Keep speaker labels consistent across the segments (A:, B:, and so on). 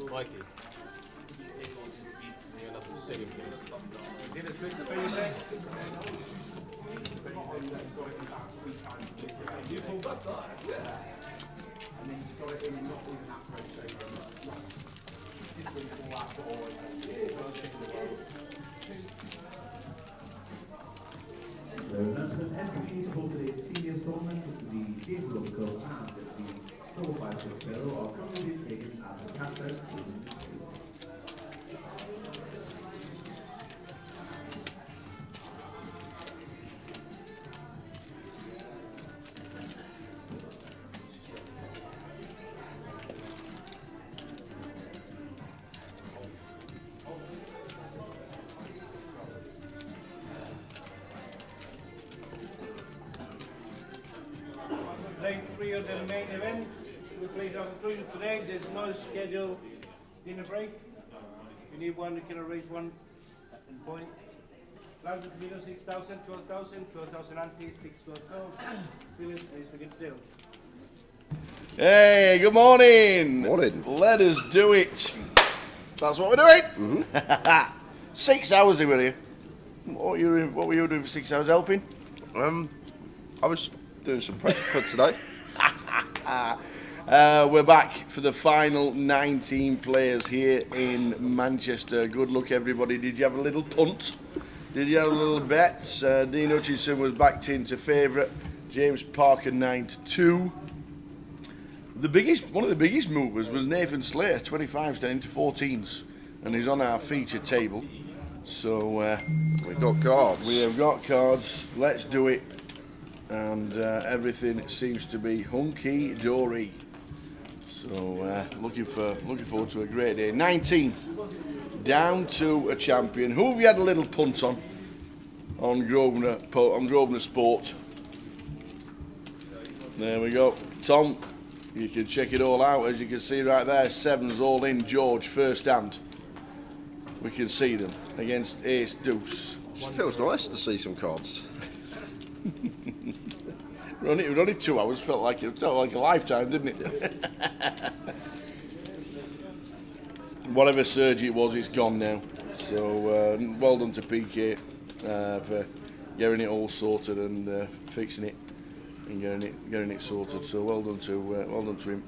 A: Mikey.
B: You forgot that, yeah. And then you got it in and not even that great shape.
C: The announcement entry sheet for today's senior tournament, the Game Local and the Store 560 are currently taken at the Castle.
D: Lane 3 of the main event. We played on conclusion today. There's no scheduled dinner break. We need one, we can raise one point. Last with million 6,000, 12,000, 12,000 ante, 6, 12, 12. Williams, please begin to deal.
E: Hey, good morning.
F: Morning.
E: Let us do it. That's what we're doing. 6 hours they were here. What were you doing for 6 hours? Helping?
F: I was doing some prep for today.
E: We're back for the final 19 players here in Manchester. Good luck, everybody. Did you have a little punt? Did you have a little bet? Dean Hutchinson was backed into favourite. James Parker 9-2. One of the biggest movers was Nathan Slater, 25s down into 14s, and he's on our feature table. So
F: We've got cards.
E: we have got cards. Let's do it, and everything seems to be hunky dory. So looking forward to a great day. 19 down to a champion. Who have you had a little punt on Grosvenor Sport? There we go, Tom. You can check it all out, as you can see right there. 7's all in. George first hand. We can see them against Ace Deuce.
F: It feels nice to see some cards.
E: It was only 2 hours. Felt like a lifetime, didn't it? Whatever surge it was, it's gone now. So well done to PK for getting it all sorted and fixing it and getting it sorted. So well done to him.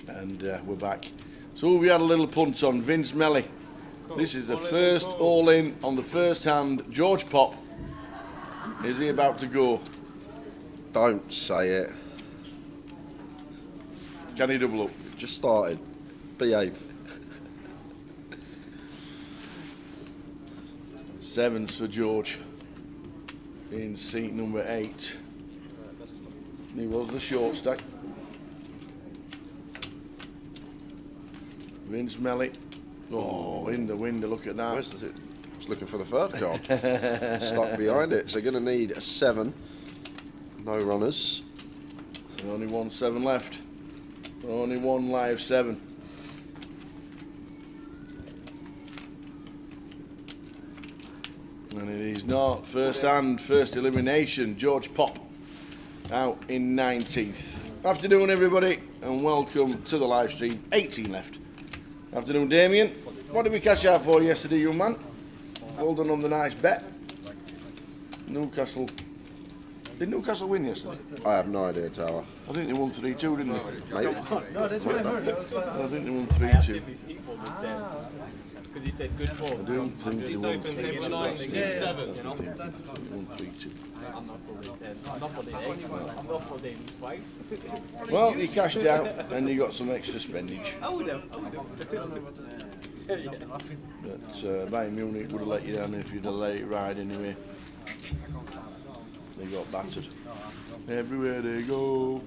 E: And we're back. So we had a little punt on Vince Melly. This is the first all in on the first hand. George Pop. Is he about to go?
F: Don't say it.
E: Can he double up?
F: Just started. Behave.
E: 7's for George in seat number 8. He was the short stack. Vince Melly. Oh, in the window, look at that.
F: Where's it? Just looking for the third card. Stuck behind it. So going to need a 7. No runners.
E: Only 1 7 left. Only 1 live 7. And it is not. First hand, first elimination. George Pop out in 19th. Afternoon, everybody, and welcome to the live stream. 18 left. Afternoon, Damien. What did we cash out for yesterday, young man? Well done on the nice bet. Newcastle. Did Newcastle win yesterday?
F: I have no idea, Tower.
E: I think they won 3-2, didn't they?
F: Maybe.
D: No, that's what I heard.
E: I think they won 3-2.
A: Because he said good form.
E: I don't think they won 3-2.
A: Seven, you know.
E: They won 3-2.
A: I'm not for the 10. I'm not for the 8. I'm not for the 5.
E: Well, you cashed out and you got some extra spendage.
A: I would have.
E: But Bayern Munich would have let you down if you'd have let it ride anyway. They got battered. Everywhere they go.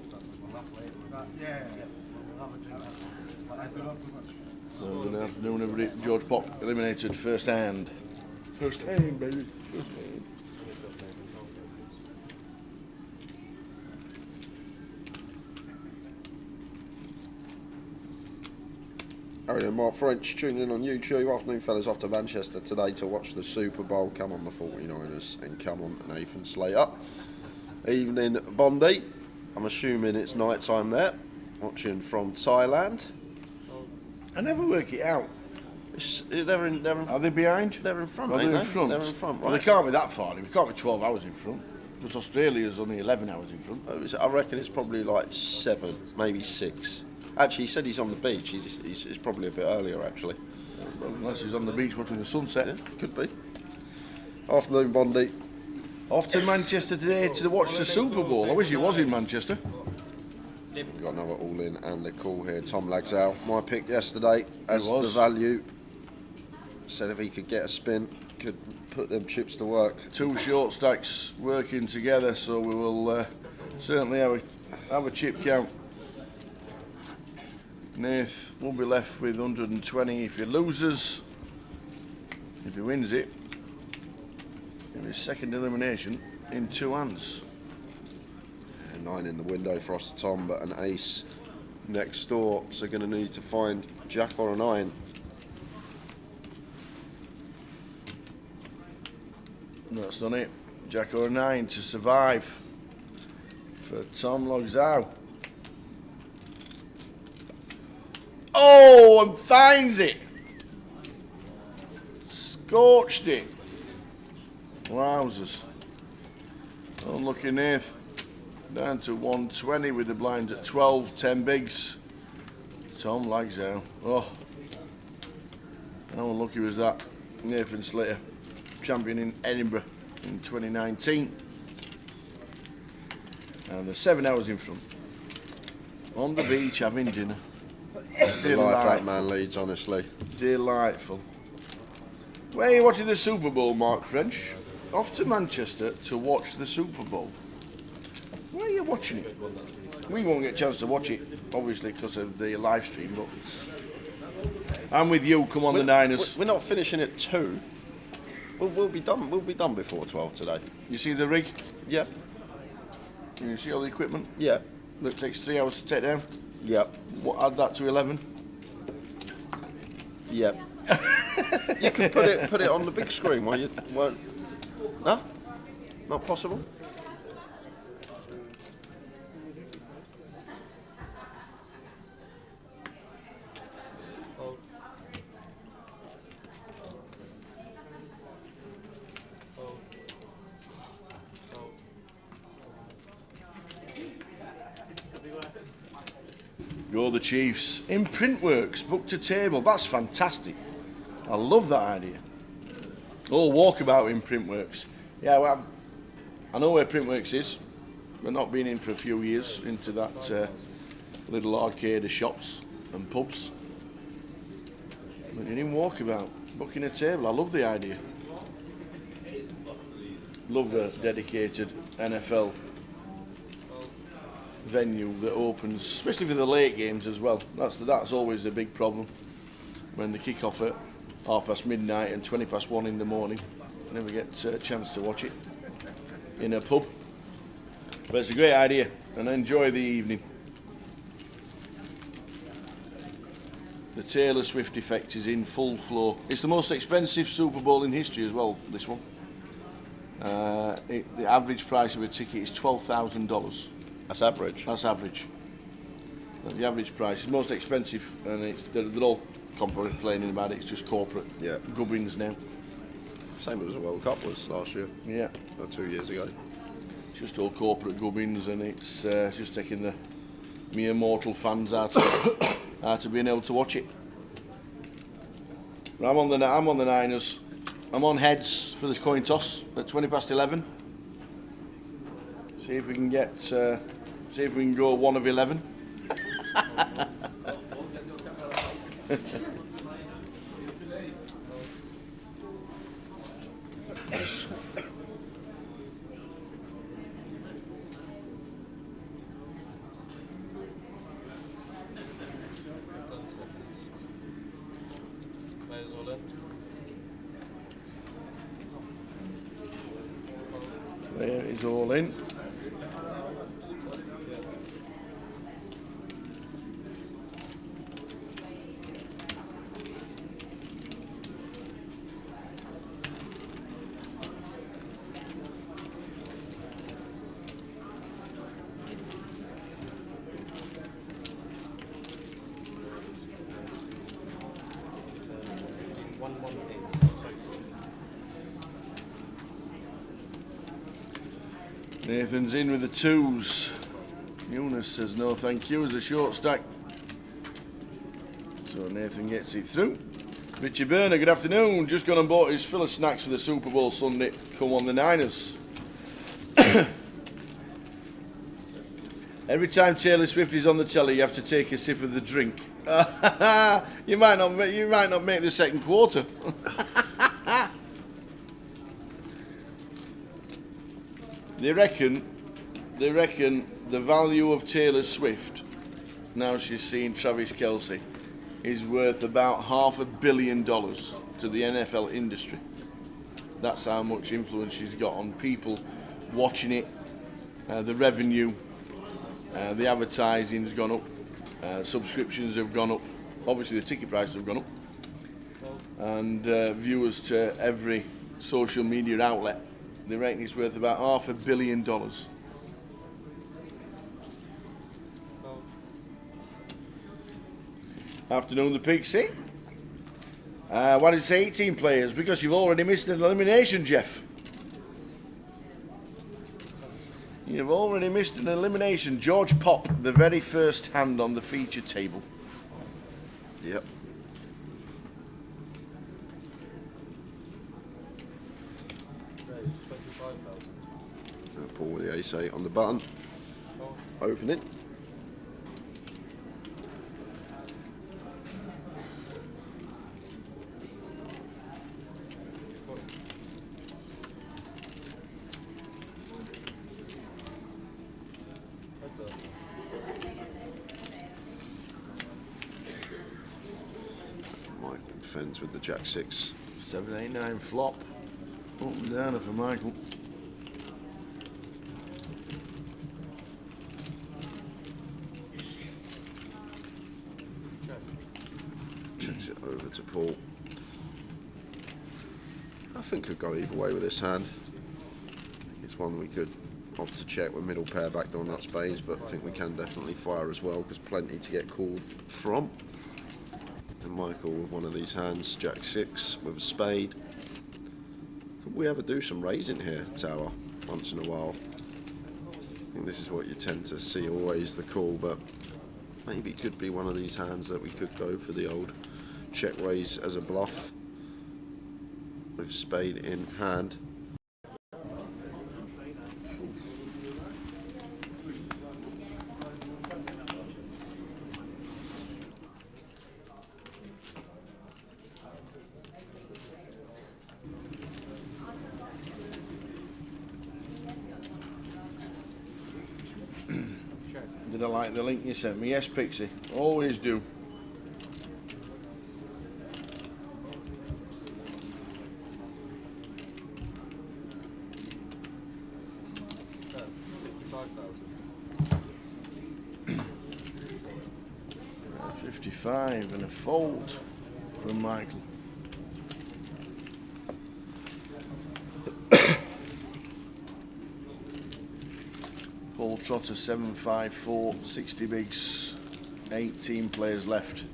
E: So good afternoon, everybody. George Pop eliminated first hand. First hand, baby. First hand.
F: Harry and Mark French tuning in on YouTube. Afternoon, fellas, off to Manchester today to watch the Super Bowl. Come on, the 49ers, and come on, Nathan Slater. Evening, Bondi. I'm assuming it's night time there. Watching from Thailand.
E: I never work it out.
F: They're in.
E: Are they behind?
F: They're in front.
E: Well,
F: Ain't
E: they're
F: they?
E: in front.
F: They're in front.
E: Well,
F: Right.
E: they can't be that far. They can't be 12 hours in front. Because Australia's only 11 hours in front.
F: I reckon it's probably like 7, maybe 6. Actually, he said he's on the beach. He's probably a bit earlier, actually.
E: Well, unless he's on the beach watching the sunset.
F: Yeah, could be. Afternoon, Bondi.
E: Off to Manchester today to watch the Super Bowl. I wish it was in Manchester.
F: We've got another all-in and the call here. Tom Lagsau, my pick yesterday as the
E: was.
F: value. Said if he could get a spin, could put them chips to work.
E: Two short stacks working together, so we will certainly have a chip count. Nath will be left with 120 if he loses. If he wins it, it'll be second elimination in 2 hands.
F: And 9 in the window for us, Tom, but an ace next door. So going to need to find Jack or a 9.
E: That's done it. Jack or a 9 to survive for Tom Lagsau. Oh, and finds it. Scorched it. Wowzers. Unlucky Nath. Down to 120 with the blinds at 12, 10 bigs. Tom Lagsau. Oh. How unlucky was that? Nathan Slater, champion in Edinburgh in 2019. And they're 7 hours in front. On the beach having dinner.
F: The life that man leads, honestly.
E: Delightful. Where are you watching the Super Bowl, Mark French? Off to Manchester to watch the Super Bowl. Where are you watching it? We won't get a chance to watch it, obviously, because of the live stream, but I'm with you. Come on, the Niners.
F: We're not finishing at 2. We'll be done. We'll be done before 12 today.
E: You see the rig?
F: Yeah.
E: You see all the equipment?
F: Yeah.
E: That takes 3 hours to take down.
F: Yep.
E: What, add that to 11?
F: Yep. You can put it on the big screen while you won't. No? Not possible?
E: Go the Chiefs. In Printworks, book to table. That's fantastic. I love that idea. Oh, walkabout in Printworks. Yeah, well, I know where Printworks is. We've not been in for a few years into that little arcade of shops and pubs. But in walkabout, booking a table. I love the idea. Love a dedicated NFL venue that opens, especially for the late games as well. That's always a big problem when they kick off at midnight and 1:20 in the morning. I never get a chance to watch it in a pub, but it's a great idea and enjoy the evening. The Taylor Swift effect is in full flow. It's the most expensive Super Bowl in history as well, this one. The average price of a ticket is $12,000.
F: That's average.
E: That's average. The average price is most expensive, and they're all complaining about it. It's just corporate gubbins now.
F: Same as the World Cup was last year.
E: Yeah.
F: Or 2 years ago.
E: It's just all corporate gubbins, and it's just taking the mere mortal fans out of being able to watch it. But I'm on the Niners. I'm on heads for the coin toss at 11:20. See if we can get. See if we can go 1 of 11. He's all in. Nathan's in with the twos. Eunice says no thank you as a short stack. So Nathan gets it through. Richie Burner, good afternoon. Just gone and bought his fill of snacks for the Super Bowl Sunday. Come on the Niners. Every time Taylor Swift is on the telly, you have to take a sip of the drink. you might not make the second quarter. They reckon the value of Taylor Swift, now she's seen Travis Kelce, is worth about $500 million to the NFL industry. That's how much influence she's got on people watching it. The revenue, the advertising's gone up, subscriptions have gone up, obviously the ticket prices have gone up, and viewers to every social media outlet. They reckon it's worth about $500 million. Afternoon, the Pixie. Why did you say 18 players? Because you've already missed an elimination, Jeff. You've already missed an elimination. George Pop, the very first hand on the feature table.
F: Yep. Pull with the ace-8 on the button. Open it. Michael defends with the Jack-6.
E: 7, 8, 9 flop. Up and down for Michael.
F: Checks it over to Paul. I think could go either way with this hand. It's one we could opt to check with middle pair backdoor nut spades, but I think we can definitely fire as well because plenty to get called from. And Michael with one of these hands, Jack-6 with a spade. Could we ever do some raising here, Tower, once in a while? I think this is what you tend to see, always the call, but maybe it could be one of these hands that we could go for the old check raise as a bluff with spade in hand.
E: Did I like the link you sent me? Yes, Pixie. Always do. $55 and a fold from Michael. Paul Trotter 754, 60 bigs, 18 players left.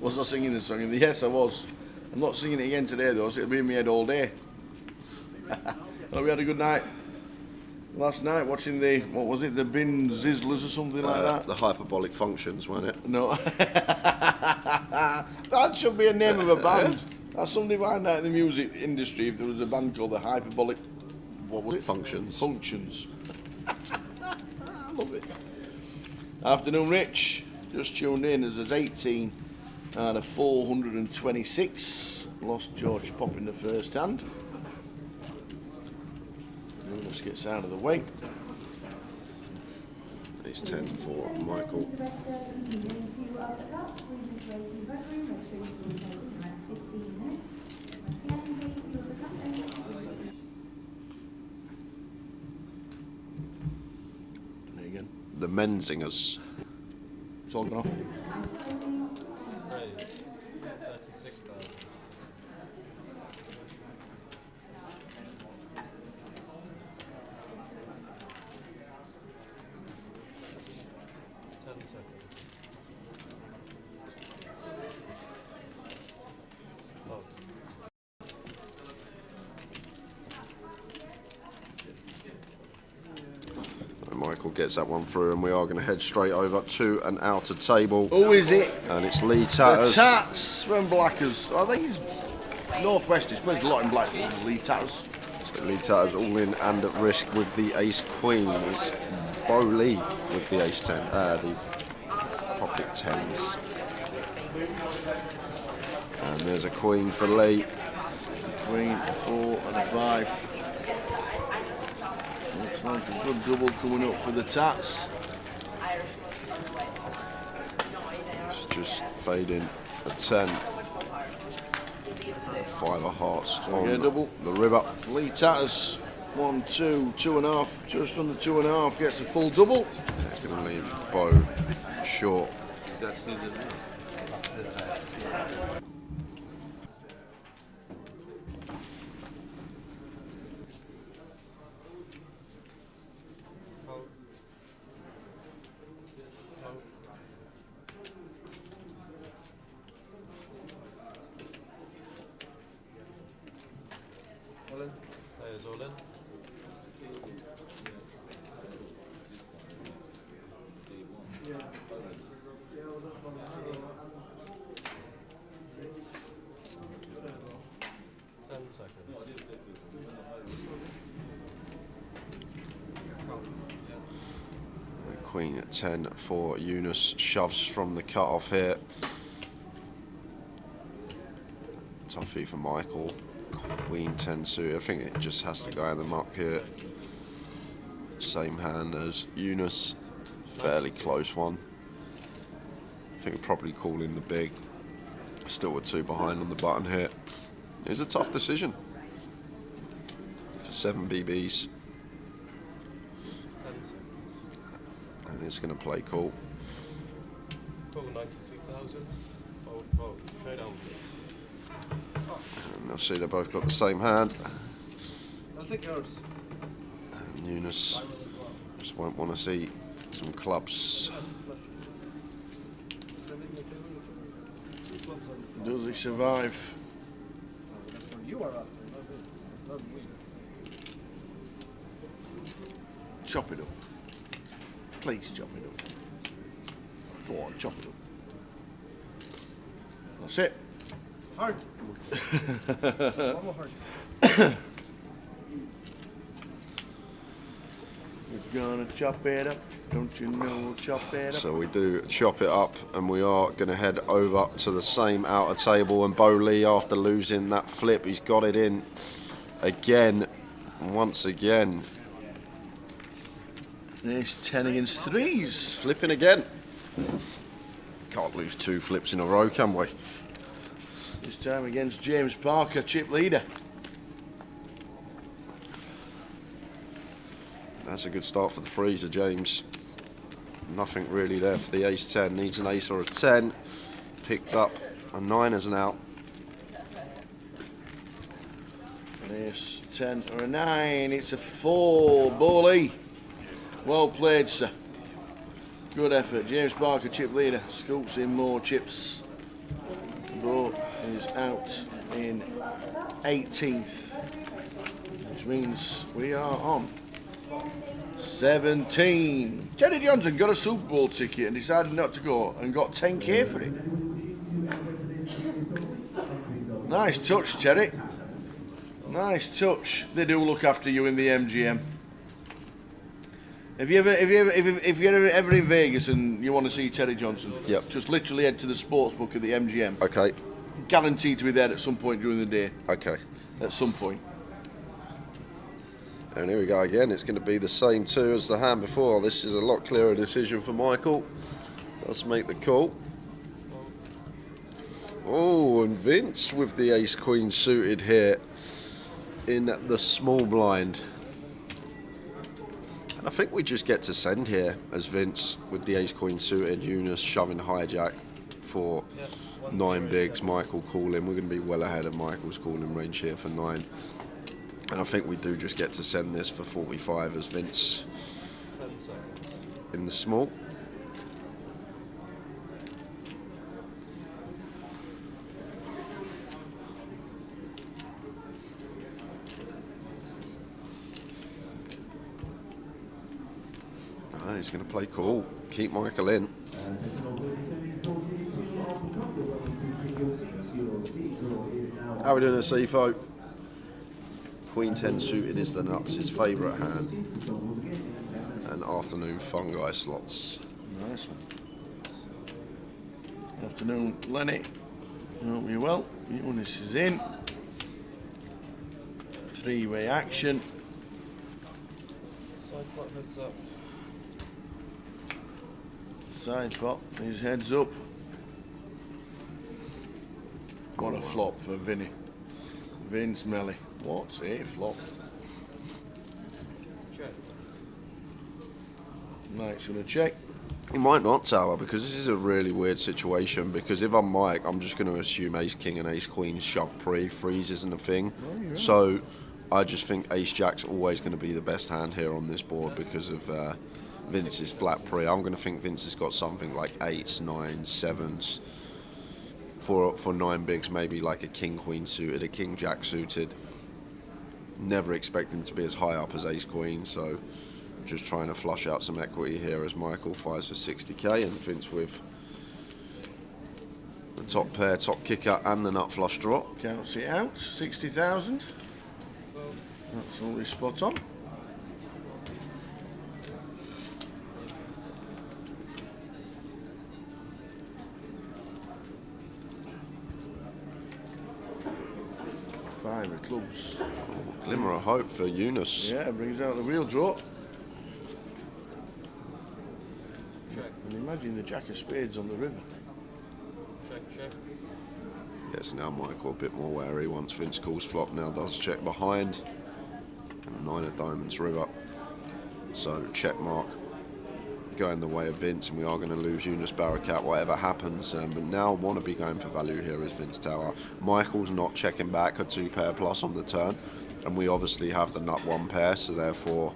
E: Was I singing the song? Yes, I was. I'm not singing it again today though, so it'll be in my head all day. Well, we had a good night last night watching the, what was it, the Bin Zizzlers or something like that?
F: The hyperbolic functions, wasn't it?
E: No. That should be a name of a band. As somebody find out in the music industry if there was a band called the Hyperbolic, what was it?
F: Functions.
E: Functions. I love it. Afternoon, Rich. Just tuned in as there's 18 out of 426. Lost George Pop in the first hand. Let's get out of the way.
F: It's 10 for Michael.
E: There again.
F: The Menzingers.
E: It's all gone off.
A: Praise. 36,000.
F: Michael gets that one through, and we are going to head straight over to an outer table.
E: Who is it?
F: And it's Lee
E: The
F: Tatters.
E: Tats from Blackers. I think he's Northwest. He's played a lot in Blackpool. Lee Tatters.
F: So Lee Tatters all in and at risk with the ace queen. It's Bo Lee with the ace 10, the pocket 10s. And there's a queen for Lee.
E: Queen, a 4 and a 5. Looks like a good double coming up for the Tats.
F: It's just fading a 10. 5 of hearts on
E: Yeah, double.
F: the river.
E: Lee Tatters, 1, 2, 2.5, just under 2.5, gets a full double.
F: Going to leave Bo short.
A: Players all in.
F: Queen at 10 for Eunice. Shoves from the cut-off here. Toughie for Michael. Queen 10 suit. I think it just has to go in the muck here. Same hand as Eunice. Fairly close one. I think we're probably calling the big. Still with 2 behind on the button here. It was a tough decision for 7 BBs. And it's going to play cool.
A: Cool, 92,000. Oh, straight on.
F: And they'll see they both got the same hand.
D: I'll take yours.
F: And Eunice just won't want to see some clubs.
E: Does he survive?
D: You are after, not me.
E: Chop it up. Please chop it up. Go on, chop it up. That's it.
D: Hard. One more hard.
E: We're gonna chop it up. Don't you know we'll chop it up?
F: So we do chop it up, and we are going to head over to the same outer table. And Bo Lee, after losing that flip, he's got it in again, once again.
E: There's 10 against 3s.
F: Flipping again. Can't lose 2 flips in a row, can we?
E: This time against James Parker, chip leader.
F: That's a good start for the freezer, James. Nothing really there for the ace 10. Needs an ace or a 10. Picked up a 9 as an out.
E: An ace, 10 or a 9. It's a 4. Bowley. Well played, sir. Good effort. James Parker, chip leader, scoops in more chips. Bo is out in 18th, which means we are on 17. Teddy Johnson got a Super Bowl ticket and decided not to go and got 10k for it. Nice touch, Terry. Nice touch. They do look after you in the MGM. If you're ever in Vegas and you want to see Terry Johnson,
F: Yep.
E: just literally head to the sportsbook at the MGM.
F: Okay.
E: Guaranteed to be there at some point during the day.
F: Okay.
E: At some point.
F: And here we go again. It's going to be the same two as the hand before. This is a lot clearer decision for Michael. Let's make the call. Oh, and Vince with the ace-queen suited here in the small blind. And I think we just get to send here as Vince with the ace-queen suited, Eunice shoving hijack for 9 bigs, Michael calling. We're going to be well ahead of Michael's calling range here for 9. And I think we do just get to send this for 45 as Vince in the small. He's going to play cool, keep Michael in. How are we doing at CFO? Queen 10 suited is the nuts, his favourite hand. And afternoon fungi slots.
E: Nice one. Afternoon, Lenny. Hope you well. Eunice is in. 3-way action.
D: Side pot heads up.
E: Side pot, his heads up. What a flop for Vinny. Vince Melly. What's a flop?
D: Check.
E: Mike's going to check.
F: He might not tower because this is a really weird situation because if I'm Mike, I'm just going to assume ace king and ace queen shove pre, freeze isn't a thing.
E: Right.
F: So I just think ace jack's always going to be the best hand here on this board because of Vince's flat pre. I'm going to think Vince has got something like 8s, 9s, 7s. For 9 bigs, maybe like a king queen suited, a king jack suited. Never expect him to be as high up as ace queen, so just trying to flush out some equity here as Michael fires for 60k and Vince with the top pair, top kicker and the nut flush draw.
E: Counts it out. 60,000. That's always spot on. Five of clubs.
F: Glimmer of hope for Eunice.
E: Yeah, brings out the real draw.
D: Check.
E: And imagine the jack of spades on the river.
D: Check.
F: Yes, now Michael a bit more wary once Vince calls flop, now does check behind. And 9 of diamonds river. So check mark going the way of Vince, and we are going to lose Eunice Barakat whatever happens, but now I want to be going for value here as Vince tower. Michael's not checking back a 2 pair plus on the turn, and we obviously have the nut 1 pair, so therefore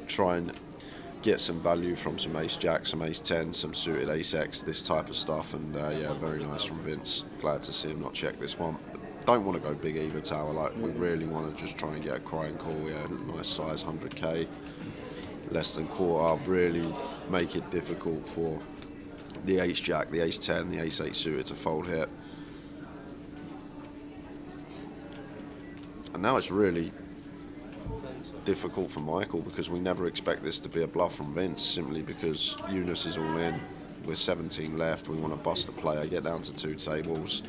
F: try and get some value from some ace jack, some ace 10, some suited ace x, this type of stuff. And yeah, very nice from Vince. Glad to see him not check this one. But don't want to go big either tower, like we really want to just try and get a crying call. Yeah, nice size 100k, less than quarter, really make it difficult for the ace jack, the ace 10, the ace 8 suited to fold here. And now it's really difficult for Michael because we never expect this to be a bluff from Vince, simply because Eunice is all in with 17 left. We want to bust a player, get down to 2 tables,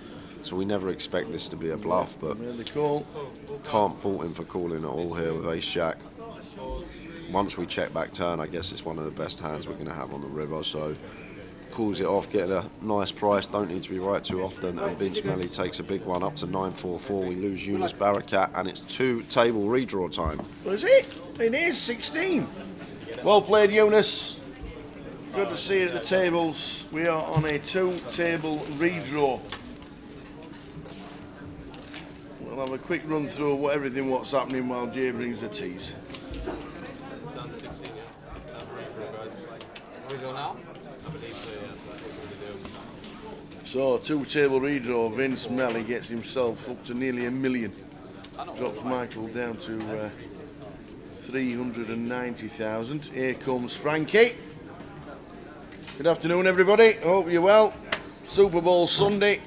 F: so we never expect this to be a bluff, but
E: Really cool.
F: can't fault him for calling it all here with ace jack. Once we check back turn, I guess it's one of the best hands we're going to have on the river, so calls it off, getting a nice price, don't need to be right too often, and Vince Melly takes a big one up to 944. We lose Eunice Barakat, and it's 2 table redraw time.
E: Was it? It is 16. Well played, Eunice. Good to see you at the tables. We are on a 2-table redraw. We'll have a quick run through of what's happening while Jay brings the teas.
A: Down to 16, yeah. Down to redraw, guys. Can we go now? I believe so, yeah.
E: So, 2-table redraw. Vince Melly gets himself up to nearly $1 million. Drops Michael down to 390,000. Here comes Frankie. Good afternoon, everybody. Hope you're well. Super Bowl Sunday.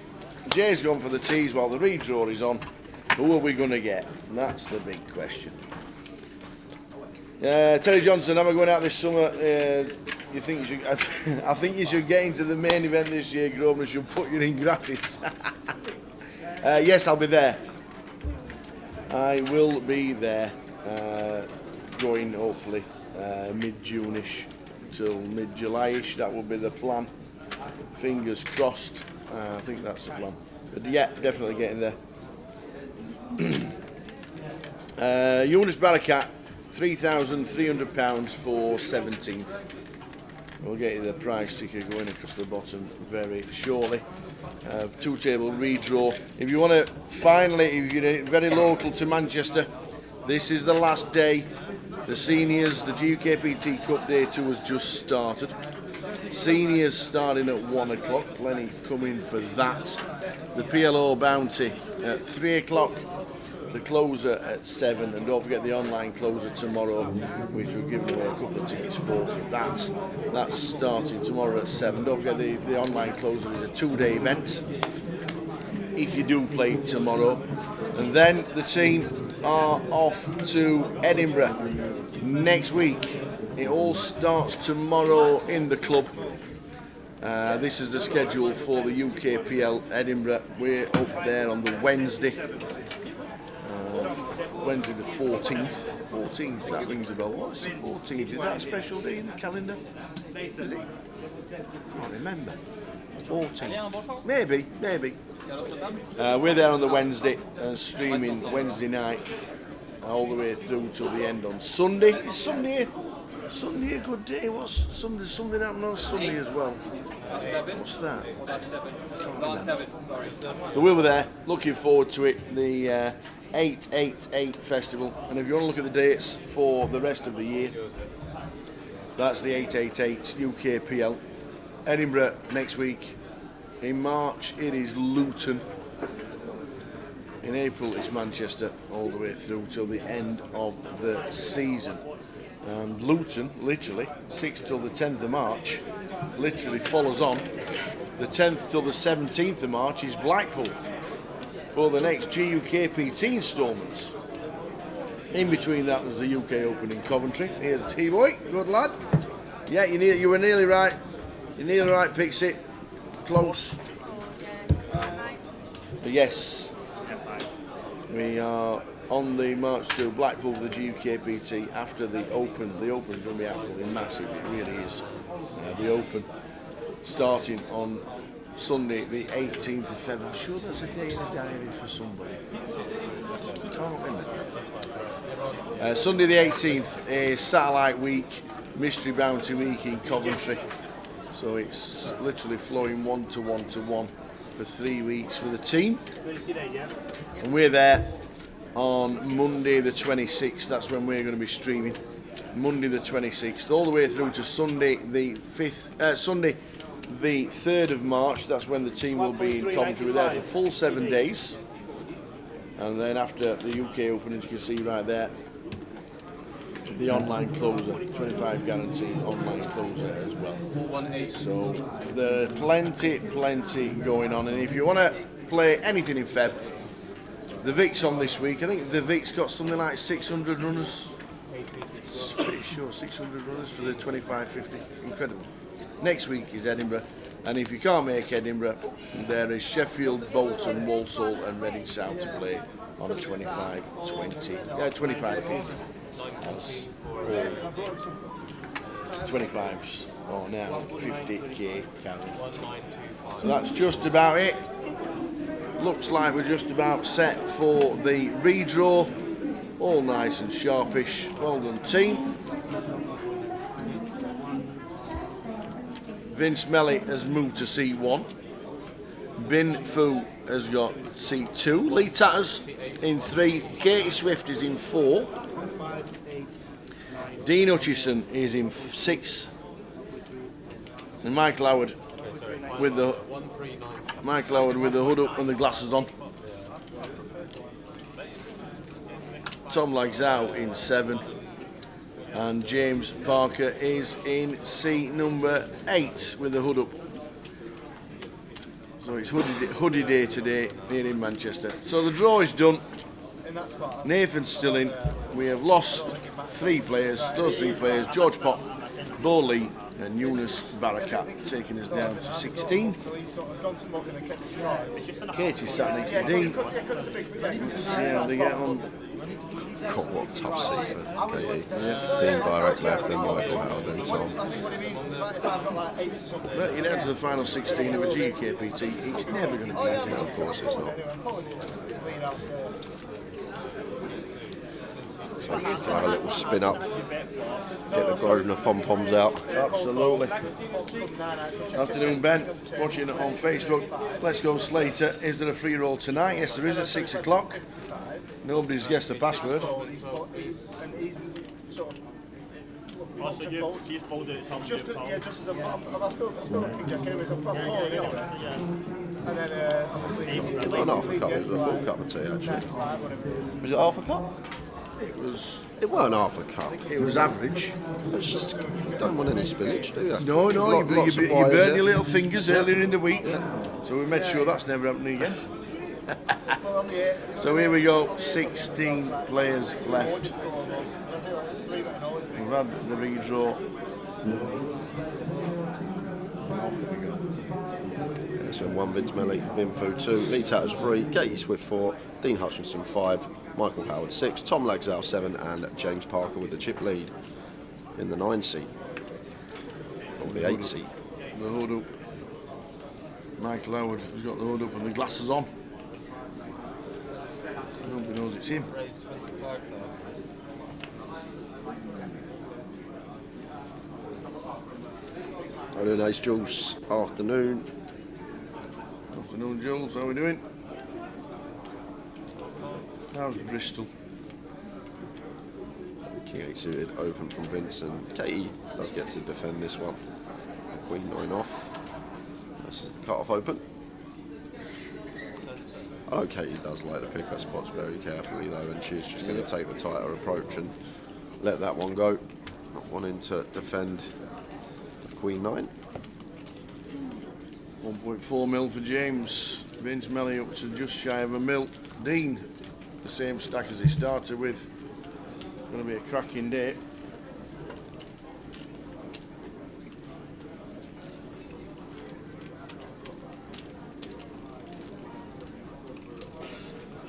E: Jay's gone for the tees while the redraw is on. Who are we going to get? And that's the big question. Terry Johnson, am I going out this summer? You think you should? I think you should get into the main event this year, Grosvenor. Should put you in gratis. Yes, I'll be there. I will be there. Going hopefully mid-June-ish till mid-July-ish. That will be the plan. Fingers crossed. I think that's the plan. But yeah, definitely getting there. Eunice Barakat, £3,300 for 17th. We'll get you the price ticker going across the bottom very shortly. Two-table redraw. If you want to finally, if you're very local to Manchester, this is the last day. The seniors, the GUKPT Cup Day 2 has just started. Seniors starting at 1 o'clock, plenty coming for that. The PLO Bounty at 3 o'clock. The closer at 7, and don't forget the online closer tomorrow, which we're giving away a couple of tickets for that. That's starting tomorrow at 7. Don't forget the online closer is a 2-day event, if you do play tomorrow. And then the team are off to Edinburgh next week. It all starts tomorrow in the club. This is the schedule for the UKPL Edinburgh. We're up there on the Wednesday the 14th. 14th, that rings a bell. What's the 14th? Is that a special day in the calendar? Is it? I can't remember. 14th. Maybe. We're there on the Wednesday, streaming Wednesday night all the way through till the end on Sunday. Is Sunday a good day? What's Sunday? Something happening on Sunday as well. What's that? But we'll be there. Looking forward to it. The 888 Festival. And if you want to look at the dates for the rest of the year, that's the 888 UKPL. Edinburgh next week. In March it is Luton. In April it's Manchester, all the way through till the end of the season. And Luton, literally, 6th till the 10th of March, literally follows on. The 10th till the 17th of March is Blackpool for the next GUKPT instalments. In between that, there's the UK Open in Coventry. Here's T-Boy, good lad. Yeah, you were nearly right. You're nearly right, Pixie. Close. But yes, we are on the march to Blackpool for the GUKPT after the Open. The Open is going to be absolutely massive, it really is. The Open starting on Sunday the 18th of February. I'm sure that's a day in a diary for somebody. Can't remember. Sunday the 18th is Satellite Week, Mystery Bounty Week in Coventry. So it's literally flowing 1 to 1 to 1 for 3 weeks for the team. And we're there on Monday the 26th. That's when we're going to be streaming. Monday the 26th, all the way through to Sunday the 5th. Sunday the 3rd of March. That's when the team will be in Coventry. We're there for full 7 days. And then after the UK Open, as you can see right there, the online closer, 25 guarantee online closer as well. So there's plenty going on. And if you want to play anything in Feb, the Vic's on this week. I think the Vic's got something like 600 runners. Pretty sure 600 runners for the 25-50. Incredible. Next week is Edinburgh. And if you can't make Edinburgh, there is Sheffield, Bolton, Walsall and Reading South to play on a 25-50. That's all 25s or now 50k guarantee. So that's just about it. Looks like we're just about set for the redraw. All nice and sharpish. Well done, team. Vince Melly has moved to C1. Bin Fu has got C2. Lee Tatters in 3. Katie Swift is in 4. Dean Hutchison is in 6. And Michael Howard with the hood up and the glasses on. Tom Lagsau in 7. And James Parker is in C number 8 with the hood up. So it's hoodie day today here in Manchester. So the draw is done. Nathan's still in. We have lost 3 players. Those 3 players, George Pop, Bo Lee and Yunus Barakat, taking us down to 16. Katie's sat next to Dean. Let's see how they get on.
F: God, what a tough seat for Katie. Dean direct left, then Michael Howard, then Tom.
E: But you're down to the final 16 of a GUKPT. It's never going to be easy.
F: Of course it's not. So have a little spin up, get the Grosvenor pom-poms out.
E: Absolutely. Afternoon, Ben. Watching it on Facebook. Let's go Slater. Is there a free roll tonight? Yes, there is at 6 o'clock. Nobody's guessed the password.
G: Also, you just fold it, Tom.
H: Just as I'm still looking Jack anyway, so I'm falling in on it. And then obviously
F: Not an half a cup, it was a full cup of tea actually. Was it half a cup? It weren't half a cup.
E: It was average.
F: It's, don't want any spillage, do you?
E: No,
F: Lots
E: you
F: of
E: burnt
F: wires,
E: your little fingers earlier in the week. So we made sure that's never happening again. So here we go, 16 players left. We've had the redraw. And off we go.
F: Yeah, so 1 Vince Melly, Vinfu 2, Lee Tatters 3, Katie Swift 4, Dean Hutchinson 5, Michael Howard 6, Tom Lagsdale 7 and James Parker with the chip lead in the 9 seat. Or the 8 seat.
E: The hood up. Michael Howard has got the hood up and the glasses on. Nobody knows it's him.
F: How are we doing, Ace Jules? Afternoon.
E: Afternoon, Jules. How are we doing? How's Bristol?
F: King 8 suited, open from Vince, and Katie does get to defend this one. The Queen 9 off. This is the cut-off open. I know Katie does like to pick her spots very carefully though, and she's just going to take the tighter approach and let that one go. Not wanting to defend the Queen 9.
E: 1.4 mil for James. Vince Melly up to just shy of a mil. Dean, the same stack as he started with. It's going to be a cracking day.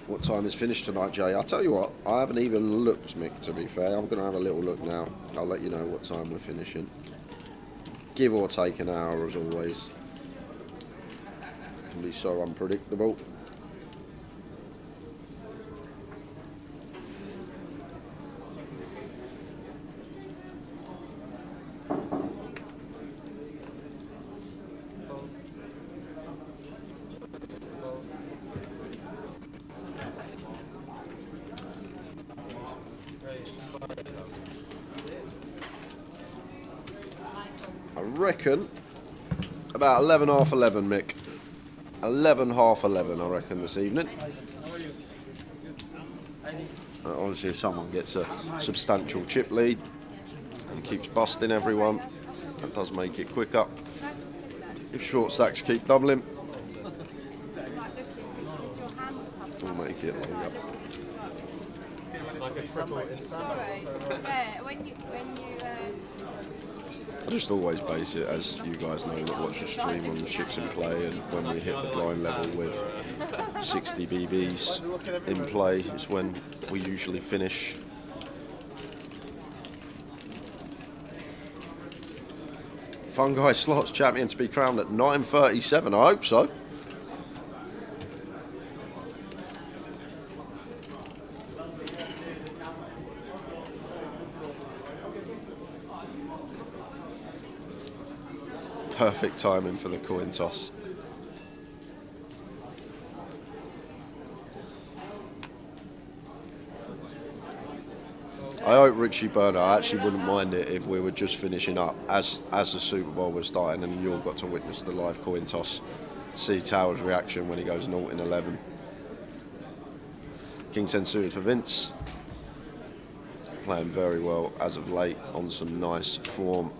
F: What time is finished tonight, Jay? I'll tell you what, I haven't even looked, Mick, to be fair. I'm going to have a little look now. I'll let you know what time we're finishing. Give or take an hour, as always. It can be so unpredictable. I reckon about 11, half 11, Mick. 11, half 11, I reckon, this evening. Obviously, if someone gets a substantial chip lead and keeps busting everyone, that does make it quicker. If short stacks keep doubling, we'll make it longer.
A: Like a triple inside.
F: I just always base it, as you guys know that watch the stream, on the chips in play, and when we hit the blind level with 60 BBs in play is when we usually finish. Fun Guy Slots champion to be crowned at 9:37, I hope so. Perfect timing for the coin toss. I hope Richie Burner, I actually wouldn't mind it if we were just finishing up as the Super Bowl was starting and you all got to witness the live coin toss. See Tower's reaction when he goes 0 in 11. King 10 suited for Vince. Playing very well as of late, on some nice form.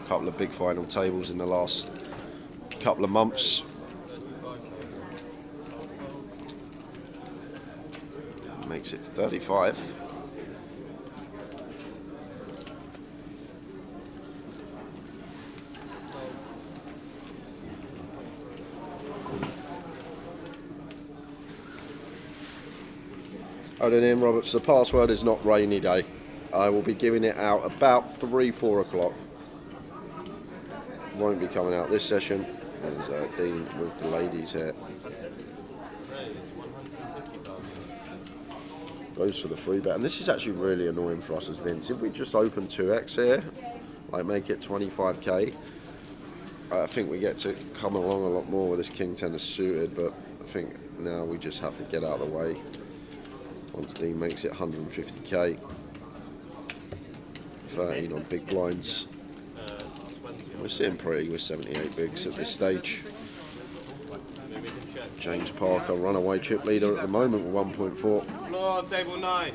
F: Couple of big final tables in the last couple of months. makes it 35. Hold in, Roberts. The password is not rainy day. I will be giving it out about 3-4 o'clock. Won't be coming out this session. There's Dean with the ladies here. Goes for the free bet, and this is actually really annoying for us as Vince. If we just open 2x here, like make it 25k, I think we get to come along a lot more with this king 10 is suited, but I think now we just have to get out of the way. Once Dean makes it 150k, 13 on big blinds. We're sitting pretty with 78 bigs at this stage. James Parker, runaway chip leader at the moment with 1.4.
A: Floor, table 9.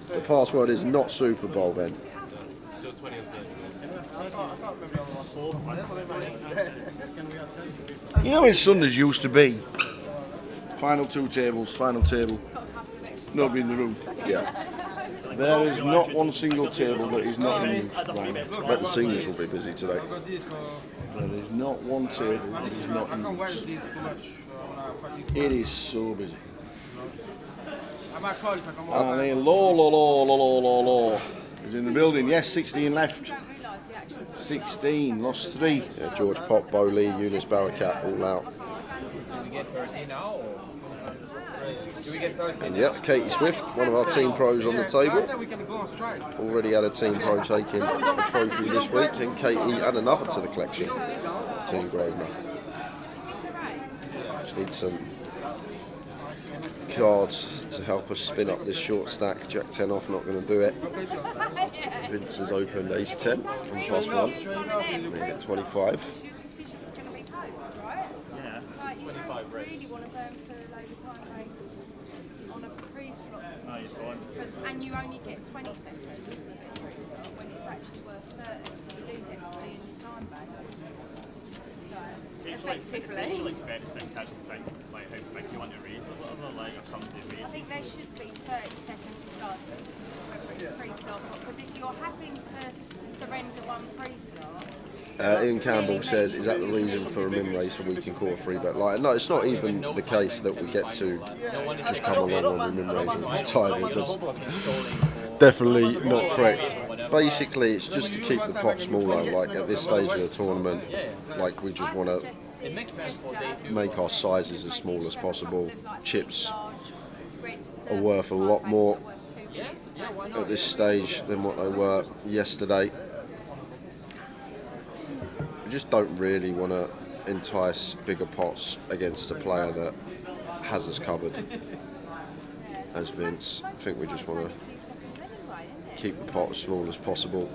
F: The password is not Super Bowl, Ben.
A: Still 20 and 30.
E: You know when Sundays used to be final 2 tables, final table, nobody in the room.
F: Yeah,
E: There is not one single table that is not in use right now.
F: but the seniors will be busy today.
E: There is not one table that is not in use. It is so busy. And then Law is in the building. Yes, 16 left. 16, lost 3.
F: Yeah, George Pop, Bo Lee, Eunice Barakat all out. And yep, Katie Swift, one of our team pros on the table. Already had a team pro taking a trophy this week, and Katie had another to the collection. Team Grosvenor. Just need some cards to help us spin up this short stack. Jack 10 off, not going to do it. Vince has opened ace 10 from +1. Make it 25.
I: Really want to burn for a load of time breaks on a pre-flop. And you only get 20 seconds with a pre-flop when it's actually worth 30, so you lose equity in your time breaks. Effectively.
G: It's like 30 seconds actually think, like how quick you want to raise or whatever, like if somebody raises.
I: I think there should be 30 seconds regardless, whether it's pre-flop, because if you're having to surrender one pre-flop,
F: Ian Campbell says, is that the reason for a min race a week in quarter free bet? Like, no, it's not even the case that we get to just come along on the min race and retire. That's definitely not correct. Basically, it's just to keep the pot smaller. Like at this stage of the tournament, like we just want to make our sizes as small as possible. Chips are worth a lot more at this stage than what they were yesterday. We just don't really want to entice bigger pots against a player that has us covered. As Vince, I think we just want to keep the pot as small as possible,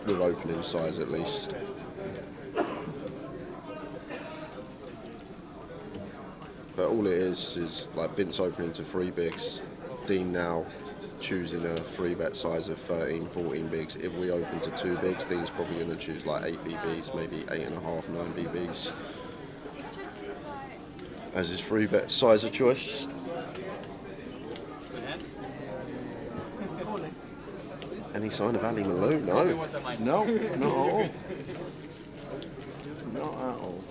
F: with opening size at least. But all it is like Vince opening to 3 bigs, Dean now choosing a 3 bet size of 13, 14 bigs. If we open to 2 bigs, Dean's probably going to choose like 8 BBs, maybe 8.5, 9 BBs as his 3 bet size of choice. Any sign of Ali Malone? No.
E: No, not at all. Not at all.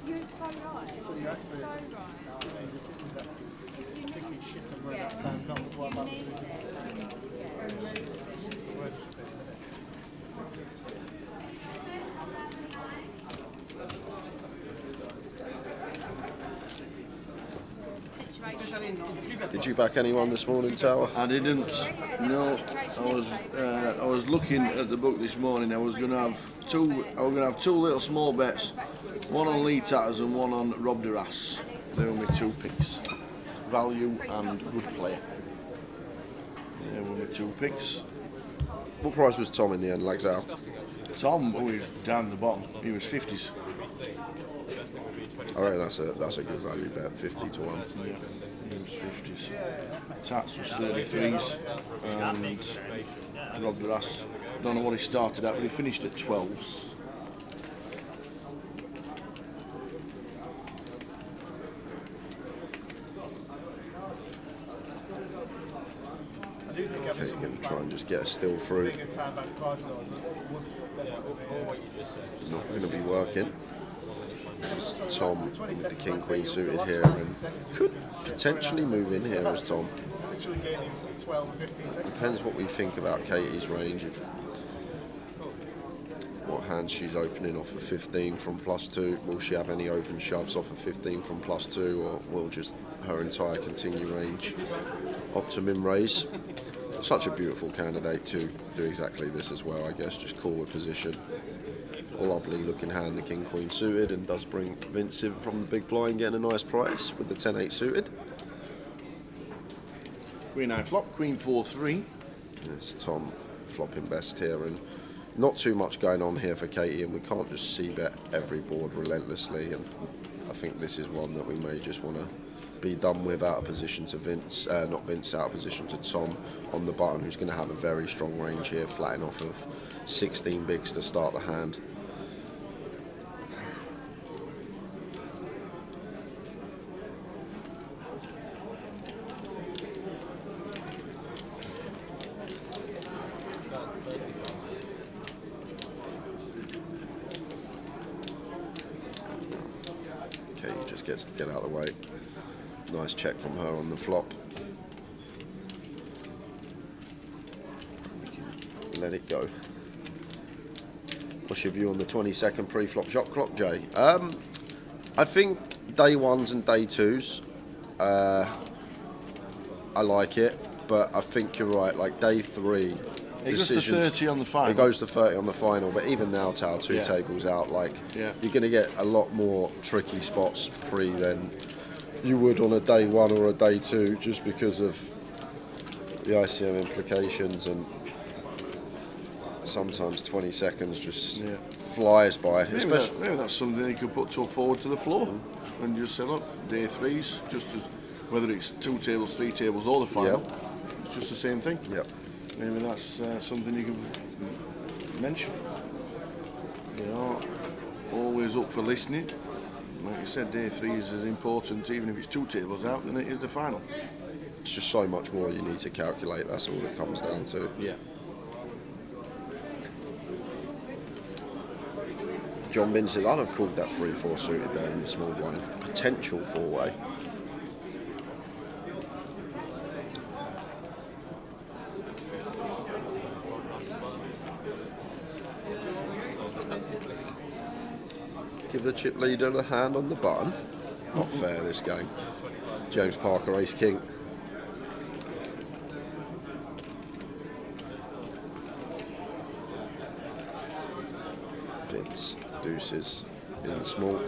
I: you're so right. So you're actually so right. You need it.
F: Did you back anyone this morning, Tower?
E: I didn't. No, I was looking at the book this morning. I was going to have two little small bets, one on Lee Tatters and one on Rob Duras. They were my 2 picks, value and good player. They were my 2 picks.
F: What price was Tom in the end, Legs out?
E: Tom, who is down the bottom, he was 50s.
F: I reckon that's a good value bet, 50 to 1.
E: Yeah, he James 50s. Tats was 33s. And Rob Grass, I don't know what he started at, but he finished at 12s.
F: Okay, you're going to try and just get a still through. Not going to be working. There's Tom with the King Queen suited here and could potentially move in here as Tom.
H: Literally gaining 12, 15 seconds.
F: Depends what we think about Katie's range, if what hand she's opening off of 15 from +2. Will she have any open shoves off of 15 from +2, or will just her entire continue range optimum raise? Such a beautiful candidate to do exactly this as well, I guess, just call a position. A lovely looking hand, the King Queen suited, and does bring Vince in from the big blind, getting a nice price with the 10-8 suited.
E: Queen 9 flop, Queen 4-3.
F: Yes, Tom flopping best here, and not too much going on here for Katie, and we can't just c-bet every board relentlessly, and I think this is one that we may just want to be done with, out of position to Vince, not Vince, out of position to Tom on the button, who's going to have a very strong range here, flatting off of 16 bigs to start the hand. Okay, he just gets to get out of the way. Nice check from her on the flop. Let it go. What's your view on the 20-second pre-flop shot clock, Jay? I think day ones and day twos, I like it, but I think you're right. Like day three,
E: it goes to 30 on the final.
F: It goes to 30 on the final, but even now, Tao, two tables out, like you're going to get a lot more tricky spots pre than you would on a day one or a day two, just because of the ICM implications, and sometimes 20 seconds just flies by.
E: Maybe that's something you could put forward to the floor and just say, look, day threes, just as, whether it's 2 tables, 3 tables, or the final, it's just the same thing.
F: Yep.
E: Maybe that's something you can mention. You know, always up for listening. Like you said, day 3 is as important, even if it's 2 tables out, than it is the final.
F: It's just so much more you need to calculate, that's all it comes down to.
E: Yeah.
F: John Bin says, I'd have called that 3-4 suited there in the small blind. Potential 4-way. Give the chip leader the hand on the button. Not fair, this game. James Parker, ace king. Vince, deuces in the small.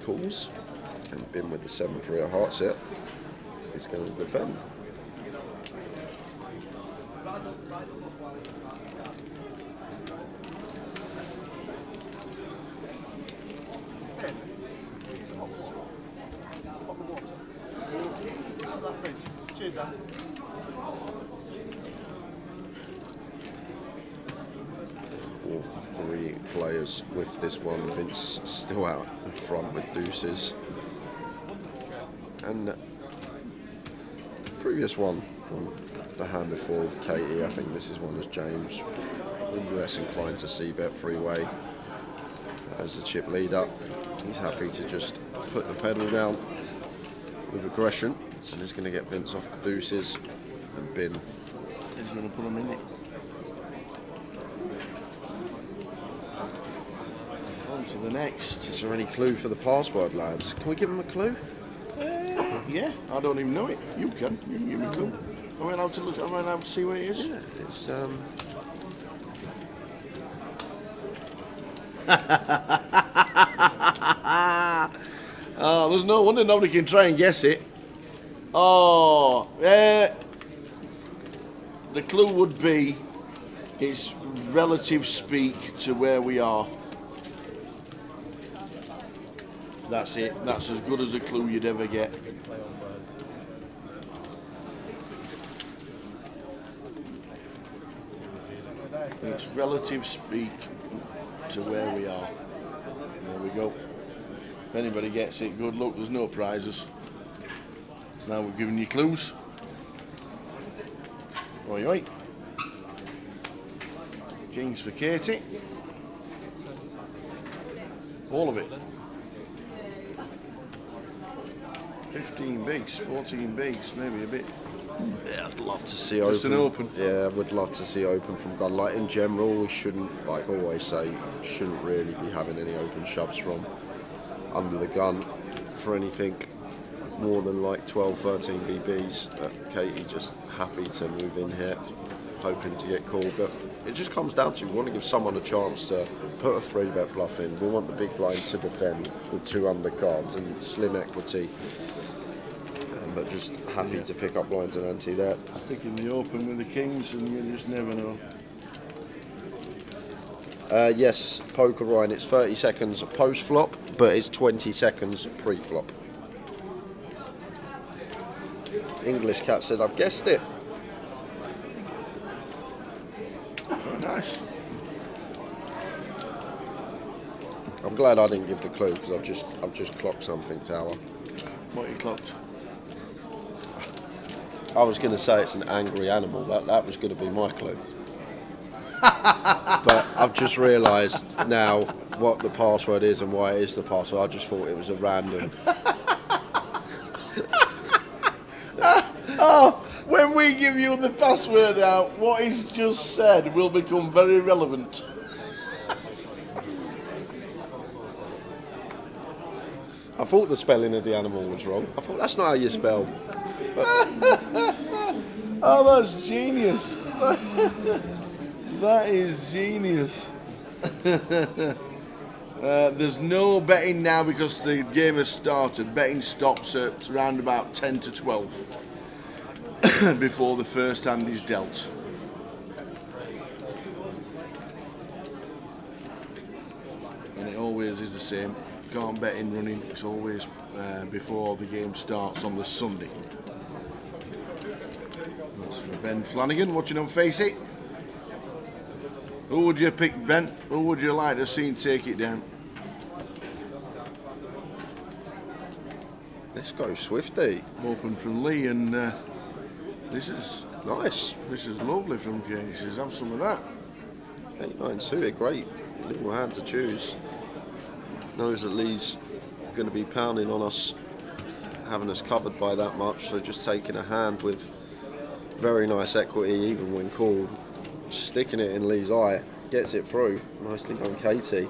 F: Calls. And Bin with the 7-3 of hearts here. He's going to defend.
H: Cheers, Dan.
F: All 3 players with this one. Vince still out in front with deuces. And previous one from the hand before with Katie, I think this is one as James. Less inclined to see bet 3-way as the chip leader. He's happy to just put the pedal down with aggression, and he's going to get Vince off the deuces, and Bin.
E: He's going to put him in it. On to the next.
F: Is there any clue for the password, lads? Can we give him a clue?
E: Yeah, I don't even know it. You can. You can give me a clue. Am I allowed to look? Am I allowed to see what it is?
F: Yeah, it's
E: Oh, there's no wonder nobody can try and guess it. Oh, the clue would be its relative speak to where we are. That's it. That's as good as a clue you'd ever get. It's relative speak to where we are. There we go. If anybody gets it, good luck. There's no prizes. Now we're giving you clues. Oi, oi. Kings for Katie. All of it. 15 bigs, 14 bigs, maybe a bit.
F: Yeah, I'd love to see
E: Just
F: open.
E: an open.
F: Yeah, I would love to see open from gun. Like in general, we shouldn't, like I always say, shouldn't really be having any open shoves from under the gun for anything more than like 12, 13 BBs. Katie just happy to move in here, hoping to get called. But it just comes down to we want to give someone a chance to put a 3-bet bluff in. We want the big blind to defend with 2 undercards and slim equity. But just happy to pick up blinds and ante there.
E: Sticking the open with the kings, and you just never know.
F: Yes, poker Ryan, it's 30 seconds post flop, but it's 20 seconds pre flop. English Cat says, I've guessed it.
E: Very nice.
F: I'm glad I didn't give the clue because I've just clocked something, Tower.
E: What you clocked?
F: I was going to say it's an angry animal. That was going to be my clue. But I've just realised now what the password is and why it is the password. I just thought it was a random.
E: Oh, when we give you the password out, what he's just said will become very relevant.
F: I thought the spelling of the animal was wrong. I thought that's not how you spell.
E: Oh, that's genius. That is genius. There's no betting now because the game has started. Betting stops at around about 10 to 12 before the first hand is dealt. And it always is the same. Can't bet in running. It's always before the game starts on the Sunday. That's for Ben Flanagan watching on Face It. Who would you pick, Ben? Who would you like to see take it down?
F: Let's go Swifty.
E: Open from Lee, and this is
F: Nice.
E: This is lovely from Kate. She says, have some of that.
F: 8-9 a great little hand to choose. Knows that Lee's going to be pounding on us, having us covered by that much, so just taking a hand with very nice equity even when called, sticking it in Lee's eye, gets it through. Nicely done, Katie.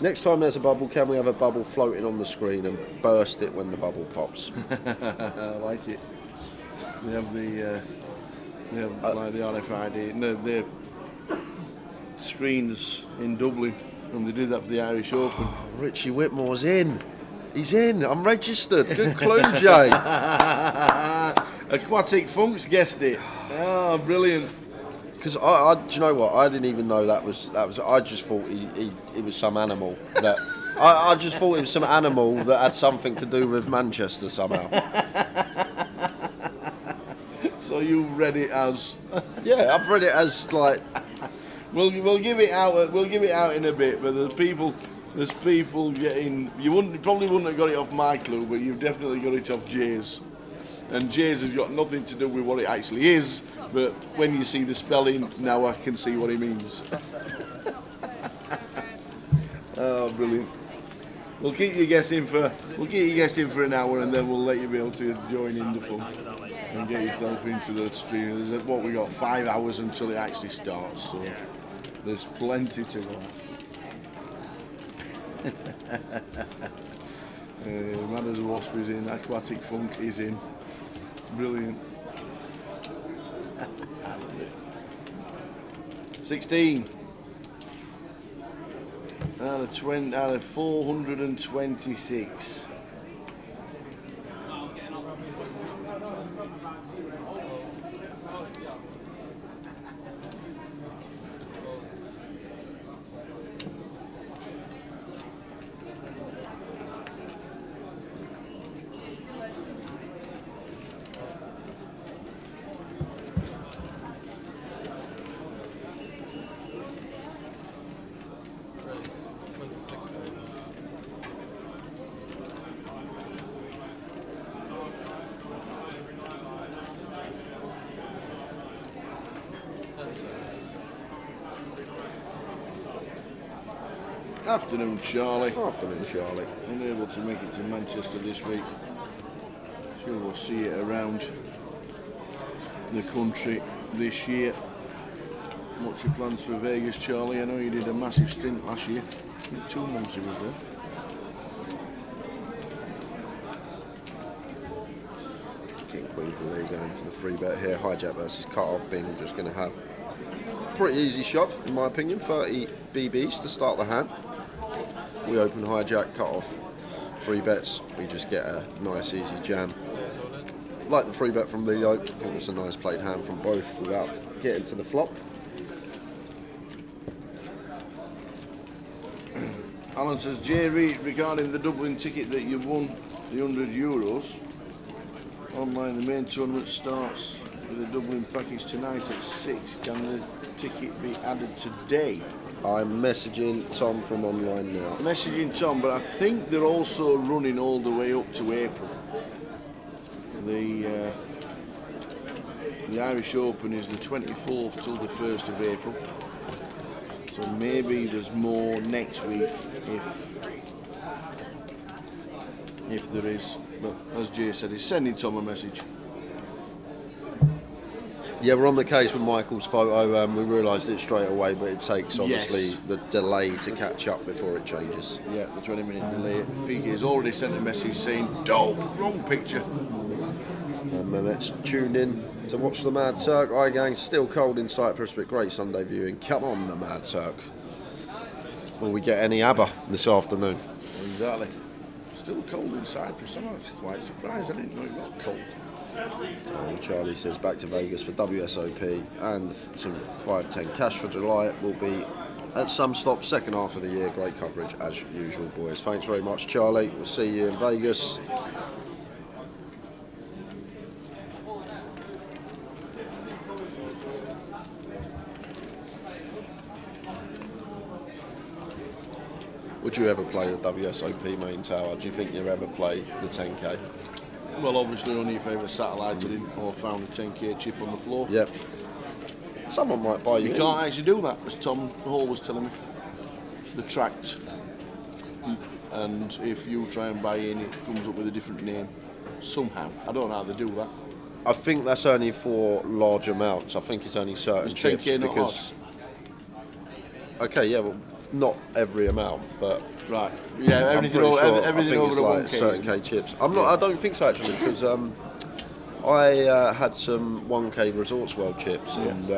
F: Next time there's a bubble, can we have a bubble floating on the screen and burst it when the bubble pops?
E: I like it. They have like the RFID, no, the screens in Dublin, and they did that for the Irish Open.
F: Richie Whitmore's in. He's in. I'm registered. Good clue, Jay.
E: Aquatic Funks guessed it. Oh, brilliant.
F: Because do you know what? I didn't even know that was. I just thought he was some animal that. I just thought it was some animal that had something to do with Manchester somehow.
E: So you've read it as?
F: Yeah, I've read it as like.
E: We'll give it out. We'll give it out in a bit. But there's people getting. You probably wouldn't have got it off my clue, but you've definitely got it off Jay's. And Jay's has got nothing to do with what it actually is. But when you see the spelling, now I can see what he means. Oh, brilliant! We'll keep you guessing for an hour, and then we'll let you be able to join in the fun and get yourself into the stream. There's we got 5 hours until it actually starts. So There's plenty to go. Mad as a Wasp is in, Aquatic Funk is in. Brilliant. 16 out of 426. Afternoon, Charlie.
F: Afternoon, Charlie.
E: Unable to make it to Manchester this week. Sure we'll see it around the country this year. What's your plans for Vegas, Charlie? I know you did a massive stint last year. I think 2 months he was there.
F: King Queen League going for the free bet here. Hijack versus Cut-Off. Bing just going to have a pretty easy shove, in my opinion. 30 BBs to start the hand. We open Hijack, Cut-Off. Free bets, we just get a nice easy jam. Like the free bet from Leo, I think it's a nice played hand from both without getting to the flop.
E: Alan says, Jay Reid, regarding the Dublin ticket that you won, the €100. Online, the main tournament starts with a Dublin package tonight at 6. Can the ticket be added today?
F: I'm messaging Tom from online now.
E: Messaging Tom, but I think they're also running all the way up to April. The Irish Open is the 24th till the 1st of April. So maybe there's more next week if there is. But as Jay said, he's sending Tom a message.
F: Yeah, we're on the case with Michael's photo. We realised it straight away, but it takes obviously the delay to catch up before it changes.
E: Yeah, the 20-minute delay. PK has already sent a message saying, "Dope, wrong picture."
F: And Mehmet's tuned in to watch the Mad Turk. Aye, gang, still cold in Cyprus, but great Sunday viewing. Come on, the Mad Turk. Will we get any ABBA this afternoon?
E: Exactly. Still cold in Cyprus. I'm actually quite surprised. I didn't know it got cold.
F: Charlie says back to Vegas for WSOP and some 5-10 cash for July. Will be at some stop second half of the year. Great coverage as usual, boys. Thanks very much, Charlie. We'll see you in Vegas. Would you ever play the WSOP main tower? Do you think you'll ever play the 10k?
E: Well, obviously only if I ever satellited in or found a 10k chip on the floor.
F: Yep. Someone might buy you.
E: You can't actually do that, as Tom Hall was telling me. The tracked. And if you try and buy in, it comes up with a different name. Somehow. I don't know how they do that.
F: I think that's only for large amounts. I think it's only certain chips.
E: 10k not
F: because. Okay, yeah, well, not every amount, but.
E: Right. Yeah, everything over,
F: sure.
E: everything
F: I think
E: over
F: it's
E: a
F: like
E: 1k.
F: certain K chips. I'm not. I don't think so actually, because I had some 1k Resorts World chips and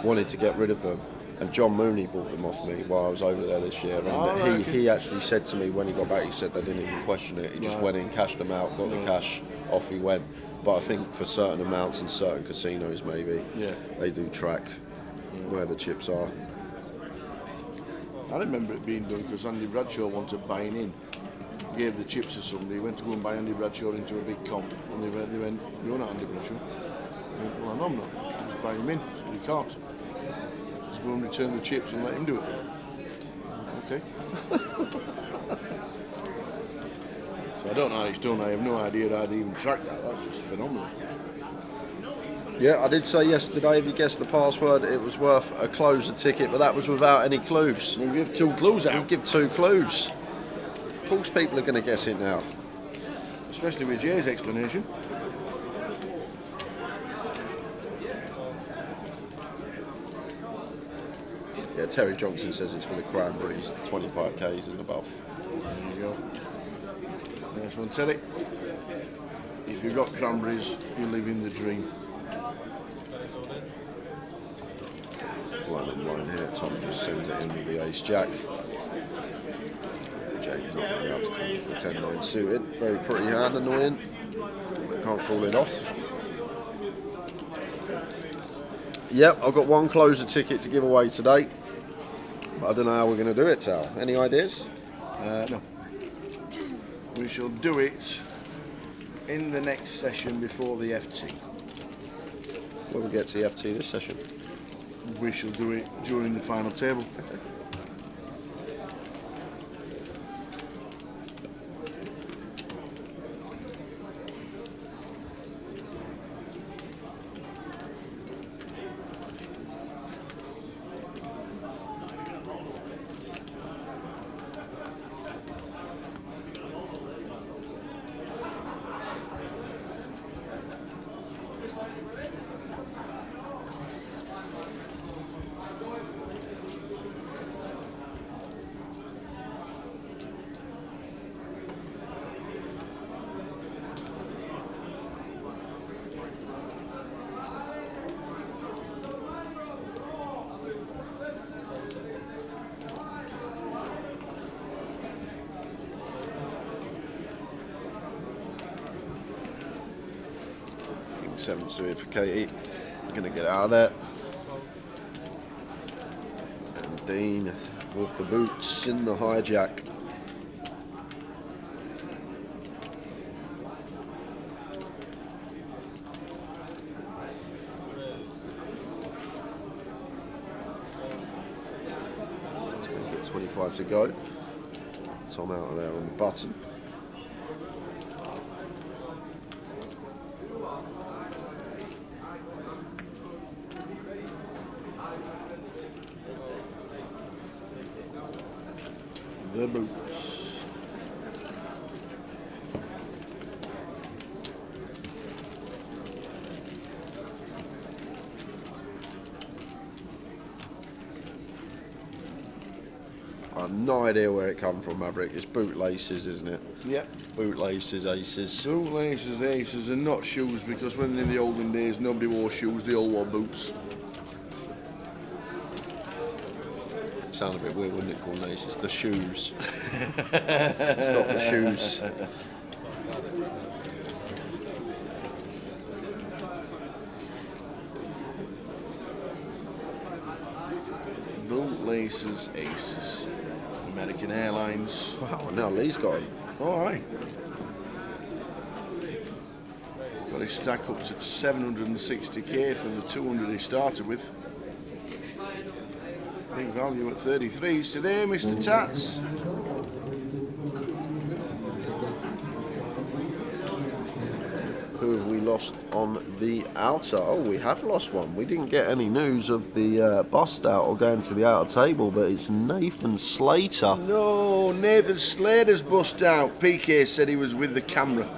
F: wanted to get rid of them. And John Mooney bought them off me while I was over there this year. And he actually said to me when he got back, he said they didn't even question it. He just went in, cashed them out, got the cash, off he went. But I think for certain amounts and certain casinos, maybe they do track where the chips are.
E: I remember it being done because Andy Bradshaw wanted buying in. He gave the chips to somebody, went to go and buy Andy Bradshaw into a big comp, and they went, "You're not Andy Bradshaw." I went, "Well, I'm not. Just buy him in." So he can't. Just go and return the chips and let him do it. Okay. So I don't know how he's done. I have no idea how they even track that. That's just phenomenal.
F: Yeah, I did say yesterday, if you guessed the password, it was worth a closer ticket, but that was without any clues.
E: We'll give 2 clues out.
F: We'll give 2 clues. Of course people are going to guess it now.
E: Especially with Jay's explanation.
F: Yeah, Terry Johnson says it's for the cranberries, 25Ks and above.
E: There you go. Nice one, Terry. If you've got cranberries, you're living the dream.
F: Line and line here, Tom just sends it in with the ace jack. James not going to be able to call the 10-9 suited. Very pretty hand, annoying. But can't call it off. Yep, I've got one closer ticket to give away today. But I don't know how we're going to do it, Tal. Any ideas?
E: No. We shall do it in the next session before the FT.
F: When we get to the FT this session?
E: We shall do it during the final table.
F: Okay. King 7 suited for Katie. Going to get out of there. And Dean with the boots in the hijack. Let's make it 25 to go. Tom out of there on the button.
E: The boots.
F: I have no idea where it come from, Maverick. It's bootlaces, isn't it?
E: Yeah.
F: Bootlaces, aces.
E: Bootlaces, aces, and not shoes, because when in the olden days nobody wore shoes, they all wore boots.
F: Sound a bit weird, wouldn't it, calling aces? The shoes. It's not the shoes.
E: Bootlaces, aces. American Airlines.
F: Wow, now Lee's got him.
E: All right. Got his stack up to 760k from the 200 he started with. Big value at 33s today, Mr. Tats.
F: Who have we lost on the outer? Oh, we have lost one. We didn't get any news of the bust out or going to the outer table, but it's Nathan Slater.
E: No, Nathan Slater's bust out. PK said he was with the camera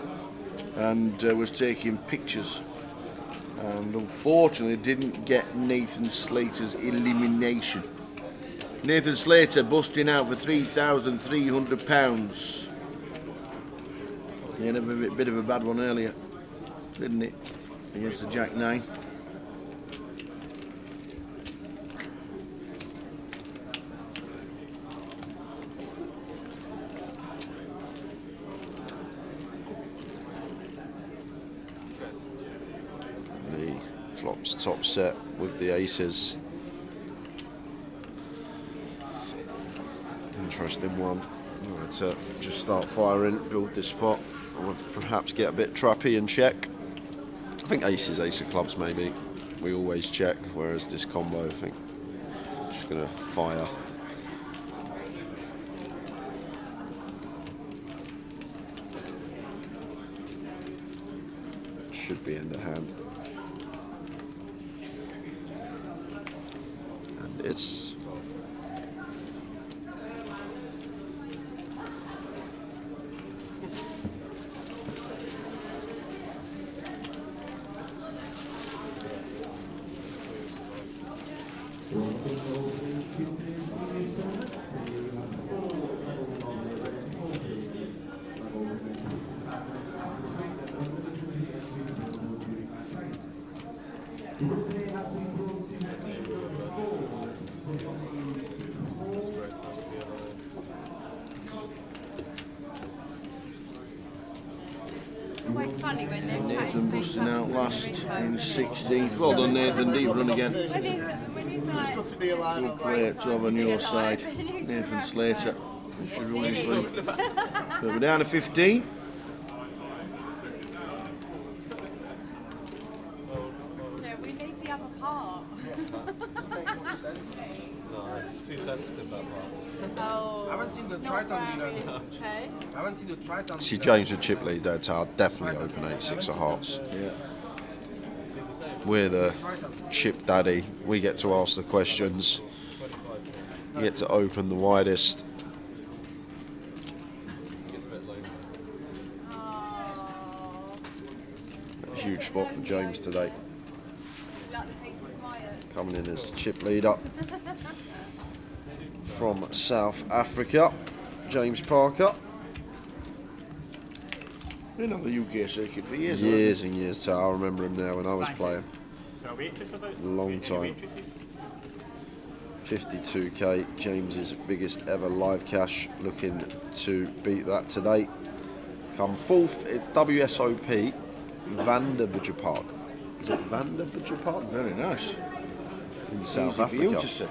E: and was taking pictures. And unfortunately didn't get Nathan Slater's elimination. Nathan Slater busting out for £3,300. He had a bit of a bad one earlier, didn't it? Against the Jack 9.
F: The flops top set with the aces. Interesting one. I'm going to just start firing, build this pot. I want to perhaps get a bit trappy and check. I think aces, ace of clubs maybe. We always check, whereas this combo I think just going to fire. Should be in the hand. And it's
E: Nathan busting out last in 16th. Well done, Nathan. Deep run again.
I: It's
H: good to be alive.
E: Good player to have on your side. Nathan Slater. Should be winning for you. But we're down to 15.
I: Yeah, we need the other part.
A: No, it's too sensitive, that part.
I: Oh,
D: I haven't seen the
I: not
D: Triton
I: very.
D: leader.
I: Okay.
D: I haven't seen the Triton.
F: See James with chip lead there, Tar. Definitely open 8-6 of hearts.
E: Yeah.
F: We're the chip daddy. We get to ask the questions. You get to open the widest.
A: Gets a bit low.
I: Oh,
F: A huge spot for James today.
I: like the peace and quiet.
F: Coming in as chip leader from South Africa, James Parker.
E: Been on the UK circuit for years.
F: Years and years, Tar. I remember him there when I was playing.
G: Is there a waitress about?
F: Long
G: Any
F: time.
G: waitresses?
F: 52k, James's biggest ever live cash, looking to beat that today. Come fourth at WSOP Vanderbijlpark Park. Is it Vanderbijlpark Park?
E: Very nice.
F: In South
E: Easy for you
F: Africa.
E: to say.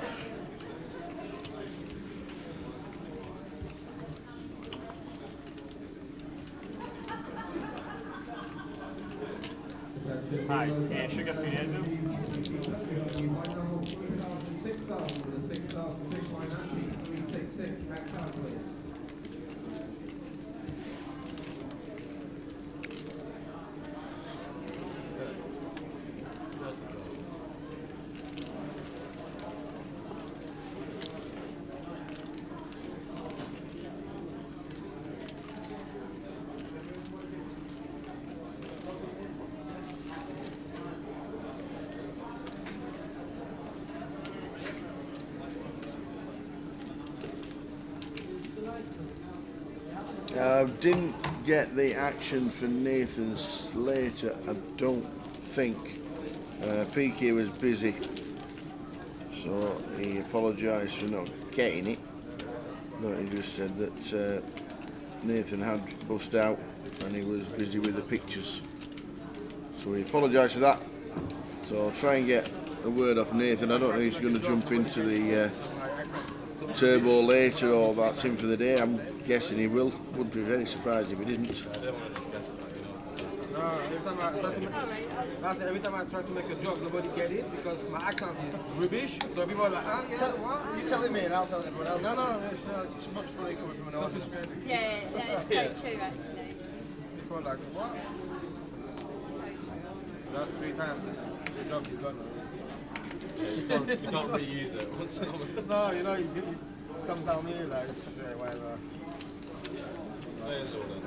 G: Hi, sugar free Red Bull.
E: Didn't get the action for Nathan Slater, I don't think. PK was busy, so he apologised for not getting it. But he just said that Nathan had bust out and he was busy with the pictures. So he apologised for that. So I'll try and get a word off Nathan. I don't know if he's going to jump into the turbo later or that's him for the day. I'm guessing he will. Would be very surprised if he didn't.
A: I don't want to discuss that, you know.
D: No, every time I try to make a joke, nobody get it because my accent is rubbish. So people are like, ah, yeah, what?
H: You tell me and I'll tell everyone else.
D: No, it's much funny coming from an office.
I: Yeah, that's so true actually.
D: People are like, what?
I: So true.
D: That's 3 times. The joke is gone.
A: You can't reuse it. Once
D: No, you know, it comes down here like, yeah, whatever.
A: There's all done.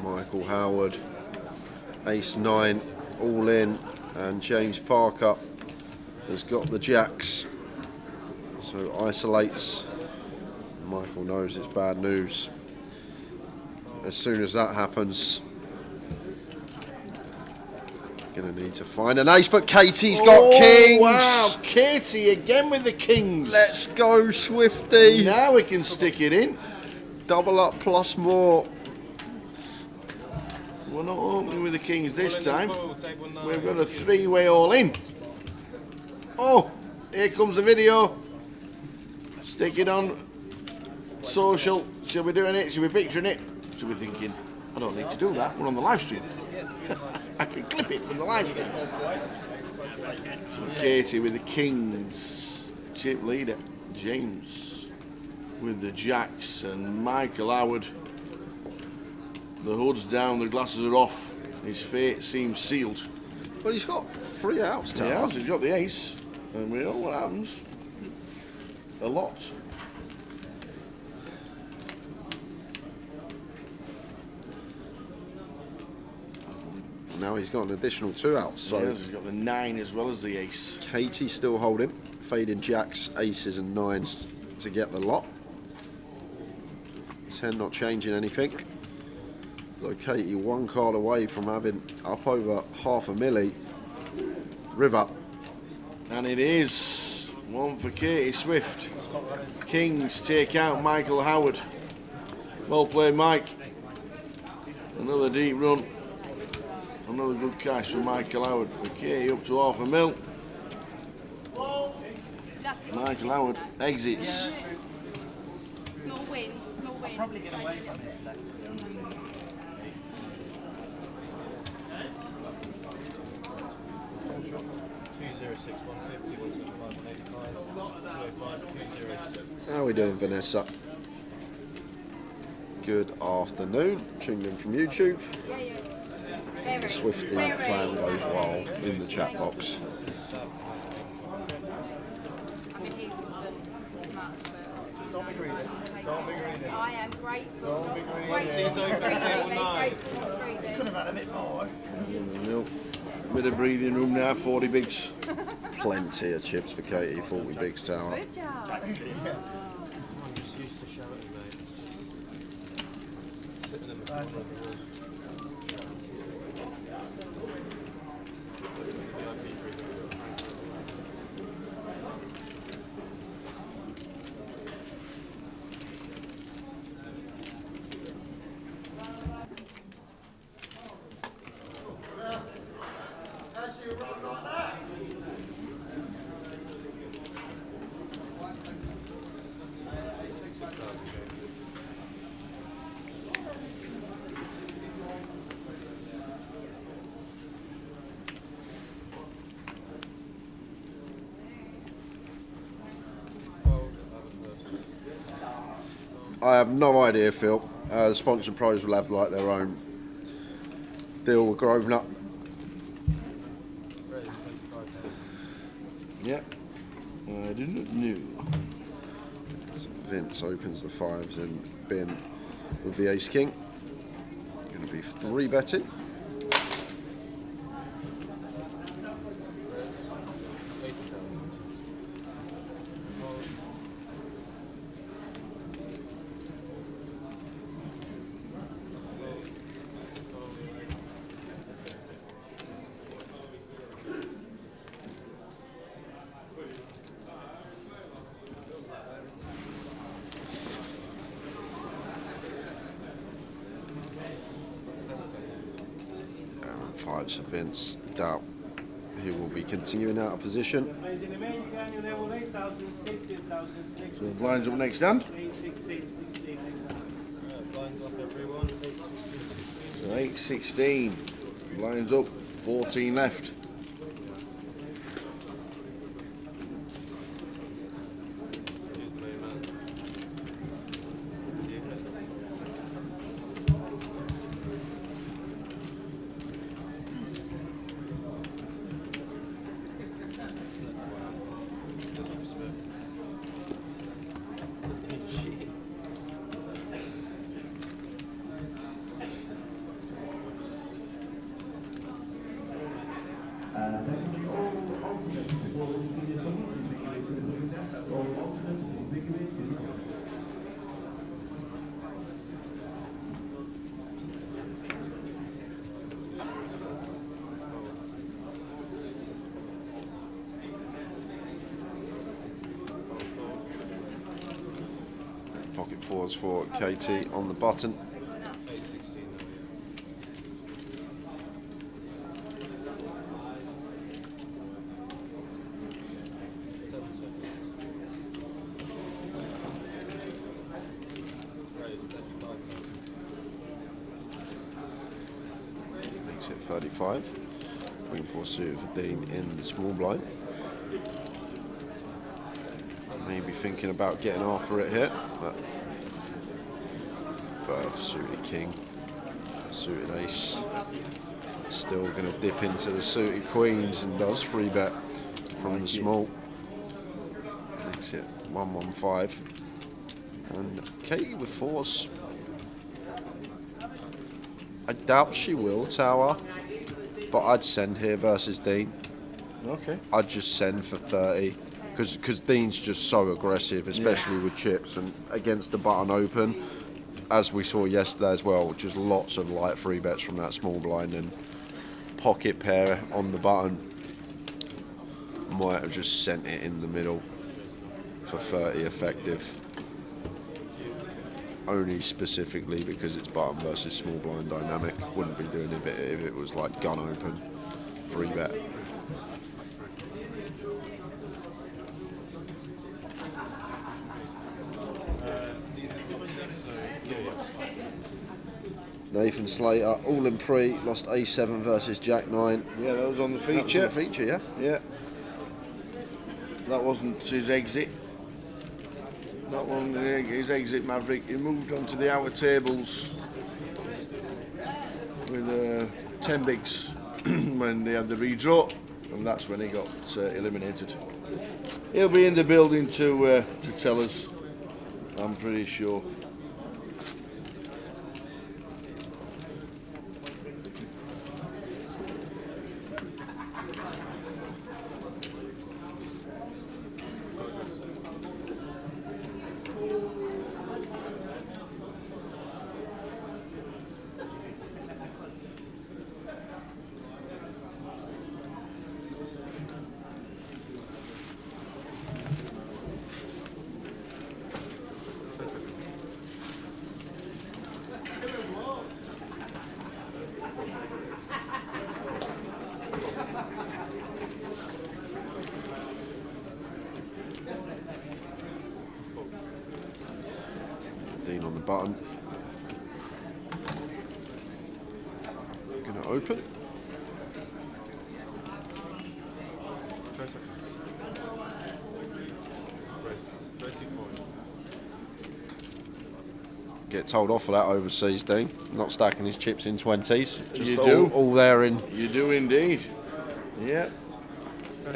F: Michael Howard, ace 9, all in, and James Parker has got the jacks, so isolates. Michael knows it's bad news. As soon as that happens, gonna need to find an ace, but Katie's got kings.
E: Wow, Katie again with the kings.
F: Let's go, Swifty.
E: Now we can stick it in.
F: Double up plus more.
E: We're not opening with the kings this time.
A: Take one now.
E: We've got a 3-way all in. Oh, here comes the video. Stick it on social. Shall we doing it? Shall we picturing it? Shall we thinking, I don't need to do that. We're on the live stream. I can clip it from the live stream. So Katie with the kings. Chip leader James with the jacks and Michael Howard. The hood's down, the glasses are off. His fate seems sealed.
F: But he's got 3 outs, Tom.
E: He has, he's got the ace. And we know what happens. A lot.
F: Now he's got an additional 2 outs. So
E: Yes, he's got the 9 as well as the ace.
F: Katie still holding, fading jacks, aces and 9s to get the lot. 10 not changing anything. So Katie 1 card away from having up over half a milli. River.
E: And it is. One for Katie Swift. Kings take out Michael Howard. Well played, Mike. Another deep run. Another good cash for Michael Howard. Katie up to $500,000. Michael Howard exits.
I: Small wins, small wins.
H: Probably get away from this stuff.
A: 206, 150, 175, 185, 205, 206.
F: How are we doing, Vanessa? Good afternoon. Tuned in from YouTube.
I: Yeah, yeah. Very.
F: Swifty clown goes wild in the chat box.
I: I mean, his wasn't much, but...
H: Don't be greedy. Don't be greedy.
I: I am grateful.
H: Don't be greedy.
I: Grateful, not greedy.
H: Could have had a bit more.
E: Bit of breathing room now, 40 bigs.
F: Plenty of chips for Katie, 40 bigs tower.
I: Good job.
A: I'm just used to shouting, mate. It's just sitting in the corner of the room. VIP treatment.
F: I have no idea, Phil. The sponsored pros will have like their own deal with Grosvenor.
E: Yep. I didn't know.
F: So Vince opens the fives and bin with the ace king. Going to be 3-betting. Fives for Vince. Doubt he will be continuing out of position.
E: So the blinds up next hand.
A: Blinds up everyone, 8, 16, 16.
E: So 8, 16. Blinds up, 14 left.
A: Who's the main man?
C: Secondly, all alternates for the senior summons is beginning to the blue desk. That's all alternates is beginning to the
F: Pocket fours for Katie on the button.
A: 8, 16.
F: Makes it 35. Queen 4 suited for Dean in the small blind. Maybe thinking about getting after it here, but for suited king, suited ace, still going to dip into the suited queens and does 3-bet from the small. Makes it 115. And Katie with fours. I doubt she will tower, but I'd send here versus Dean.
E: Okay.
F: I'd just send for 30 because Dean's just so aggressive, especially with chips and against the button open, as we saw yesterday as well. Just lots of light 3-bets from that small blind and pocket pair on the button. Might have just sent it in the middle. for 30 effective. Only specifically because it's button versus small blind dynamic. Wouldn't be doing it if it was like gun open, free bet. Nathan Slater, all in pre, lost A7 versus Jack 9.
E: Yeah, that was on the feature.
F: That was on the feature, yeah?
E: Yeah. That wasn't his exit. That one, his exit Maverick. He moved on to the outer tables with 10 bigs when they had the redraw, and that's when he got eliminated. He'll be in the building to tell us, I'm pretty sure.
F: Dean on the button. Gonna open. Get told off for that overseas, Dean. Not stacking his chips in 20s. Just
E: You do.
F: All there in.
E: You do indeed. Yeah.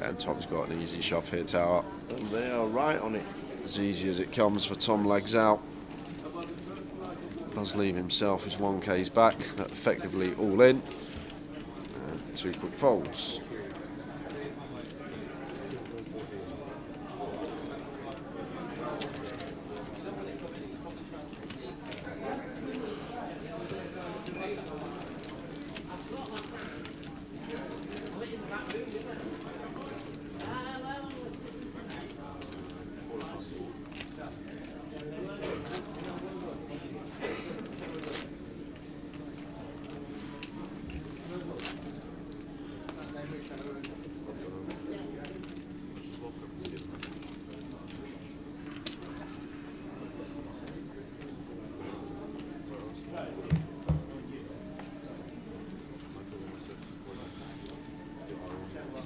F: And Tom's got an easy shove here, tower.
E: And they are right on it.
F: As easy as it comes for Tom, legs out. Does leave himself his 1Ks back, effectively all in. And 2 quick folds.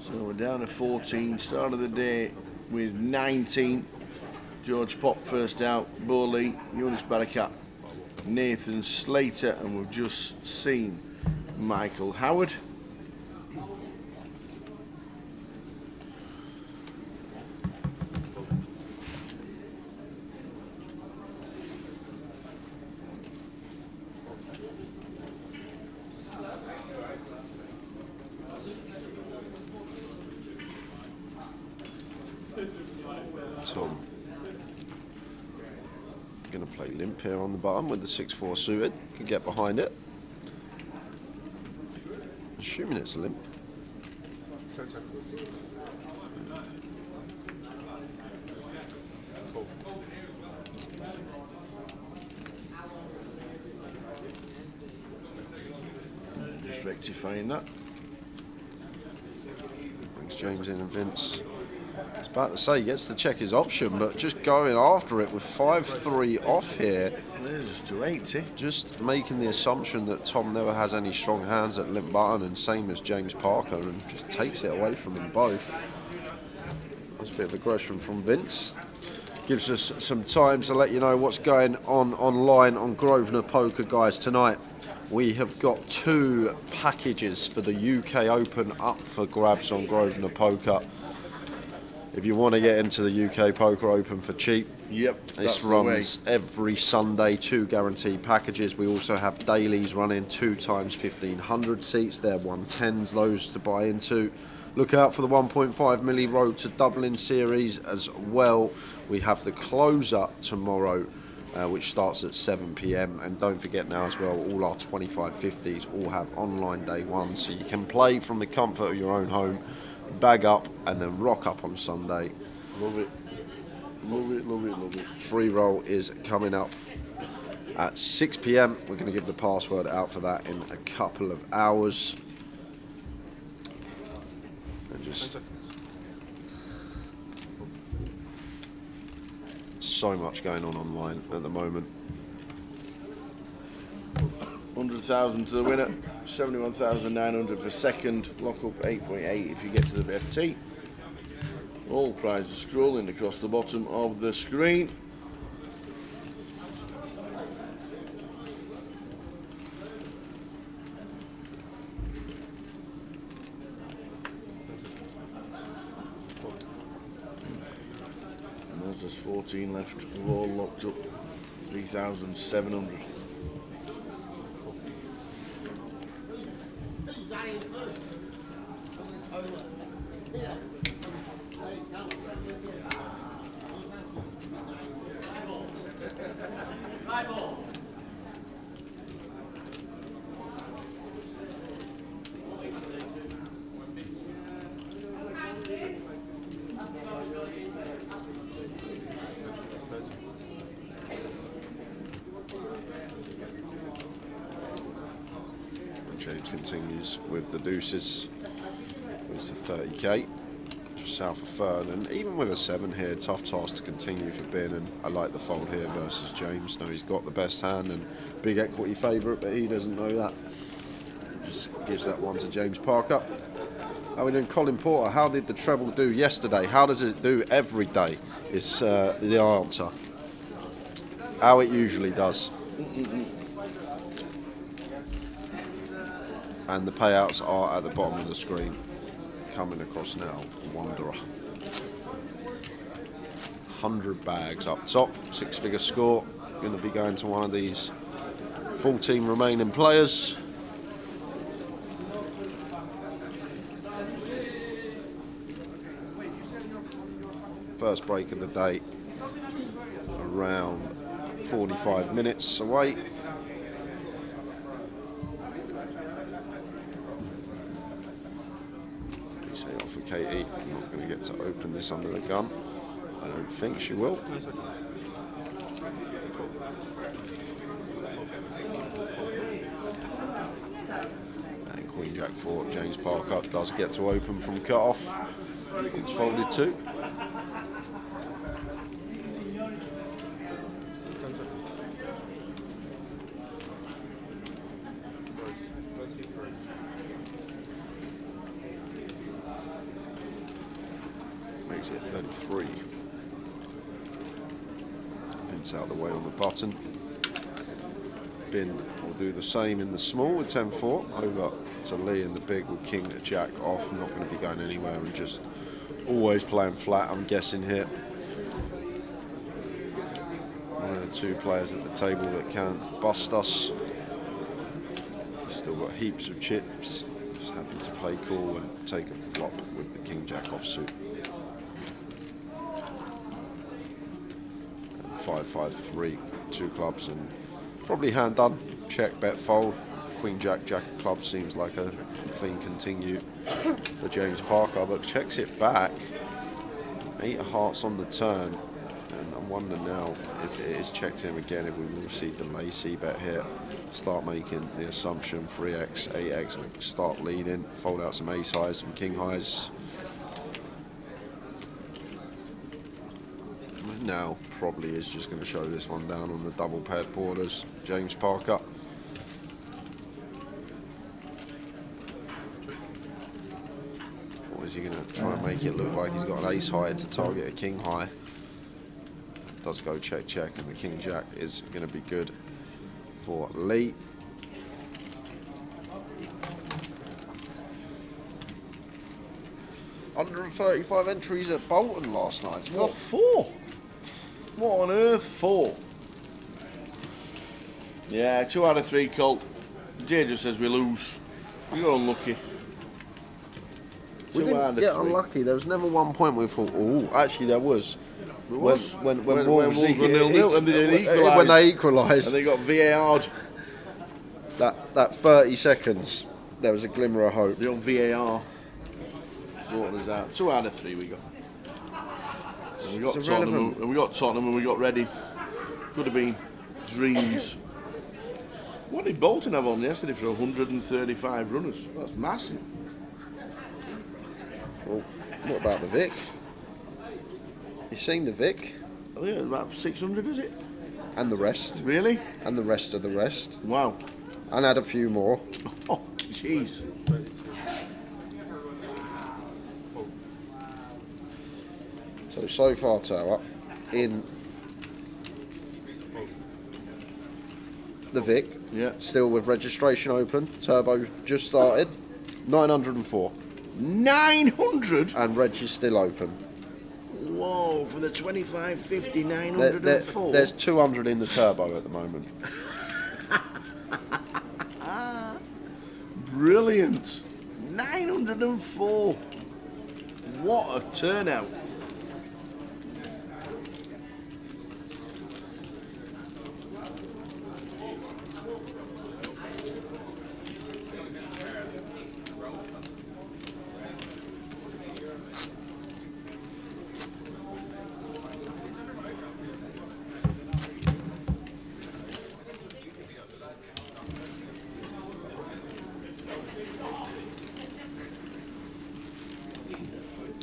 E: So we're down to 14, start of the day with 19. George Pop first out, Bowley, Yunus Barakat, Nathan Slater, and we've just seen Michael Howard.
F: Tom going to play limp here on the bottom with the 6-4 suited. Can get behind it. Assuming it's a limp.
E: Just rectifying that.
F: Brings James in and Vince. I was about to say, gets to check his option, but just going after it with 5-3 off here.
E: There's 280.
F: Just making the assumption that Tom never has any strong hands at limp button, and same as James Parker, and just takes it away from them both. That's a bit of aggression from Vince. Gives us some time to let you know what's going on online on Grosvenor Poker, guys. Tonight we have got 2 packages for the UK Open up for grabs on Grosvenor Poker. If you want to get into the UK Poker Open for cheap, this runs every Sunday, 2 guaranteed packages. We also have dailies running 2 times 1,500 seats. They're 110s, those to buy into. Look out for the 1.5 milli Road to Dublin series as well. We have the closer tomorrow, which starts at 7 PM. And don't forget now as well, all our 2550s all have online day one, so you can play from the comfort of your own home, bag up and then rock up on Sunday.
E: Love it. Love it, love it, love it.
F: Free roll is coming up at 6 p.m. We're going to give the password out for that in a couple of hours. And just so much going on online at the moment.
E: 100,000 to the winner, 71,900 for second, lock up 8.8 if you get to the FT. All prizes scrolling across the bottom of the screen. And there's just 14 left, we've all locked up 3,700.
F: James continues with the deuces. It's a 30k, just south of Fern, and even with a 7 here, tough task to continue for Ben. And I like the fold here versus James. No, he's got the best hand and big equity favourite, but he doesn't know that. Just gives that one to James Parker. How are we doing, Colin Porter? How did the treble do yesterday? How does it do every day? Is the answer. How it usually does. And the payouts are at the bottom of the screen. Coming across now, Wanderer. 100 bags up top, 6-figure score. Going to be going to one of these 14 remaining players. First break of the day, around 45 minutes away. Say off for Katie. I'm not going to get to open this under the gun. I don't think she will. And Queen Jack 4, James Parker does get to open from cut off. It's folded too. Makes it 33. Vince out the way on the button. Bin will do the same in the small with 10-4. Over to Lee in the big with King Jack off. Not going to be going anywhere and just always playing flat, I'm guessing here. One of the two players at the table that can bust us. Still got heaps of chips. Just happy to play cool and take a flop with the King Jack offsuit. 5-5-3, 2 clubs and probably hand done. Check, bet, fold. Queen Jack, Jack of clubs seems like a clean continue for James Parker, but checks it back. 8 of hearts on the turn, and I wonder now if it is checked him again, if we will see delay c-bet here. Start making the assumption 3x, 8x will start leading, fold out some ace highs, some king highs. Now probably is just going to show this one down on the double paired borders. James Parker. Or is he going to try and make it look like he's got an ace high to target a king high? Does go check check, and the King Jack is going to be good for Lee. Under 35 entries at Bolton last night.
E: What for? What on earth for? Yeah, 2 out of 3, Colt. Jay just says we lose. We got unlucky.
F: We didn't get unlucky. There was never one point we thought, oh, actually there was. When Wolves
E: were 0-0 and they didn't equalise.
F: When they equalised.
E: And they got VAR'd.
F: That 30 seconds, there was a glimmer of hope.
E: The old VAR sorted us out. 2 out of 3 we got. We got
F: It's
E: Tottenham.
F: irrelevant.
E: And we got Tottenham, and we got Reading. Could have been dreams. What did Bolton have on yesterday for 135 runners? That's massive.
F: Well, what about the Vic? You seen the Vic?
E: Oh yeah, about 600, is it?
F: And the rest.
E: Really?
F: And the rest of the rest.
E: Wow.
F: And add a few more.
E: Oh, jeez.
F: So far, Tower, in the Vic,
E: Yeah.
F: still with registration open, turbo just started, 904.
E: 900?
F: And reg is still open.
E: Whoa, for the 2550,
F: There-
E: 904.
F: there's 200 in the turbo at the moment.
E: Brilliant. 904. What a turnout.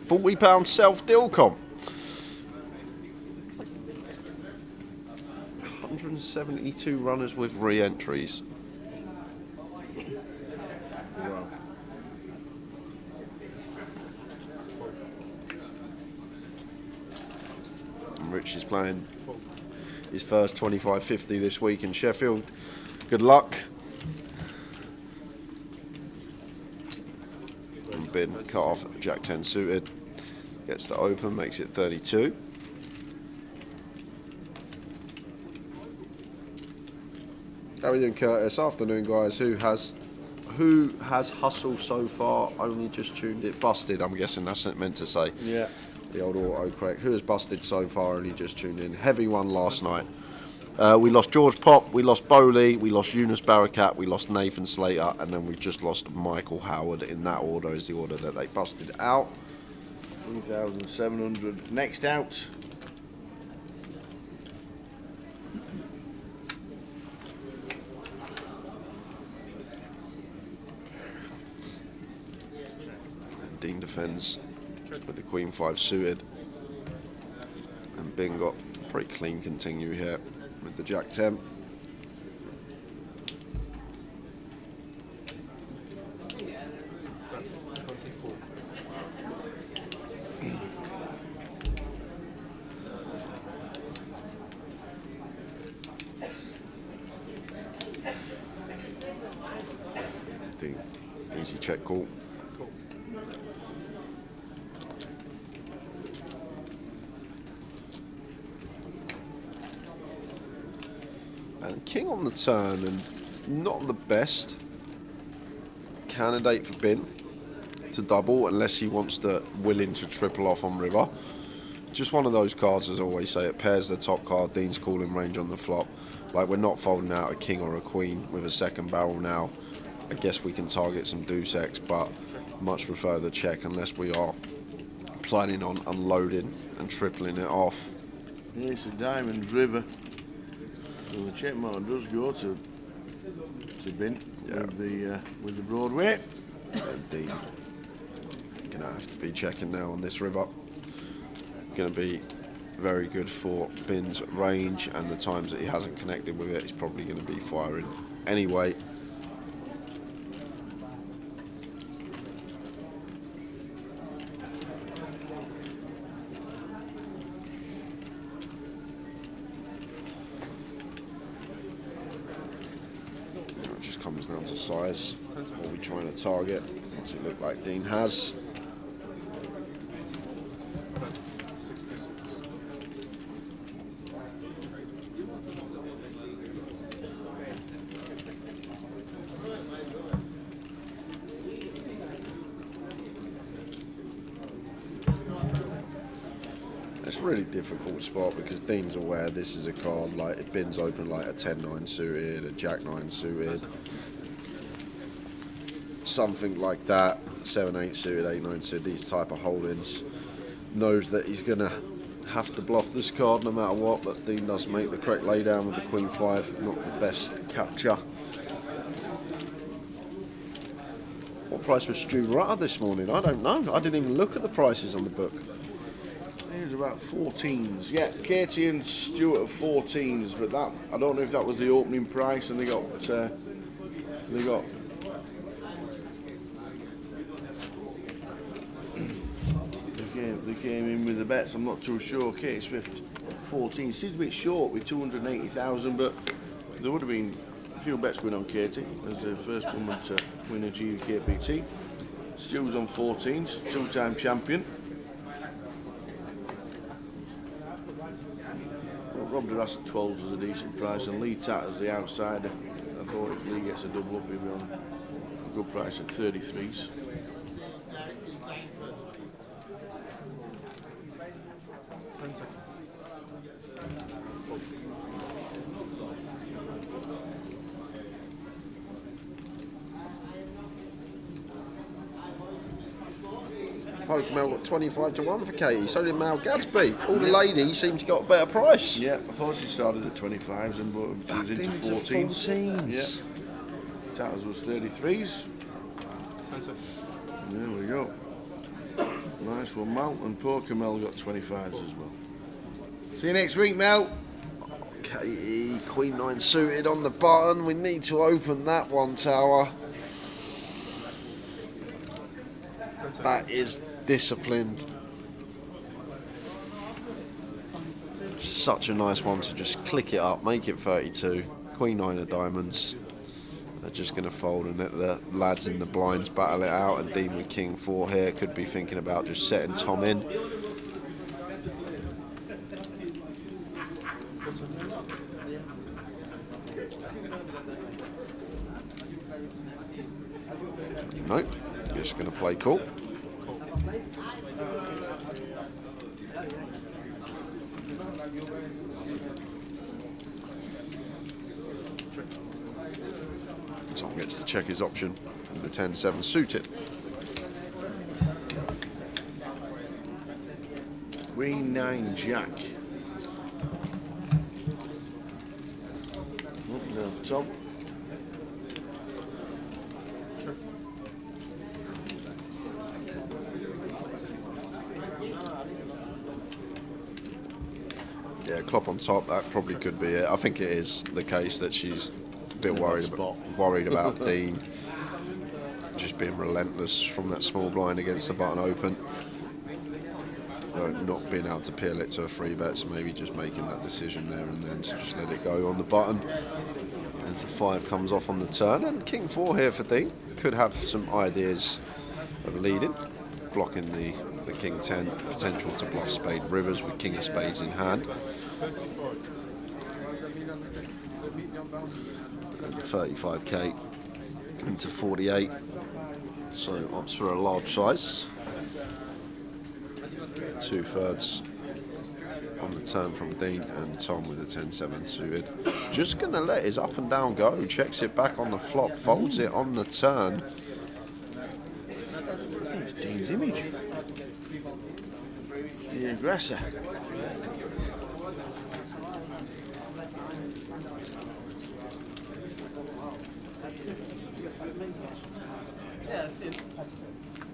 F: £40 self-deal comp. 172 runners with re-entries.
E: Wow.
F: And Rich is playing his first 25-50 this week in Sheffield. Good luck. And bin cut off Jack 10 suited. Gets to open, makes it 32. How are we doing, Curtis? Afternoon, guys. Who has hustled so far? Only just tuned it. Busted, I'm guessing that's meant to say.
E: Yeah.
F: The old autocorrect. Who has busted so far? Only just tuned in. Heavy one last night. We lost George Pop, we lost Bowley, we lost Eunice Barakat, we lost Nathan Slater, and then we just lost Michael Howard. In that order is the order that they busted out.
E: 3,700. Next out.
F: And Dean defends with the Queen 5 suited. And Bing got a pretty clean continue here with the Jack 10. Dean, easy check call. And King on the turn, and not the best candidate for Bin to double unless he wants to willing to triple off on river. Just one of those cards, as I always say, it pairs the top card, Dean's calling range on the flop. Like, we're not folding out a king or a queen with a second barrel now. I guess we can target some deuce X, but much prefer the check unless we are planning on unloading and tripling it off.
E: Yeah, it's a diamond river. So the check mark does go to Bin with the Broadway.
F: And Dean gonna have to be checking now on this river. Gonna be very good for Bin's range, and the times that he hasn't connected with it, he's probably gonna be firing anyway. It just comes down to size. What are we trying to target? What's it look like Dean has?
A: 66.
F: It's a really difficult spot because Dean's aware this is a card, like it Bin's open like a 10-9 suited, a Jack-9 suited, something like that, 7-8 suited, 8-9 suited, these type of holdings. Knows that he's going to have to bluff this card no matter what, but Dean does make the correct laydown with the Queen 5, not the best capture. What price was Stu Rutter this morning? I don't know. I didn't even look at the prices on the book.
E: It was about 14s. Yeah, Katie and Stuart are 14s, but that I don't know if that was the opening price, and they got they came in with the bets. I'm not too sure. Katie Swift 14 seems a bit short with 280,000, but there would have been a few bets going on Katie as the first woman to win a GUKPT. Stu's on 14s, two-time champion. Well, Rob Duras at 12s was a decent price, and Lee Tatter's the outsider. I thought if Lee gets a double up, he'll be on a good price at 33s.
F: Pokemon got 25 to 1 for Katie, so did Mal Gadsby. All the ladies seem to got a better price.
E: Yeah, I thought she started at 25s and she was into 14s. Yeah. Tatters was 33s. There we go. Nice one, Mel. And Pokemon got 25s as well. See you next week, Mel.
F: Katie, Queen 9 suited on the button. We need to open that one tower. That is disciplined. Such a nice one to just click it up, make it 32. Queen 9 of diamonds. They're just going to fold and let the lads in the blinds battle it out. And Dean with King 4 here could be thinking about just setting Tom in. Nope, just going to play cool. Tom gets to check his option with the 10-7 suited.
E: Queen 9 Jack. Oh, no, Tom.
F: Yeah, Klopp on top, that probably could be it. I think it is the case that she's a bit worried about Dean just being relentless from that small blind against the button open. Not being able to peel it to a free bet, so maybe just making that decision there and then to just let it go on the button. As the 5 comes off on the turn, and King 4 here for Dean. Could have some ideas of leading, blocking the King 10, potential to bluff Spade Rivers with King of Spades in hand. 35k into 48, so opts for a large size. 2/3 on the turn from Dean, and Tom with a 10-7 suited. Just going to let his up and down go, checks it back on the flop, folds it on the turn.
E: There's Dean's image. The aggressor.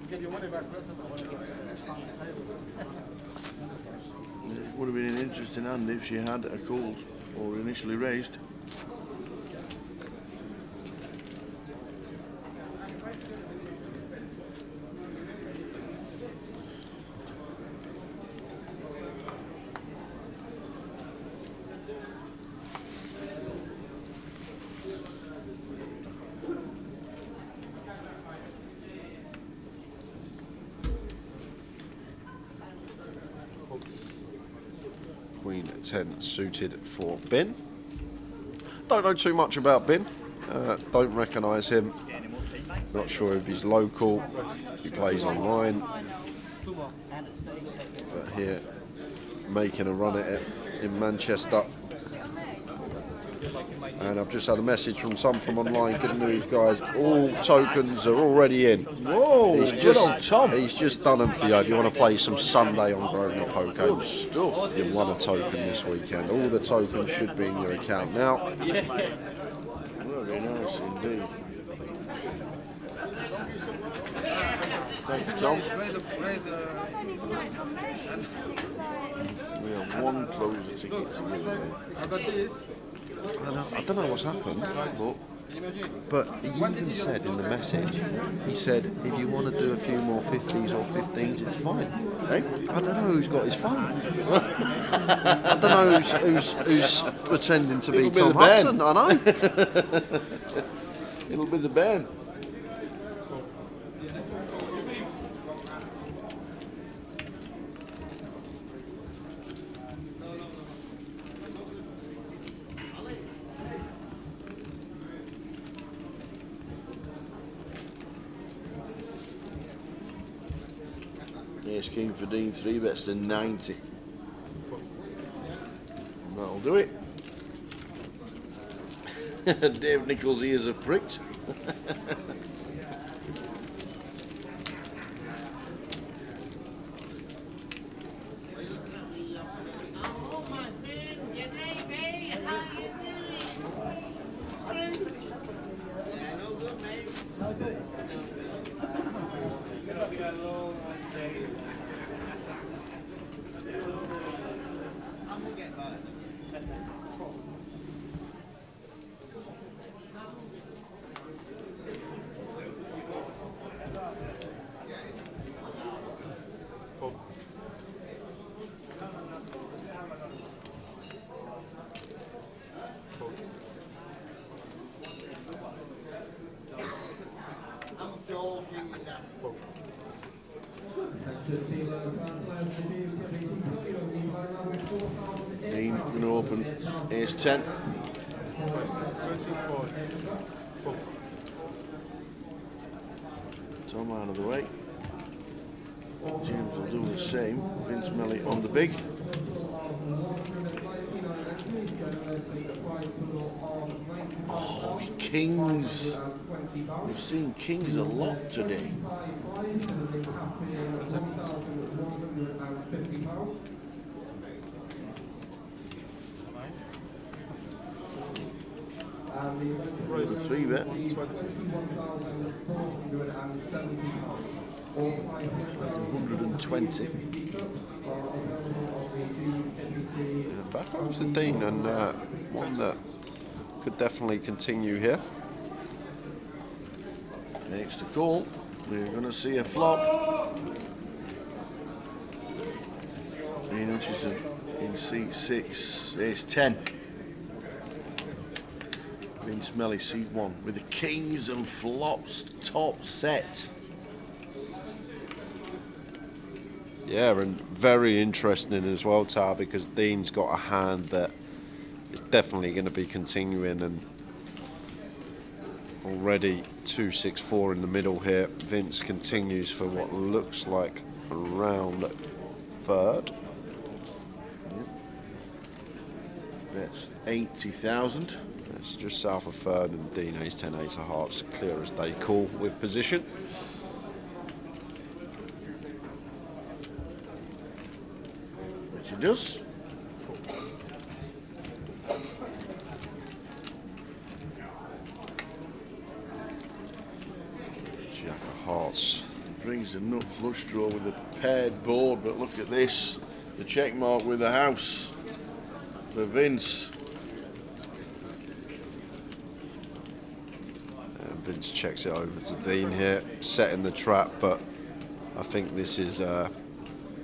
H: Get your money back.
E: It would have been an interesting hand if she had a called or initially raised.
F: Queen 10 suited for Ben. Don't know too much about Ben. Don't recognise him. Not sure if he's local. He plays online. But here, making a run at it in Manchester. And I've just had a message from some from online. Good news, guys. All tokens are already in.
E: Whoa, good old Tom.
F: He's just done them for you. If you want to play some Sunday on Grosvenor Poker,
E: Good stuff.
F: you won a token this weekend. All the tokens should be in your account now.
E: Very nice indeed. Thanks, Tom. We have one closer ticket to give away.
A: I got this.
F: I don't know what's happened, but he even said in the message, he said, if you want to do a few more 50s or 15s, it's fine.
E: Hey?
F: I don't know who's got his phone. I don't know who's pretending to be
E: It'll
F: Tom
E: be the band.
F: Hudson, I know.
E: It'll be the band. Yes, King for Dean, 3 bets to 90. That'll do it. Dave Nichols' ears are pricked. Dean going to open Ace 10. Tom out of the way. James will do the same. Vince Melly on the big. Oh, Kings. We've seen Kings a lot today. The 3 bet. 120.
F: Back over to Dean, and one that could definitely continue here.
E: Next to call, we're going to see a flop. He notices in seat 6, Ace 10. Vince Melly, seat 1, with the Kings and flops top set.
F: Yeah, and very interesting as well, Tar, because Dean's got a hand that is definitely going to be continuing, and already 2-6-4 in the middle here. Vince continues for what looks like around 3rd.
E: Yep. That's 80,000.
F: That's just south of 3rd, and Dean Ace 10 Ace of Hearts, clear as day call with position.
E: Which he does.
F: Jack of Hearts.
E: Brings a nut flush draw with a paired board, but look at this. The check mark with the house for Vince.
F: Vince checks it over to Dean here, setting the trap, but I think this is a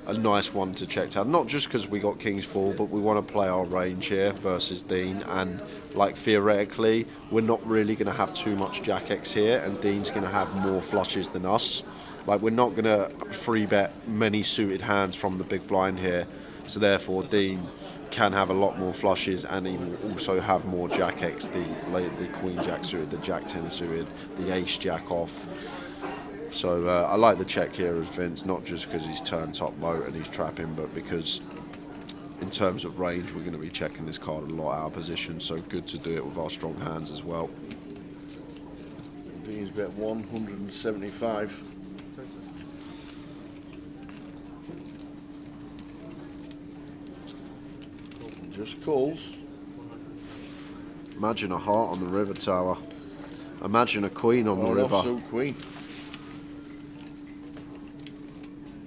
F: nice one to check out. Not just because we got King's Fall, but we want to play our range here versus Dean, and like theoretically, we're not really going to have too much Jack X here, and Dean's going to have more flushes than us. Like, we're not going to free bet many suited hands from the big blind here, so therefore Dean can have a lot more flushes, and he will also have more Jack X, the Queen Jack suited, the Jack 10 suited, the Ace Jack off. So I like the check here as Vince, not just because he's turned top boat and he's trapping, but because in terms of range, we're going to be checking this card a lot out of position, so good to do it with our strong hands as well.
E: Dean's bet 175. Just calls.
F: Imagine a heart on the river tower. Imagine a queen on the river.
E: Offsuit queen.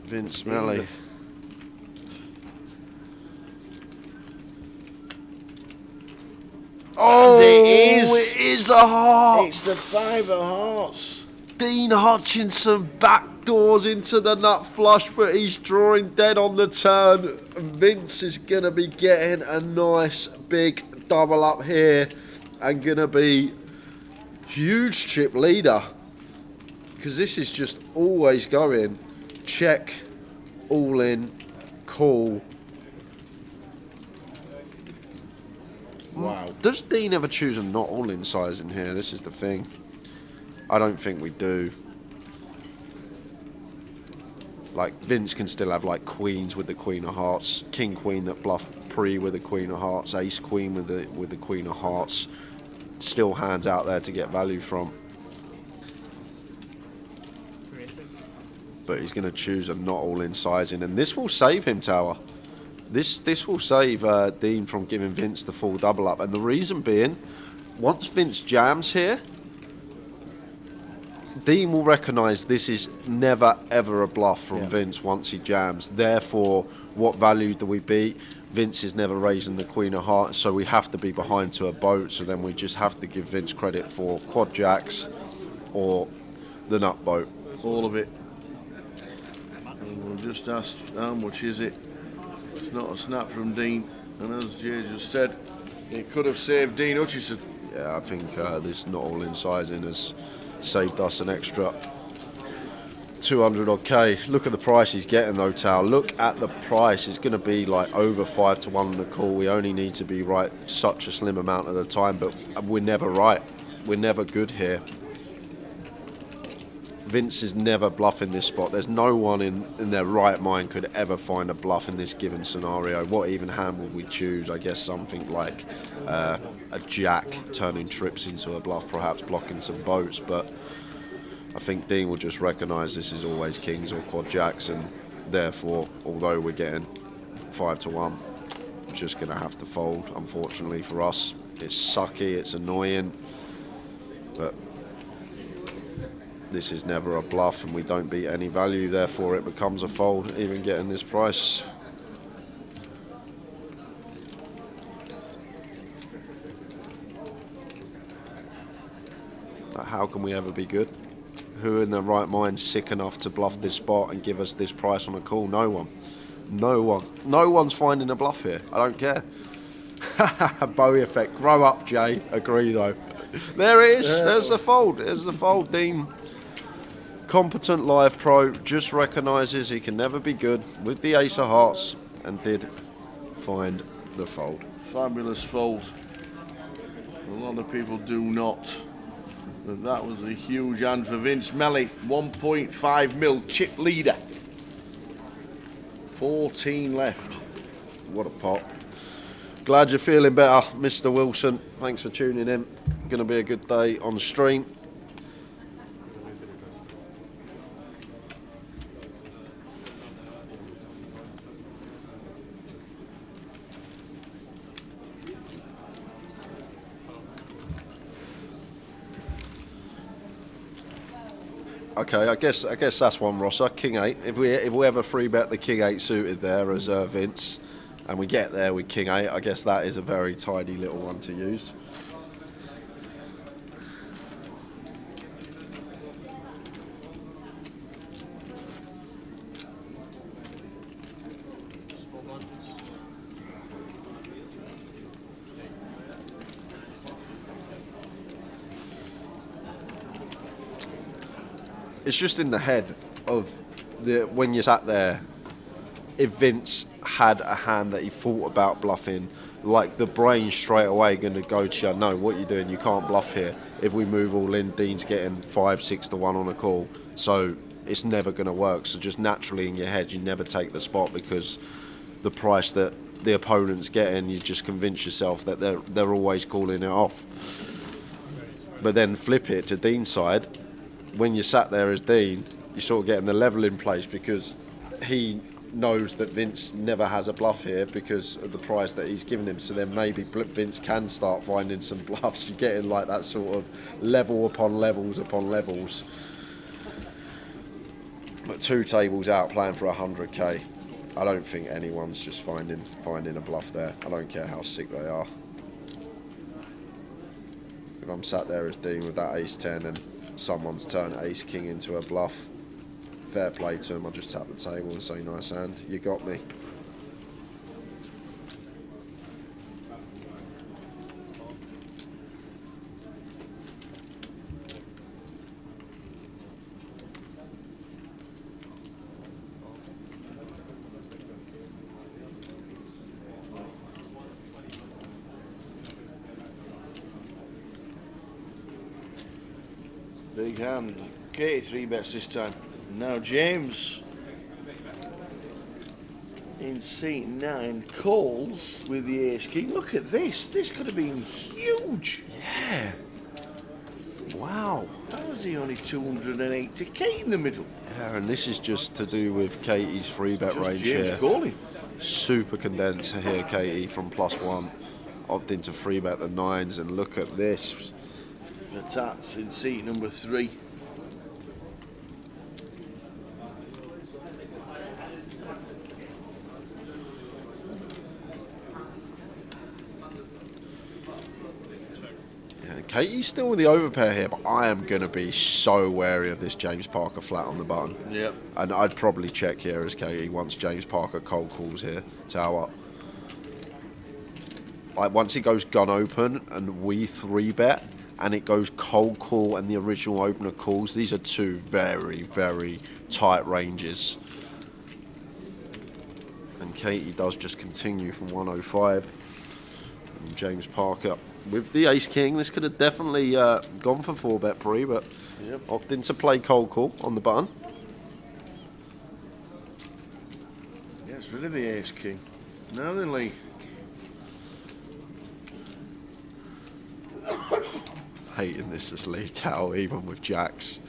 F: Vince Melly. Oh, it is a heart.
E: It's the 5 of hearts.
F: Dean Hutchinson backdoors into the nut flush, but he's drawing dead on the turn. Vince is going to be getting a nice big double up here and going to be huge chip leader, because this is just always going check, all in, call.
E: Wow.
F: Does Dean ever choose a not all in size in here? This is the thing. I don't think we do. Like, Vince can still have like queens with the queen of hearts, king queen that bluff pre with the queen of hearts, ace queen with the queen of hearts. Still hands out there to get value from. But he's going to choose a not all in sizing, and this will save him, Tower. This will save Dean from giving Vince the full double up, and the reason being, once Vince jams here, Dean will recognise this is never ever a bluff from Vince once he jams. Therefore, what value do we beat? Vince is never raising the queen of hearts, so we have to be behind to a boat, so then we just have to give Vince credit for quad jacks or the nut boat.
E: All of it. And we'll just ask, how much is it? It's not a snap from Dean, and as Jay just said, it could have saved Dean Hutchison.
F: Yeah, I think this not all in sizing has saved us an extra 200 odd K. Look at the price he's getting though, Tal. Look at the price. It's going to be like over 5 to 1 on the call. We only need to be right such a slim amount of the time, but we're never right. We're never good here. Vince is never bluffing this spot. There's no one in their right mind could ever find a bluff in this given scenario. What even hand would we choose? I guess something like a jack turning trips into a bluff, perhaps blocking some boats, but I think Dean will just recognise this is always kings or quad jacks, and therefore, although we're getting 5 to 1, we're just going to have to fold, unfortunately for us. It's sucky, it's annoying, but this is never a bluff and we don't beat any value, therefore it becomes a fold, even getting this price. How can we ever be good? Who in their right mind sick enough to bluff this spot and give us this price on a call? No one. No one. No one's finding a bluff here. I don't care. Bowie effect. Grow up, Jay. Agree, though. There it is. There's the fold. There's the fold. Dean, competent live pro, just recognises he can never be good with the ace of hearts and did find the fold.
E: Fabulous fold. A lot of people do not. But that was a huge hand for Vince Melly. 1.5 mil chip leader. 14 left.
F: What a pot. Glad you're feeling better, Mr. Wilson. Thanks for tuning in. Going to be a good day on the stream. Okay, I guess that's one, Rosser. King 8. If we ever free bet the King 8 suited there as Vince, and we get there with King 8, I guess that is a very tidy little one to use. It's just in the head of when you're sat there, if Vince had a hand that he thought about bluffing, like the brain straight away going to go to you, no, what you're doing, you can't bluff here. If we move all in, Dean's getting 5, 6 to 1 on a call, so it's never going to work. So just naturally in your head, you never take the spot because the price that the opponent's getting, you just convince yourself that they're always calling it off. But then flip it to Dean's side, when you're sat there as Dean, you're sort of getting the level in place because he knows that Vince never has a bluff here because of the price that he's given him. So then maybe Vince can start finding some bluffs. You're getting like that sort of level upon levels upon levels. But 2 tables out playing for 100k. I don't think anyone's just finding a bluff there. I don't care how sick they are. If I'm sat there as Dean with that ace-10 and someone's turned ace-king into a bluff, fair play to him. I'll just tap the table and say, nice hand, you got me.
E: Big hand. Katie 3-bets this time. Now James in seat 9 calls with the ace king. Look at this. This could have been huge.
F: Yeah. Wow.
E: How was he only 280k in the middle?
F: Yeah, and this is just to do with Katie's 3-bet range
E: James
F: here.
E: calling.
F: Super condensed here, Katie from +1. Opting to 3-bet the 9s, and look at this.
E: The taps in seat number 3.
F: Yeah, Katie's still with the overpair here, but I am going to be so wary of this James Parker flat on the button.
E: Yep.
F: And I'd probably check here as Katie once James Parker cold calls here, tower. Like once he goes gun open and we 3-bet, and it goes cold call and the original opener calls, these are 2 very, very tight ranges. And Katie does just continue from 105. And James Parker with the ace-king. This could have definitely gone for 4-bet pre, but opting to play cold call on the button.
E: Gets rid of the ace-king. Now then, Lee.
F: Hating this as Lee Tao, even with jacks.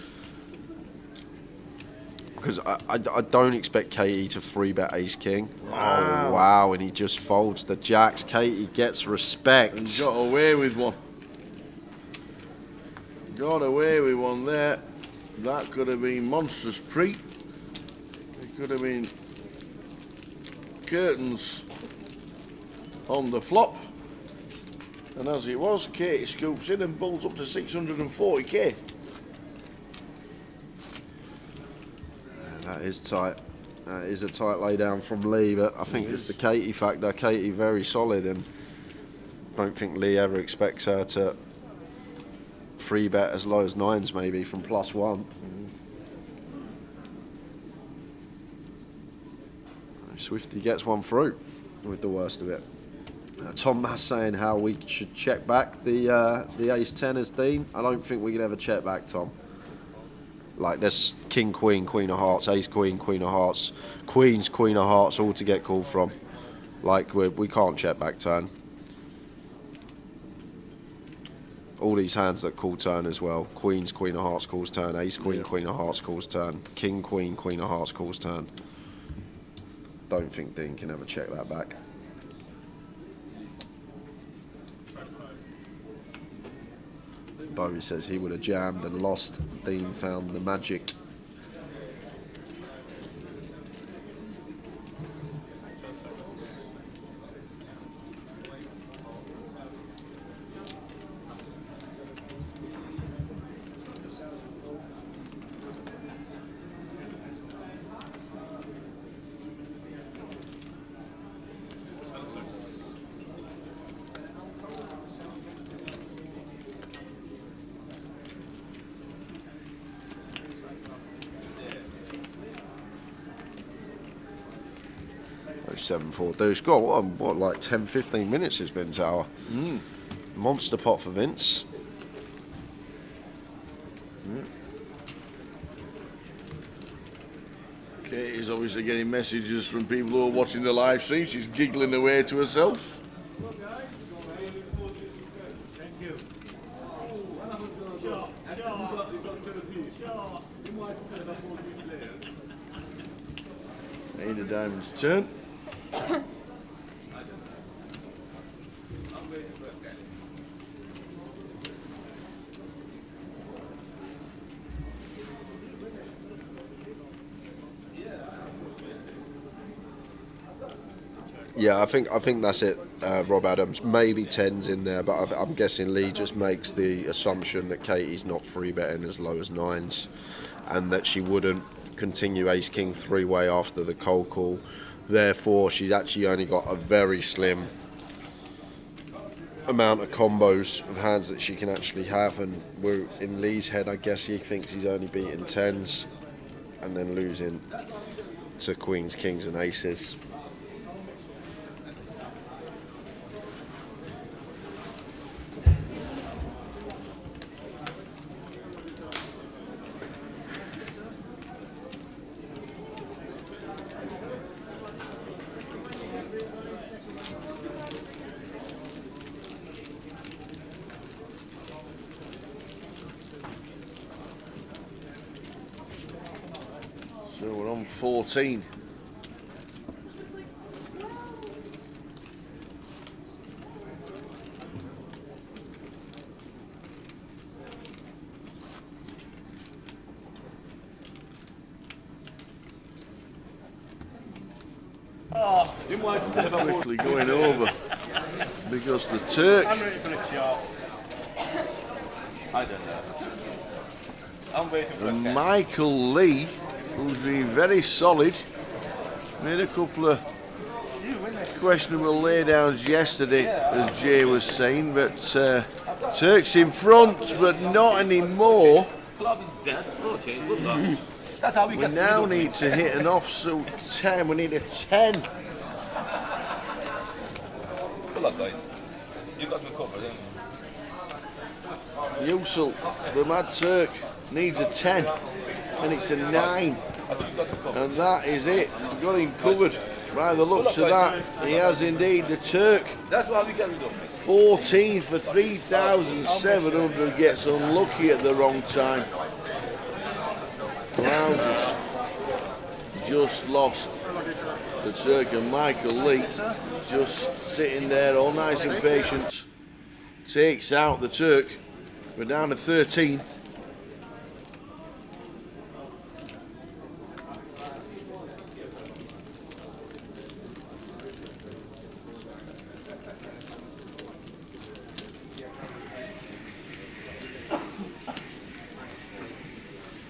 F: Because I don't expect Katie to 3-bet ace-king.
E: Wow.
F: Oh, wow, and he just folds the jacks. Katie gets respect.
E: And got away with one. Got away with one there. That could have been monstrous pre. It could have been curtains on the flop. And as it was, Katie scoops in and bulls up to 640k.
F: That is tight. That is a tight lay down from Lee, but I think it's the Katie factor. Katie very solid, and don't think Lee ever expects her to 3-bet as low as 9s maybe from +1. Swifty gets one through with the worst of it. Tom Mass saying how we should check back the ace-10 as Dean. I don't think we could ever check back, Tom. Like there's king, queen, queen of hearts, ace, queen, queen of hearts, queens, queen of hearts, all to get called from. Like we can't check back turn. All these hands that call turn as well. Queens, queen of hearts calls turn. Ace, queen, queen of hearts calls turn. King, queen, queen of hearts calls turn. Don't think Dean can ever check that back. Bowie says he would have jammed and lost. Dean found the magic. Oh, 7-4. Dude's got what like 10-15 minutes it's been, Tower. Monster pot for Vince.
E: Katie's obviously getting messages from people who are watching the live stream. She's giggling away to herself. Ada Diamond's turn.
F: Yeah, I think that's it, Rob Adams. Maybe 10's in there, but I'm guessing Lee just makes the assumption that Katie's not free betting as low as 9's, and that she wouldn't continue Ace King three-way after the cold call. Therefore, she's actually only got a very slim amount of combos of hands that she can actually have, and we're in Lee's head. I guess he thinks he's only beating 10's and then losing to Queens, Kings, and Aces.
E: So we're on 14. Quickly going over because the Turk.
A: I'm ready for a shot. I don't know. I'm waiting for a catch.
E: Michael Lee, who's been very solid, made a couple of questionable laydowns yesterday, as Jay was saying, but Turk's in front, but not anymore.
A: Club is dead. Okay, good luck. That's how we
E: We
A: get
E: now need to hit an offsuit 10. We need a 10.
A: Good luck, guys. You got me covered, didn't you?
E: Usul, the Mad Turk, needs a 10, and it's a 9.
A: I think you got me covered.
E: And that is it. Got him covered. By the looks of that, he has indeed. The Turk,
A: That's why we get rid of me.
E: 14 for 3,700, gets unlucky at the wrong time. Wowzers. Just lost the Turk, and Michael Lee just sitting there all nice and patient. Takes out the Turk. We're down to 13.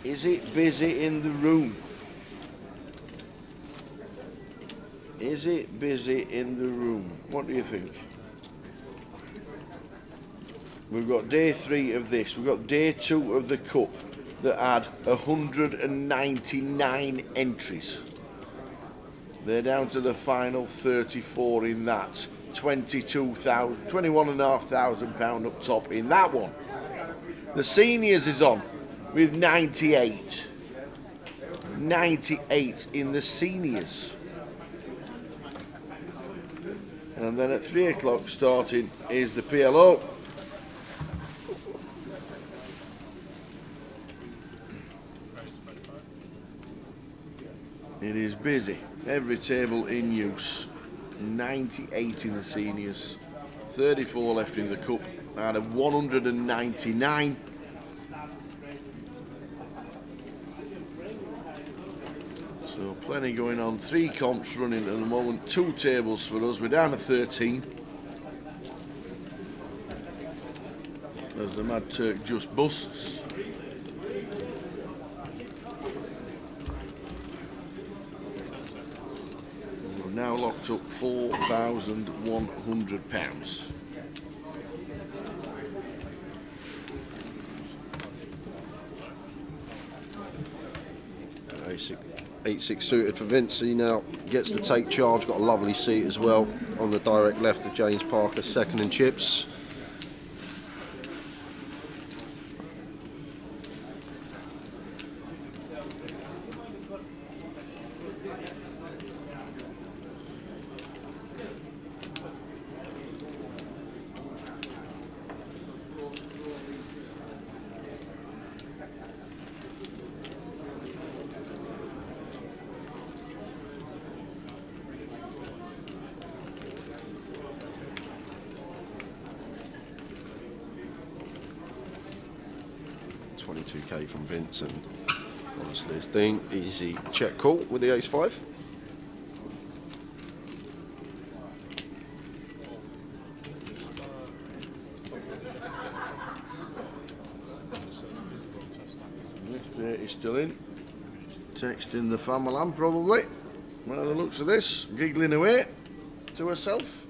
E: Is it busy in the room? Is it busy in the room? What do you think? We've got day 3 of this. We've got day 2 of the Cup that had 199 entries. They're down to the final 34 in that. £21,500 up top in that one. The Seniors is on with 98. 98 in the Seniors. And then at 3 o'clock starting is the PLO. It is busy. Every table in use. 98 in the Seniors. 34 left in the Cup out of 199. So plenty going on. 3 comps running at the moment. 2 tables for us. We're down to 13. As the Mad Turk just busts. We're now locked up £4,100.
F: Basic 8-6 suited for Vince. He now gets to take charge. Got a lovely seat as well on the direct left of James Parker, second in chips. 22k from Vince, and honestly, it's Dean. Easy check call with the ace-5.
E: He's still in. Texting the family probably. By the looks of this, giggling away to herself.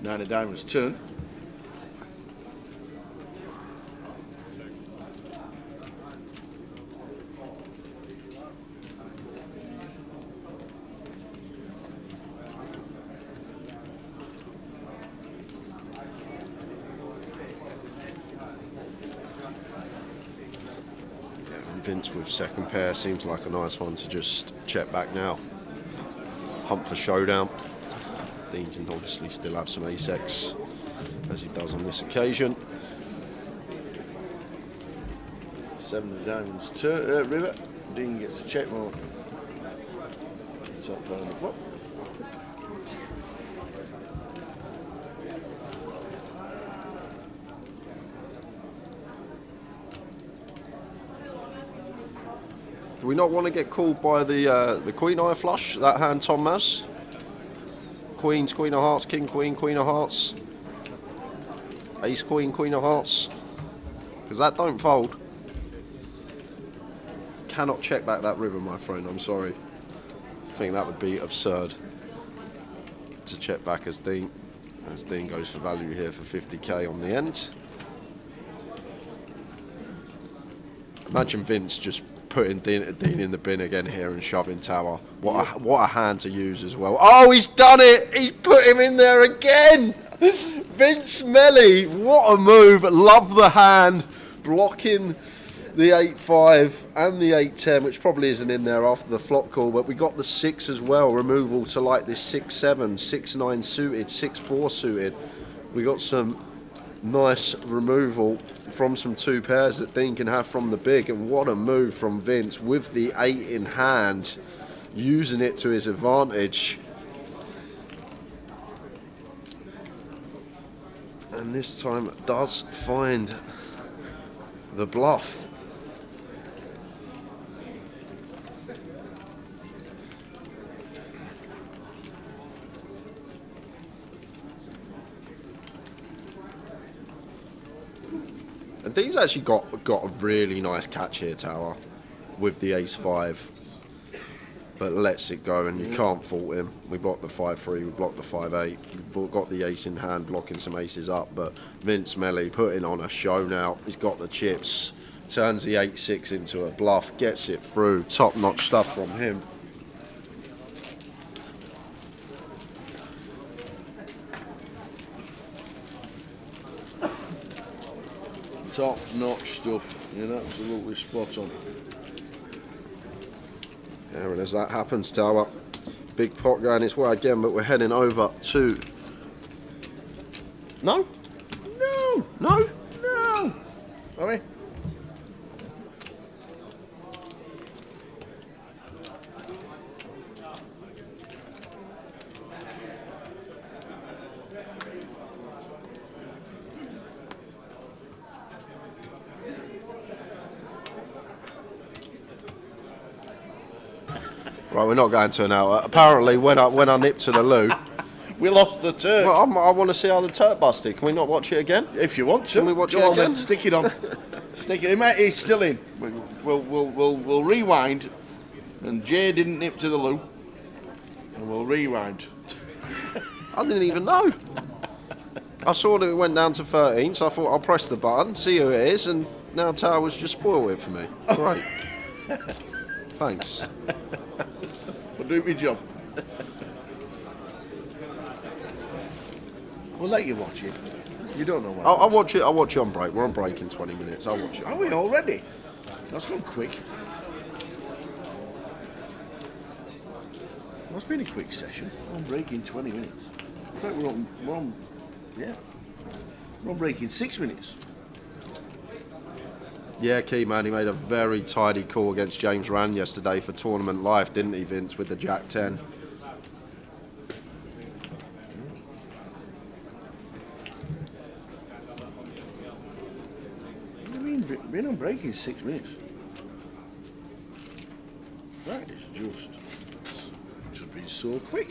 E: 9 of diamonds turn.
F: Vince with second pair seems like a nice one to just check back now. Hunt for showdown. Dean can obviously still have some ace-X, as he does on this occasion.
E: 7 of diamonds turn, river. Dean gets a check mark. Top pair on the flop.
F: Do we not want to get called by the Queen Eye flush, that hand Tom has? Queens, Queen of Hearts, King, Queen, Queen of Hearts. Ace, Queen, Queen of Hearts. Because that don't fold. Cannot check back that river, my friend, I'm sorry. I think that would be absurd to check back as Dean goes for value here for 50k on the end. Imagine Vince just putting Dean in the bin again here and shoving tower. What a hand to use as well. Oh, he's done it! He's put him in there again! Vince Melly, what a move. Love the hand. Blocking the 8-5 and the 8-10, which probably isn't in there after the flop call, but we got the 6 as well. Removal to like this 6-7, 6-9 suited, 6-4 suited. We got some nice removal from some 2 pairs that Dean can have from the big, and what a move from Vince with the 8 in hand, using it to his advantage. And this time does find the bluff. And Dean's actually got a really nice catch here, Tower, with the ace-5, but lets it go, and you can't fault him. We blocked the 5-3, we blocked the 5-8, we got the ace in hand, blocking some aces up, but Vince Melly putting on a show now. He's got the chips, turns the 8-6 into a bluff, gets it through. Top-notch stuff from him.
E: Top-notch stuff, you're absolutely spot on.
F: Yeah, and as that happens, Tower, big pot going its way again, but we're heading over to... No? No! No! No! Are we? Right, we're not going to an hour. Apparently, when I nipped to the loo,
E: we lost the Turk.
F: Well, I want to see how the Turk busted. Can we not watch it again?
E: If you want to.
F: Can we watch
E: Go
F: it
E: on
F: again?
E: Then. Stick it on. Stick it. He's still in. We'll rewind. And Jay didn't nip to the loo. And we'll rewind.
F: I didn't even know. I saw that it went down to 13, so I thought I'll press the button, see who it is, and now Tower's just spoiled it for me. Great. Thanks.
E: I'll do my job. We'll let you watch it. You don't know what.
F: I'll watch it. I'll watch it on break. We're on break in 20 minutes. I'll watch it.
E: Are we already? That's gone quick. That's been a quick session. We're on break in 20 minutes. In fact, we're on break in 6 minutes.
F: Yeah, Key man, he made a very tidy call against James Rand yesterday for tournament life, didn't he, Vince, with the Jack 10?
E: What do you mean? Been on break in 6 minutes. That is just been so quick.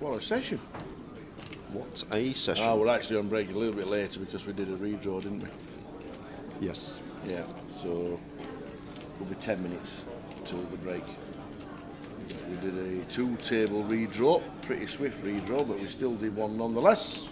E: What a session.
F: What a session.
E: Ah, we're actually on break a little bit later because we did a redraw, didn't we?
F: Yes.
E: Yeah, so could be 10 minutes till the break. We did a 2-table redraw, pretty swift redraw, but we still did one nonetheless.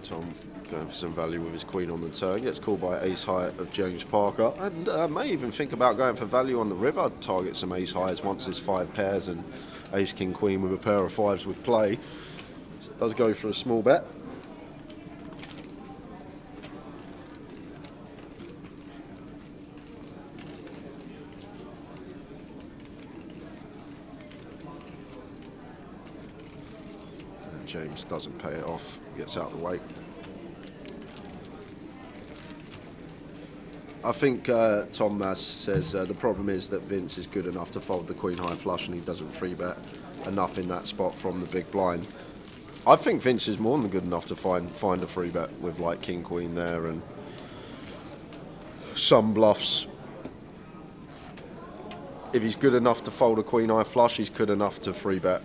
F: Tom going for some value with his queen on the turn, gets called by ace high of James Parker, and may even think about going for value on the river, target some ace highs once there's 5 pairs and ace king queen with a pair of 5s with play. Does go for a small bet. And James doesn't pay it off, gets out of the way. I think Tom Mass says the problem is that Vince is good enough to fold the queen high flush and he doesn't free bet enough in that spot from the big blind. I think Vince is more than good enough to find a free bet with like king queen there and some bluffs. If he's good enough to fold a queen high flush, he's good enough to free bet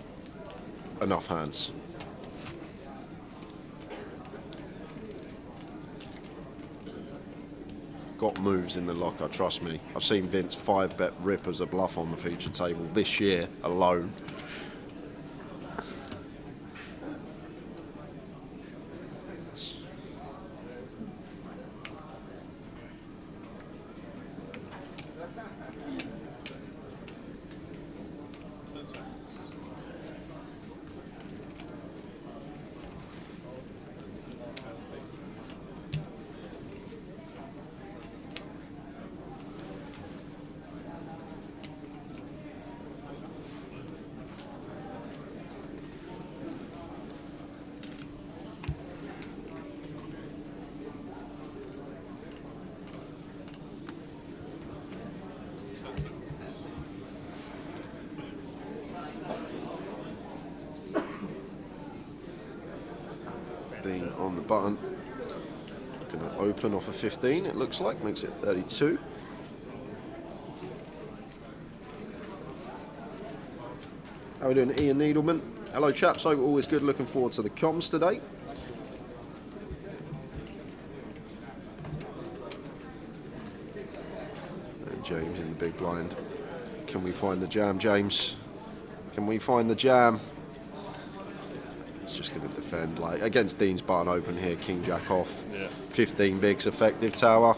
F: enough hands. Got moves in the locker, trust me. I've seen Vince 5-bet rip as a bluff on the feature table this year alone. On the button, going to open off a 15, it looks like, makes it 32. How are we doing, Ian Needleman? Hello chaps, hope always good, looking forward to the comms today. And James in the big blind. Can we find the jam, James? Can we find the jam? Just going to defend like against Dean's button open here, king jack off, 15 bigs effective tower,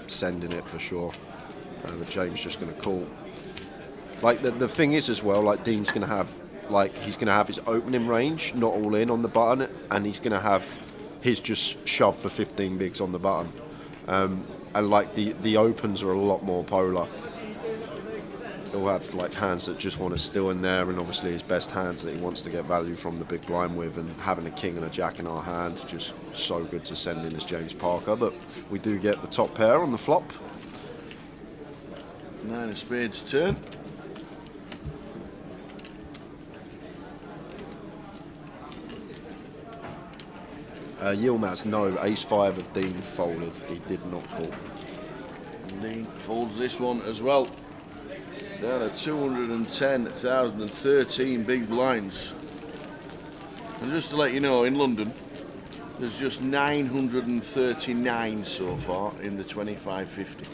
F: sending it for sure. But James just going to call. Like the thing is as well, like Dean's going to have he's going to have his opening range not all in on the button, and he's going to have his just shove for 15 bigs on the button, and like the opens are a lot more polar. He'll have like hands that just want to still in there, and obviously his best hands that he wants to get value from the big blind with, and having a king and a jack in our hand, just so good to send in as James Parker. But we do get the top pair on the flop.
E: 9 of spades turn.
F: Yilmaz, no, ace 5 of Dean folded, he did not call.
E: And Dean folds this one as well. Down at 210,013 big blinds. And just to let you know, in London, there's just 939 so far in the 25-50.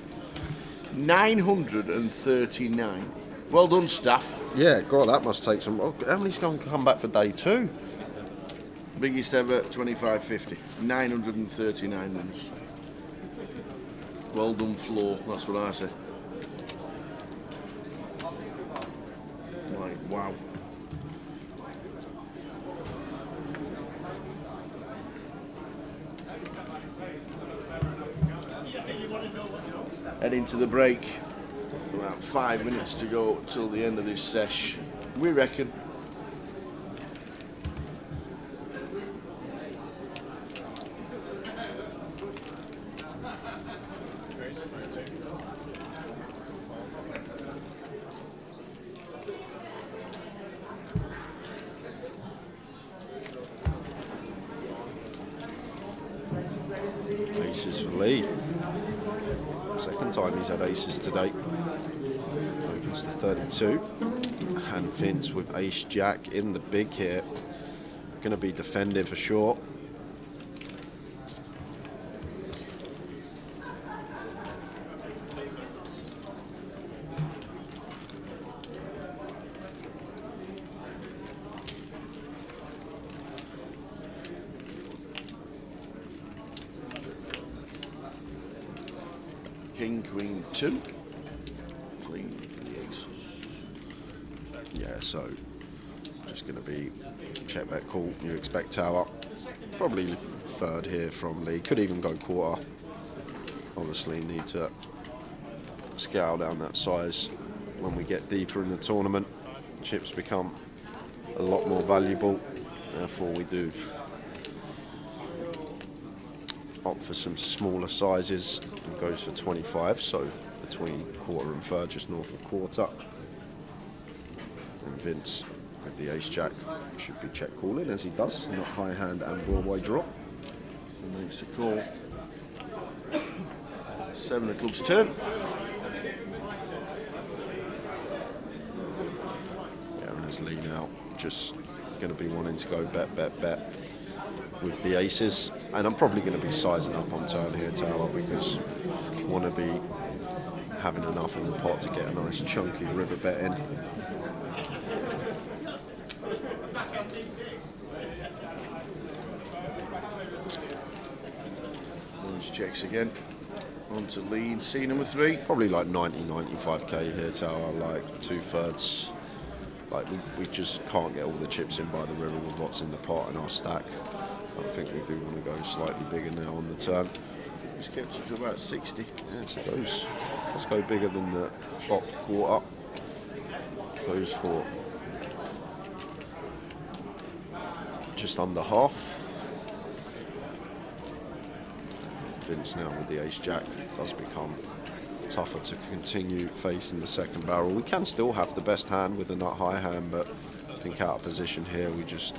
E: 939. Well done, staff.
F: Yeah, God, that must take some. Oh, how many's going to come back for day 2?
E: Biggest ever 25-50. 939 wins. Well done, Flo. That's what I say. Like, wow. Heading to the break. About 5 minutes to go till the end of this sesh, we reckon.
F: aces for Lee. Second time he's had aces today. Opens to 32. And Vince with ace jack in the big here. Going to be defended for sure.
E: King, queen, 2. Queen for the aces.
F: Yeah, so just going to be check bet call. You expect tower. Probably third here from Lee. Could even go quarter. Obviously need to scale down that size when we get deeper in the tournament. Chips become a lot more valuable. Therefore we do opt for some smaller sizes and goes for 25, so between quarter and third, just north of quarter. And Vince with the ace jack should be check calling as he does, not high hand and Broadway draw.
E: And makes a call. 7 of clubs turn.
F: Yeah, and as Lee now just going to be wanting to go bet with the aces, and I'm probably going to be sizing up on turn here, Tower, because I want to be having enough in the pot to get a nice chunky river bet in.
E: Lewis checks again. On to lead, C number 3.
F: Probably like 90-95k here, Tower, like 2/3. Like we just can't get all the chips in by the river with what's in the pot in our stack. I think we do want to go slightly bigger now on the turn.
E: He's kept it to about 60.
F: Yes, it goes. Let's go bigger than the flop quarter. Goes for just under half. Vince now with the ace jack does become tougher to continue facing the second barrel. We can still have the best hand with the nut high hand, but I think out of position here we just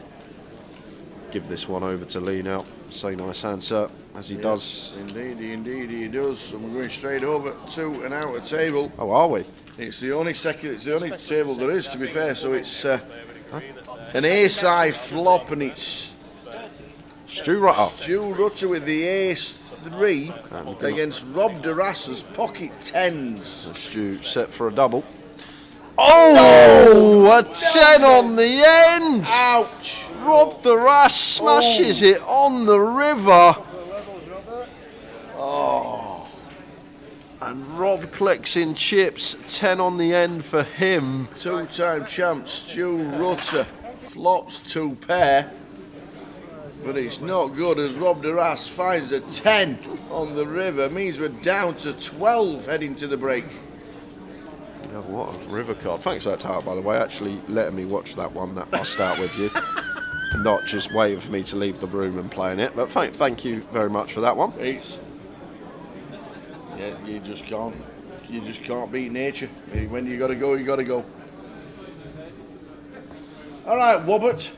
F: give this one over to Lee now. Say nice answer as he does.
E: Indeed he does. And we're going straight over to an outer table.
F: Oh, are we?
E: It's the only table there is, to be fair. So it's an ace-high flop, and it's
F: Stu Rutter.
E: Stu Rutter with the ace 3 against Rob Duras's pocket 10s.
F: Stu set for a double. Oh, a 10 on the end.
E: Ouch.
F: Rob Duras smashes it on the river. Oh. And Rob collects in chips. 10 on the end for him.
E: 2-time champ Stu Rutter flops 2 pair. But it's not good as Rob Duras finds a 10 on the river. Means we're down to 12 heading to the break.
F: Yeah, what a river card. Thanks for that, Tower, by the way. Actually letting me watch that one, that bust out with you. Not just waiting for me to leave the room and playing it. But thank you very much for that one.
E: It's, yeah, you just can't beat nature. When you gotta go, you gotta go. All right, Wobbert.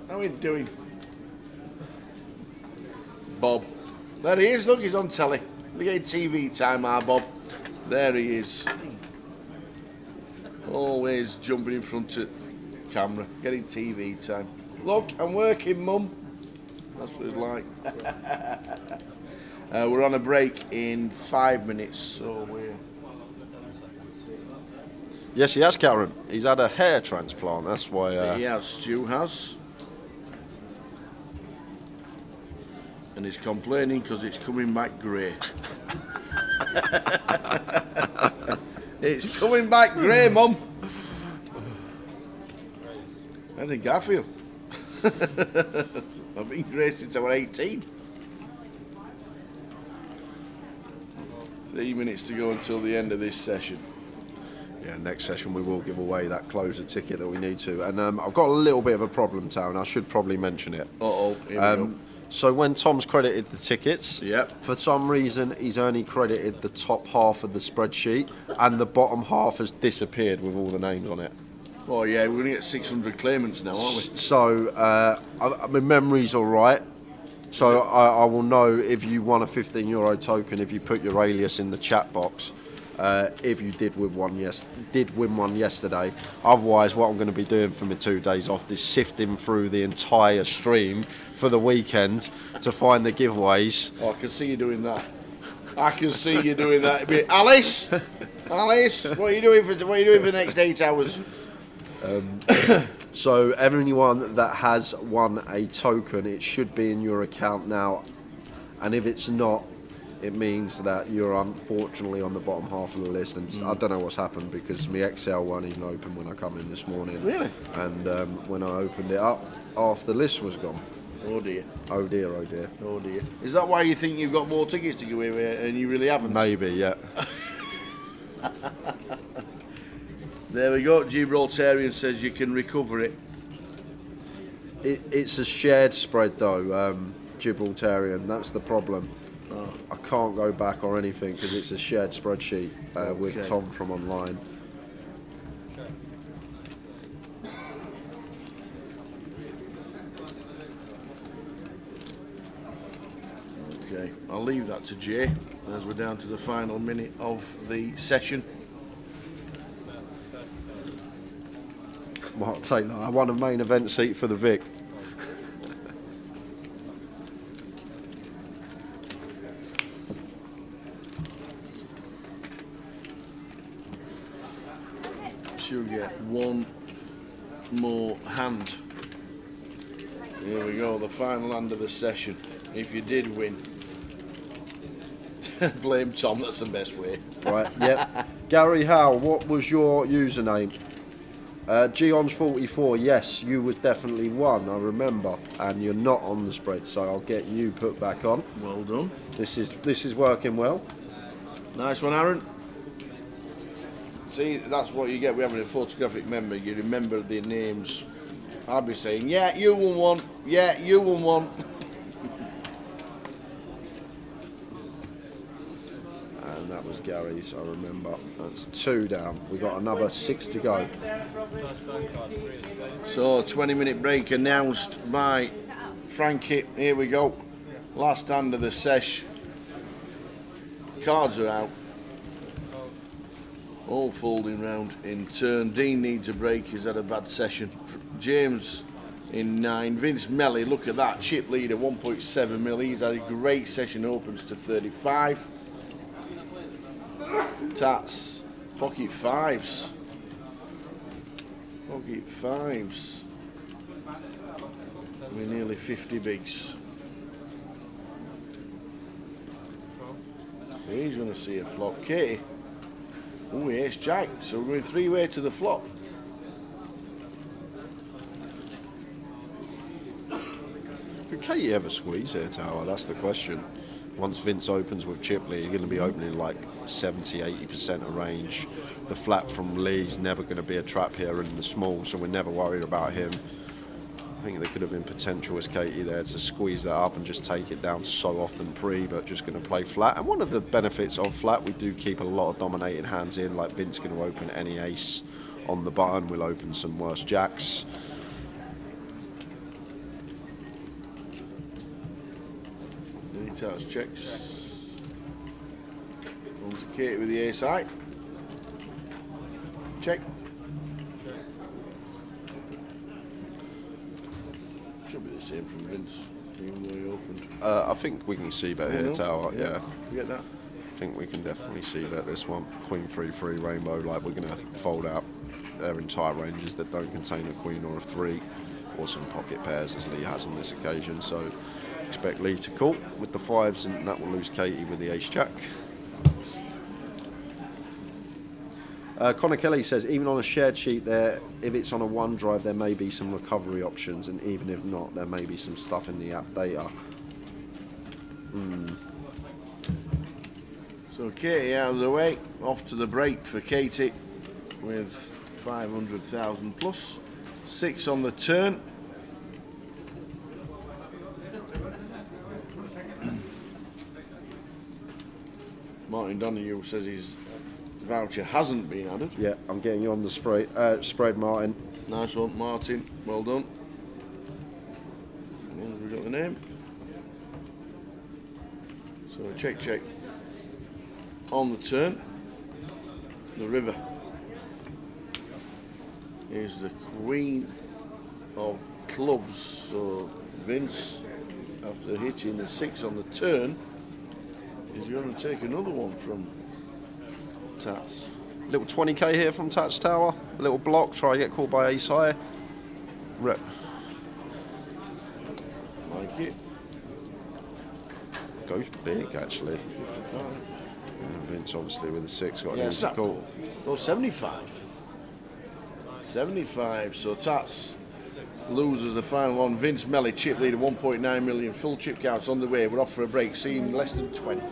E: How are we doing? Bob. There he is, look, he's on telly. We're getting TV time, our Bob. There he is. Always jumping in front of camera, getting TV time. Look, I'm working, Mum. That's what it's like. We're on a break in 5 minutes, so we're...
F: Yes, he has, Karen. He's had a hair transplant, that's why...
E: Yeah, Stu has. And he's complaining because it's coming back grey. It's coming back grey, Mum. I think I feel. I've been grey since I was 18. 3 minutes to go until the end of this session.
F: Yeah, next session we will give away that closer ticket that we need to. And I've got a little bit of a problem, Town. I should probably mention it.
E: Uh-oh, here we go.
F: So when Tom's credited the tickets,
E: Yep.
F: for some reason he's only credited the top half of the spreadsheet and the bottom half has disappeared with all the names on it.
E: Oh yeah, we're going to get 600 claimants now, aren't we?
F: So, my memory's all right. So I will know if you won a €15 token if you put your alias in the chat box. If you did win one yesterday. Otherwise, what I'm going to be doing for my 2 days off is sifting through the entire stream for the weekend to find the giveaways.
E: Oh, I can see you doing that. I can see you doing that a bit. Alice, what are you doing for the next 8 hours?
F: So everyone that has won a token, it should be in your account now, and if it's not, it means that you're unfortunately on the bottom half of the list. And I don't know what's happened because my Excel weren't even open when I come in this morning.
E: Really?
F: And when I opened it up, half the list was gone.
E: Oh dear.
F: Oh dear, oh dear.
E: Oh dear. Is that why you think you've got more tickets to go away with and you really haven't?
F: Maybe, yeah.
E: There we go. Gibraltarian says you can recover it.
F: It's a shared spread though, Gibraltarian. That's the problem.
E: Oh.
F: I can't go back or anything because it's a shared spreadsheet with
E: Okay.
F: Tom from online.
E: Okay, I'll leave that to Jay as we're down to the final minute of the session.
F: Mark Taylor, I won a main event seat for the Vic.
E: She'll get one more hand. Here we go, the final hand of the session. If you did win, blame Tom, that's the best way.
F: Right, yep. Gary Howe, what was your username? Gions44, yes, you was definitely one, I remember. And you're not on the spread, so I'll get you put back on.
E: Well done.
F: This is working well.
E: Nice one, Aaron. See, that's what you get with having a photographic memory. You remember the names. I'll be saying, yeah, you won one. Yeah, you won one.
F: And that was Gary's, I remember. That's 2 down. We got another 6 to go.
E: So, 20-minute break announced by Frankie. Here we go. Last hand of the sesh. Cards are out. All folding round in turn. Dean needs a break. He's had a bad session. James in 9. Vince Melly, look at that. Chip leader, 1.7 mil. He's had a great session. Opens to 35. Tats. Pocket fives. Pocket fives. We're nearly 50 bigs. So he's going to see a flop. Katie. Oh, ace jack. So we're going 3-way to the flop.
F: Could Katie ever squeeze here, Tower? That's the question. Once Vince opens with Chipley, you're going to be opening like 70-80% of range. The flat from Lee's never going to be a trap here in the small, so we're never worried about him. I think there could have been potential as Katie there to squeeze that up and just take it down so often pre, but just going to play flat. And one of the benefits of flat, we do keep a lot of dominating hands in, like Vince going to open any ace on the button. We'll open some worse jacks.
E: Touch checks. On to Katie with the ace high. Check. Should be the same from Vince, even though he opened.
F: I think we can see bet here, Tower. Yeah.
E: Forget that.
F: I think we can definitely see bet this one. Queen 3-3 rainbow, like we're going to fold out their entire ranges that don't contain a queen or a 3, or some pocket pairs as Lee has on this occasion. So expect Lee to call with the 5s, and that will lose Katie with the ace jack. Connor Kelly says, even on a shared sheet there, if it's on a OneDrive, there may be some recovery options, and even if not, there may be some stuff in the app data.
E: So Katie out of the way, off to the break for Katie with 500,000 plus. 6 on the turn. Martin Donahue says his voucher hasn't been added.
F: Yeah, I'm getting you on the spread, Martin.
E: Nice one, Martin. Well done. Have we got the name? So check on the turn. The river is the queen of clubs. So Vince, after hitting the 6 on the turn, is going to take another one from Tats.
F: Little 20k here from Tats Tower. A little block, try to get caught by ace high.
E: Like it.
F: Goes big actually.
E: 55.
F: And Vince obviously with the 6 got an
E: Yeah,
F: easy call.
E: Oh, 75. 75. So Tats loses the final one. Vince Melly, chip leader, 1.9 million. Full chip counts on the way. We're off for a break. See you in less than 20.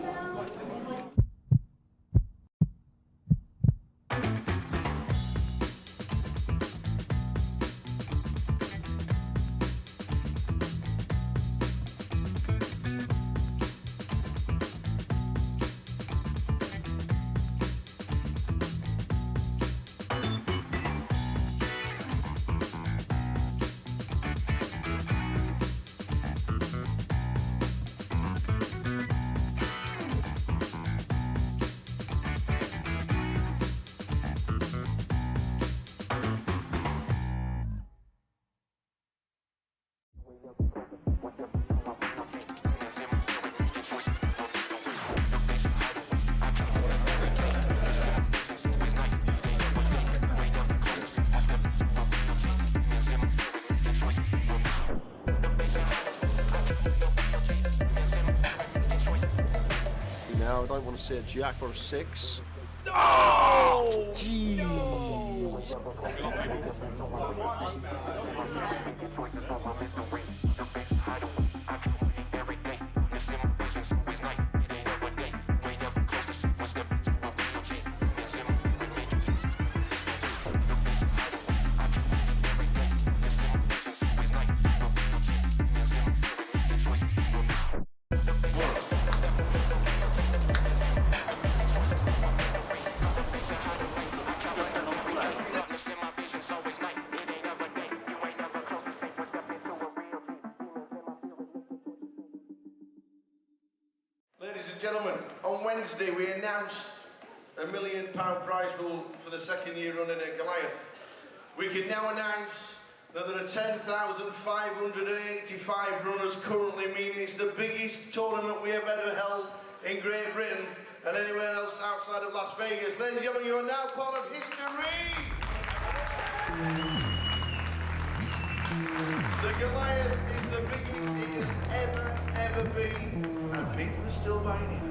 F: Now I don't want to see a jack or a 6.
E: Oh!
F: Jeez.
E: Ladies and gentlemen, on Wednesday we announced £1 million prize pool for the second year running at Goliath. We can now announce that there are 10,585 runners currently, meaning it's the biggest tournament we have ever held in Great Britain and anywhere else outside of Las Vegas. Ladies and gentlemen, you are now part of history! The Goliath is the biggest it has ever been, and people are still buying it.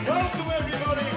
E: Welcome everybody!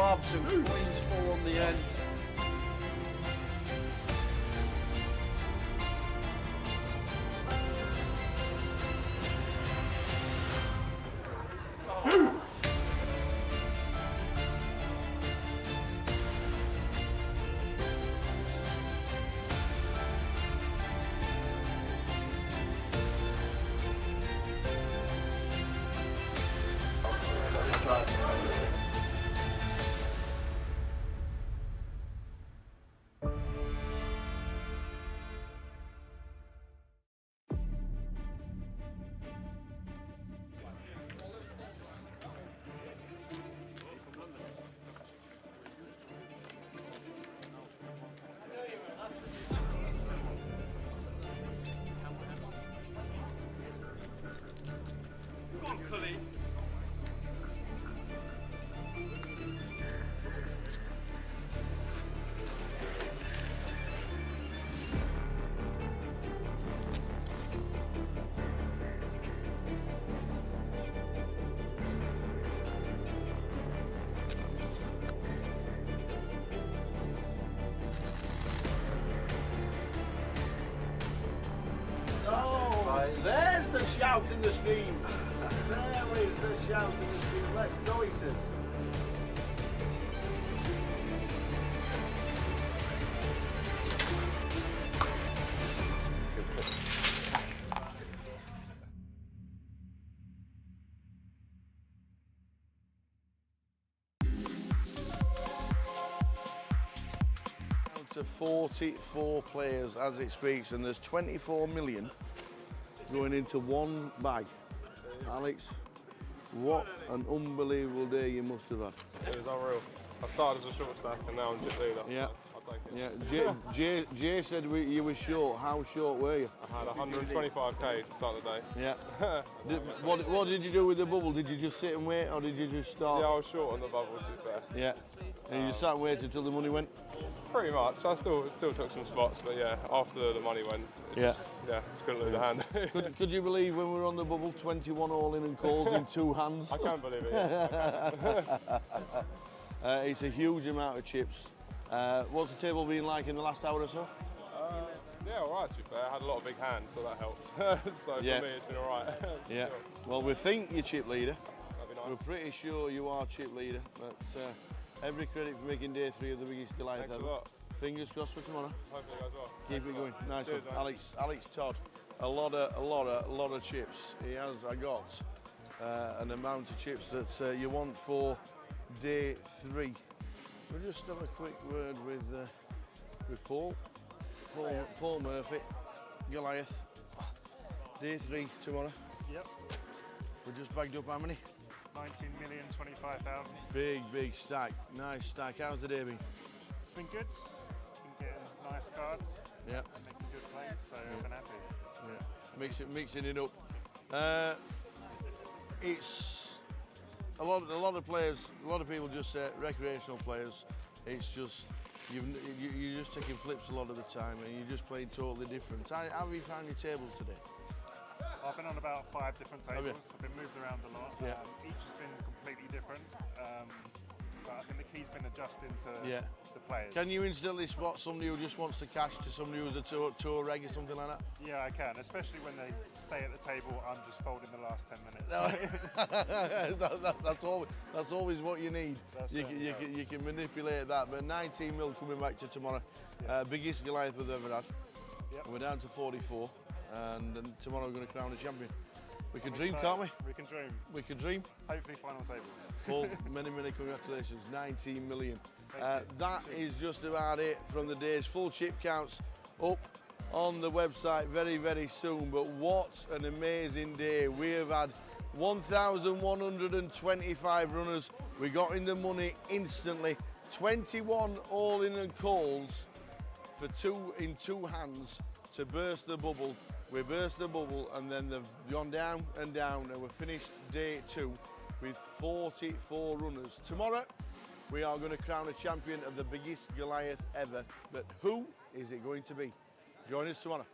F: clubs and Queen's 4 on the end. Oh, there's the shout in the stream. There is the shout in the stream. Let's go, he says. To 44 players as it speaks, and there's 24 million going into one bag. Alex, what an unbelievable day you must have had.
A: It was unreal. I started as a short stack and now I'm just leader.
E: Yeah.
A: I'll take it.
E: Yeah, Jay said you were short. How short were you?
A: I had 125k to start the day.
E: Yeah. What did you do with the bubble? Did you just sit and wait, or did you just start?
A: Yeah, I was short on the bubble, to be fair.
E: Yeah. And you just sat and waited until the money went?
A: Pretty much. I still took some spots, but yeah, after the money went, just couldn't lose a hand.
E: Could you believe when we were on the bubble, 21 all in and called in 2 hands?
A: I can't believe it. Yeah.
E: It's a huge amount of chips. What's the table been like in the last hour or so?
A: Yeah, all right, to be fair. I had a lot of big hands, so that helps. So for me, it's been all right.
E: Yeah. Well, we think you're chip leader.
A: That'd be nice.
E: We're pretty sure you are chip leader, but every credit for making day 3 of the biggest Goliath
A: Thanks a
E: ever.
A: lot.
E: Fingers crossed for tomorrow.
A: Hopefully it goes well.
E: Keep it going. Nice
A: Cheers,
E: one.
A: mate.
E: Alex Todd, a lot of chips. He has. I got an amount of chips that you want for day 3. We'll just have a quick word with Paul Murphy, Goliath. Day 3 tomorrow.
J: Yep.
E: We just bagged up how many?
J: 19,025,000.
E: Big stack. Nice stack. How's the day been?
J: It's been good. Been getting nice cards.
E: Yeah.
J: And making good plays, so I've been happy.
E: Yeah. Mixing it up. It's a lot of players. A lot of people just say recreational players. It's just you're just taking flips a lot of the time, and you're just playing totally different. How have you found your tables today?
J: I've been on about 5 different tables.
E: you?
J: I've been moved around a lot.
E: Yeah.
J: Each has been completely different. But I think the key's been adjusting to the players.
E: Can you instantly spot somebody who just wants to cash to somebody who's a tour reg or something like that?
J: Yeah, I can, especially when they say at the table, I'm just folding the last 10 minutes.
E: That's always what you need. You can manipulate that. But 19 mil coming back to tomorrow. Biggest Goliath we've ever had.
J: Yep.
E: And we're down to 44. And then tomorrow we're going to crown a champion. We can dream, can't we?
J: We can dream.
E: We can dream.
J: Hopefully final table.
E: Paul, many congratulations. 19 million. That is just about it from the day's full chip counts up on the website very soon. But what an amazing day. We have had 1,125 runners. We got in the money instantly. 21 all in and calls for 2 in 2 hands to burst the bubble. We burst the bubble and then they've gone down and down, and we finished day 2 with 44 runners. Tomorrow we are going to crown a champion of the biggest Goliath ever, but who is it going to be? Join us tomorrow.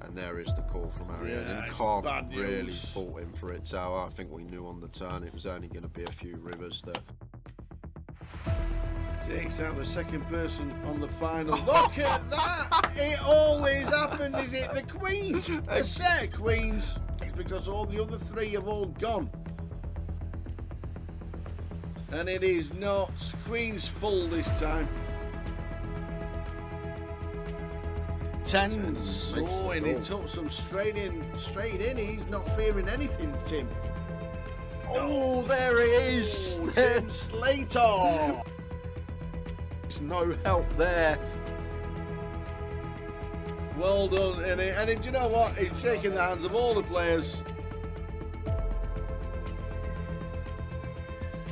F: And there is the call from Arian.
E: Yeah,
F: He
E: it's
F: can't
E: bad
F: really
E: news.
F: fault him for it. So I think we knew on the turn it was only going to be a few rivers that.
E: Takes out the second person on the final. Look at that! It always happens. Is it the queens? A set of queens. It's because all the other three have all gone. And it is not queens full this time. Tens.
F: Makes
E: Oh,
F: the
E: and he
F: call.
E: took some straight in. He's not fearing anything, Tim. Oh, there it is.
F: Oh,
E: Tim Slater.
F: There's no help there.
E: Well done, and do you know what? He's shaking the hands of all the players.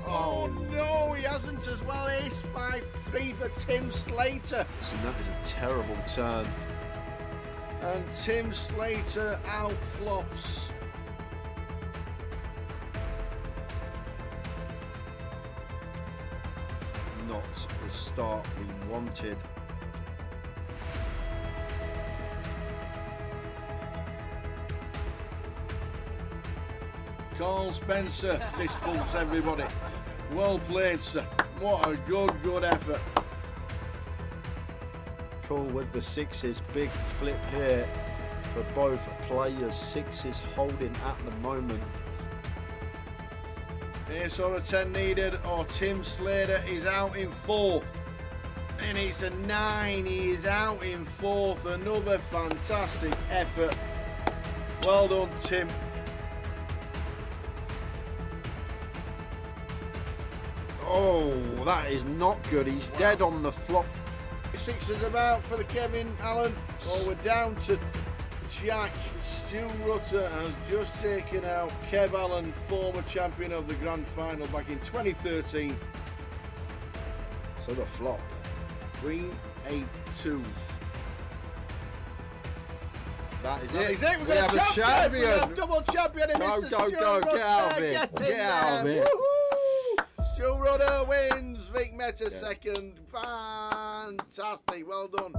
E: Oh no, he hasn't as well. Ace 5-3 for Tim Slater.
F: And that is a terrible turn.
E: And Tim Slater outflops.
F: Not the start we wanted.
E: Carl Spencer fist bumps everybody. Well played, sir. What a good effort.
F: Cool with the sixes. Big flip here for both players. Sixes holding at the moment.
E: Ace or a 10 needed, or Tim Slater is out in fourth. And it's a 9, he is out in fourth. Another fantastic effort. Well done, Tim.
F: Oh, that is not good. He's dead on the flop.
E: Sixes about for the Kevin Allen. Oh, we're down to Jack. Stu Rutter has just taken out Kev Allen, former champion of the Grand Final back in 2013.
F: So the flop.
E: Green 8-2.
F: That is
E: That
F: it.
E: is it. We've
F: We
E: got
F: have
E: a
F: a
E: champion.
F: champion.
E: We have double champion in
F: Go,
E: Mr.
F: go,
E: Stu
F: go.
E: Rutter.
F: Get out of here.
E: Get in
F: Get out of
E: there.
F: here.
E: Woohoo! Stu Rutter wins. Vic Meta second. Fantastic. Well done.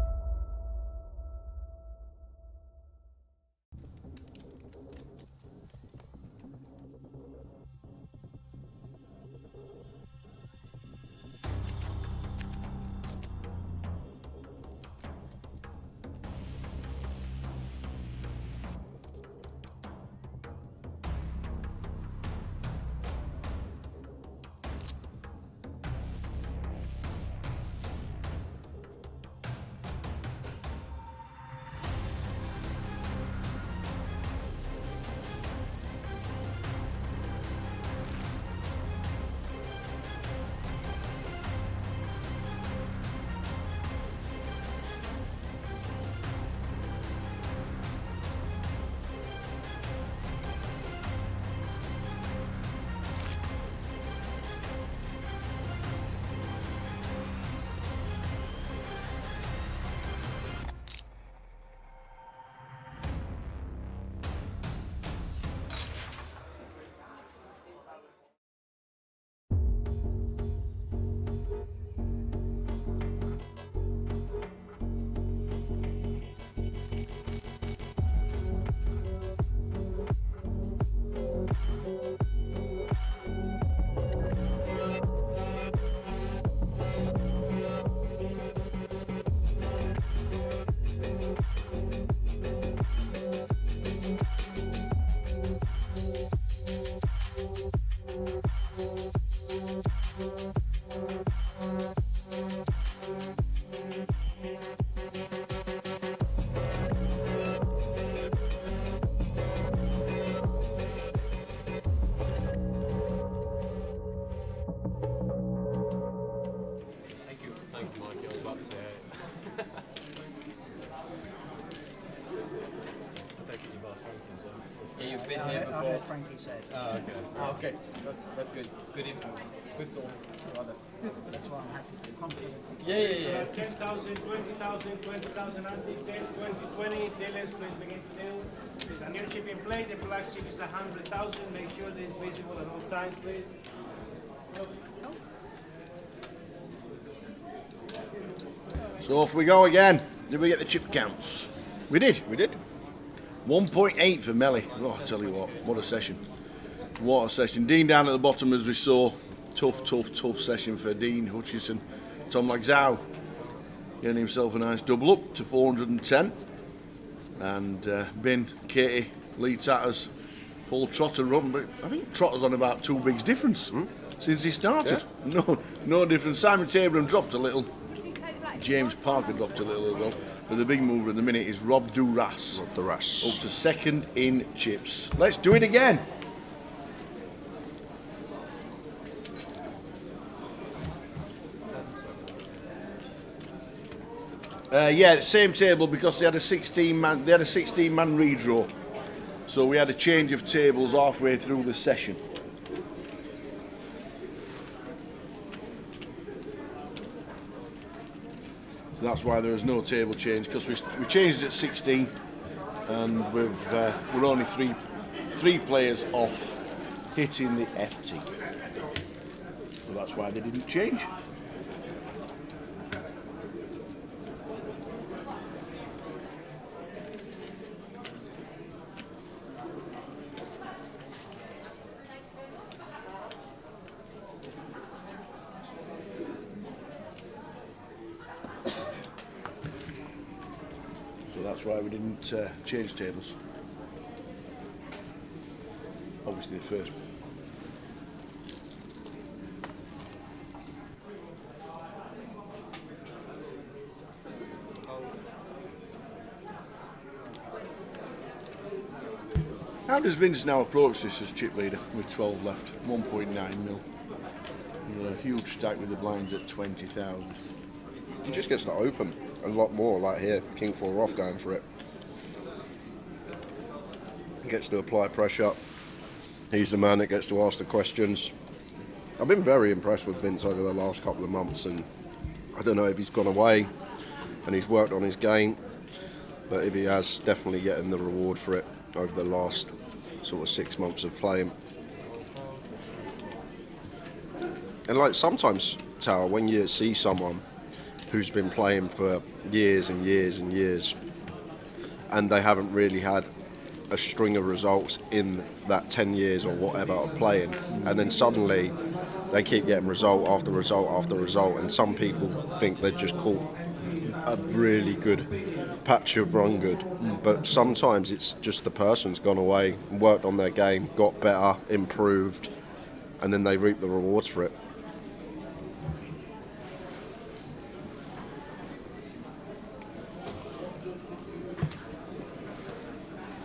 A: been
H: I
A: here
H: heard
A: before.
H: Frankie said.
A: Oh, okay. Oh, okay. That's good. Good info. Good source. Rather.
H: That's why I'm happy to be confident.
A: Yeah.
D: 10,000, 20,000, 20,000 anti, 10, 20, 20, dealers, please begin to deal. There's a new chip in play, the black chip is 100,000, make sure this is visible at all times, please.
E: So off we go again. Did we get the chip counts? We did. 1.8 for Melly. Oh, I tell you what a session. What a session. Dean down at the bottom as we saw. Tough session for Dean Hutchison. Tom Lagzow getting himself a nice double up to 410. And Bin, Katie, Lee Tatters, Paul Trotter run. But I think Trotter's on about 2 bigs difference since he started. Yeah. No difference. Simon Taborham dropped a little. James Parker dropped a little as well. But the big mover at the minute is Rob Duras. Up to 2nd in chips. Let's do it again. Yeah, same table because they had a 16-man. They had a 16-man redraw, so we had a change of tables halfway through the session. So that's why there was no table change, because we changed it at 16, and we're only three players off hitting the FT. So that's why they didn't change. That's why we didn't change tables. Obviously the first. How does Vince now approach this as chip leader with 12 left, 1.9 mil? You know, a huge stack with the blinds at 20,000.
F: He just gets to open a lot more, like here, King 4 off going for it. He gets to apply pressure. He's the man that gets to ask the questions. I've been very impressed with Vince over the last couple of months, and I don't know if he's gone away and he's worked on his game, but if he has, definitely getting the reward for it over the last sort of 6 months of playing. And like sometimes, Tower, when you see someone who's been playing for years and years and years, and they haven't really had a string of results in that 10 years or whatever of playing, and then suddenly they keep getting result after result after result, and some people think they've just caught a really good patch of run good, but sometimes it's just the person's gone away, worked on their game, got better, improved, and then they reap the rewards for it.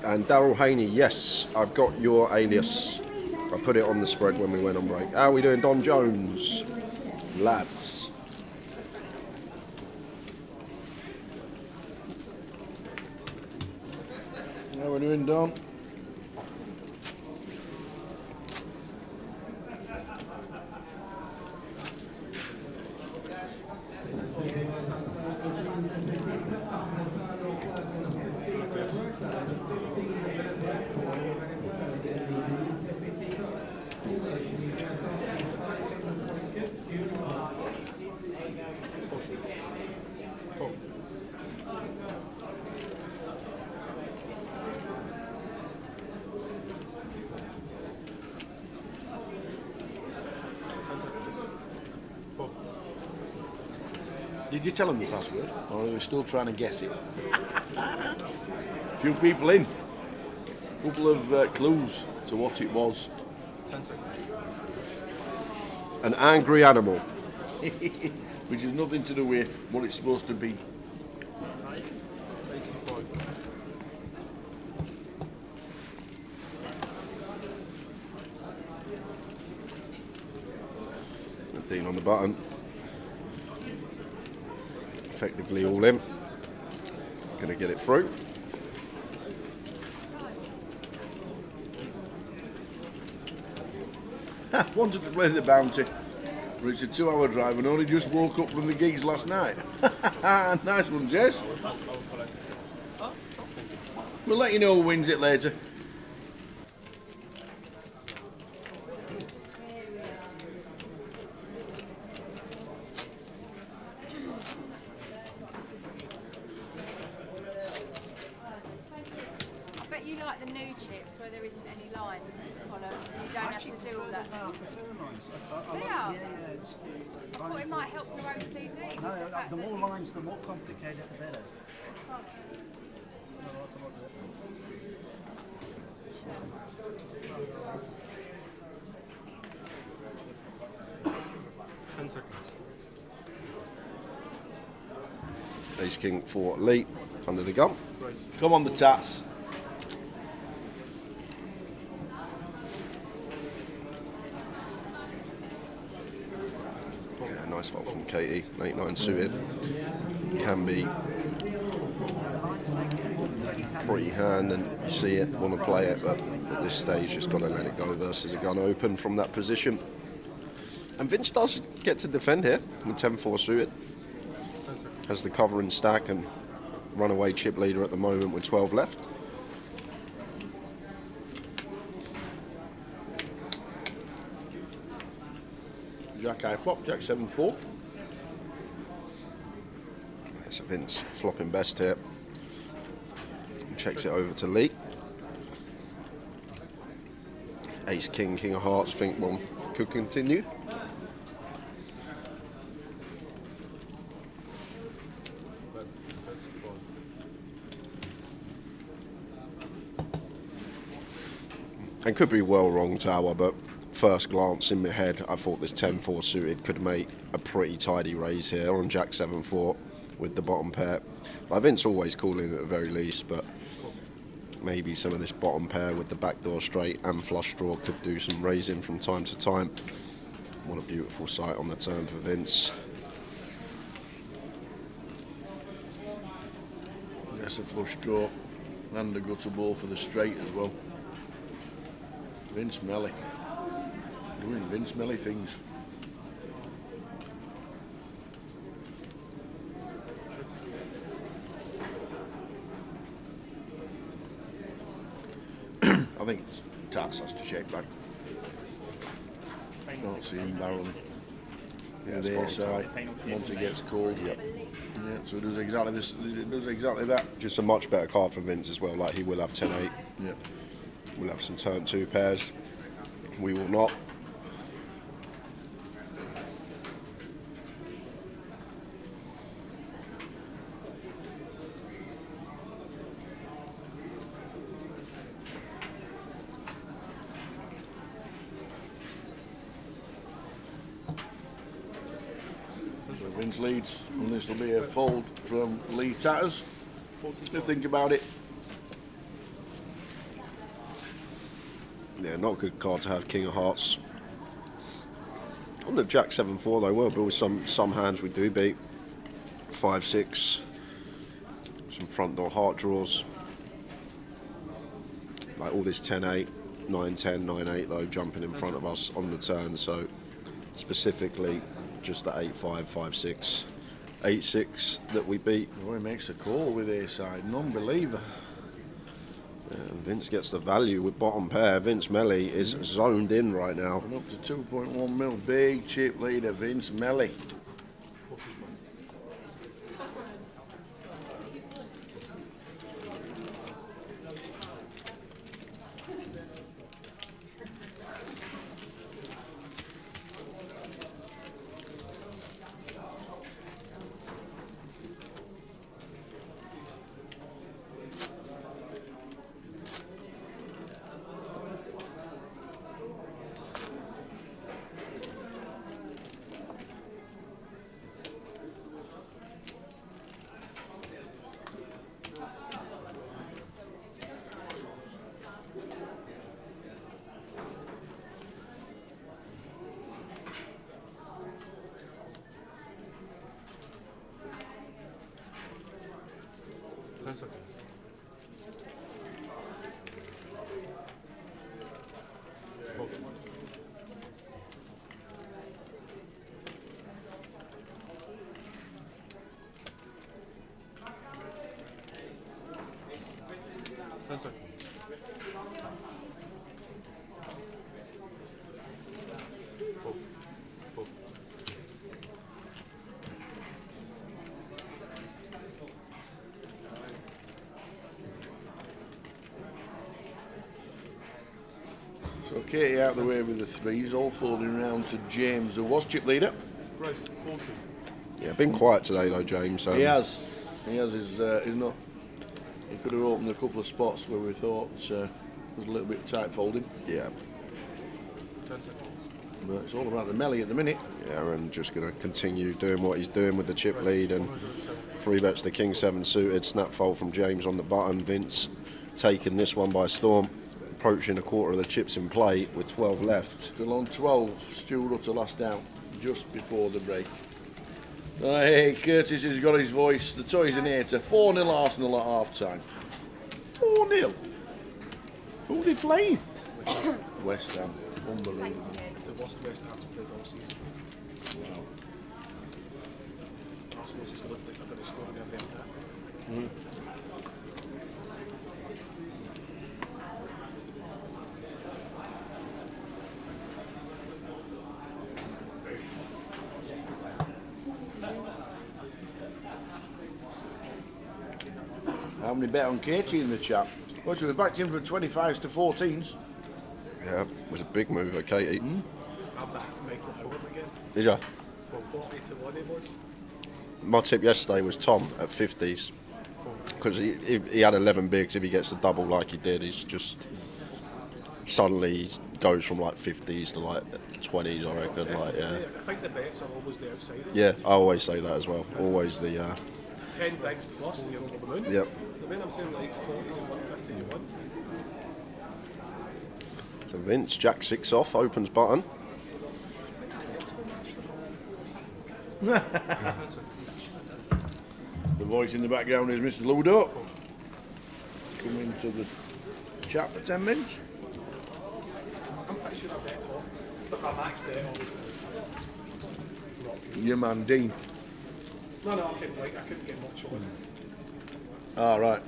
F: And Daryl Haney, yes, I've got your alias. I put it on the spread when we went on break. How are we doing, Don Jones? Lads.
E: How are we doing, Don? Did you tell them the password, or are they still trying to guess it? A few people in. A couple of clues to what it was.
A: 10 seconds.
F: An angry animal.
E: Which has nothing to do with what it's supposed to be.
A: 85.
F: Dean on the button. Effectively all in. Going to get it through.
E: Wanted to play the bounty, but it's a 2-hour drive and only just woke up from the gigs last night. Nice one, Jess. We'll let you know who wins it later.
I: I bet you like the new chips where there isn't any lines on them, so you don't have to do all that.
H: No, I prefer lines.
I: Yeah.
H: Yeah, it's.
I: I thought it might help your OCD.
H: No,
I: with the fact
H: the
I: that
H: more
I: you-
H: lines, the more complicated, the better. No, that's a lot better.
A: 10 seconds.
F: Ace King for Lee under the gun.
E: Come on, the tats.
F: Yeah, nice fold from Katie. 8-9 suited. Can be pretty hand, and you see it, want to play it, but at this stage just got to let it go versus a gun open from that position. And Vince does get to defend here with 10-4 suited. Has the cover and stack and runaway chip leader at the moment with 12 left.
E: Jack high flop, Jack 7-4.
F: So Vince flopping best here. Checks it over to Lee. Ace King, King of Hearts, think one could continue. And could be well wrong, Tower, but first glance in my head, I thought this 10-4 suited could make a pretty tidy raise here on Jack 7-4 with the bottom pair. Like Vince always calling it at the very least, but maybe some of this bottom pair with the backdoor straight and flush draw could do some raising from time to time. What a beautiful sight on the turn for Vince.
E: Yes, a flush draw and a gutter ball for the straight as well. Vince Melly. Doing Vince Melly things. I think Tats has to shake back. Don't see him barreling.
F: Yeah,
E: The side once he gets called.
F: Yep.
E: Yeah, so it does exactly this. It does exactly that.
F: Just a much better card for Vince as well. Like he will have 10-8.
E: Yeah.
F: We'll have some turn 2 pairs. We will not.
E: So Vince leads, and this will be a fold from Lee Tatters. To think about it.
F: Yeah, not a good card to have, King of Hearts. On the Jack 7-4 though, well, but with some hands we do beat. 5-6. Some front door heart draws. Like all this 10-8, 9-10, 9-8 though, jumping in front of us on the turn. So specifically just the 8-5, 5-6, 8-6 that we beat.
E: Oh, he makes a call with a side, non-believer.
F: And Vince gets the value with bottom pair. Vince Melly is zoned in right now.
E: And up to 2.1 mil, big chip leader, Vince Melly.
A: 10 seconds. Pull. Pull.
E: So Katie out of the way with the threes, all folding round to James, who was chip leader.
A: Grace, 40.
F: Yeah, been quiet today though, James.
E: He has. He's not. He could have opened a couple of spots where we thought was a little bit tight folding.
F: Yeah.
A: 10 seconds.
E: But it's all about the melee at the minute.
F: Yeah, and just going to continue doing what he's doing with the chip lead, and 3 bets the King 7 suited, snap fold from James on the button. Vince taking this one by storm, approaching a quarter of the chips in play with 12 left.
E: Still on 12, Stu Rutter last out just before the break. Hey, Curtis has got his voice. The toys in here to 4-0 Arsenal at half time. 4-0? Who are they playing? West Ham. Unbelievable.
B: It's the worst West Ham's played all season.
E: Wow.
B: Arsenal just looked like they're going to score on every attack.
E: How many bet on Katie in the chat? Well, she was backed in from 25s to 14s.
F: Yeah, it was a big move at Katie.
B: I'm back to Michael Howard again.
F: Did ya?
B: From 40 to 1 it was.
F: My tip yesterday was Tom at 50s. Because he had 11 bigs. If he gets the double like he did, he's just suddenly goes from like 50s to like 20s, I reckon. Like, yeah.
B: I think the bets are always the outsiders.
F: Yeah, I always say that as well. Always the
B: 10 bigs plus and you're over the moon.
F: Yep.
B: I mean, I'm saying like 40 to 1, 50 to 1.
F: So Vince, Jack 6 off, opens button.
E: The voice in the background is Mr. Ludo. Come into the chat for 10 minutes.
B: I'm pretty sure I bet top. But my max bet obviously.
E: Your man Dean.
B: No, I'm saying like I couldn't get much on it.
E: Ah, right.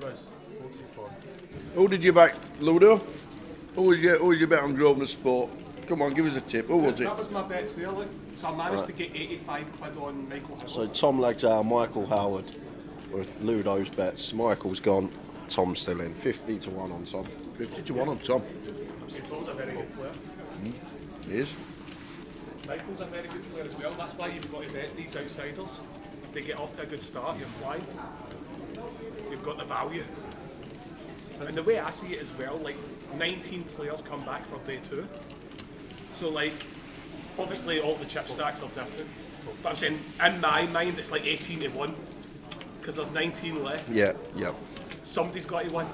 A: Grace, 44.
E: Who did you back, Ludo? Who was your bet on Grosvenor Sport? Come on, give us a tip. Who was it?
B: That was my bets there, like. So I managed to get 85 quid on Michael Howard.
F: So Tom legs out Michael Howard with Ludo's bets. Michael's gone, Tom's still in. 50 to 1 on Tom.
E: 50 to 1 on Tom.
B: I'm saying Tom's a very good player.
E: He is.
B: Michael's a very good player as well. That's why you've got to bet these outsiders. If they get off to a good start, you're flying. You've got the value. And the way I see it as well, like 19 players come back for day 2. So like, obviously all the chip stacks are different. But I'm saying, in my mind, it's like 18 to 1. Because there's 19 left.
F: Yeah, yep.
B: Somebody's got to win.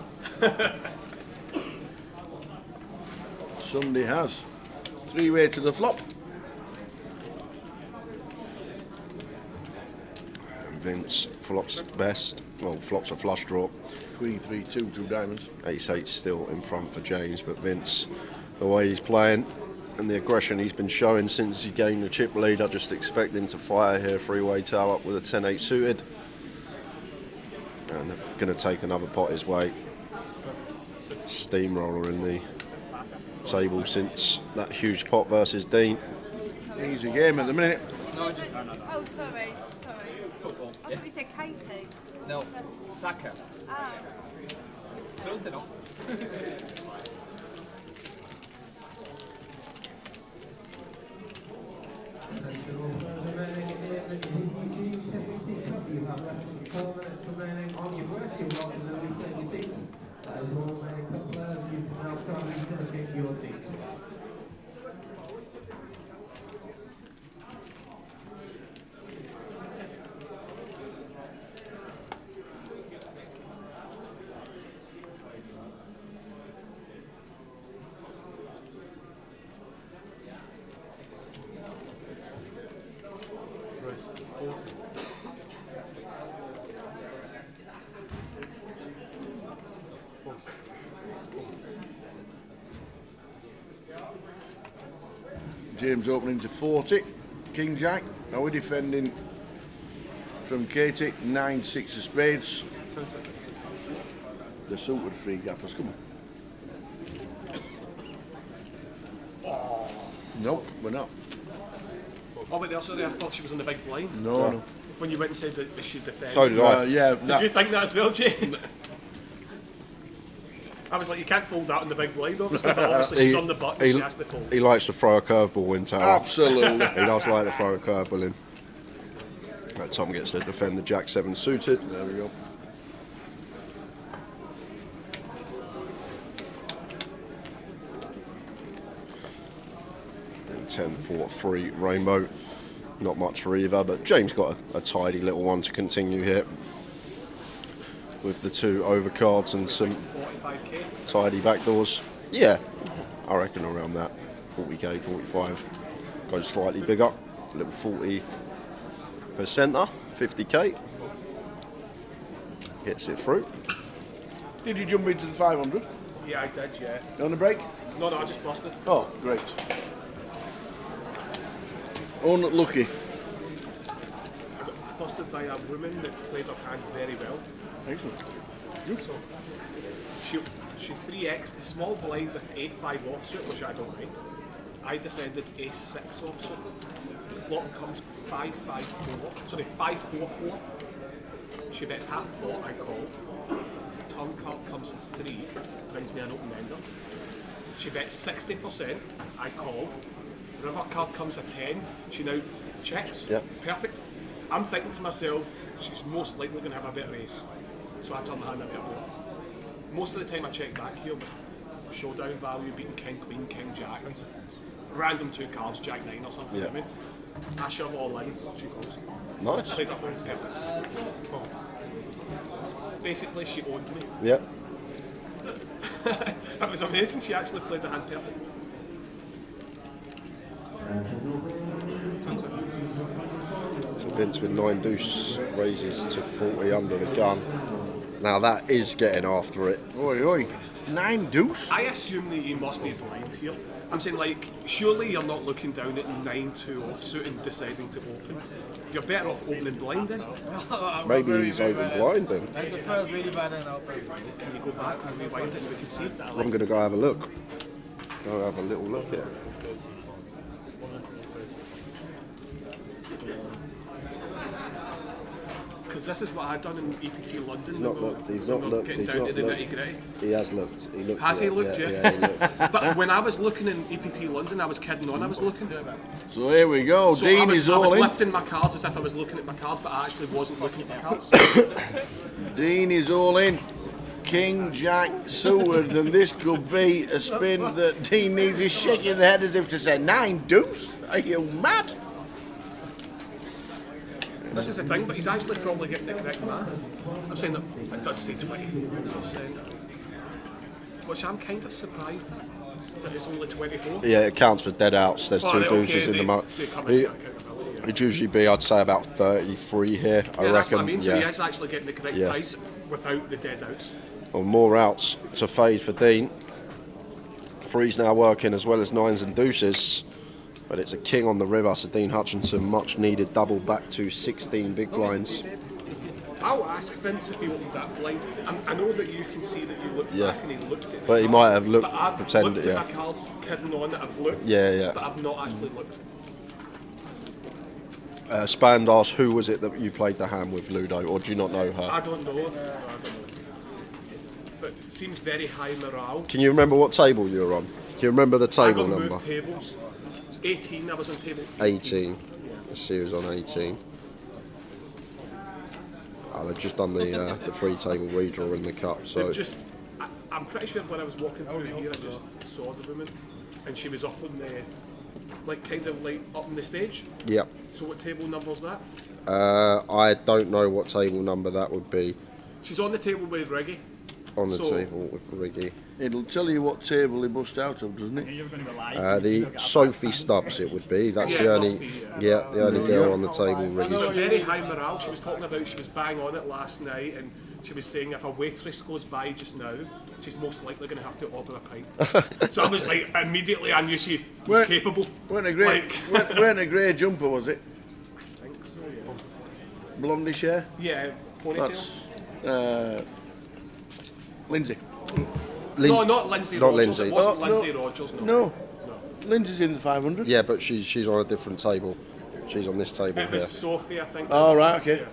E: Somebody has. 3-way to the flop.
F: And Vince flops best. Well, flops a flush draw.
E: Queen 3-2, 2 diamonds.
F: Ace-8 still in front for James, but Vince, the way he's playing and the aggression he's been showing since he gained the chip lead, I just expect him to fire here, 3-way tail up with a 10-8 suited. And going to take another pot his way. Steamroller in the table since that huge pot versus Dean.
E: Easy game at the minute.
I: Oh, sorry. Football. I thought you said Katie.
K: No, Saka.
I: Ah.
K: Close enough. 40.
E: James opening to 40. King Jack. Now we're defending from Katie. 9-6 of spades.
K: 20.
E: The suited three gappers. Come on. Nope, we're not.
B: Oh, but the other day I thought she was on the big blind.
E: No.
B: When you went and said that she defended.
F: So did I.
E: Yeah.
B: Did you think that as well, Jay? I was like, you can't fold that on the big blind, obviously, but obviously she's on the button, she has to fold.
F: He likes to throw a curveball in tower.
E: Absolutely.
F: He does like to throw a curveball in. Right, Tom gets to defend the Jack 7 suited.
E: There we go.
F: Then 10-4-3 rainbow. Not much for either, but James got a tidy little one to continue here. With the 2 overcards and some
B: 45k.
F: tidy backdoors. Yeah, I reckon around that. 40k, 45. Goes slightly bigger. A little 40%, 50k. Hits it through.
E: Did you jump into the 500?
B: Yeah, I did, yeah.
E: On the break?
B: No, I just busted.
E: Oh, great. Unlucky.
B: Busted by a woman that played her hand very well.
E: Excellent.
B: So she 3x'd the small blind with 8-5 offsuit, which I don't mind. I defended Ace-6 offsuit. The flop comes 5-5-4. Sorry, 5-4-4. She bets half pot, I call. Turn card comes to 3, brings me an open ender. She bets 60%, I call. River card comes to 10, she now checks.
F: Yeah.
B: Perfect. I'm thinking to myself, she's most likely going to have a better ace. So I turn the hand a bit off. Most of the time I check back here with showdown value, beating King, Queen, King, Jack. Random 2 cards, Jack 9 or something.
F: Yeah.
B: I mean, I shove all in, she goes.
F: Nice.
B: Played her hand perfect. Basically, she owned me.
F: Yeah.
B: That was amazing, she actually played the hand perfect.
F: So Vince with 9 deuce raises to 40 under the gun. Now that is getting after it.
E: Oi, oi. 9 deuce?
B: I assume that you must be blind here. I'm saying, like, surely you're not looking down at 9-2 offsuit and deciding to open. You're better off opening blind then.
F: Maybe he's open blind then.
H: Like the first really bad and open.
B: Can you go back and rewind it and we can see?
F: I'm going to go have a look. Go have a little look at it.
B: Because this is what I've done in EPT London.
F: He's not looked. He's not looked.
B: Getting
F: He's
B: down
F: not
B: to the
F: looked.
B: nitty gritty.
F: He has looked. He looked.
B: Has he looked, yeah?
F: Yeah, he looked.
B: But when I was looking in EPT London, I was kidding on, I was looking.
E: So here we go.
B: So
E: Dean
B: I was
E: is all in.
B: lifting my cards as if I was looking at my cards, but I actually wasn't looking at my cards.
E: Dean is all in. King, Jack, suited, and this could be a spin that Dean needs. He's shaking the head as if to say, 9 deuce? Are you mad?
B: This is the thing, but he's actually probably getting the correct math. I'm saying that it does say 24%, which I'm kind of surprised at, that it's only 24.
F: Yeah, it counts for dead outs. There's 2
B: Well,
F: deuces in the mark. It'd usually be, I'd say, about 33 here. I
B: That's
F: reckon.
B: what I mean. So
F: Yeah.
B: he is actually getting the correct
F: Yeah.
B: price without the dead outs.
F: Well, more outs to fade for Dean. 3's now working as well as 9s and deuces. But it's a king on the river, so Dean Hutchinson, much needed double back to 16 big blinds.
B: I'll ask Vince if he opened that blind. I know that you can see that you looked
F: Yeah.
B: back and he looked at
F: But he
B: cards,
F: might have looked,
B: but I've
F: pretended,
B: looked
F: yeah.
B: at my cards, kidding on that I've looked,
F: Yeah.
B: but I've not actually looked.
F: Spand asked, who was it that you played the hand with, Ludo, or do you not know her?
B: I don't know. But it seems very high morale.
F: Can you remember what table you were on? Can you remember the
B: I
F: table
B: got
F: number?
B: moved tables. It was 18, I was on table
F: 18. She was on 18. Oh, they've just done the 3-table redraw in the cup, so...
B: I'm pretty sure when I was walking through here, I just saw the woman, and she was up on the, kind of up on the stage.
F: Yep.
B: So what table number's that?
F: I don't know what table number that would be.
B: She's on the table with Reggie.
F: On the table with Riggy.
E: It'll tell you what table he bust out of, doesn't it?
G: You're going to rely
F: The Sophie Stubbs it would be. That's
B: Yeah,
F: the
B: it
F: only,
B: must be,
F: the only girl on the table really.
B: Very high morale. She was talking about she was bang on it last night, and she was saying if a waitress goes by just now, she's most likely going to have to order a pint. So I was like, immediately I knew she was capable.
E: Weren't a grey jumper, was it?
B: I think so, yeah.
E: Blondish hair?
B: Yeah, ponytail.
E: That's Lindsay.
B: No, not Lindsay
F: Not
B: Rogers.
F: Lindsay.
B: It wasn't
E: No,
B: Lindsay
E: no.
B: Rogers, no.
E: No. Lindsay's in the 500.
F: Yeah, but she's on a different table. She's on this table
B: It
F: here.
B: was Sophie, I think.
E: Oh, right, okay.
B: Yeah.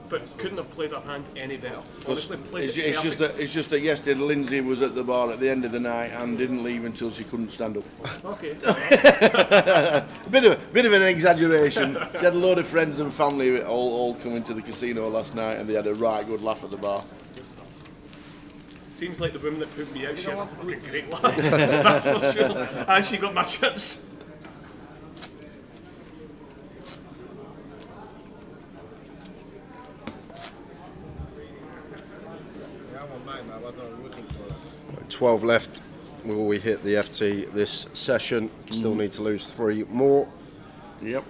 B: But couldn't have played her hand any better. Honestly, played
E: It's,
B: it
E: it's
B: perfect.
E: just that yesterday Lindsay was at the bar at the end of the night and didn't leave until she couldn't stand up.
B: Okay.
E: a bit of an exaggeration. She had a load of friends and family all coming to the casino last night, and they had a right good laugh at the bar.
B: Seems like the woman that put me out, she had a fucking great laugh. That's for sure. And she got my chips.
D: Yeah, I won't mind, man. What are we looking for?
F: 12 left. Will we hit the FT this session? Still need to lose 3 more.
E: Yep.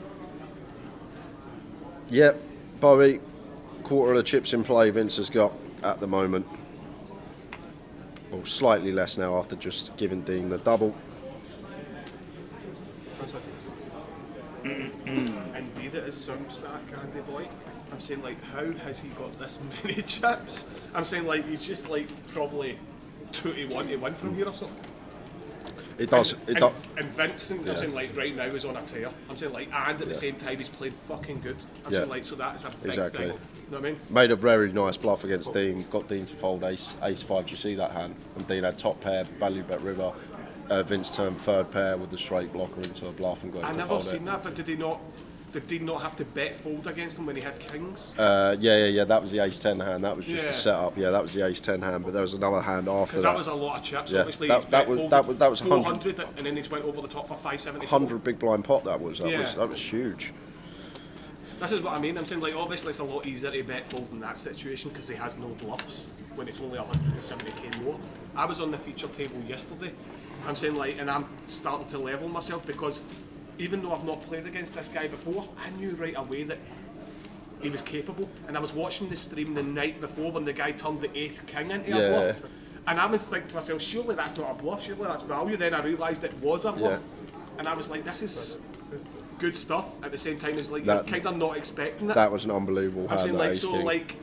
F: Yep. Bowie, quarter of the chips in play Vince has got at the moment. Well, slightly less now after just giving Dean the double.
B: Indeed, it is some star candy boy. I'm saying, like, how has he got this many chips? I'm saying, like, he's just like probably 2-1 to win from here or something.
F: It does.
B: And Vincent, I'm saying, like, right now is on a tear. I'm saying, like, and at the same time he's played fucking good. I'm saying, like, so that is a big thing. You know what I mean?
F: Made a very nice bluff against Dean. Got Dean to fold ace 5. Do you see that hand? And Dean had top pair, value bet river. Vince turned third pair with the straight blocker into a bluff and got
B: I
F: him to
B: never
F: fold
B: seen
F: it.
B: that, but did Dean not have to bet fold against him when he had kings?
F: Yeah. That was the ace 10 hand. That was just
B: Yeah.
F: a setup. Yeah, that was the ace 10 hand. But there was another hand after
B: Because that was a lot of chips.
F: Yeah,
B: Obviously,
F: that was
B: 400, and then he went over the top for 570.
F: 100 big blind pot. That was huge.
B: This is what I mean. I'm saying, like, obviously it's a lot easier to bet fold in that situation because he has no bluffs when it's only 170k more. I was on the feature table yesterday. I'm saying, like, and I'm starting to level myself because even though I've not played against this guy before, I knew right away that he was capable. And I was watching the stream the night before when the guy turned the ace king into a bluff. And I would think to myself, surely that's not a bluff, surely that's value. Then I realised it was a bluff. And I was like, this is good stuff at the same time as, like, you're kind of not expecting it.
F: That was an unbelievable hand.
B: I'm saying, like,
F: ace
B: so,
F: king.
B: like,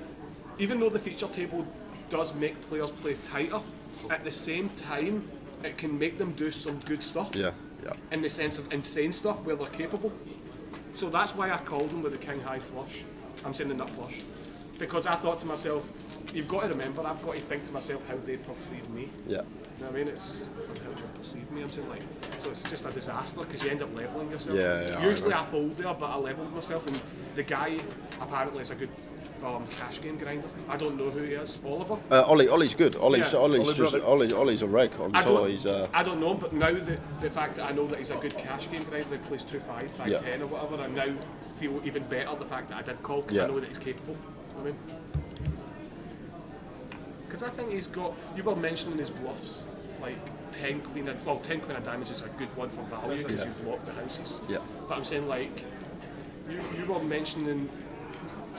B: even though the feature table does make players play tighter, at the same time, it can make them do some good stuff.
F: Yeah.
B: In the sense of insane stuff where they're capable. So that's why I called them with the king high flush. I'm saying the nut flush. Because I thought to myself, you've got to remember, I've got to think to myself how they perceive me.
F: Yeah.
B: You know what I mean? It's how they perceive me. I'm saying, like, so it's just a disaster because you end up levelling yourself.
F: Yeah,
B: Usually I fold there, but I levelled myself, and the guy apparently is a good cash game grinder. I don't know who he is. Oliver?
F: Ollie's good. Ollie's a reg on
B: I
F: tour.
B: I don't know, but now the fact that I know that he's a good cash game grinder, he plays 2-5, 5-10 or whatever, I now feel even better the fact that I did call because I know that he's capable. You know what I mean? Because I think he's got, you were mentioning his bluffs, like 10 queen of diamonds is a good one for value because you block the houses.
F: Yeah.
B: But I'm saying, like, you were mentioning,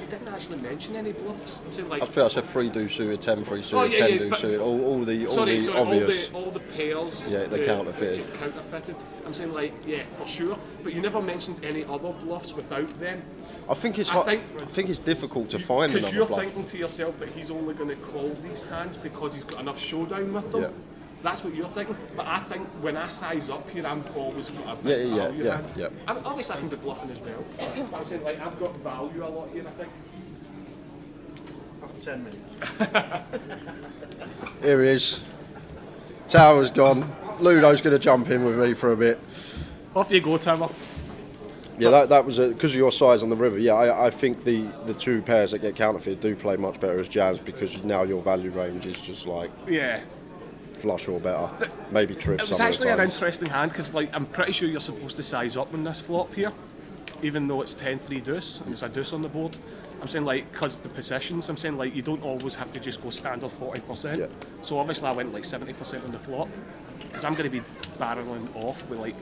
B: you didn't actually mention any bluffs. I'm saying, like,
F: I feel I said 3 do suited, 10 3 suited, 10 do suited, all the obvious.
B: All the pairs.
F: Yeah, they're counterfeited.
B: Counterfeited. I'm saying, like, yeah, for sure. But you never mentioned any other bluffs without them.
F: I think it's difficult to find
B: because
F: another
B: you're
F: bluff.
B: thinking to yourself that he's only going to call these hands because he's got enough showdown with them.
F: Yeah.
B: That's what you're thinking. But I think when I size up here, I'm always got a big value hand. And obviously I can be bluffing as well. But I'm saying, like, I've got value a lot here, I think.
K: 10 minutes.
F: Here he is. Tower's gone. Ludo's going to jump in with me for a bit.
B: Off you go, Tower.
F: Yeah, that was because of your size on the river. Yeah, I think the two pairs that get counterfeited do play much better as jams because now your value range is just like flush or better. Maybe trip.
B: It was actually an interesting hand because, like, I'm pretty sure you're supposed to size up on this flop here, even though it's 10-3 deuce and there's a deuce on the board. I'm saying like, because the positions, I'm saying like, you don't always have to just go standard 40%.
F: Yeah.
B: So obviously I went like 70% on the flop, because I'm going to be barreling off with like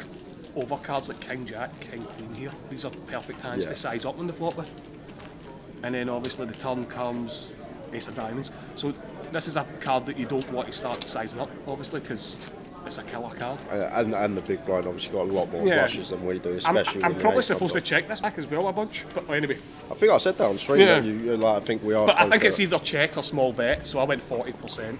B: overcards like King Jack, King Queen here. These are perfect hands to size up on the flop with. And then obviously the turn comes Ace of Diamonds. So this is a card that you don't want to start sizing up, obviously, because it's a killer card.
F: And the big blind obviously got a lot more flushes than we do, especially.
B: I'm probably supposed to check this back as well a bunch, but anyway.
F: I think I said that on stream.
B: Yeah.
F: You like, I think we are.
B: But I think it's either check or small bet, so I went 40%.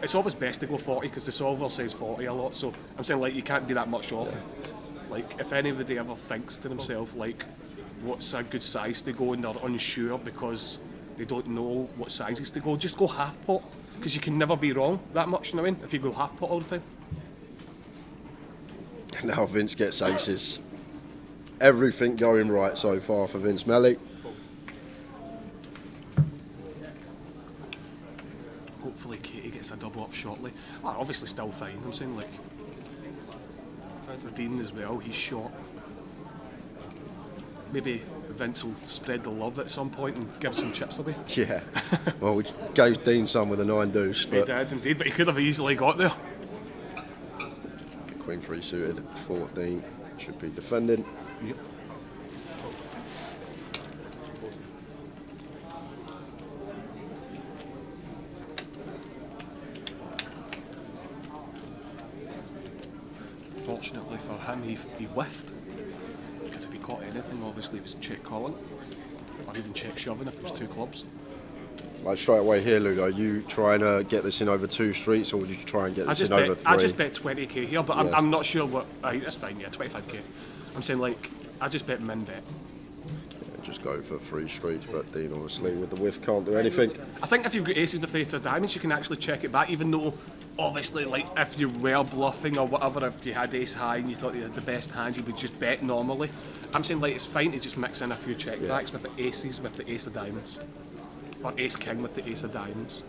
B: It's always best to go 40 because the solver says 40 a lot, so I'm saying like you can't be that much off. Like if anybody ever thinks to themselves like what's a good size to go and they're unsure because they don't know what sizes to go, just go half pot, because you can never be wrong that much, you know what I mean, if you go half pot all the time.
F: Now Vince gets aces. Everything going right so far for Vince Melly.
B: Hopefully Katie gets a double up shortly. Well, obviously still fine, I'm saying like Dean as well, he's short. Maybe Vince will spread the love at some point and give some chips away.
F: Yeah. Well, we gave Dean some with a 9 deuce.
B: He did indeed, but he could have easily got there.
F: Queen 3 suited, 14 should be defending.
B: Yep. Fortunately for him, he whiffed. Because if he caught anything, obviously it was check calling, or even check shoving if it was 2 clubs.
F: Like straight away here, Ludo, are you trying to get this in over 2 streets, or would you try and get this in over 3?
B: I just bet 20k here, but I'm not sure what. That's fine, yeah, 25k. I'm saying like, I just bet min bet.
F: Yeah, just go for 3 streets, but Dean obviously with the whiff can't do anything.
B: I think if you've got aces with the Ace of Diamonds, you can actually check it back, even though obviously like if you were bluffing or whatever, if you had ace high and you thought you had the best hand, you would just bet normally. I'm saying like it's fine to just mix in a few check backs with the aces with the Ace of Diamonds. Or Ace King with the Ace of Diamonds.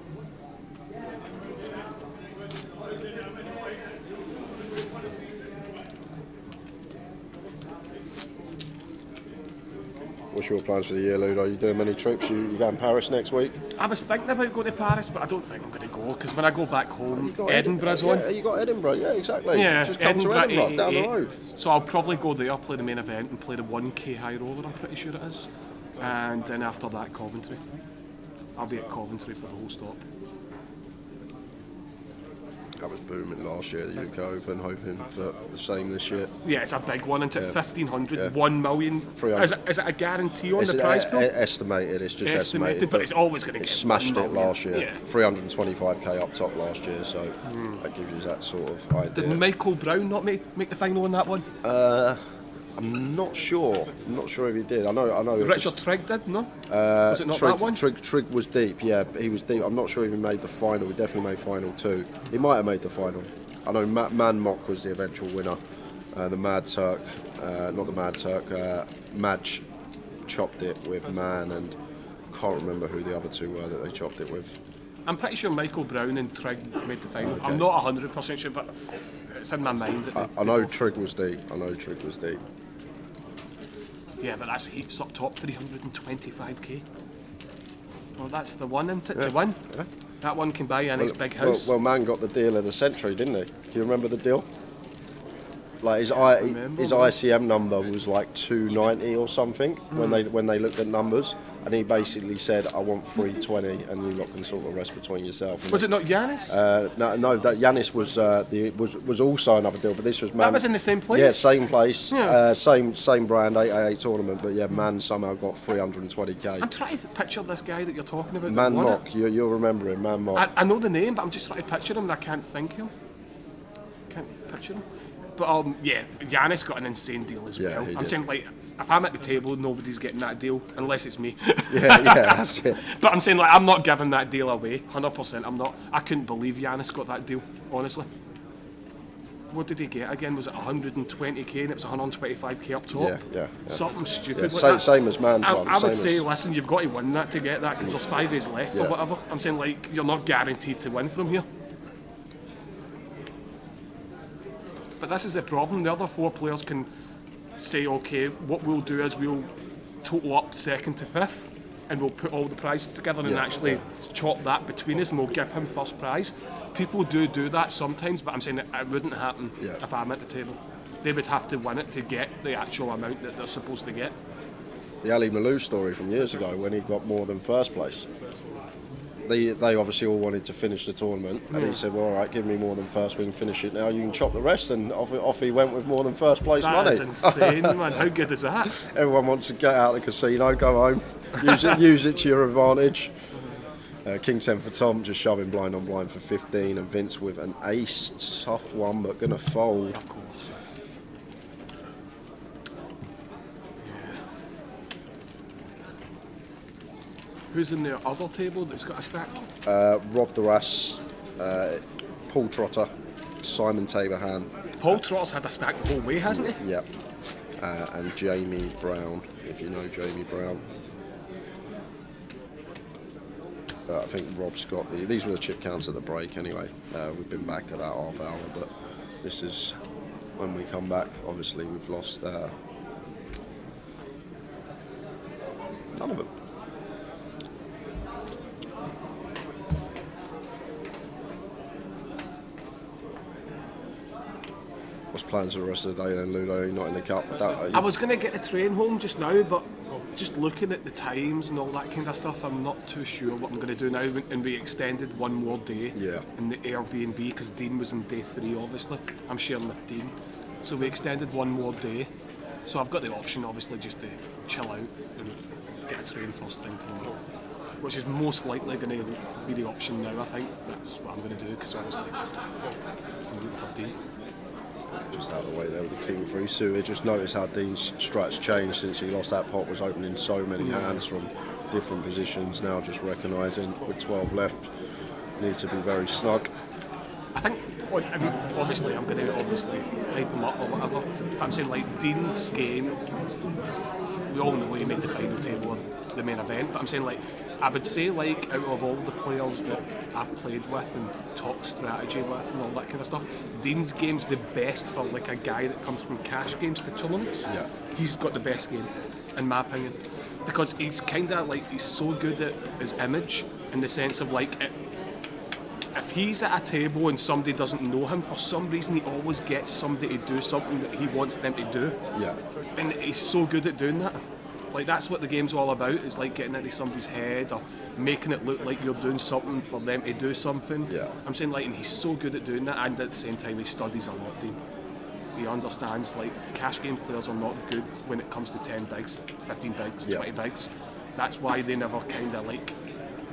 F: What's your plans for the year, Ludo? Are you doing many trips? You going to Paris next week?
B: I was thinking about going to Paris, but I don't think I'm going to go, because when I go back home, Edinburgh's on.
F: Yeah, you got Edinburgh, yeah, exactly.
B: Yeah,
F: just come to Edinburgh, down the road.
B: So I'll probably go there, play the main event, and play the 1k high roller, I'm pretty sure it is. And then after that, Coventry. I'll be at Coventry for the whole stop.
F: That was booming last year, the UK Open, hoping for the same this year.
B: Yeah, it's a big one, isn't it? 1,500, 1 million.
F: 300.
B: Is it a guarantee on the prize pool?
F: Estimated, it's just estimated.
B: But it's always going to get
F: smashed it last year.
B: Yeah.
F: 325k up top last year, so that gives you that sort of idea.
B: Did Michael Brown not make the final on that one?
F: I'm not sure. I'm not sure if he did. I know.
B: Richard Trigg did, no? Was it not that one?
F: Trigg was deep, yeah. He was deep. I'm not sure if he made the final. He definitely made final 2. He might have made the final. I know Man Mock was the eventual winner. The Mad Turk, not the Mad Turk, Madge chopped it with Man, and I can't remember who the other 2 were that they chopped it with.
B: I'm pretty sure Michael Brown and Trigg made the final. Okay. I'm not 100% sure, but it's in my mind. That
F: I know Trigg was deep.
B: Yeah, but that's heaps up top, 325k. Well, that's the one, isn't it, to win? Yeah. That one can buy you a nice big house.
F: Well, Man got the deal of the century, didn't he? Do you remember the deal? Like his ICM number was like 290 or something when they looked at numbers, and he basically said, "I want 320, and you lot can sort the rest between yourself." And
B: was it not Giannis?
F: No, that Giannis was also another deal, but this was Man.
B: That was in the same place.
F: Yeah, same place, same brand, 888 tournament, but yeah, Man somehow got 320k.
B: I'm trying to picture this guy that you're talking about.
F: Man Mock, you'll remember him, Man Mock.
B: I know the name, but I'm just trying to picture him, and I can't think of him. Can't picture him. But yeah, Giannis got an insane deal as well. I'm saying, like, if I'm at the table, nobody's getting that deal unless it's me.
F: yeah, that's it.
B: But I'm saying, like, I'm not giving that deal away. 100%, I'm not. I couldn't believe Giannis got that deal, honestly. What did he get again? Was it 120k and it was 125k up top?
F: Yeah.
B: Something stupid.
F: Yeah,
B: like
F: same as Man's one.
B: I would say, listen, you've got to win that to get that because there's 5 days left or whatever. I'm saying, like, you're not guaranteed to win from here. But this is the problem. The other 4 players can say, okay, what we'll do is we'll total up second to fifth, and we'll put all the prizes together and actually chop that between us, and we'll give him first prize. People do that sometimes, but I'm saying that it wouldn't happen if I'm at the table. They would have to win it to get the actual amount that they're supposed to get.
F: The Ali Malou story from years ago when he got more than first place. They obviously all wanted to finish the tournament, and he said, well, all right, give me more than first, we can finish it now, you can chop the rest, and off he went with more than first place money.
B: That is insane, man. How good is that?
F: Everyone wants to get out of the casino, go home, use it to your advantage. King 10 for Tom, just shoving blind on blind for 15, and Vince with an ace, tough one, but going to fold.
B: Of course. Who's in the other table that's got a stack?
F: Rob Duras, Paul Trotter, Simon Taberhan.
B: Paul Trotter's had a stack the whole way, hasn't he?
F: Yep. And Jamie Brown, if you know Jamie Brown. I think Rob's got these were the chip counts at the break anyway. We've been back at that half hour, but this is when we come back. Obviously, we've lost none of them. What's plans for the rest of the day then, Ludo? You're not in the cup?
B: I was going to get the train home just now, but just looking at the times and all that kind of stuff, I'm not too sure what I'm going to do now. And we extended one more day in the Airbnb because Dean was on day 3, obviously. I'm sharing with Dean. So we extended one more day. So I've got the option, obviously, just to chill out and get a train first thing tomorrow. Which is most likely going to be the option now, I think. That's what I'm going to do because obviously I'm waiting for Dean.
F: Just out of the way there with the King 3 suited. Just notice how Dean's strats changed since he lost that pot. Was opening so many hands from different positions. Now just recognising with 12 left, need to be very snug.
B: I think, obviously, I'm going to hype him up or whatever. But I'm saying like Dean's game. We all know he made the final table on the main event. But I'm saying like I would say like out of all the players that I've played with and talked strategy with and all that kind of stuff, Dean's game's the best for like a guy that comes from cash games to tournaments.
F: Yeah.
B: He's got the best game, in my opinion, because he's kind of like he's so good at his image in the sense of like if he's at a table and somebody doesn't know him, for some reason he always gets somebody to do something that he wants them to do.
F: Yeah.
B: And he's so good at doing that. Like that's what the game's all about, is like getting into somebody's head or making it look like you're doing something for them to do something.
F: Yeah.
B: I'm saying like, and he's so good at doing that, and at the same time he studies a lot, Dean. He understands like cash game players are not good when it comes to 10 bigs, 15 bigs, 20 bigs. That's why they never kind of like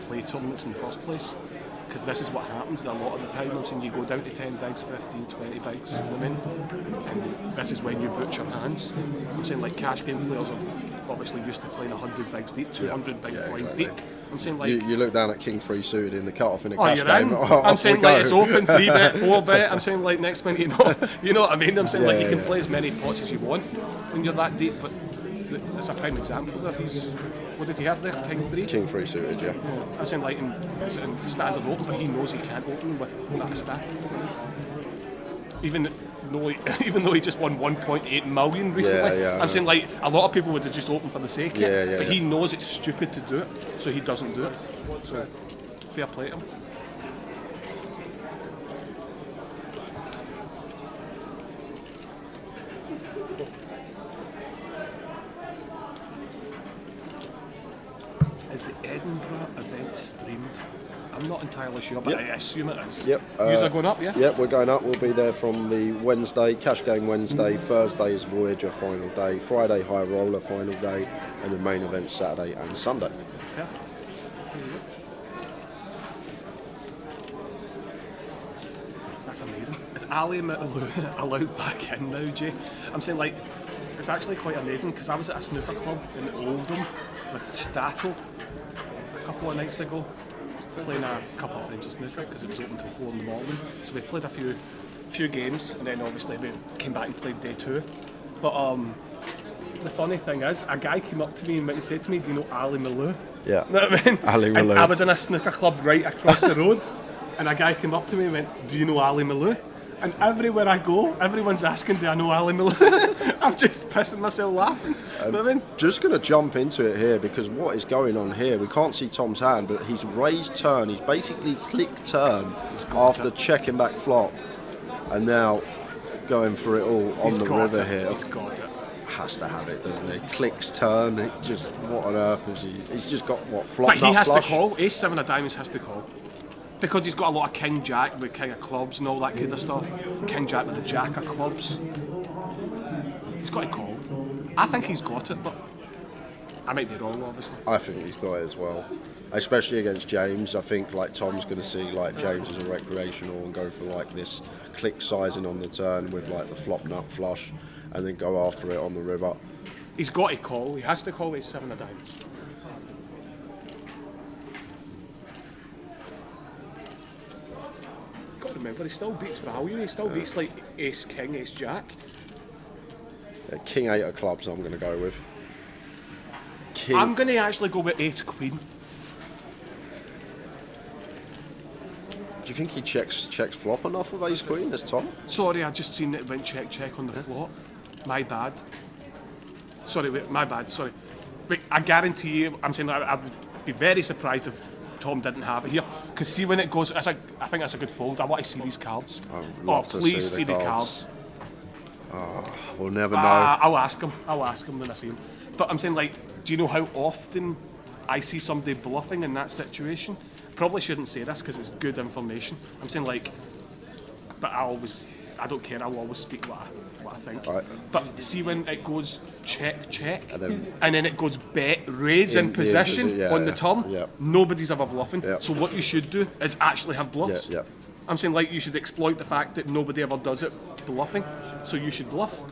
B: play tournaments in the first place. Because this is what happens a lot of the time. I'm saying you go down to 10 bigs, 15, 20 bigs, you know what I mean? And this is when you butch your hands. I'm saying like cash game players are obviously used to playing 100 bigs deep, 200 big blinds deep. I'm saying like
F: you look down at King 3 suited in the cut-off in a
B: cash game. I'm saying like it's open 3-bet, 4-bet. I'm saying like next minute, you know what I mean? I'm saying like you can play as many pots as you want when you're that deep, but it's a prime example there. What did he have there? King 3?
F: King 3 suited, yeah.
B: I'm saying like in standard open, but he knows he can't open with that stack. Even though he just won 1.8 million recently, I'm saying like a lot of people would have just opened for the sake of it, but he knows it's stupid to do it, so he doesn't do it. So fair play to him. Is the Edinburgh event streamed? I'm not entirely sure, but I assume it is.
F: Yep.
B: Yous are going up, yeah?
F: Yep, we're going up. We'll be there from the Wednesday, Cash Game Wednesday, Thursday is Voyager final day, Friday High Roller final day, and the main event Saturday and Sunday.
B: Perfect. That's amazing. Is Ali allowed back in now, Jay? I'm saying like, it's actually quite amazing because I was at a snooker club in Oldham with Stato a couple of nights ago, playing a couple of frames of snooker because it was open till 4 in the morning. So we played a few games and then obviously we came back and played day 2. But the funny thing is, a guy came up to me and said to me, "Do you know Ali Malou?"
F: Yeah.
B: Know what I mean?
F: Ali Malou.
B: And I was in a snooker club right across the road, and a guy came up to me and went, "Do you know Ali Malou?" And everywhere I go, everyone's asking, do I know Ali Miller? I'm just pissing myself laughing. You know what I mean?
F: Just going to jump into it here because what is going on here? We can't see Tom's hand, but he's raised turn. He's basically clicked turn after checking back flop, and now going for it all on the river here.
B: He's got it.
F: Has to have it, doesn't he? Clicks turn. It just, what on earth is he? He's just got what, flop.
B: But he has
F: flush?
B: to call. Ace 7 of diamonds has to call. Because he's got a lot of King Jack with King of clubs and all that kind of stuff. King Jack with the Jack of clubs. He's got to call. I think he's got it, but I might be wrong, obviously.
F: I think he's got it as well. Especially against James. I think like Tom's going to see like James as a recreational and go for like this click sizing on the turn with like the flop nut flush and then go after it on the river.
B: He's got to call. He has to call Ace 7 of diamonds. Remember, he still beats value. He still beats like Ace King, Ace Jack.
F: King 8 of clubs. I'm going to go with.
B: I'm going to actually go with Ace Queen.
F: Do you think he checks flop enough with Ace Queen as Tom?
B: Sorry, I just seen that it went check on the flop. My bad. Sorry, wait, my bad. Sorry. Wait, I guarantee you, I'm saying I would be very surprised if Tom didn't have it here. Because see when it goes, I think that's a good fold. I want to see these cards. Please see the cards.
F: Oh, we'll never know.
B: I'll ask him when I see him. But I'm saying, like, do you know how often I see somebody bluffing in that situation? Probably shouldn't say this because it's good information. I'm saying, like, but I don't care. I'll always speak what I think.
F: Right.
B: But see when it goes check, and then it goes bet, raise in position on the turn, nobody's ever bluffing. So what you should do is actually have bluffs. I'm saying, like, you should exploit the fact that nobody ever does it bluffing, so you should bluff.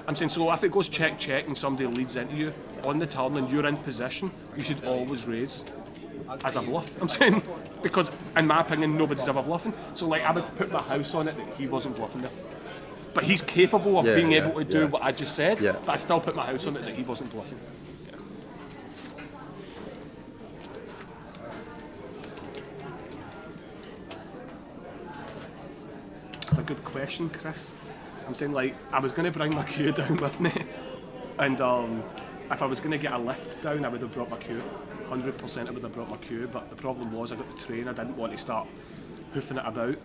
B: I'm saying, so if it goes check and somebody leads into you on the turn and you're in position, you should always raise as a bluff. I'm saying, because in my opinion, nobody's ever bluffing. So, like, I would put my house on it that he wasn't bluffing there. But he's capable of being able to do what I just said, but I still put my house on it that he wasn't bluffing. That's a good question, Chris. I'm saying, like, I was going to bring my cue down with me, and if I was going to get a lift down, I would have brought my cue. 100% I would have brought my cue, but the problem was I got the train. I didn't want to start hoofing it about.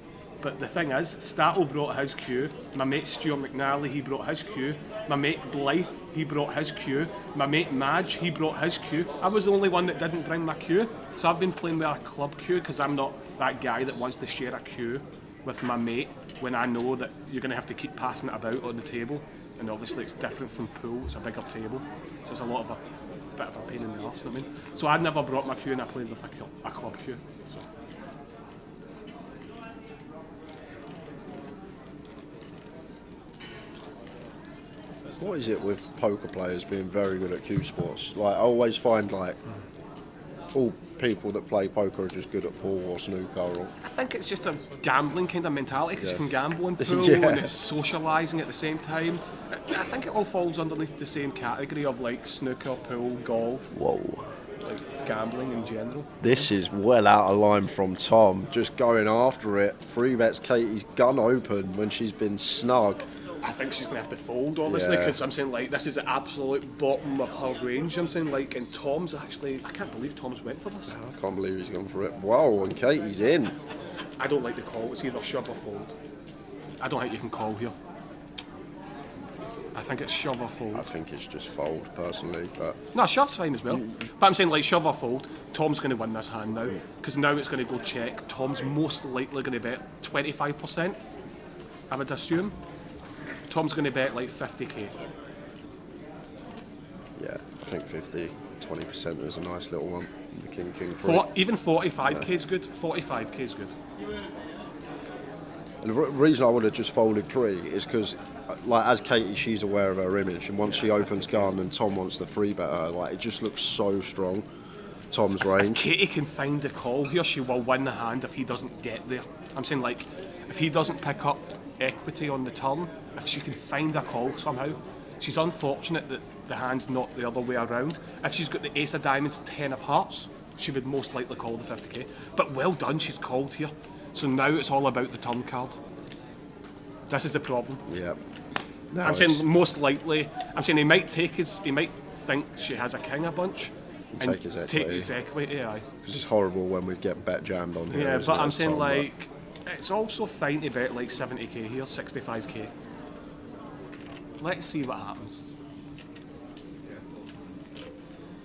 B: But the thing is, Stattle brought his cue, my mate Stuart McNally, he brought his cue, my mate Blythe, he brought his cue, my mate Madge, he brought his cue. I was the only one that didn't bring my cue, so I've been playing with a club cue because I'm not that guy that wants to share a cue with my mate when I know that you're going to have to keep passing it about on the table, and obviously it's different from pool, it's a bigger table, so it's a bit of a pain in the arse, you know what I mean? So I never brought my cue and I played with a club cue. So.
F: What is it with poker players being very good at cue sports? Like, I always find, like, all people that play poker are just good at pool or snooker. Or
B: I think it's just a gambling kind of mentality because you can gamble in pool and it's socialising at the same time. I think it all falls underneath the same category of, like, snooker, pool, golf.
F: Whoa.
B: Like, gambling in general.
F: This is well out of line from Tom, just going after it. 3-bets Katie's gun open when she's been snug.
B: I think she's going to have to fold, obviously, because I'm saying, like, this is the absolute bottom of her range. I'm saying, like, and Tom's actually, I can't believe Tom's went for this.
F: I can't believe he's gone for it. Wow, and Katie's in.
B: I don't like the call. It's either shove or fold. I don't think you can call here. I think it's shove or fold.
F: I think it's just fold, personally, but...
B: No, shove's fine as well. But I'm saying, like, shove or fold, Tom's going to win this hand now. Because now it's going to go check. Tom's most likely going to bet 25%, I would assume. Tom's going to bet like 50k.
F: Yeah, I think 20% is a nice little one. The King
B: 3. Even 45k is good. 45k is good.
F: And the reason I would have just folded 3 is because, like, as Katie, she's aware of her image, and once she opens gun and Tom wants the 3-bet her, like, it just looks so strong. Tom's range.
B: If Katie can find a call here, she will win the hand if he doesn't get there. I'm saying, like, if he doesn't pick up equity on the turn, if she can find a call somehow. She's unfortunate that the hand's not the other way around. If she's got the ace of diamonds, 10 of hearts, she would most likely call the 50k. But well done, she's called here. So now it's all about the turn card. This is the problem.
F: Yeah. No,
B: I'm saying most likely. I'm saying he might think she has a king a bunch. And take his equity. Aye.
F: Because it's horrible when we get bet jammed on here.
B: Yeah, but I'm saying
F: Tom,
B: like it's also fine to bet like 70k here, 65k. Let's see what happens.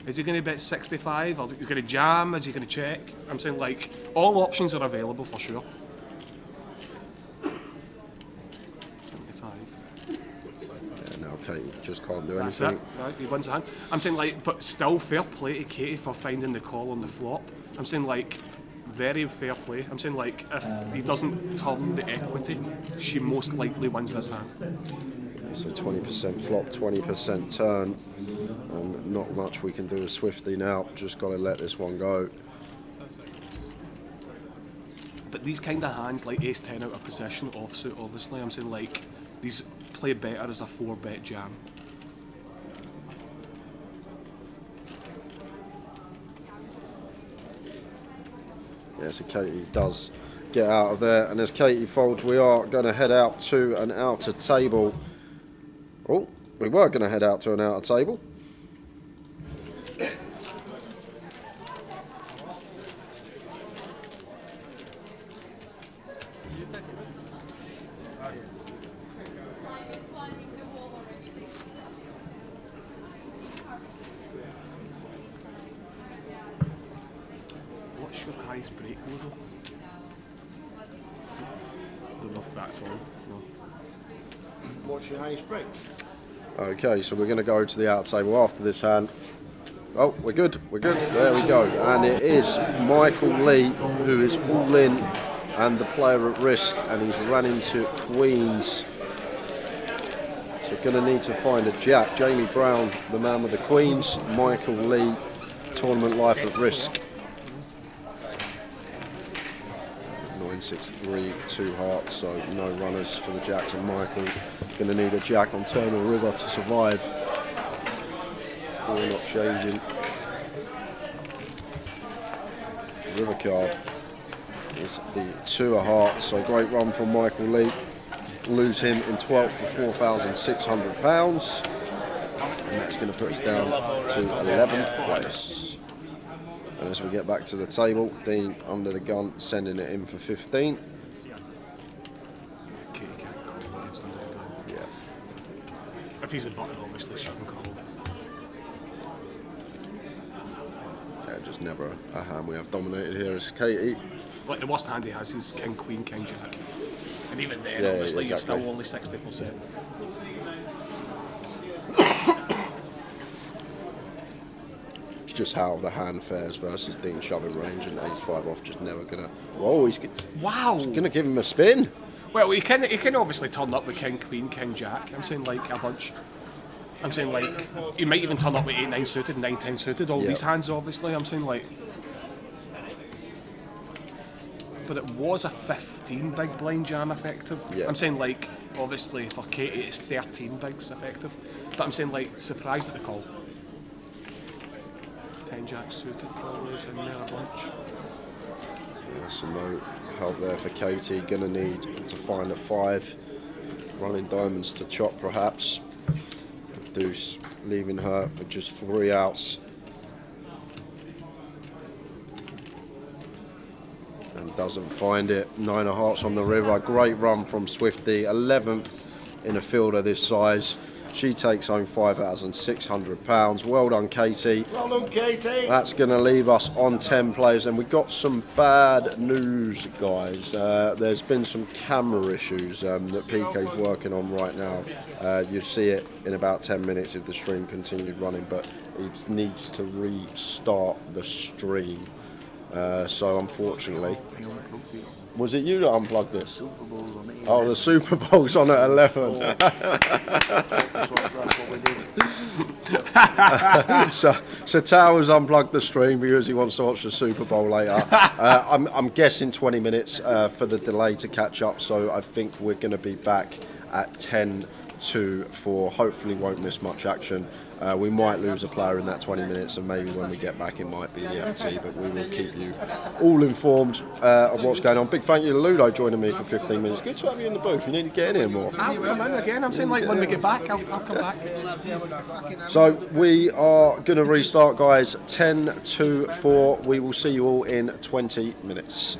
B: Is he going to bet 65? Or is he going to jam? Is he going to check? I'm saying like all options are available for sure. 75.
F: Yeah, no, Katie just can't do
B: That's
F: anything.
B: it. Right, he wins the hand. I'm saying like, but still fair play to Katie for finding the call on the flop. I'm saying like, very fair play. I'm saying like, if he doesn't turn the equity, she most likely wins this hand.
F: So 20% flop, 20% turn, and not much we can do with Swifty now. Just got to let this one go.
B: But these kind of hands, like ace-10 out of position, offsuit, obviously, I'm saying like, these play better as a 4-bet jam.
F: Yeah, so Katie does get out of there, and as Katie folds, we are going to head out to an outer table. Oh, we were going to head out to an outer table.
B: What's your highest break though? Don't know if that's on. No.
H: What's your highest break?
F: Okay, so we're going to go to the outer table after this hand. Oh, we're good, there we go. And it is Michael Lee who is all in and the player at risk, and he's run into queens. So going to need to find a jack. Jamie Brown, the man with the queens. Michael Lee, tournament life at risk. 9-6-3, 2 hearts, so no runners for the jacks, and Michael going to need a jack on turn or river to survive. 4 not changing. River card is the 2 of hearts, so great run from Michael Lee. Lose him in 12th for £4,600, and that's going to put us down to 11th place. And as we get back to the table, Dean under the gun, sending it in for 15. Yeah.
B: If he's a button, obviously, she can call.
F: Yeah, just never a hand we have dominated here is Katie.
B: Like the worst hand he has is King, Queen, King, Jack. And even then,
F: Yeah,
B: obviously,
F: exactly.
B: you're still only 60%.
F: It's just how the hand fares versus Dean shoving range and ace-5 off, just never gonna. Oh, he's
B: Wow!
F: gonna give him a spin.
B: Well, he can obviously turn up with King, Queen, King, Jack. I'm saying like a bunch. I'm saying like he might even turn up with 8-9 suited, 9-10 suited. All these hands, obviously. I'm saying like, but it was a 15 big blind jam effective.
F: Yeah.
B: I'm saying like obviously for Katie it's 13 bigs effective. But I'm saying like surprised at the call. 10 Jack suited probably is in there a bunch.
F: Yeah, so no help there for Katie. Gonna need to find a 5. Running diamonds to chop perhaps. Deuce leaving her with just 3 outs. And doesn't find it. 9 of hearts on the river. Great run from Swifty. 11th in a field of this size. She takes home £5,600. Well done, Katie.
H: Well done, Katie.
F: That's going to leave us on 10 players, and we've got some bad news, guys. There's been some camera issues that PK's working on right now. You'll see it in about 10 minutes if the stream continued running, but it needs to restart the stream. So unfortunately, was it you that unplugged this? Oh, the Super Bowl's on at 11. So Towers unplugged the stream because he wants to watch the Super Bowl later. I'm guessing 20 minutes for the delay to catch up, so I think we're going to be back at 10 10-4. Hopefully won't miss much action. We might lose a player in that 20 minutes, and maybe when we get back it might be the FT, but we will keep you all informed of what's going on. Big thank you to Ludo joining me for 15 minutes. Good to have you in the booth. You need to get in here more.
B: I'll come in again. I'm saying, like, when we get back, I'll come back.
F: So we are going to restart, guys. 10-4. We will see you all in 20 minutes.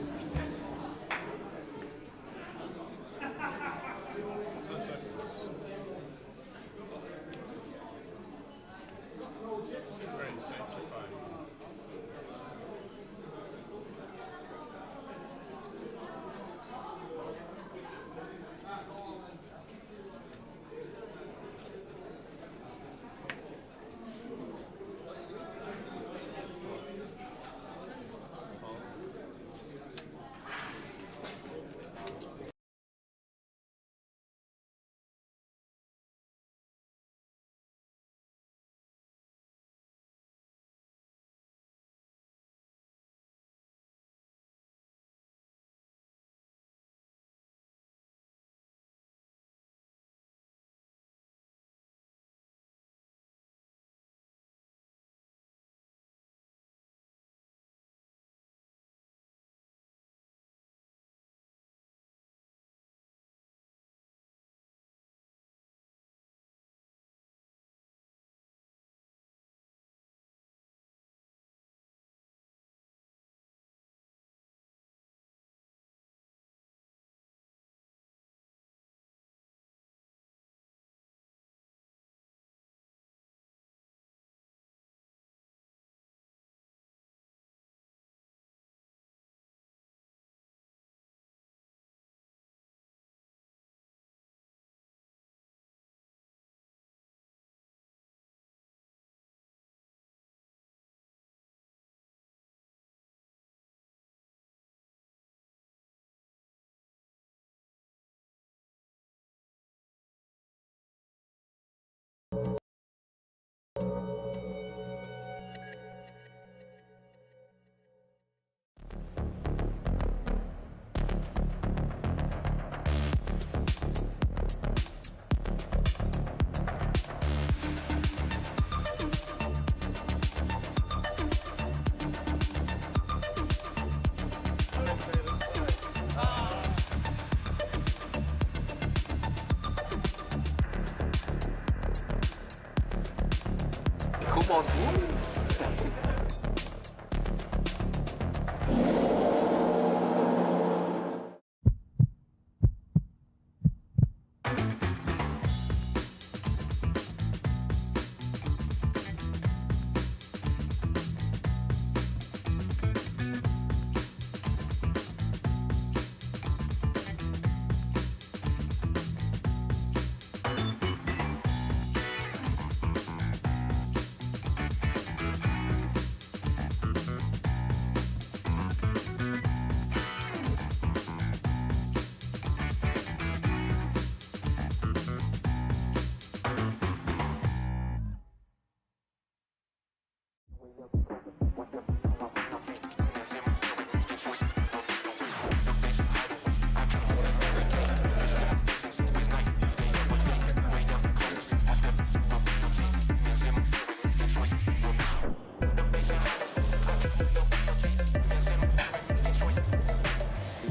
A: Come on.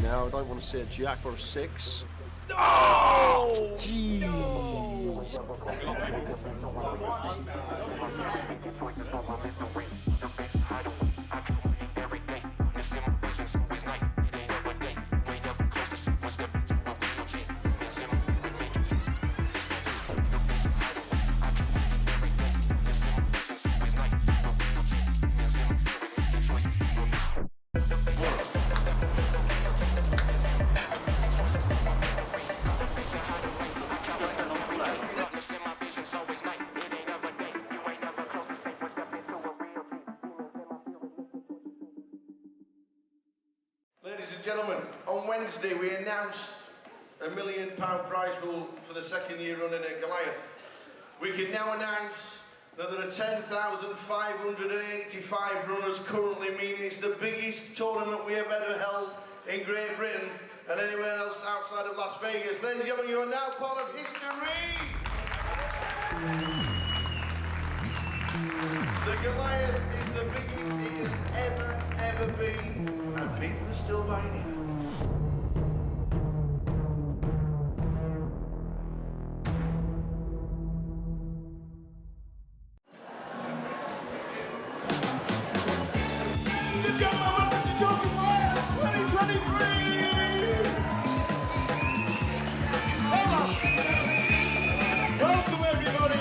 F: Now I don't want to see a jack or a 6. Oh! Jeez.
L: Ladies and gentlemen, on Wednesday we announced £1 million prize pool for the second year running at Goliath. We can now announce that there are 10,585 runners currently, meaning it's the biggest tournament we have ever held in Great Britain and anywhere else outside of Las Vegas. Ladies and gentlemen, you are now part of history! The Goliath is the biggest it has ever been, and people are still buying it. Welcome everybody!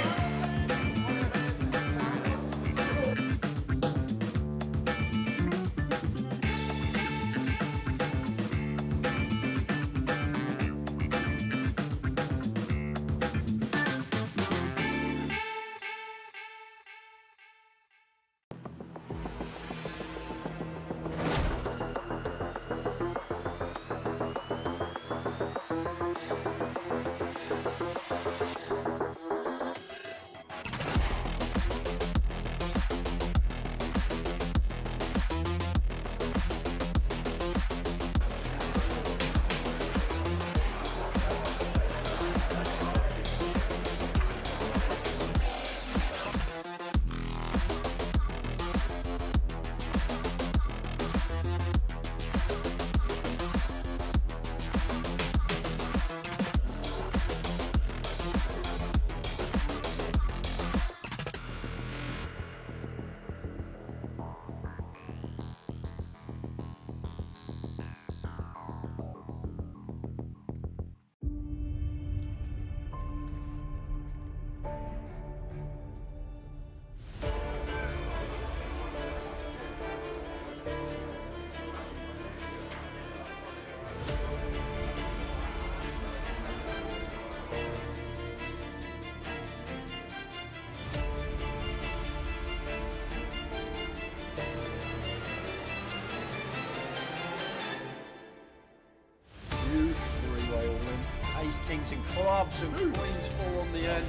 F: Huge three-way win. Ace, kings and clubs and queens fall on the end.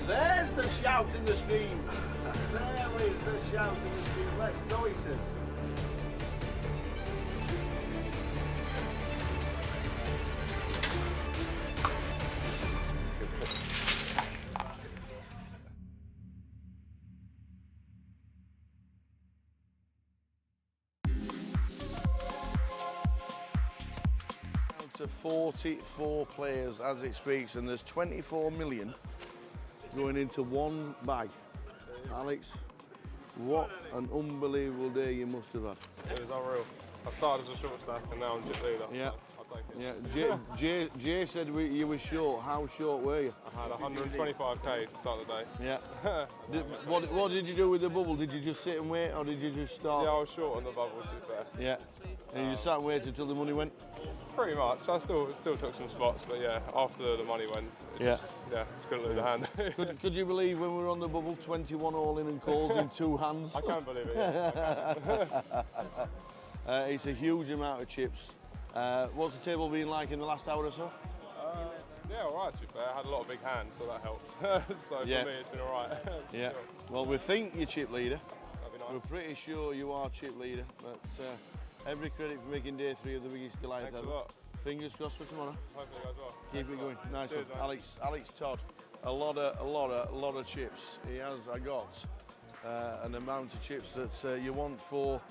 L: There's the shout in the stream. There is the shout in the stream. Let's go, he says.
E: To 44 players as it speaks, and there's 24 million going into one bag. Alex, what an unbelievable day you must have had.
A: It was unreal. I started as a short stack and now I'm just leader.
E: Yeah.
A: I'll take it.
E: Yeah. Jay said you were short. How short were you?
A: I had 125k to start the day.
E: Yeah. What did you do with the bubble? Did you just sit and wait, or did you just start?
A: Yeah, I was short on the bubble, to be fair.
E: Yeah. And you just sat and waited until the money went?
A: Pretty much. I still took some spots, but yeah, after the money went, just couldn't lose a hand.
E: Could you believe when we were on the bubble, 21 all in and calls in 2 hands?
A: I can't believe it. Yeah.
E: It's a huge amount of chips. What's the table been like in the last hour or so?
A: Yeah, all right, to be fair. I had a lot of big hands, so that helps. So for me, it's been all right.
E: Yeah.
A: Sure.
E: Well, we think you're chip leader.
A: That'd be nice.
E: We're pretty sure you are chip leader, but Every credit for making day 3 of the biggest Goliath
J: Thanks a
E: ever.
J: lot.
E: Fingers crossed for tomorrow.
J: Hopefully it goes well.
E: Keep it going. Nice
J: Cheers,
E: one.
J: mate.
E: Alex Todd. A lot of chips. He has. I got an amount of chips that you want for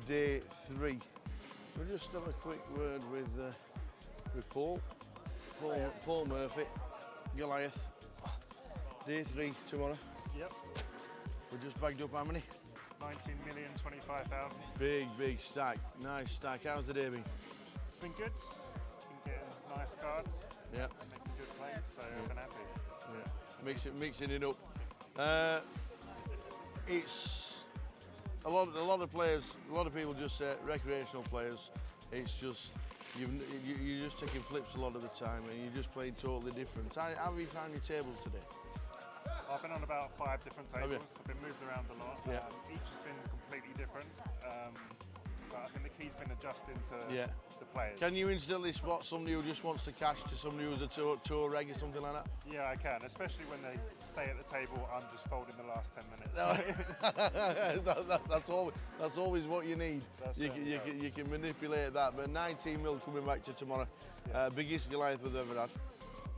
E: day 3. We'll just have a quick word with Paul Murphy, Goliath. Day 3 tomorrow.
J: Yep.
E: We just bagged up how many?
J: 19,025,000.
E: Big stack. Nice stack. How's the day been?
J: It's been good. Been getting nice cards.
E: Yeah.
J: Making good plays, so I've been happy.
E: Yeah. Mixing it up. It's a lot of players. A lot of people just say recreational players. It's just you're just taking flips a lot of the time, and you're just playing totally different. How have you found your tables today?
J: I've been on about 5 different
E: Have you?
J: tables. I've been moved around a lot.
E: Yeah.
J: Each has been completely different. But I think the key's been adjusting to the players.
E: Can you instantly spot somebody who just wants to cash to somebody who's a tour reg or something like that?
J: Yeah, I can, especially when they say at the table, I'm just folding the last 10 minutes.
E: that's always what you need.
J: That's
E: You can manipulate that. But 19 mil coming back to tomorrow. Biggest Goliath we've ever had.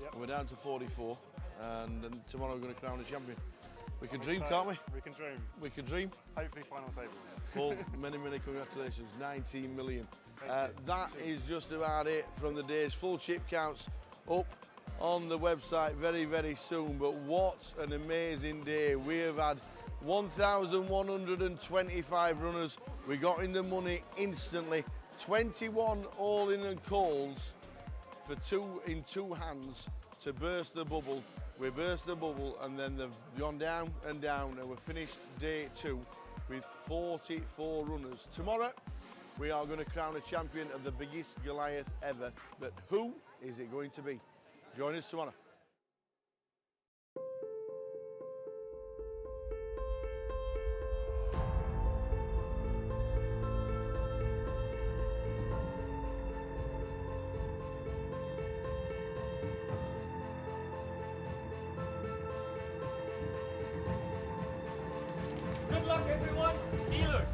J: Yep.
E: We're down to 44, and then tomorrow we're going to crown a champion. We can dream, can't we?
J: We can dream.
E: We can dream.
J: Hopefully final table.
E: Paul, many congratulations. 19 million. That is just about it from the day's full chip counts up on the website very soon. But what an amazing day. We have had 1,125 runners. We got in the money instantly. 21 all-in and calls for 2 in 2 hands to burst the bubble. We burst the bubble, and then they've gone down and down, and we're finished day 2 with 44 runners. Tomorrow, we are going to crown a champion of the biggest Goliath ever. But who is it going to be? Join us tomorrow.
M: Good luck, everyone. Healers.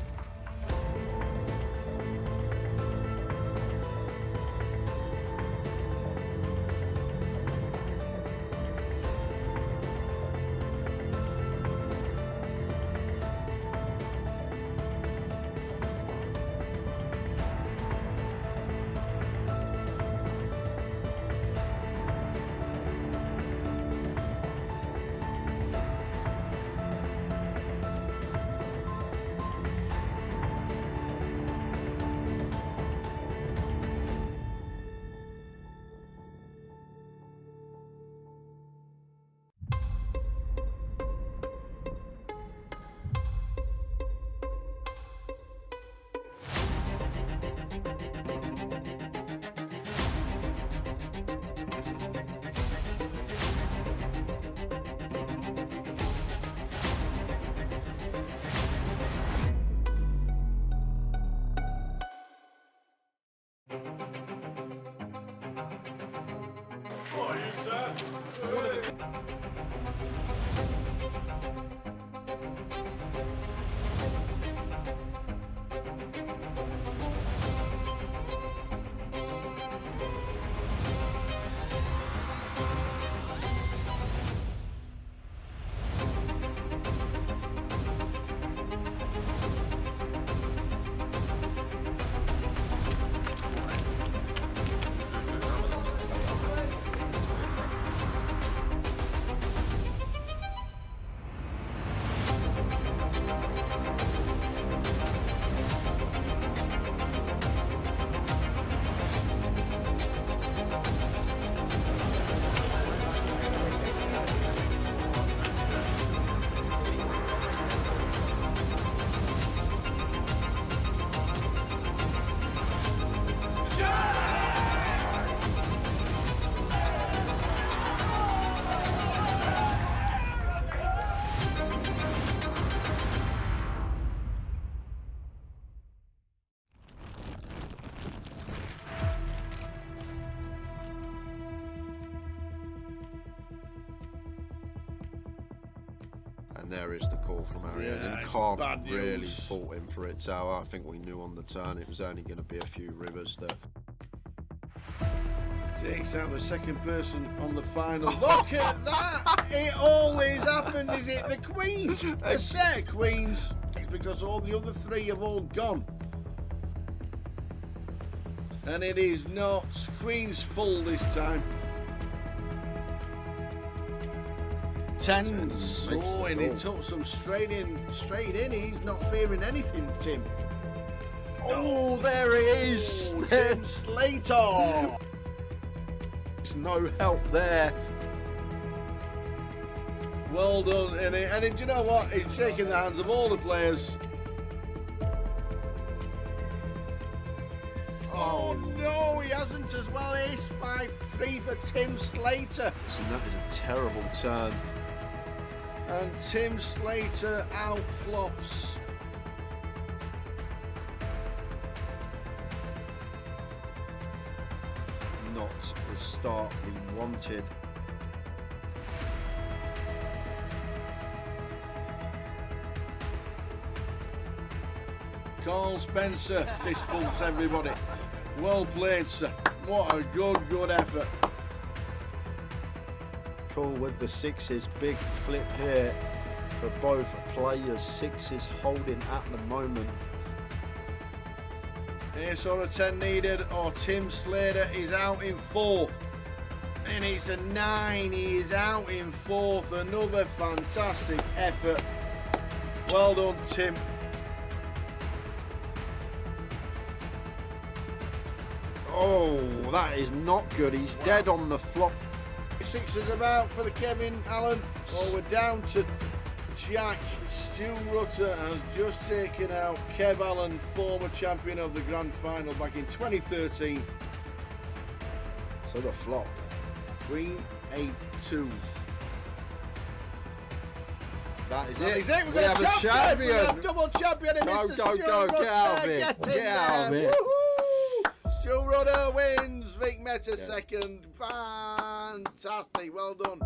F: And there is the call from Arian.
E: Yeah,
F: And
E: it's
F: Carl
E: bad
F: really
E: news.
F: fought him for it. So I think we knew on the turn it was only going to be a few rivers there.
E: Takes out the second person on the final. Look at that! It always happens. Is it the queens? A set of queens. Because all the other three have all gone. And it is not queens full this time. Tens. Oh, and he took some straight in. He's not fearing anything, Tim.
F: Oh, there he is.
E: Oh, Tim Slater.
F: There's no help there.
E: Well done, and do you know what? He's shaking the hands of all the players. Oh no, he hasn't as well. Ace 5-3 for Tim Slater.
F: And that is a terrible turn.
E: And Tim Slater out flops.
F: Not the start we wanted.
E: Carl Spencer fist bumps everybody. Well played, sir. What a good effort.
F: Cool with the sixes. Big flip here for both players. Sixes holding at the moment.
E: Ace or a 10 needed, or Tim Slater is out in fourth. And it's a 9, he is out in fourth. Another fantastic effort. Well done, Tim.
F: Oh, that is not good. He's dead on the flop.
E: Sixes about for the Kevin Allen. Oh, we're down to Jack. Stu Rutter has just taken out Kev Allen, former champion of the Grand Final back in 2013.
F: So the flop.
E: Queen 8-2.
F: That is
E: That
F: it.
E: is it.
F: We have a champion.
E: We have double champion.
F: Go,
E: Mr.
F: go,
E: Stu
F: go.
E: Rutter.
F: Get out of here. Get out of here.
E: Woohoo! Stu Rutter wins. Vic Meta second. Fantastic. Well done.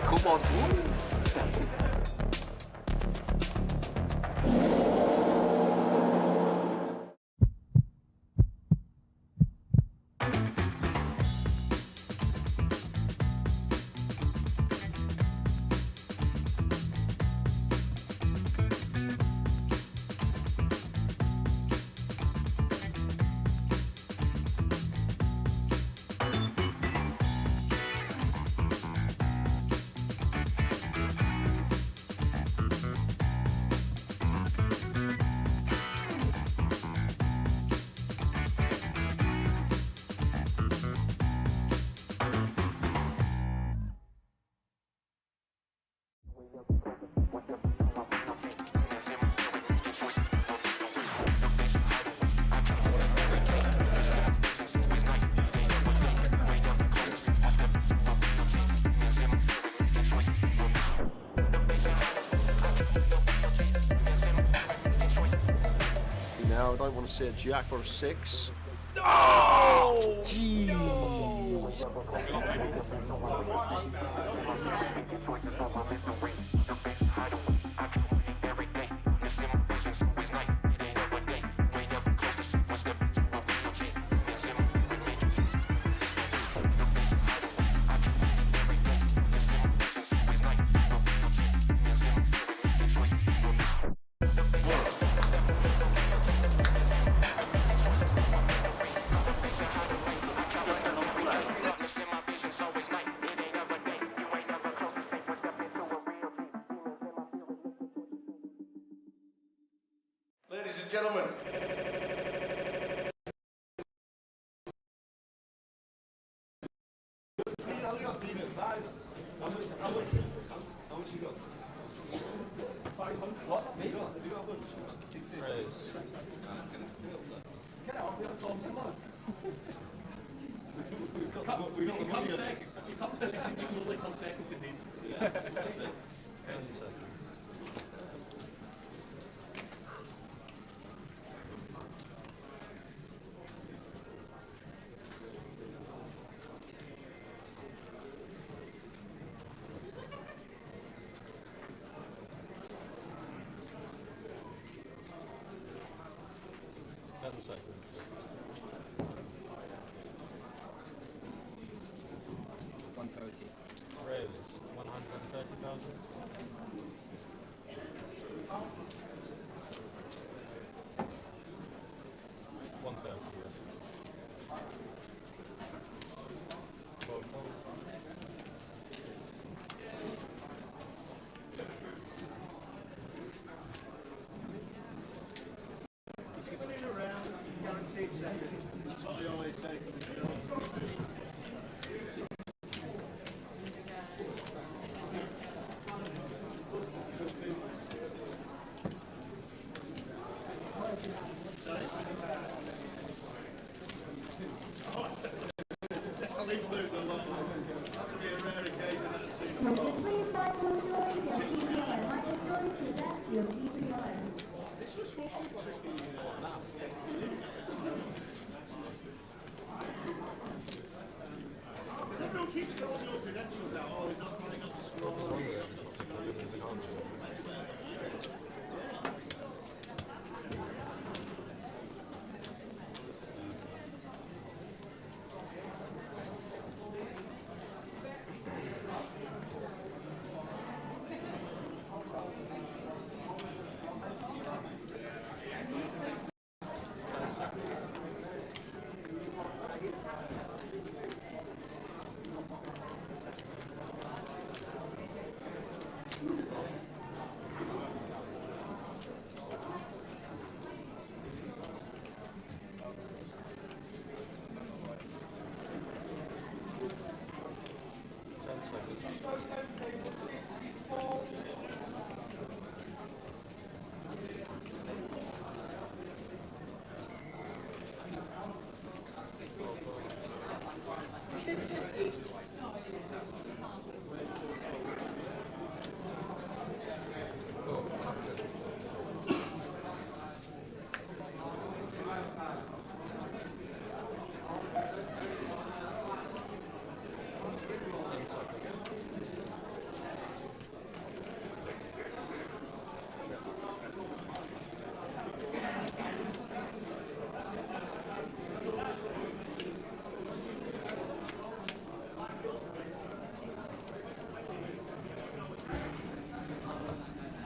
F: Come on. I don't want to see a jack or a 6.
E: Oh!
F: Jeez.
L: Ladies and gentlemen.
A: Rails, 130,000.
D: Guaranteed second. That's what we always say to the girls. Everyone keeps calling your credentials out, or they're not running up the score.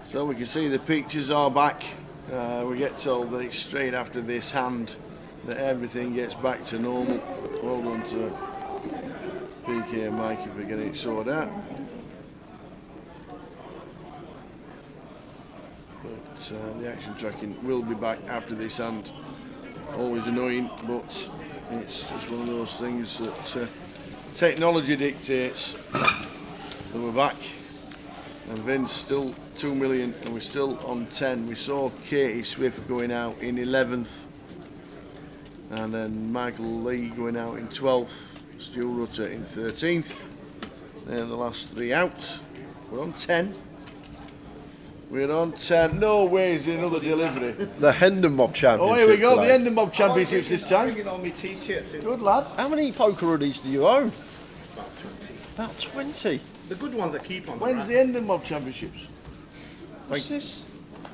E: So we can see the pictures are back. We get told that it's straight after this hand that everything gets back to normal. Well done to PK and Mikey for getting it sorted out. But the action tracking will be back after this hand. Always annoying, but it's just one of those things that technology dictates. That we're back. And Vince still 2 million, and we're still on 10. We saw Katie Swift going out in 11th, and then Michael Lee going out in 12th, Stu Rutter in 13th. They're the last three out. We're on 10. We're on 10. No way is another delivery.
F: The Hendon Mob Championship.
E: Oh, here we go.
F: today.
E: The Hendon Mob Championships this time.
D: Bringing all my t-shirts in.
E: Good lad.
F: How many poker hoodies do you own?
D: About 20.
F: About 20.
D: The good ones I keep on.
E: When's the Hendon Mob Championships?
F: What's this?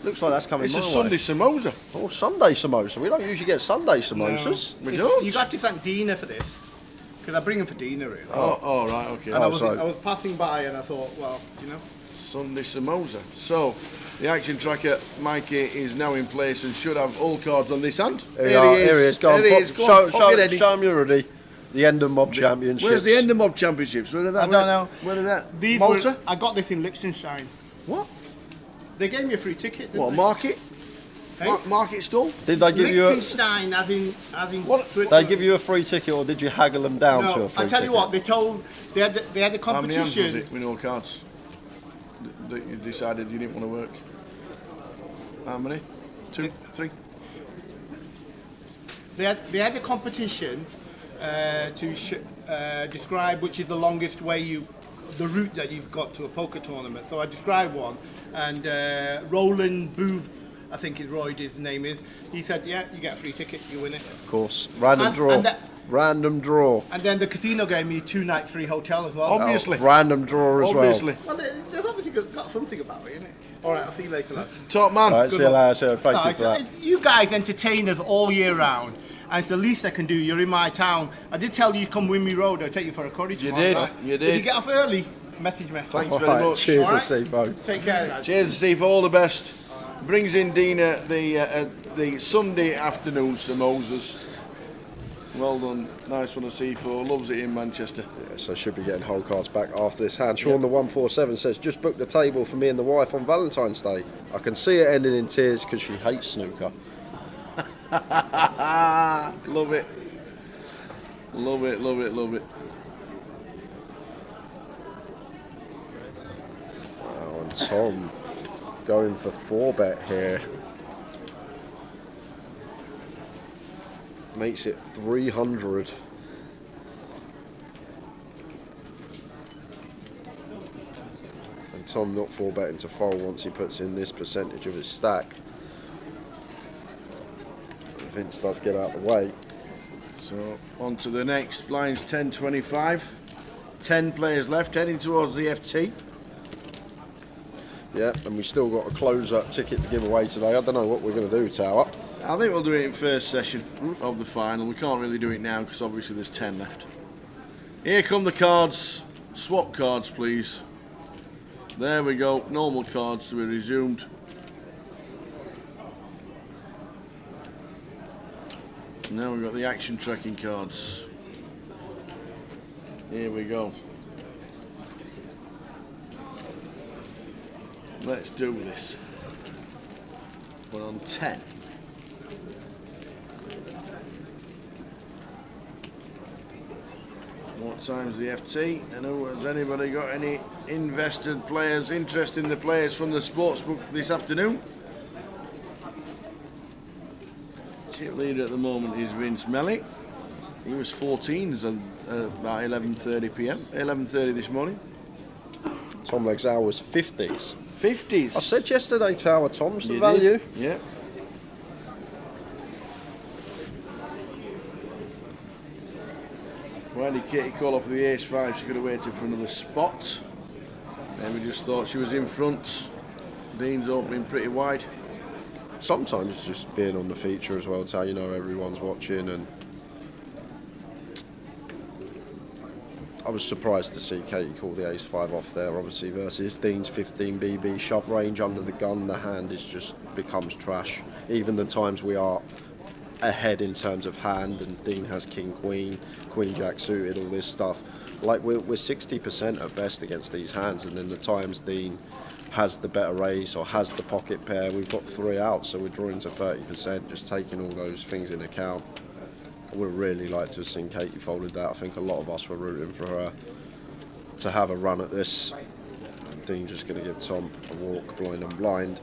F: Looks like that's coming
E: It's
F: my
E: a
F: way.
E: Sunday samosa.
F: Oh, Sunday samosa. We don't usually get Sunday samosas.
E: We don't.
D: You got to thank Dina for this. Because I bring them for Dina, really.
E: Oh, right, okay.
D: And I was passing by and I thought, well, you know.
E: Sunday samosa. So, the action tracker, Mikey, is now in place and should have all cards on this hand.
F: Here he is. Go on,
E: Here he is. Go on, pocket Eddie.
F: show him your hoodie. The Hendon Mob Championships.
E: Where's the Hendon Mob Championships? Where are that?
D: I don't know.
E: Where are that?
D: These
E: Malta?
D: I got this in Liechtenstein.
E: What?
D: They gave me a free ticket.
E: What,
D: Didn't
E: market?
D: Hey?
E: Market stall?
F: Did they give you a,
D: Liechtenstein, as in
E: What?
F: they give you a free ticket, or did you haggle them down to a
D: No,
F: free
D: I tell
F: ticket?
D: you what, they had the
E: How many hands was
D: competition.
E: it with no cards? That you decided you didn't want to work? How many? 2, 3?
D: They had a competition to describe which is the longest way the route that you've got to a poker tournament. So I described one, and Roland Booth, I think his name is. He said, "Yeah, you get a free ticket, you win it."
F: Of course, random
D: And-
F: draw.
D: and that-
F: Random draw.
D: And then the casino gave me 2 nights free hotel as well.
E: Obviously.
F: Random draw as
E: Obviously.
D: Well, they've obviously got something about it, innit? All right, I'll see you later, lads.
E: Top man.
F: Right,
D: Good
F: see you
D: luck.
F: later. Thank you
D: Alright,
F: for that.
D: You guys entertain us all year round, and it's the least I can do. You're in my town. I did tell you come Winmy Road. I'll take you for a curry tomorrow.
E: did,
D: right?
E: you
D: If
E: did.
D: you get off early, message me.
E: Thanks
F: All
E: very
F: right,
E: much.
F: cheers,
D: All right.
F: Steve-O.
D: Take care, guys.
E: Cheers, Steve. All the best. Brings in Dina the Sunday afternoon samosas. Well done. Nice one to see for. Loves it in Manchester.
F: Yeah, so should be getting whole cards back after this hand. Sean the 147 says, just booked the table for me and the wife on Valentine's Day. I can see it ending in tears because she hates snooker.
E: Love it. Love it, love it, love it.
F: Wow, and Tom going for 4-bet here. Makes it 300. And Tom not 4-betting to fold once he puts in this percentage of his stack. Vince does get out of the way.
E: So on to the next. Blinds 10-25. 10 players left heading towards the FT.
F: Yeah, and we still got a closer ticket to give away today. I don't know what we're going to do, Tower.
E: I think we'll do it in first session of the final. We can't really do it now because obviously there's 10 left. Here come the cards. Swap cards, please. There we go. Normal cards to be resumed. Now we've got the action tracking cards. Here we go. Let's do this. We're on 10. What time's the FT? And has anybody got any invested players, interest in the players from the sportsbook this afternoon? Chip leader at the moment is Vince Melly. He was 14s about 11:30 p.m. 11:30 this morning.
F: Tom Legzau was 50s.
E: 50s.
F: I said yesterday, Tower, Tom's the
E: You
F: value.
E: did? Yeah. Why did Katie call off the ace-5? She could have waited for another spot. Then we just thought she was in front. Dean's opening pretty wide.
F: Sometimes it's just being on the feature as well, Tower. You know everyone's watching, and I was surprised to see Katie call the ace-5 off there, obviously, versus Dean's 15 BB shove range under the gun. The hand is just becomes trash. Even the times we are ahead in terms of hand, and Dean has king queen, queen jack suited, all this stuff. Like we're 60% at best against these hands, and then the times Dean has the better raise or has the pocket pair, we've got 3 out, so we're drawing to 30%. Just taking all those things in account, I would really like to have seen Katie folded that. I think a lot of us were rooting for her to have a run at this. Dean just going to give Tom a walk, blind and blind.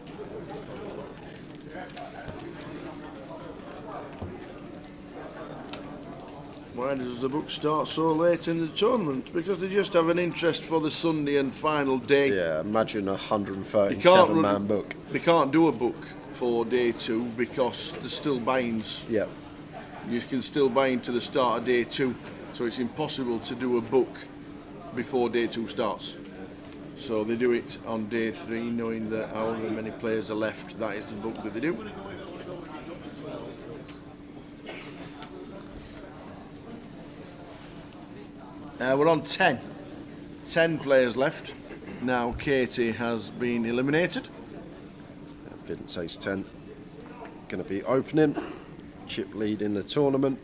E: Why does the book start so late in the tournament? Because they just have an interest for the Sunday and final day.
F: Yeah, imagine a 137-man book.
E: They can't do a book for day 2 because there's still buy-ins.
F: Yeah.
E: You can still buy into the start of day 2, so it's impossible to do a book before day 2 starts. So they do it on day 3, knowing that however many players are left, that is the book that they do. We're on 10. 10 players left. Now Katie has been eliminated.
F: Vince Ace 10 going to be opening. Chip leading the tournament.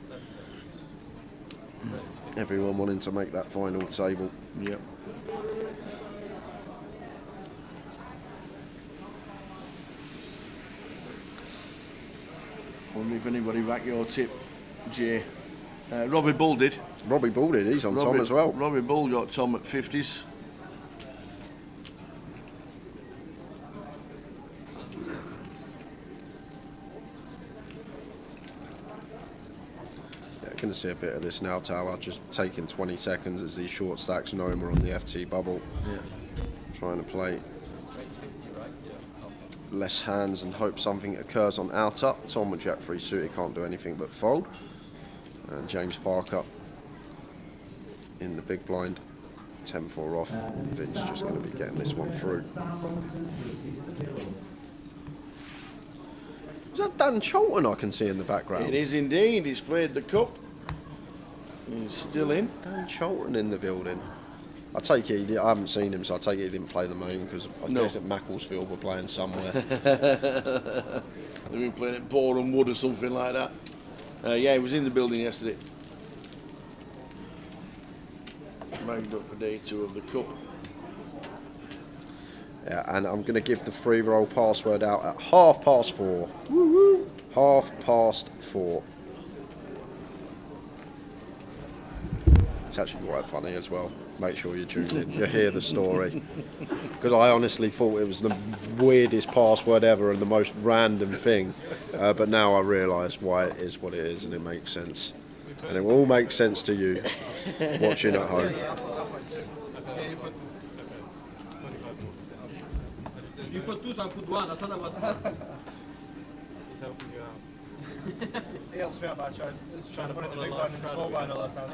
F: Everyone wanting to make that final table.
E: Yep. Wonder if anybody back your tip, Jay. Robbie Bull did.
F: Robbie Bull did, he's on Tom as well.
E: Robbie Bull got Tom at 50s.
F: Yeah, going to see a bit of this now, Tower. Just taking 20 seconds as these short stacks knowing we're on the FT bubble.
E: Yeah.
F: Trying to play less hands and hope something occurs on outer. Tom with Jack 3 suited can't do anything but fold. And James Parker in the big blind, 10-4 off. Vince just going to be getting this one through. Is that Dan Cholton I can see in the background?
E: It is indeed. He's played the cup. He's still in.
F: Dan Cholton in the building. I take it, I haven't seen him, so I take it he didn't play the main because I guess at Macclesfield we're playing somewhere.
E: They've been playing at Boreham Wood or something like that. Yeah, he was in the building yesterday. Magged up for day 2 of the cup.
F: Yeah, and I'm going to give the free-roll password out at 4:30. Woo-woo! 4:30. It's actually quite funny as well. Make sure you tune in. You hear the story. Because I honestly thought it was the weirdest password ever and the most random thing. But now I realise why it is what it is, and it makes sense. And it will all make sense to you watching at home.
K: You put 2, so I put 1. That's what I was.
H: He helps me out by trying to put it in the big one and the small one all that time.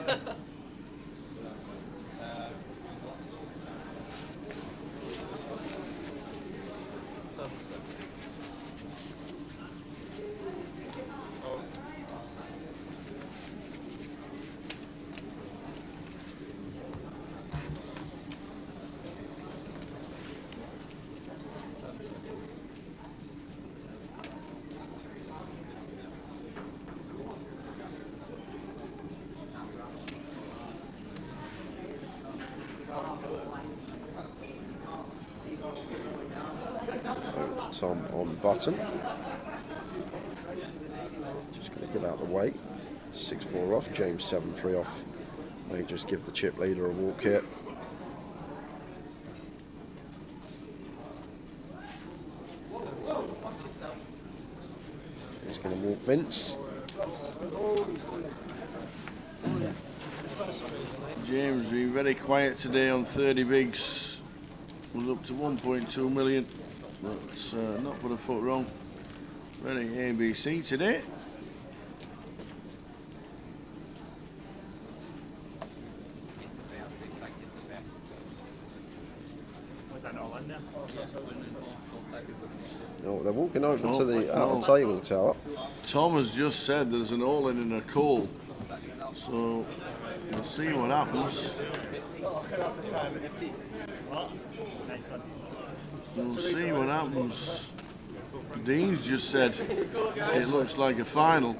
F: Tom on button. Just going to get out of the way. 6-4 off, James 7-3 off. May just give the chip leader a walk here. He's going to walk Vince.
E: James been very quiet today on 30 bigs. Was up to 1.2 million. But not put a foot wrong. Very ABC today.
G: Was that all in there?
F: No, they're walking over to the outer table, Tower.
E: Tom has just said there's an all-in and a call. So we'll see what happens. We'll see what happens. Dean's just said it looks like a final.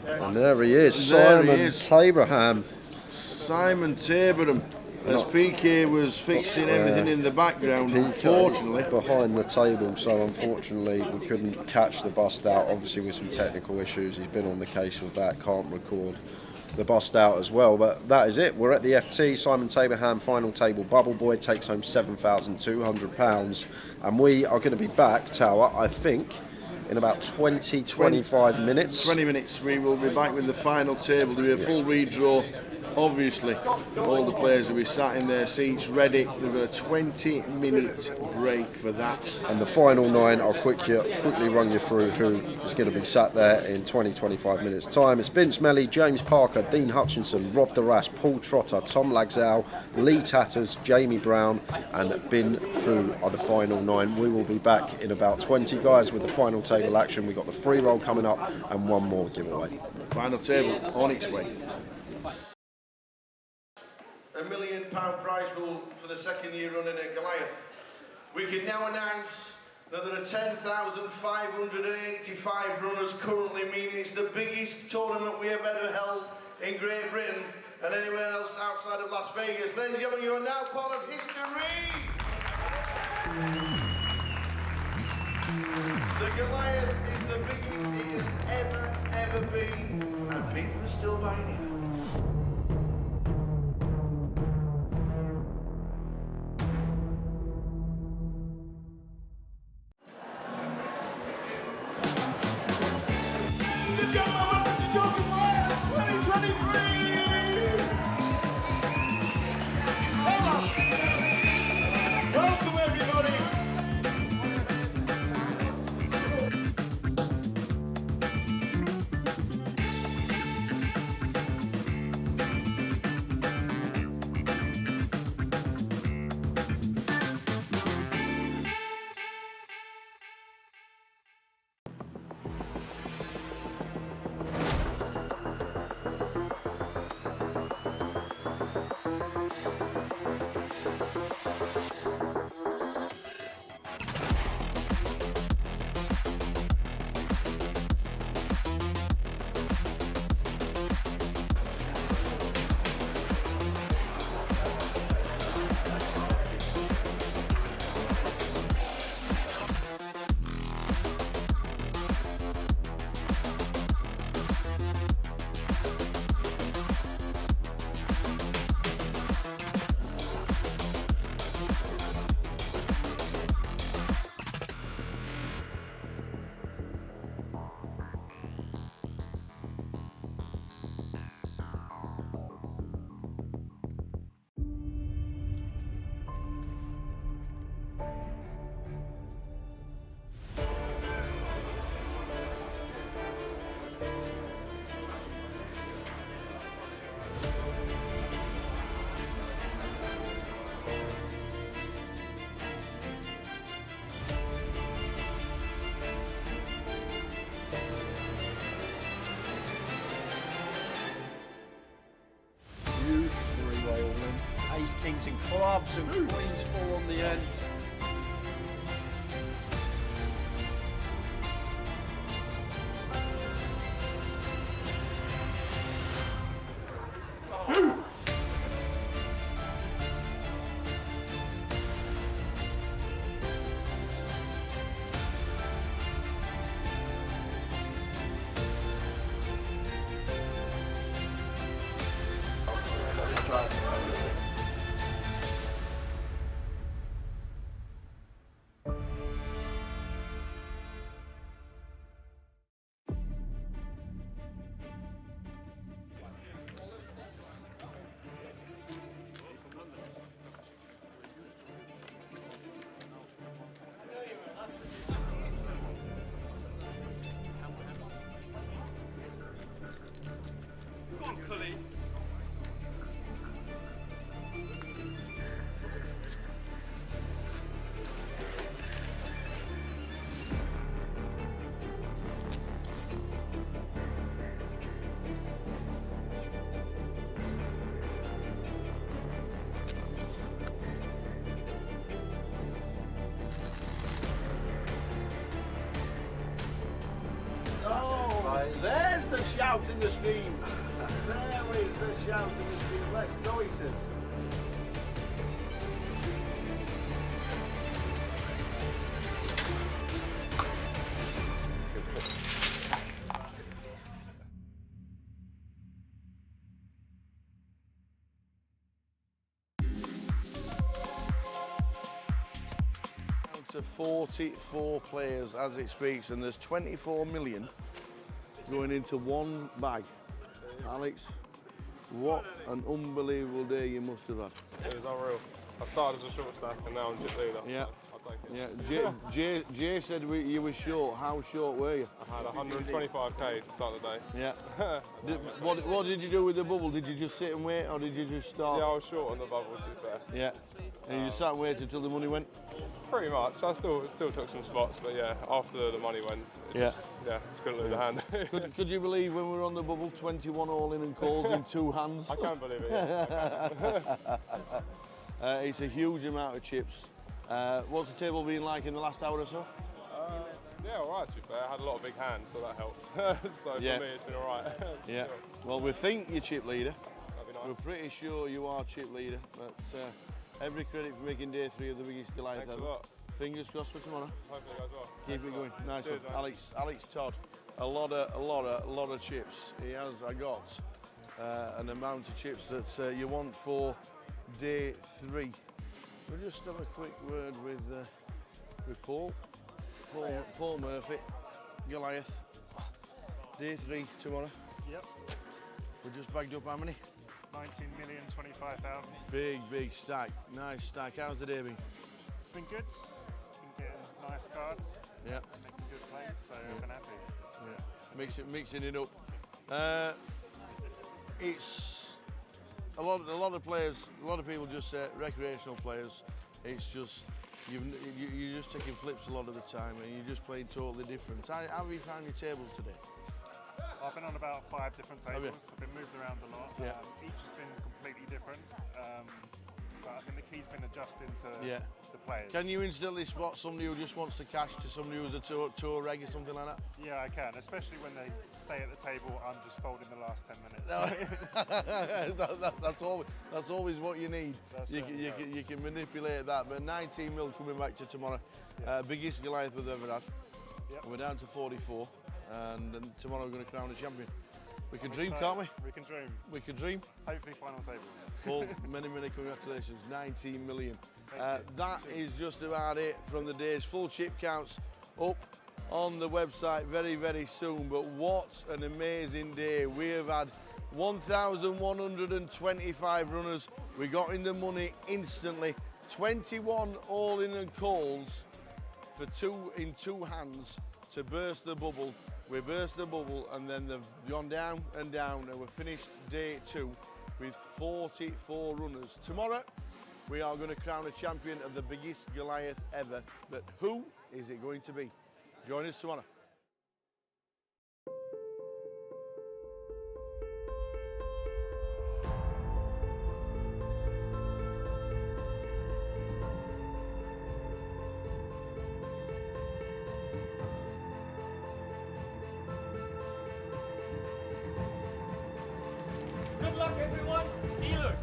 F: And there he is, Simon Tabraham.
E: Simon Tabraham. As PK was fixing everything in the background, unfortunately.
F: Behind the table, so unfortunately we couldn't catch the bust out, obviously with some technical issues. He's been on the case with that, can't record the bust out as well. But that is it, we're at the FT. Simon Tabraham, final table. Bubble Boy takes home £7,200. And we are going to be back, Tower, I think, in about 20-25 minutes.
E: 20 minutes. We will be back with the final table. There'll be a full redraw. Obviously, all the players will be sat in their seats ready. We've got a 20-minute break for that.
F: And the final 9, I'll quickly run you through who is going to be sat there in 20-25 minutes time. It's Vince Melly, James Parker, Dean Hutchinson, Rob Duras, Paul Trotter, Tom Laxale, Lee Tatters, Jamie Brown and Bin Fu are the final 9. We will be back in about 20 guys with the final table action. We've got the free roll coming up and one more giveaway.
E: Final table on its way.
L: £1 million prize pool for the second year running at Goliath. We can now announce that there are 10,585 runners currently, meaning it's the biggest tournament we have ever held in Great Britain and anywhere else outside of Las Vegas. Ladies and gentlemen, you are now part of history! The Goliath is the biggest it has ever been, and people are still buying it. Welcome everybody!
F: Ace, kings and clubs and queens fall on the end.
L: There's the shout in the stream. There is the shout in the stream. Let's go, he says.
E: to 44 players as it speaks, and there's 24 million going into one bag. Alex, what an unbelievable day you must have had.
J: It was unreal. I started as a short stack and now I'm just leader.
E: Yeah.
J: I'll take it.
E: Yeah, Jay said you were short. How short were you?
J: I had 125k to start the day.
E: Yeah. What did you do with the bubble? Did you just sit and wait, or did you just start?
J: Yeah, I was short on the bubble, to be fair.
E: Yeah. And you just sat and waited until the money went?
J: Pretty much. I still took some spots, but yeah, after the money went, just couldn't lose a hand.
E: Could you believe when we were on the bubble, 21 all in and calls in 2 hands?
J: I can't believe it. Yeah.
E: It's a huge amount of chips. What's the table been like in the last hour or so?
J: Yeah, all right, to be fair. I had a lot of big hands, so that helps. So for me, it's been all right.
E: Yeah.
J: Sure.
E: Well, we think you're chip leader.
J: That'd be nice.
E: We're pretty sure you are chip leader, but every credit for making day 3 of the biggest Goliath
J: Thanks
E: ever.
J: a lot.
E: Fingers crossed for tomorrow.
J: Hopefully it goes well.
E: Keep it going. Nice
J: Cheers,
E: one.
J: mate.
E: Alex Todd. A lot of chips. He has got an amount of chips that you want for day 3. We'll just have a quick word with Paul Murphy, Goliath. Day 3 tomorrow.
J: Yep.
E: We just bagged up how many?
J: 19,025,000.
E: Big stack. Nice stack. How's the day been?
J: It's been good. Been getting nice cards.
E: Yeah.
J: Making good plays, so I've been happy.
E: Yeah. Mixing it up. It's a lot of players. A lot of people just say recreational players. It's just you're just taking flips a lot of the time, and you're just playing totally different. How have you found your tables today?
J: I've been on about 5 different
E: Have you?
J: tables. I've been moved around a lot.
E: Yeah.
J: Each has been completely different. But I think the key's been adjusting to the players.
E: Can you instantly spot somebody who just wants to cash to somebody who's a tour reg or something like that?
J: Yeah, I can, especially when they say at the table, I'm just folding the last 10 minutes.
E: that's always what you need. You can manipulate that. But 19 mil coming back to tomorrow. Biggest Goliath we've ever had.
J: Yep.
E: We're down to 44, and then tomorrow we're going to crown a champion. We can dream,
J: excited.
E: can't we?
J: We can dream.
E: We can dream.
J: Hopefully final table.
E: Paul, many congratulations, 19 million. That is just about it from the days. Full chip counts up on the website very soon, but what an amazing day. We have had 1,125 runners. We got in the money instantly. 21 all in and calls for 2 in 2 hands to burst the bubble. We burst the bubble, and then they've gone down and down, and we've finished day 2 with 44 runners. Tomorrow, we are going to crown a champion of the biggest Goliath ever, but who is it going to be? Join us tomorrow.
M: Good luck, everyone. Dealers.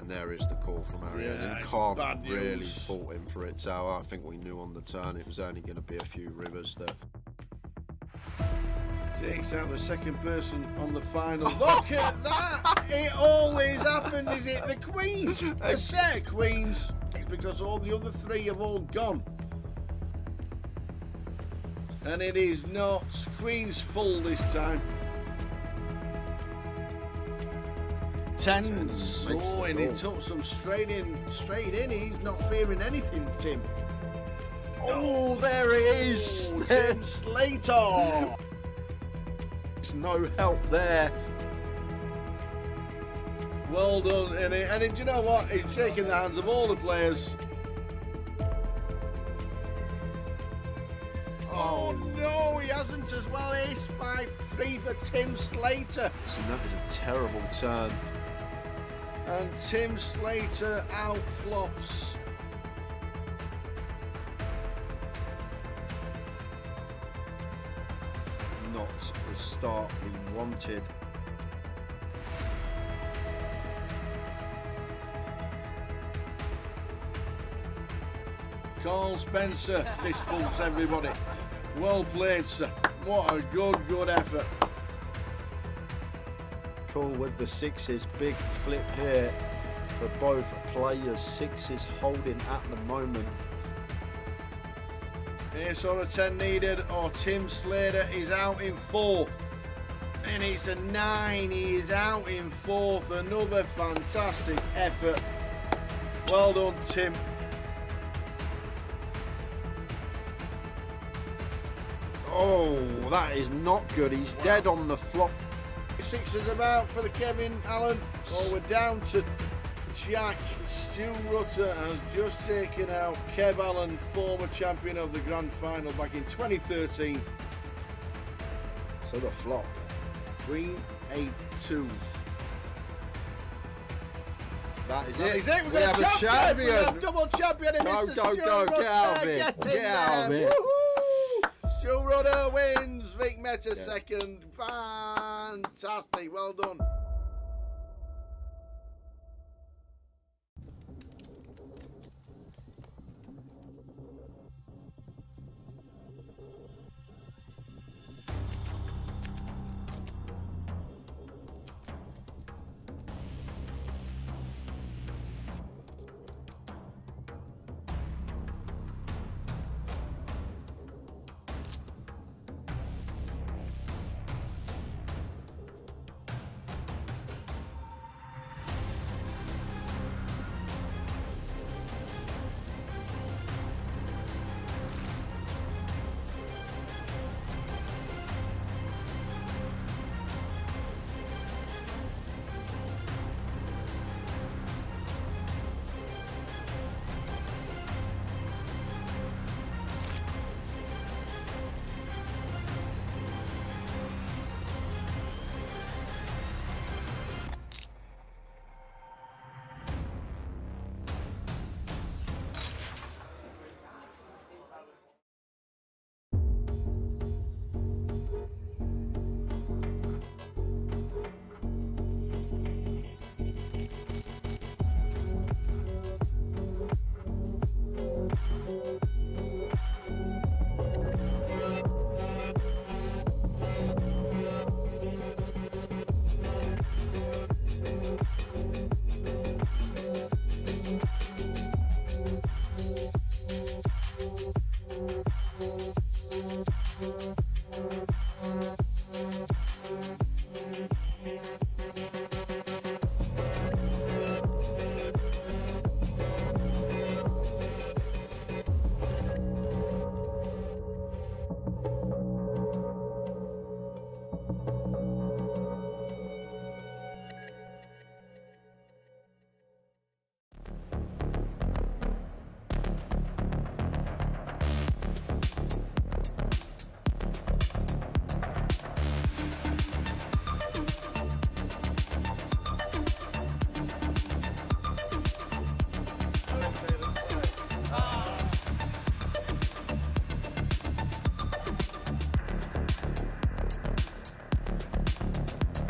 F: And there is the call from Arian.
E: Yeah,
F: He
E: it's
F: can't
E: bad news.
F: really fault him for it, so I think we knew on the turn it was only going to be a few rivers that...
E: Takes out the second person on the final. Look at that! It always happens. Is it the queens? A set of queens. It's because all the other three have all gone. And it is not queens full this time. Tens. Oh, and he took some straight in. He's not fearing anything, Tim.
F: Oh, there he is.
E: Oh, Tim Slater.
F: There's no help there.
E: Well done, and do you know what? He's shaking the hands of all the players. Oh no, he hasn't as well. Ace 5-3 for Tim Slater.
F: So that is a terrible turn.
E: And Tim Slater out flops.
F: Not the start we wanted.
E: Carl Spencer fist bumps everybody. Well played, sir. What a good effort.
F: Cool with the sixes. Big flip here for both players. Sixes holding at the moment.
E: Ace or a 10 needed, or Tim Slater is out in fourth. And it's a 9. He is out in fourth. Another fantastic effort. Well done, Tim.
F: Oh, that is not good. He's dead on the flop.
E: Sixes about for the Kevin Allen. Oh, we're down to Jack. Stu Rutter has just taken out Kev Allen, former champion of the Grand Final back in 2013.
F: So the flop.
E: Queen 8-2.
F: That is
E: That
F: it.
E: is it.
F: We have a champion.
E: We have double champion in
F: Go,
E: Mr.
F: go,
E: Stu
F: go.
E: Rutter.
F: Get out of it.
E: Get
F: out of
E: there.
F: it.
E: Woohoo! Stu Rutter wins. Vic Meta second. Fantastic. Well done.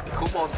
F: Come on.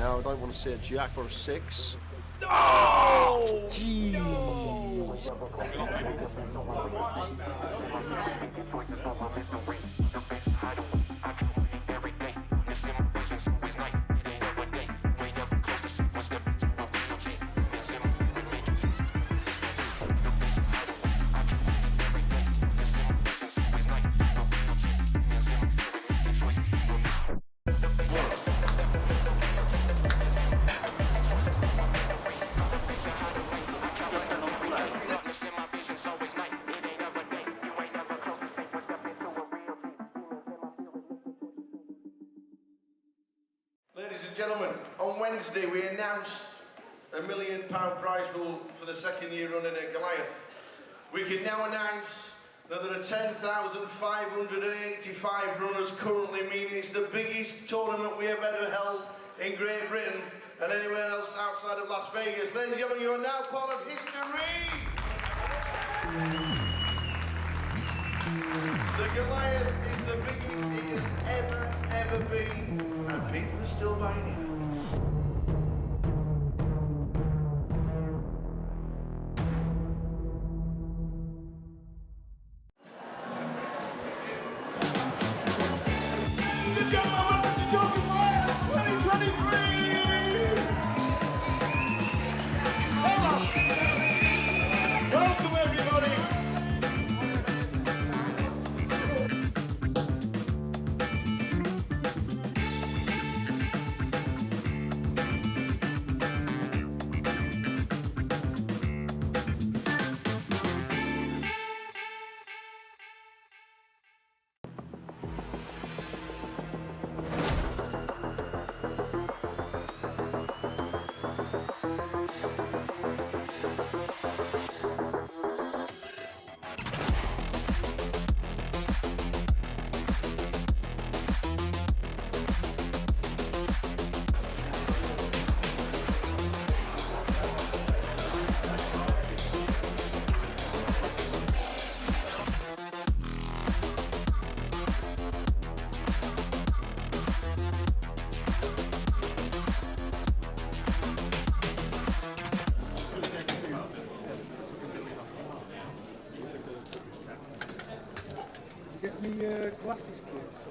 F: now. I don't want to see a jack or a 6.
E: Oh!
F: Jeez.
L: Ladies and gentlemen, on Wednesday we announced £1 million prize pool for the second year running at Goliath. We can now announce that there are 10,585 runners currently, meaning it's the biggest tournament we have ever held in Great Britain and anywhere else outside of Las Vegas. Ladies and gentlemen, you are now part of history! The Goliath is the biggest it has ever been, and people are still buying it. Welcome everybody!
B: Get me glasses, kids.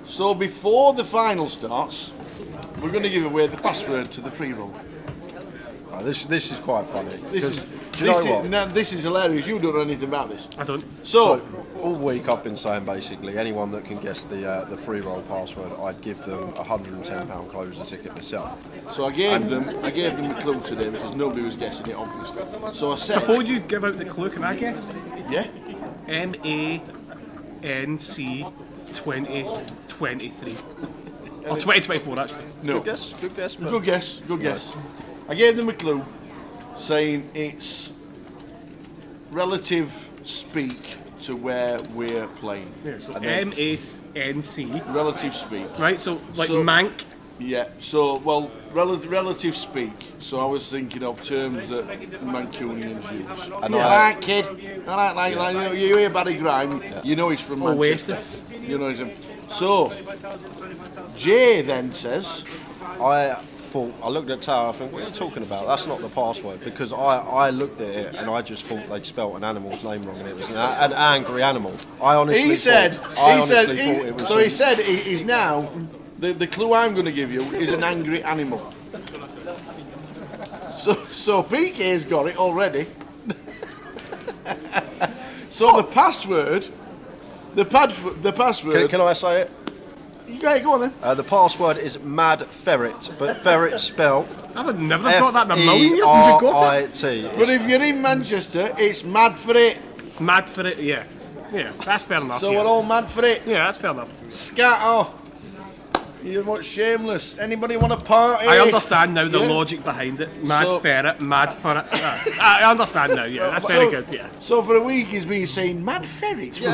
E: So before the final starts, we're going to give away the password to the free roll.
F: Oh, this is quite funny.
E: This is
F: do you know what?
E: no, this is hilarious. You don't know anything about this.
B: I don't.
E: So
F: all week I've been saying basically anyone that can guess the free roll password, I'd give them a £110 closure ticket myself.
E: So I gave them a clue today because nobody was guessing it, obviously. So I said,
B: Before you give out the clue, can I guess?
E: yeah,
B: MANC 2023. Or 2024 actually.
E: no,
F: Good guess.
E: good guess. I gave them a clue, saying it's relative speak to where we're playing.
B: Yeah, so
E: And then
B: MANC.
E: relative speak.
B: Right, so like
E: So-
B: Mank.
E: Yeah, so, well, relative speak, so I was thinking of terms that Mancunians use.
F: And
E: Alright, kid, alright, like, you hear Barry Grime, you know he's from Manchester.
B: Oasis.
E: You know he's from... So, Jay then says,
F: I looked at Tower, I think, what are you talking about? That's not the password, because I looked at it and I just thought they'd spelt an animal's name wrong and it was an angry animal. I honestly thought it was
E: he said he's now, the clue I'm going to give you is an angry animal. So PK's got it already. So the password,
F: Can I say it?
E: You go on then.
F: The password is Mad Ferret, but ferret spelled
B: I would never have got that in a million years. Would you got it?
F: F-E-R-I-T.
E: But if you're in Manchester, it's mad for it.
B: Mad for it, yeah. Yeah, that's fair enough.
E: So
B: yeah.
E: we're all mad for it.
B: Yeah, that's fair enough.
E: Scatter. You're much shameless. Anybody want to party?
B: I understand now the
E: Yeah.
B: logic behind it. Mad
E: So-
B: ferret, mad for it. I understand now, yeah. That's very good, yeah.
E: So for a week he's been saying mad ferret.
F: Yeah,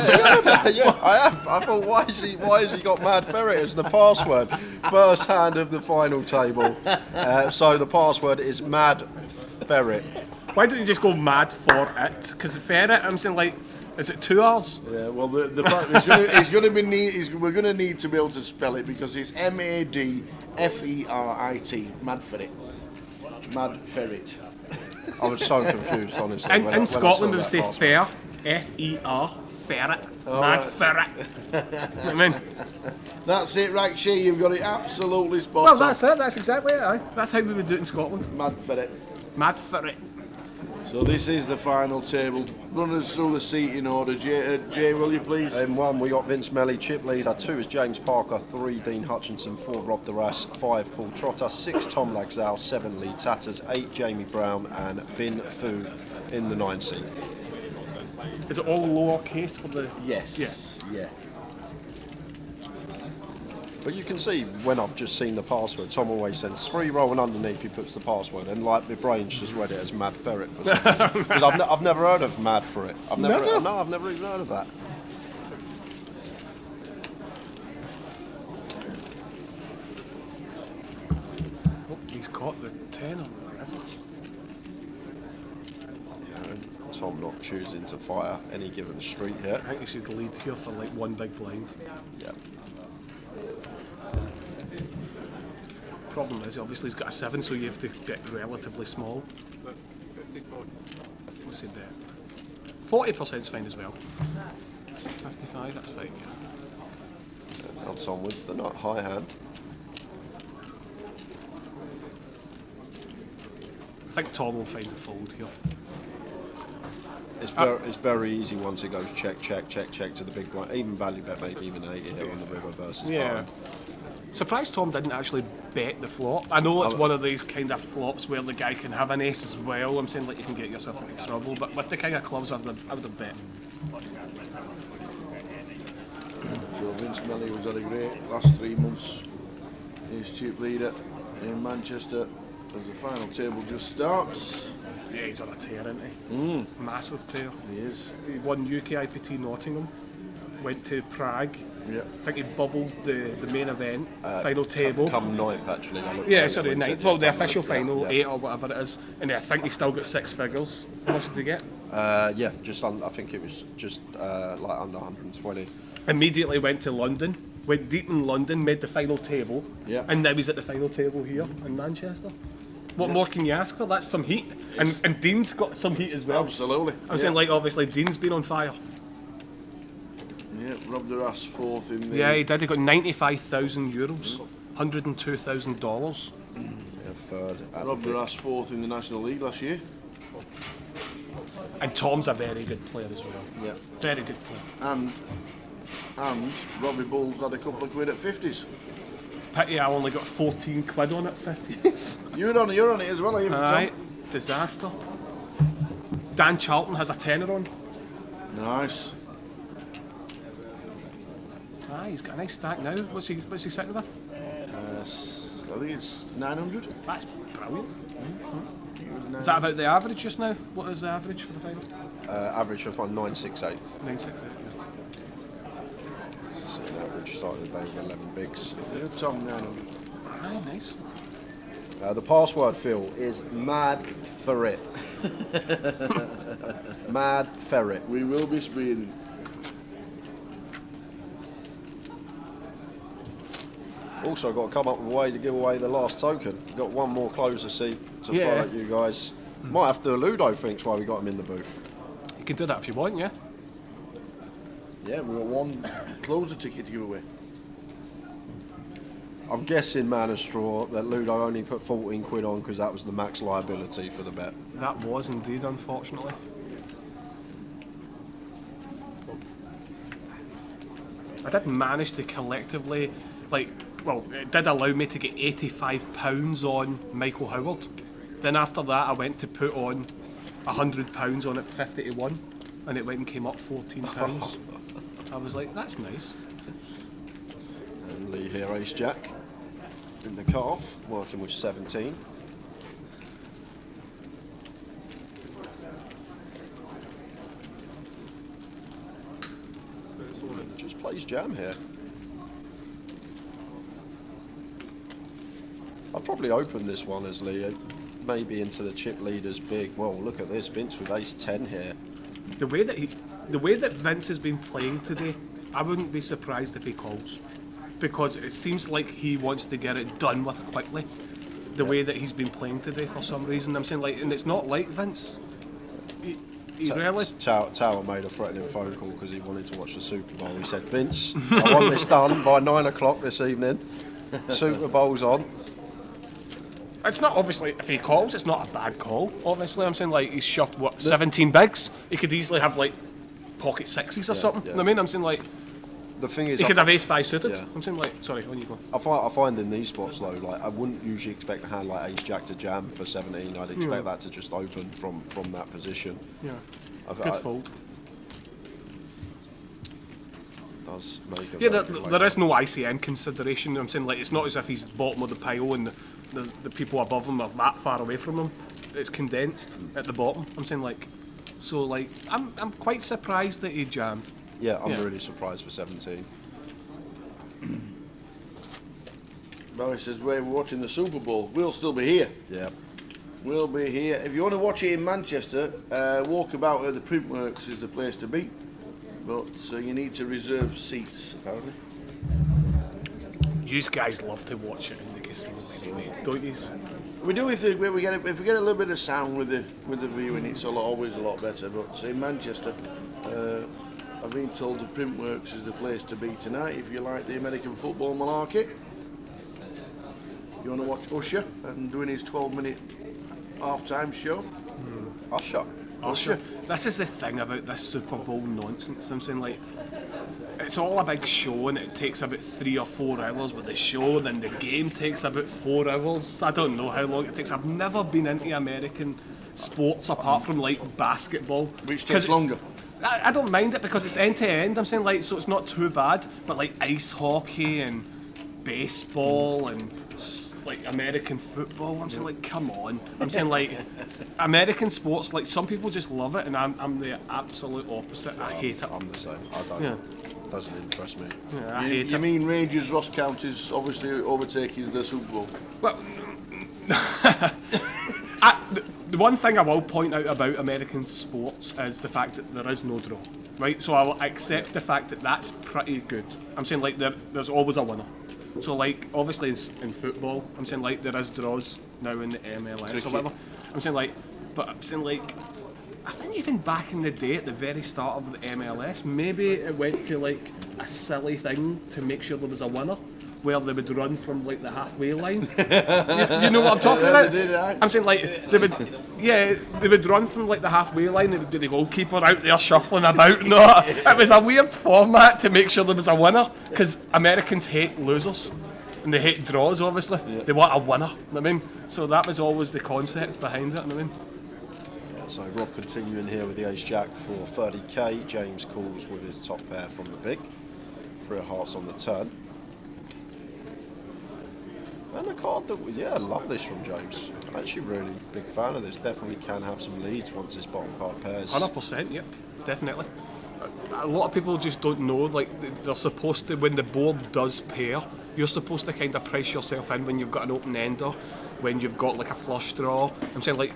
F: I have. I thought, why has he got Mad Ferret as the password? First hand of the final table. So the password is Mad Ferret.
B: Why don't you just go mad for it? Because ferret, I'm saying like, Is it 2 hours?
E: Yeah, well, the fact is going to be we're going to need to be able to spell it because it's MADFERIT, mad ferret. Mad ferret.
F: I was so confused, honestly.
B: In Scotland, we say fair, F-E-R, ferret, mad ferret. I mean,
E: that's it, right, Shea, you've got it absolutely spot
B: well,
E: on.
B: that's it, that's exactly it, aye. That's how we would do it in Scotland.
E: Mad ferret.
B: Mad ferret.
E: So this is the final table. Run us through the seating order, Jay, will you please?
F: In 1 we got Vince Melly, chip leader. 2 is James Parker. 3 Dean Hutchinson. 4 Rob Duras. 5 Paul Trotter. 6 Tom Laxal. 7 Lee Tatters. 8 Jamie Brown and Bin Fu in the 9 seat.
B: Is it all lowercase for the?
E: Yes. Yeah.
F: But you can see when I've just seen the password, Tom always sends 3 row and underneath he puts the password, and like my brain's just read it as Mad Ferret for some reason. Because I've never heard of Mad Ferret. I've never even heard of that.
B: Oh, he's caught the 10 on the river.
F: Yeah, and Tom not choosing to fire any given street here.
B: I think he should lead here for like 1 big blind.
F: Yeah.
B: Problem is, obviously he's got a 7, so you have to get relatively small. What's it there? 40%'s fine as well. 55, that's fine, yeah.
F: Now Tom with the nut high hand.
B: I think Tom will find the fold here.
F: It's very easy once it goes check to the big blind. Even value bet, maybe even 80 here on the river versus
B: yeah. Surprised Tom didn't actually bet the flop. I know it's one of these kind of flops where the guy can have an ace as well. I'm saying like you can get yourself into trouble, but with the king of clubs I would have bet.
E: So Vince Melly was had a great last 3 months. He's chip leader in Manchester as the final table just starts.
B: Yeah, he's on a tear, isn't he? Massive tear.
E: He is.
B: He won GUKPT Nottingham, went to Prague.
E: Yeah.
B: I think he bubbled the main event, final table.
F: Come 9th actually.
B: Yeah, sorry, 9th. Well, the official final, 8 or whatever it is. And I think he still got 6 figures. How much did he get?
F: Yeah, just I think it was just like under 120.
B: Immediately went to London, went deep in London, made the final table.
E: Yeah.
B: And now he's at the final table here in Manchester. What more can you ask for? That's some heat. And Dean's got some heat as well.
E: Absolutely.
B: I'm saying, like, obviously, Dean's been on fire.
E: Yeah, Rob Duras 4th in the...
B: Yeah, he did. He got €95,000, $102,000.
F: Yeah, 3rd.
E: Rob Duras 4th in the National League last year.
B: And Tom's a very good player as well.
E: Yeah.
B: Very good player.
E: And Robbie Bull's had a couple of quid at 50s.
B: Pity I only got 14 quid on at 50s.
E: You're on it as well, are you?
B: Alright, disaster. Dan Charlton has a tenner on.
E: Nice.
B: He's got a nice stack now. What's he sitting with?
E: I think it's 900.
B: That's brilliant. Is that about the average just now? What is the average for the final?
F: Average for fun 968.
B: 968, yeah.
F: So the average started about 11 bigs.
E: Yeah, Tom 900.
B: Aye, nice.
F: The password, Phil, is Mad Ferret. Mad Ferret.
E: We will be speeding.
F: Also got to come up with a way to give away the last token. Got one more closer seat to throw at you guys. Might have to do a Ludo thinks while we got him in the booth.
B: You can do that if you want, yeah?
E: Yeah, we've got one closer ticket to give away.
F: I'm guessing, man of straw, that Ludo only put 14 quid on because that was the max liability for the bet.
B: That was indeed, unfortunately. I did manage to collectively, it did allow me to get £85 on Michael Howard. Then after that, I went to put on £100 on it, 50 to 1, and it went and came up £14. I was like, that's nice.
F: And Lee here, Ace Jack, in the cut-off, working with 17. Just plays jam here. I'd probably open this one as Lee, maybe into the chip leaders big. Well, look at this, Vince with ace 10 here.
B: The way that the way that Vince has been playing today, I wouldn't be surprised if he calls, because it seems like he wants to get it done with quickly. The way that he's been playing today, for some reason, I'm saying, like, and it's not like Vince. He really.
F: Tower made a threatening phone call because he wanted to watch the Super Bowl. He said, "Vince, I want this done by 9 o'clock this evening. Super Bowl's on."
B: It's not, obviously, if he calls, it's not a bad call. Obviously, I'm saying, like, he's shoved, 17 bigs? He could easily have, like, pocket sixes or something. You know what I mean? I'm saying, like,
F: the thing is,
B: he could have ace-5 suited.
F: Yeah.
B: I'm saying, like, sorry, when you go.
F: I find in these spots, though, like, I wouldn't usually expect a hand like ace-jack to jam for 17. I'd expect that to just open from that position.
B: Yeah. Good fold.
F: Does make
B: there is no ICM consideration. I'm saying, like, it's not as if he's bottom of the pile and the people above him are that far away from him. It's condensed at the bottom. I'm saying, like, so, like, I'm quite surprised that he jammed.
F: Yeah, I'm really surprised for 17.
E: Barry says we're watching the Super Bowl. We'll still be here.
F: Yeah.
E: We'll be here. If you want to watch it in Manchester, Walkabout at the Printworks is the place to be. But you need to reserve seats, apparently.
B: You guys love to watch it in the casino anyway, don't you?
E: We do if we get a little bit of sound with the viewing. It's always a lot better. But in Manchester, I've been told the Printworks is the place to be tonight if you like the American football malarkey. You want to watch Usher and doing his 12-minute half-time show? Usher.
B: This is the thing about this Super Bowl nonsense. I'm saying, like, it's all a big show and it takes about 3 or 4 hours with the show, then the game takes about 4 hours. I don't know how long it takes. I've never been into American sports apart from, like, basketball.
E: Which takes longer.
B: I don't mind it because it's end to end. I'm saying, like, so it's not too bad. But, like, ice hockey and baseball and, like, American football, I'm saying, like, come on. I'm saying, like, American sports, like, some people just love it and I'm the absolute opposite. I hate it.
F: I'm the same. I don't. It doesn't interest me.
B: Yeah, I hate it.
E: You mean Rangers Ross County's obviously overtaking the Super Bowl?
B: Well, the one thing I will point out about American sports is the fact that there is no draw, right? So I will accept the fact that that's pretty good. I'm saying, like, there's always a winner. So, like, obviously in football, I'm saying, like, there is draws now in the MLS or whatever. I'm saying, like, I think even back in the day, at the very start of the MLS, maybe it went to, like, a silly thing to make sure there was a winner, where they would run from, like, the halfway line. you know what I'm talking about?
E: They did, aye.
B: I'm saying, like, they would run from, like, the halfway line and the goalkeeper out there shuffling about. No, it was a weird format to make sure there was a winner, because Americans hate losers and they hate draws. Obviously, they want a winner. You know what I mean, so that was always the concept behind it. You know what I mean.
F: So Rob continuing here with the ace jack for 30k. James calls with his top pair from the big. 3 of hearts on the turn. And a card that, I love this from James. I'm actually really big fan of this. Definitely can have some leads once this bottom card pairs.
B: 100%, yeah, definitely. A lot of people just don't know, like, they're supposed to, when the board does pair, you're supposed to kind of price yourself in when you've got an open ender, when you've got, like, a flush draw. I'm saying, like,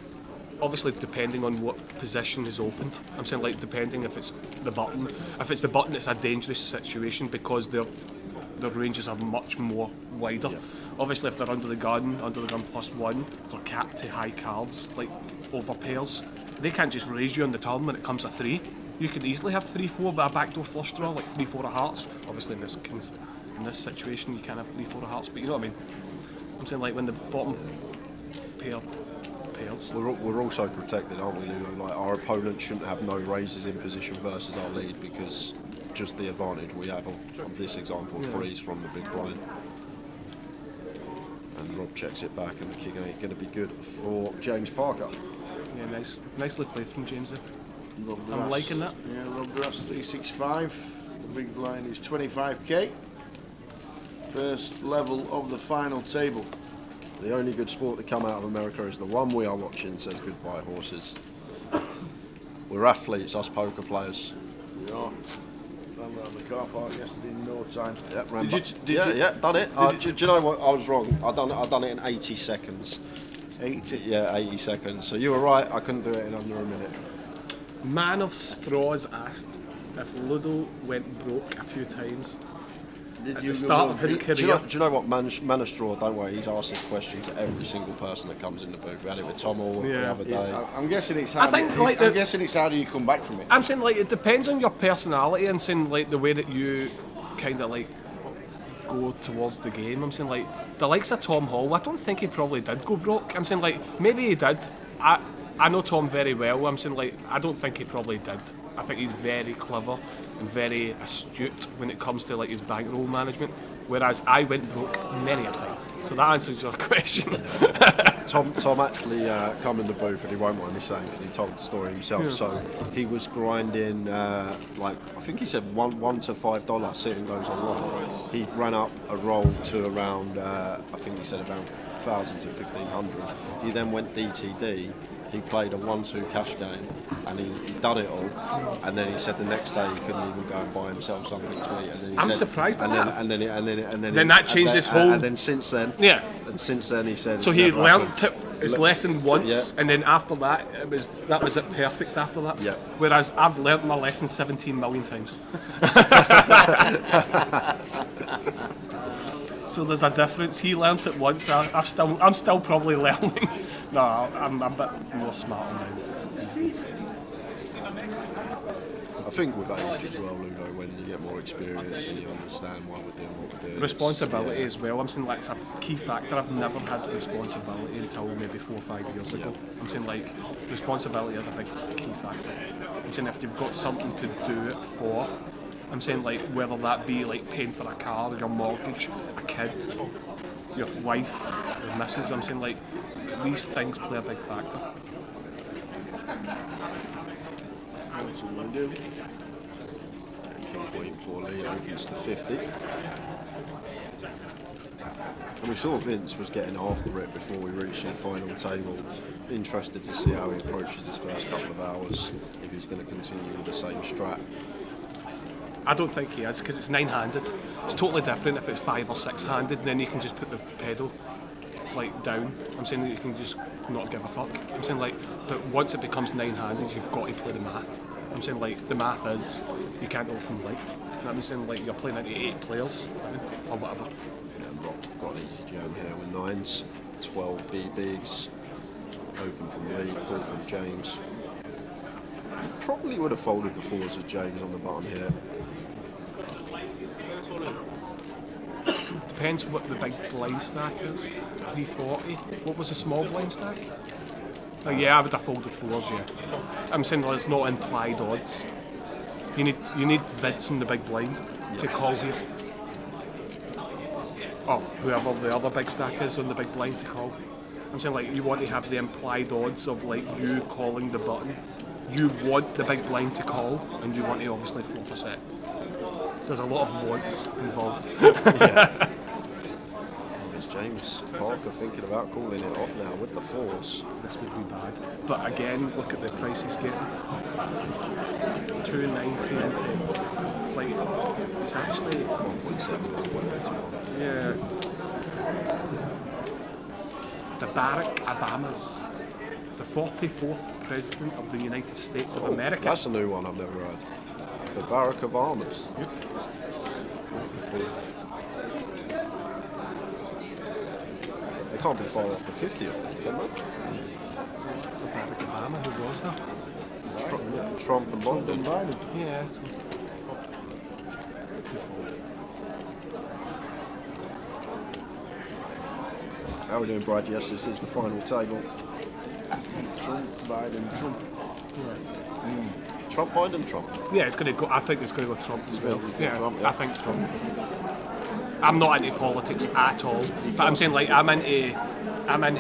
B: obviously depending on what position is opened. I'm saying, like, depending if it's the button. If it's the button, it's a dangerous situation because the ranges are much more wider. Yeah. Obviously, if they're under the gun +1, they're capped to high cards, like over pairs. They can't just raise you on the turn when it comes to 3. You could easily have 3-4 by a backdoor flush draw, like 3-4 of hearts. Obviously, in this situation, you can't have 3-4 of hearts, but you know what I mean. I'm saying, like, when the bottom pair pairs.
F: We're also protected, aren't we, Lulu? Like, our opponent shouldn't have no raises in position versus our lead because just the advantage we have of this example, freeze from the big blind. And Rob checks it back, and the king ain't going to be good for James Parker.
B: Yeah, nicely played from James there.
E: I'm
B: liking that.
E: Yeah, Rob Grass 365. The big blind is 25k. First level of the final table.
F: The only good sport to come out of America is the one we are watching, says Goodbye Horses. We're athletes, us poker players.
E: We are. Ran around the car park yesterday in no time.
F: Yeah, done it. Do you know what? I was wrong. I done it in 80 seconds.
E: 80?
F: Yeah, 80 seconds. So you were right. I couldn't do it in under a minute.
B: Man of Straws asked if Ludo went broke a few times at the start of his career.
F: Do you know what, Man of Straw, don't worry, he's asked this question to every single person that comes in the booth. We had it with Tom Hall the other day.
E: I'm guessing it's how do you come back from it?
B: I'm saying, like, it depends on your personality and saying, like, the way that you kind of, like, go towards the game. I'm saying, like, the likes of Tom Hall, I don't think he probably did go broke. I'm saying, like, maybe he did. I know Tom very well. I'm saying, like, I don't think he probably did. I think he's very clever and very astute when it comes to, like, his bankroll management, whereas I went broke many a time. So that answers your question.
F: Tom actually come in the booth, and he won't mind me saying, because he told the story himself.
B: Yeah.
F: So he was grinding, like, I think he said $1 to $5 sitting goes on one. He ran up a roll to around, I think he said around 1,000 to 1,500. He then went DTD. He played a 1-2 cash game, and he done it all. And then he said the next day he couldn't even go and buy himself something to eat. And then
B: I'm surprised at that.
F: Then
B: that changed his whole.
F: And then since then, And since then he said.
B: So he learnt his lesson once, and then after that, that was it perfect. After that,
F: Yeah.
B: Whereas I've learnt my lesson 17 million times. So there's a difference. He learnt it once. I'm still probably learning. No, I'm a bit more smarter now these days.
F: I think with age as well, Ludo, when you get more experience and you understand why we're doing what we're doing.
B: Responsibility as well. I'm saying, like, it's a key factor. I've never had responsibility until maybe 4 or 5 years ago. I'm saying, like, responsibility is a big key factor. I'm saying if you've got something to do it for, I'm saying, like, whether that be like paying for a car, your mortgage, a kid, your wife, your missus, I'm saying, like, these things play a big factor.
F: King Queen 4 lead opens to 50. And we saw Vince was getting after it before we reached the final table. Interested to see how he approaches his first couple of hours, if he's going to continue with the same strat.
B: I don't think he is, because it's 9-handed. It's totally different if it's 5 or 6-handed, then you can just put the pedal, like, down. I'm saying that you can just not give a fuck. I'm saying, like, but once it becomes 9-handed, you've got to play the math. I'm saying, like, the math is you can't open light. I'm saying, like, you're playing into 8 players or whatever.
F: Yeah, got an easy jam here with 9s, 12 BBs, open from Lee, pull from James. Probably would have folded the 4s of James on the button here.
B: Depends what the big blind stack is. 340. What was the small blind stack? Yeah, I would have folded 4s. Yeah, I'm saying there's not implied odds. You need vids in the big blind to call here. Oh, whoever the other big stack is on the big blind to call. I'm saying, like, you want to have the implied odds of, like, you calling the button. You want the big blind to call, and you want to obviously flop a set. There's a lot of wants involved.
F: There's James Parker thinking about calling it off now with the 4s.
B: This would be bad. But again, look at the price he's getting. 290 into, like, it's actually
F: 1.7.
B: Yeah. The Barack Obamas, the 44th President of the United States of America.
F: That's a new one I've never heard. The Barack Obamas.
B: Yep.
F: 44th. They can't be far off the 50th, can they?
B: The Barack Obama, who was that?
F: Trump and Biden.
B: Yeah. So.
F: How are we doing, Brad? Yes, this is the final table.
E: Trump, Biden, Trump.
B: Yeah.
F: Trump, Biden, Trump.
B: Yeah, it's going to go. I think it's going to go Trump as well. Yeah,
F: Trump, yeah.
B: I think Trump. I'm not into politics at all, but I'm saying, like, I'm into. I don't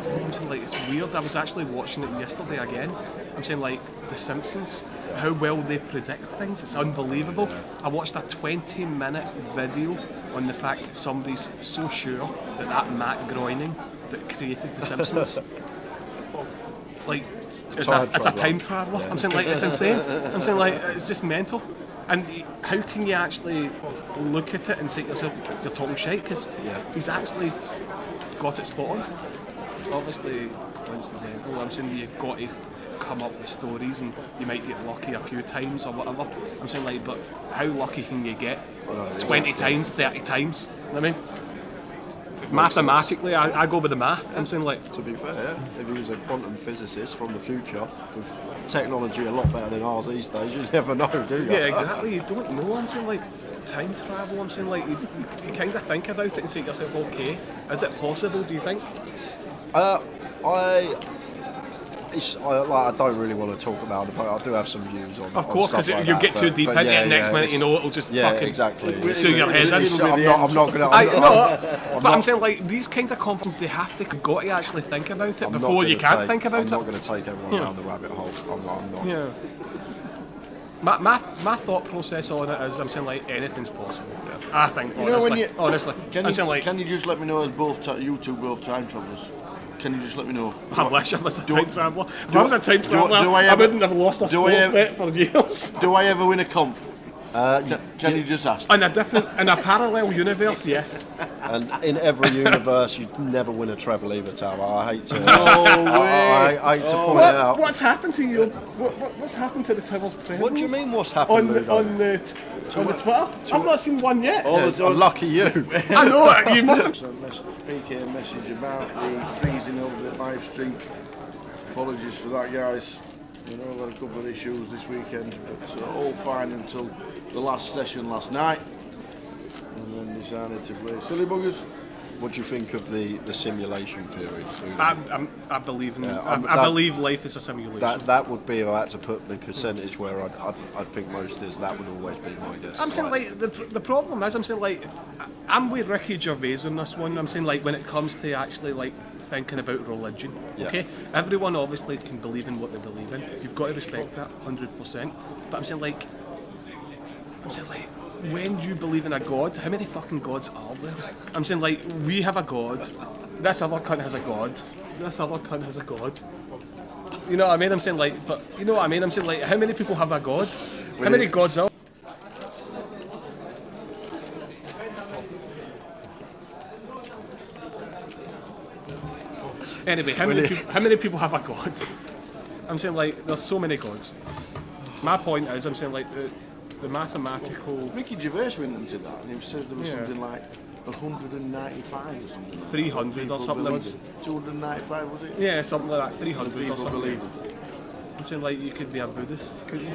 B: know. I'm saying, like, it's weird. I was actually watching it yesterday again. I'm saying, like, The Simpsons. How well they predict things. It's unbelievable. I watched a 20-minute video on the fact that somebody's so sure that Matt Groening that created The Simpsons, like, it's a time traveller. I'm saying, like, it's insane. I'm saying, like, it's just mental. And how can you actually look at it and say to yourself, you're talking shite? Because he's actually got it spot on. Obviously coincidental. I'm saying you've got to come up with stories, and you might get lucky a few times or whatever. I'm saying, like, but how lucky can you get? 20 times, 30 times. You know what I mean? Mathematically, I go with the math. I'm saying, like,
F: to be fair, if he was a quantum physicist from the future with technology a lot better than ours these days, you never know, do you?
B: Yeah, exactly. You don't know. I'm saying, like, time travel. I'm saying, like, you kind of think about it and say to yourself, okay, is it possible? Do you think?
F: I don't really want to talk about it, but I do have some views on.
B: Of course, because
F: like
B: you
F: that,
B: get too deep into it, next minute you know it'll just fucking
F: exactly.
B: do your head in.
F: I'm not going to.
B: I'm saying, like, these kind of conferences, they have to go to actually think about it before you can think about it.
F: I'm not going to take everyone down the rabbit hole. I'm not.
B: Yeah. My thought process on it is, I'm saying, like, anything's possible. Yeah. I think, honestly.
E: Can you just let me know as you two both time travellers? Can you just let me know?
B: I wish I was a time traveller. If I was a time traveller, I wouldn't have lost a sports bet for years.
E: Do I ever win a comp? Can you just ask?
B: In a parallel universe, yes.
F: And in every universe, you'd never win a treble either, Tower. I hate to.
E: I
F: hate to point it out.
B: What's happened to you? What's happened to the Tibbles trebles?
F: What do you mean? What's happened
B: on the Twitter? I've not seen one yet.
F: Lucky you.
B: I know. You must have.
E: PK message about the freezing of the live stream. Apologies for that, guys. You know, we had a couple of issues this weekend, but all fine until the last session last night, and then decided to play silly buggers.
F: What do you think of the simulation theory?
B: I believe in. I believe life is a simulation.
F: That would be. If I had to put the percentage where I'd think most is. That would always be my guess.
B: I'm saying, like, the problem is, I'm saying, like, I'm with Ricky Gervais on this one. I'm saying, like, when it comes to actually, like, thinking about religion, okay, everyone obviously can believe in what they believe in. You've got to respect that 100%. But I'm saying, like, when you believe in a god, how many fucking gods are there? I'm saying, like, we have a god, this other cunt has a god, this other cunt has a god. You know what I mean? I'm saying, like, but you know what I mean? I'm saying, like, how many people have a god? How many gods are? Anyway, how many people have a god? I'm saying, like, there's so many gods. My point is, I'm saying, like, the mathematical...
E: Ricky Gervais went into that, and he said there was something like 195 or something.
B: 300 or something.
E: 295, was it?
B: Yeah, something like that, 300 or something.
E: Believe
B: I'm saying, like, you could be a Buddhist, couldn't you?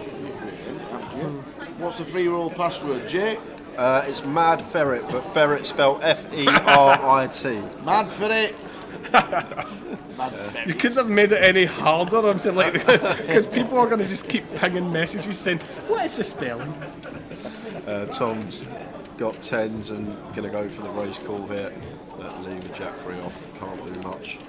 E: What's the 3-year-old password, Jake?
F: It's Mad Ferret, but ferret spelled F-E-R-I-T.
E: Mad Ferret!
B: You couldn't have made it any harder, I'm saying, like, because people are going to just keep pinging messages saying, what is the spelling?
F: Tom's got 10s and going to go for the race call here. Leave Jack 3 off, can't do much.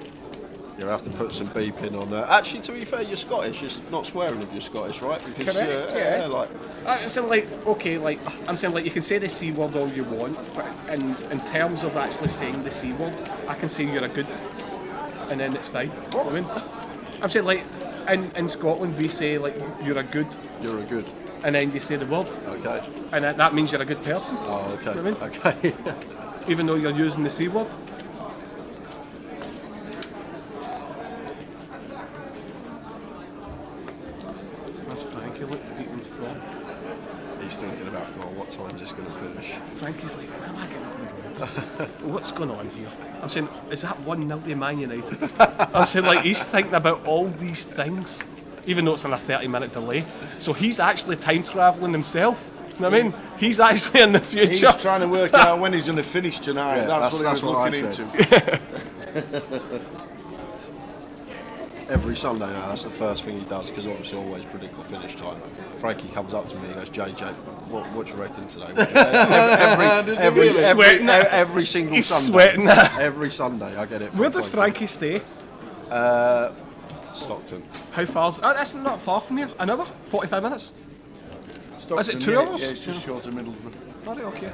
F: You'll have to put some beeping on there. Actually, to be fair, you're Scottish. You're not swearing if you're Scottish, right? Because,
B: correct, yeah.
F: Like,
B: I'm saying, like, okay, like, I'm saying, like, you can say the C word all you want, but in terms of actually saying the C word, I can say you're a good, and then it's fine. You know what I mean? I'm saying, like, in Scotland, we say, like, you're a good.
F: You're a good.
B: And then you say the word.
F: Okay.
B: And that means you're a good person.
F: Oh, okay.
B: You know what I mean?
F: Okay.
B: Even though you're using the C word.
F: He's thinking about, what time is this going to finish?
B: Frankie's like, when am I getting up the road? What's going on here? I'm saying, is that 1-0 to Man United? I'm saying, like, he's thinking about all these things, even though it's on a 30-minute delay. So he's actually time travelling himself. You know what I mean? He's actually in the future.
E: He's trying to work out when he's going to finish tonight.
F: Yeah,
E: that's what he was looking into.
F: Every Sunday now, that's the first thing he does, because obviously I always predict the finish time. Frankie comes up to me and goes, JJ, what do you reckon today? Every single
B: He's
F: Sunday.
B: Sweating.
F: Every Sunday I get it.
B: Where does Frankie stay?
F: Stockton.
B: How far's... that's not far from here. An hour? 45 minutes?
E: Stockton,
B: is it 2 hours?
E: Yeah, it's just short of Middlesbrough.
B: Alright, okay.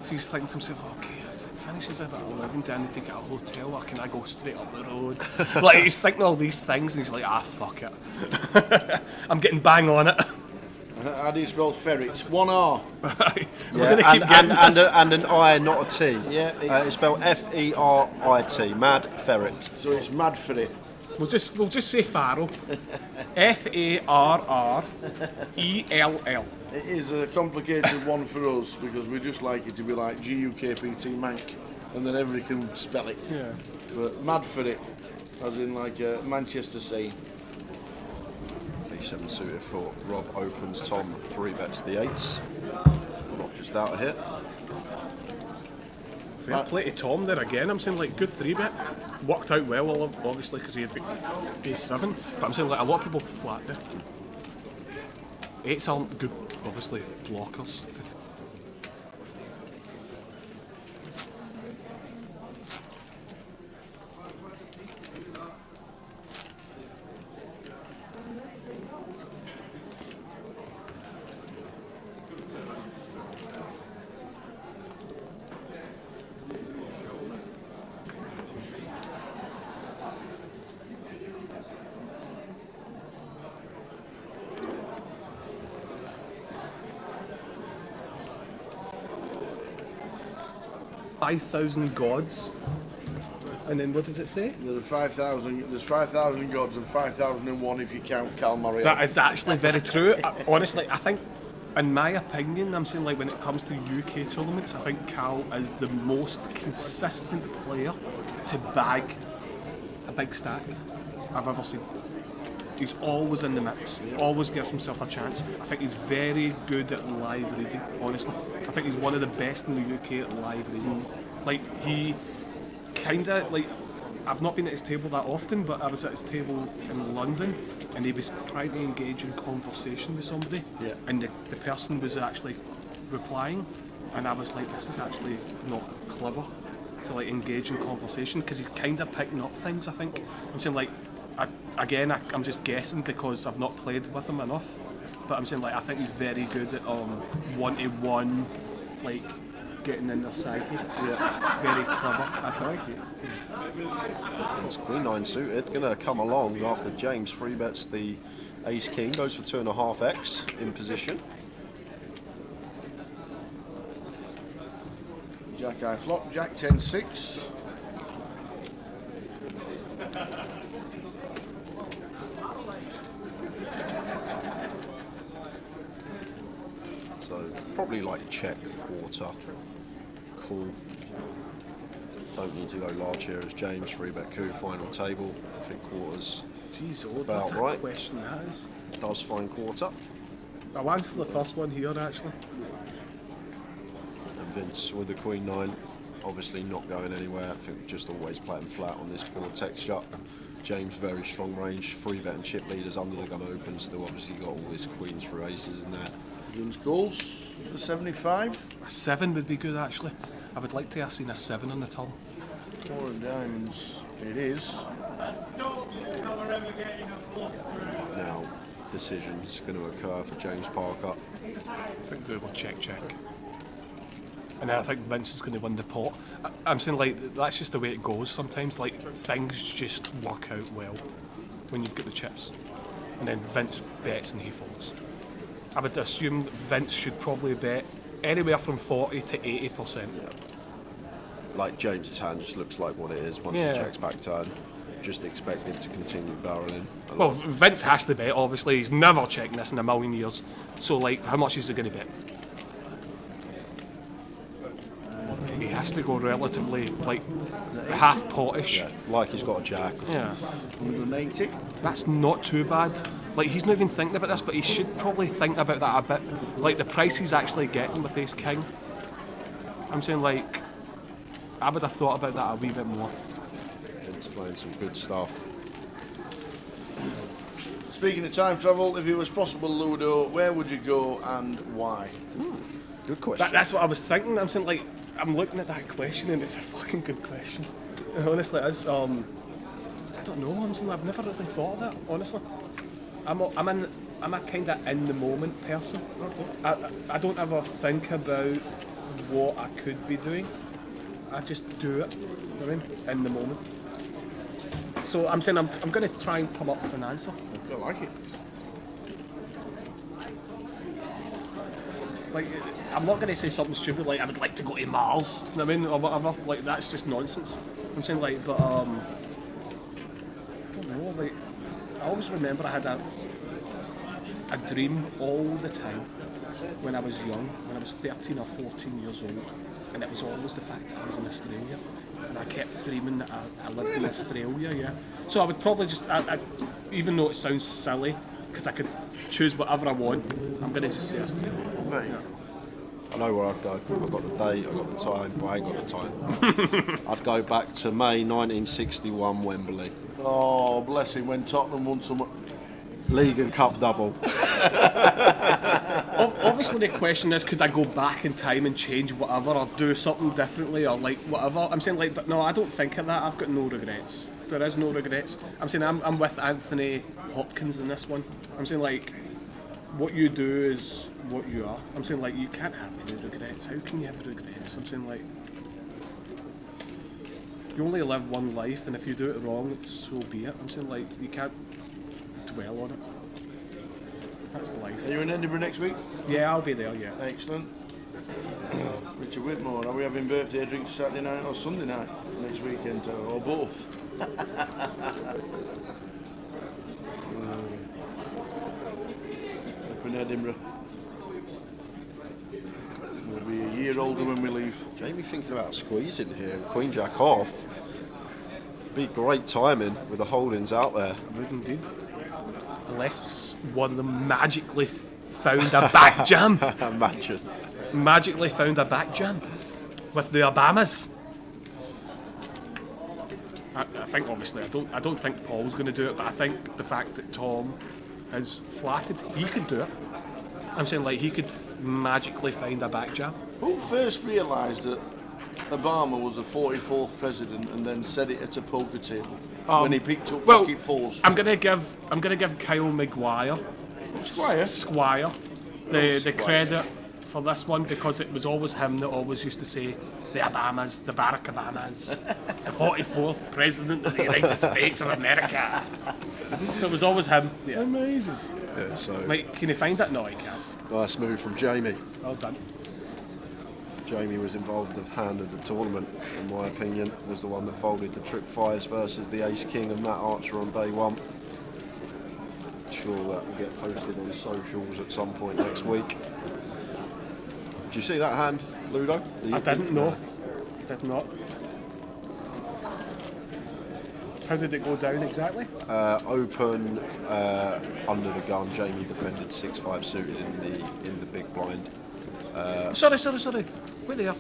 B: So he's thinking to himself, okay, if it finishes about 11, do I need to get a hotel or can I go straight up the road? Like, he's thinking all these things and he's like, fuck it. I'm getting bang on it.
E: How do you spell ferret? 1 R.
F: And an I, not a T.
E: Yeah,
F: it's spelled F-E-R-I-T. Mad Ferret.
E: So it's Mad Ferret.
B: We'll just say Farrell. F-A-R-R-E-L-L.
E: It is a complicated one for us because we just like it to be like GUKPT Mank, and then everybody can spell it.
B: Yeah.
E: But mad for it, as in like Manchester saying.
F: B7 suited for Rob opens, Tom 3-bets the 8s. Not just out of here.
B: Fair play to Tom there again. I'm saying like good 3-bet. Worked out well, obviously, because he had the A7. But I'm saying like a lot of people flat there. 8s aren't good, obviously, blockers. 5,000 gods. And then what does it say?
E: There's 5,000 gods and 5,001 if you count Cal Murray.
B: That is actually very true. Honestly, I think, in my opinion, I'm saying like when it comes to UK tournaments, I think Cal is the most consistent player to bag a big stack I've ever seen. He's always in the mix, always gives himself a chance. I think he's very good at live reading, honestly. I think he's one of the best in the UK at live reading. Like, he kinda, like, I've not been at his table that often, but I was at his table in London and he was trying to engage in conversation with somebody.
E: Yeah.
B: And the person was actually replying, and I was like, this is actually not clever to like engage in conversation, because he's kind of picking up things, I think. I'm saying like, I'm just guessing because I've not played with him enough, but I'm saying like I think he's very good at one-to-one, like getting in their psyche.
E: Yeah.
B: Very clever. I
E: like it.
F: It's Queen 9 suited, gonna come along after James 3-bets the Ace King, goes for 2.5x in position.
E: Jack high flop, Jack 10-6.
F: So probably like check, quarter, call. Don't need to go large here as James 3-bet coup, final table. I think quarters.
B: Jeez,
F: about
B: what a
F: right.
B: question that is.
F: Does find quarter.
B: I'll answer the first one here actually.
F: And Vince with the Queen 9, obviously not going anywhere. I think just always playing flat on this board texture. James very strong range, 3-bet and chip leaders under the gun open. Still obviously got all his queens for aces in there.
E: James goals for 75.
B: A 7 would be good actually. I would like to have seen a 7 on the turn.
E: 4 of diamonds. It is.
F: Now, decision's going to occur for James Parker.
B: I think we will check. And then I think Vince is going to win the pot. I'm saying like that's just the way it goes sometimes. Like things just work out well when you've got the chips. And then Vince bets and he folds. I would assume that Vince should probably bet anywhere from 40 to 80%.
F: Yeah. Like James's hand just looks like what it is once he checks back turn. Just expect him to continue barreling.
B: Well, Vince has to bet, obviously. He's never checked this in a million years. So, like, how much is he going to bet? He has to go relatively, like, half potish.
F: Yeah, like he's got a jack.
B: Yeah.
E: 180.
B: That's not too bad. Like, he's not even thinking about this, but he should probably think about that a bit. Like, the price he's actually getting with Ace King. I'm saying, like, I would have thought about that a wee bit more.
F: Vince playing some good stuff.
E: Speaking of time travel, if it was possible, Ludo, where would you go and why?
F: Good question.
B: That's what I was thinking. I'm saying, like, I'm looking at that question and it's a fucking good question. Honestly, it is. I don't know. I'm saying I've never really thought of that. Honestly, I'm a kind of in the moment person. Okay. I don't ever think about what I could be doing. I just do it. You know what I mean? In the moment. So I'm saying I'm going to try and come up with an answer.
E: I like it.
B: Like, I'm not going to say something stupid like I would like to go to Mars, you know what I mean, or whatever. Like, that's just nonsense. I'm saying, like, but I don't know. know, like, I always remember I had a dream all the time when I was young, when I was 13 or 14 years old, and it was always the fact that I was in Australia, and I kept dreaming that I lived in Australia, yeah. So I would probably just, even though it sounds silly, because I could choose whatever I want, I'm going to just say Australia.
F: There you go. I know where I'd go. I've got the date, I've got the time, but I ain't got the time. I'd go back to May 1961 Wembley.
E: Oh, bless him, when Tottenham won some
F: League and Cup double.
B: Obviously the question is, could I go back in time and change whatever, or do something differently, or like whatever? I'm saying, like, but no, I don't think of that. I've got no regrets. There is no regrets. I'm saying I'm with Anthony Hopkins in this one. I'm saying, like, what you do is what you are. I'm saying, like, you can't have any regrets. How can you have regrets? I'm saying, like, you only live one life, and if you do it wrong, so be it. I'm saying, like, you can't dwell on it. That's life.
E: Are you in Edinburgh next week?
B: Yeah, I'll be there, yeah.
E: Excellent. Richard Whitmore, are we having birthday drinks Saturday night or Sunday night next weekend, or both? Up in Edinburgh. We'll be a year older when we leave.
F: Jamie thinking about squeezing here. Queen Jack off. Be great timing with the holdings out there.
B: Would indeed. Unless one of them magically found a back jam.
F: Imagine.
B: Magically found a back jam with the Obamas. I think, obviously, I don't think Paul's going to do it, but I think the fact that Tom is flattered, he could do it. I'm saying, like, he could magically find a back jam.
E: Who first realised that Obama was the 44th president and then said it at a poker table when he picked up Pocket Fours?
B: I'm gonna give Kyle Maguire Squire the credit for this one, because it was always him that always used to say the Obamas, the Barack Obamas, the 44th president of the United States of America. So it was always him. Yeah.
E: Amazing.
F: Yeah, so
B: Mate, can you find that? No, I can't.
F: nice move from Jamie.
B: Well done.
F: Jamie was involved with hand of the tournament, in my opinion, was the one that folded the trick fires versus the ace king and Matt Archer on day one. Sure that will get posted on socials at some point next week. Did you see that hand, Ludo?
B: I didn't know. Did not. How did it go down exactly?
F: Open under the gun. Jamie defended 6-5 suited in the big blind.
B: Sorry. Wait there.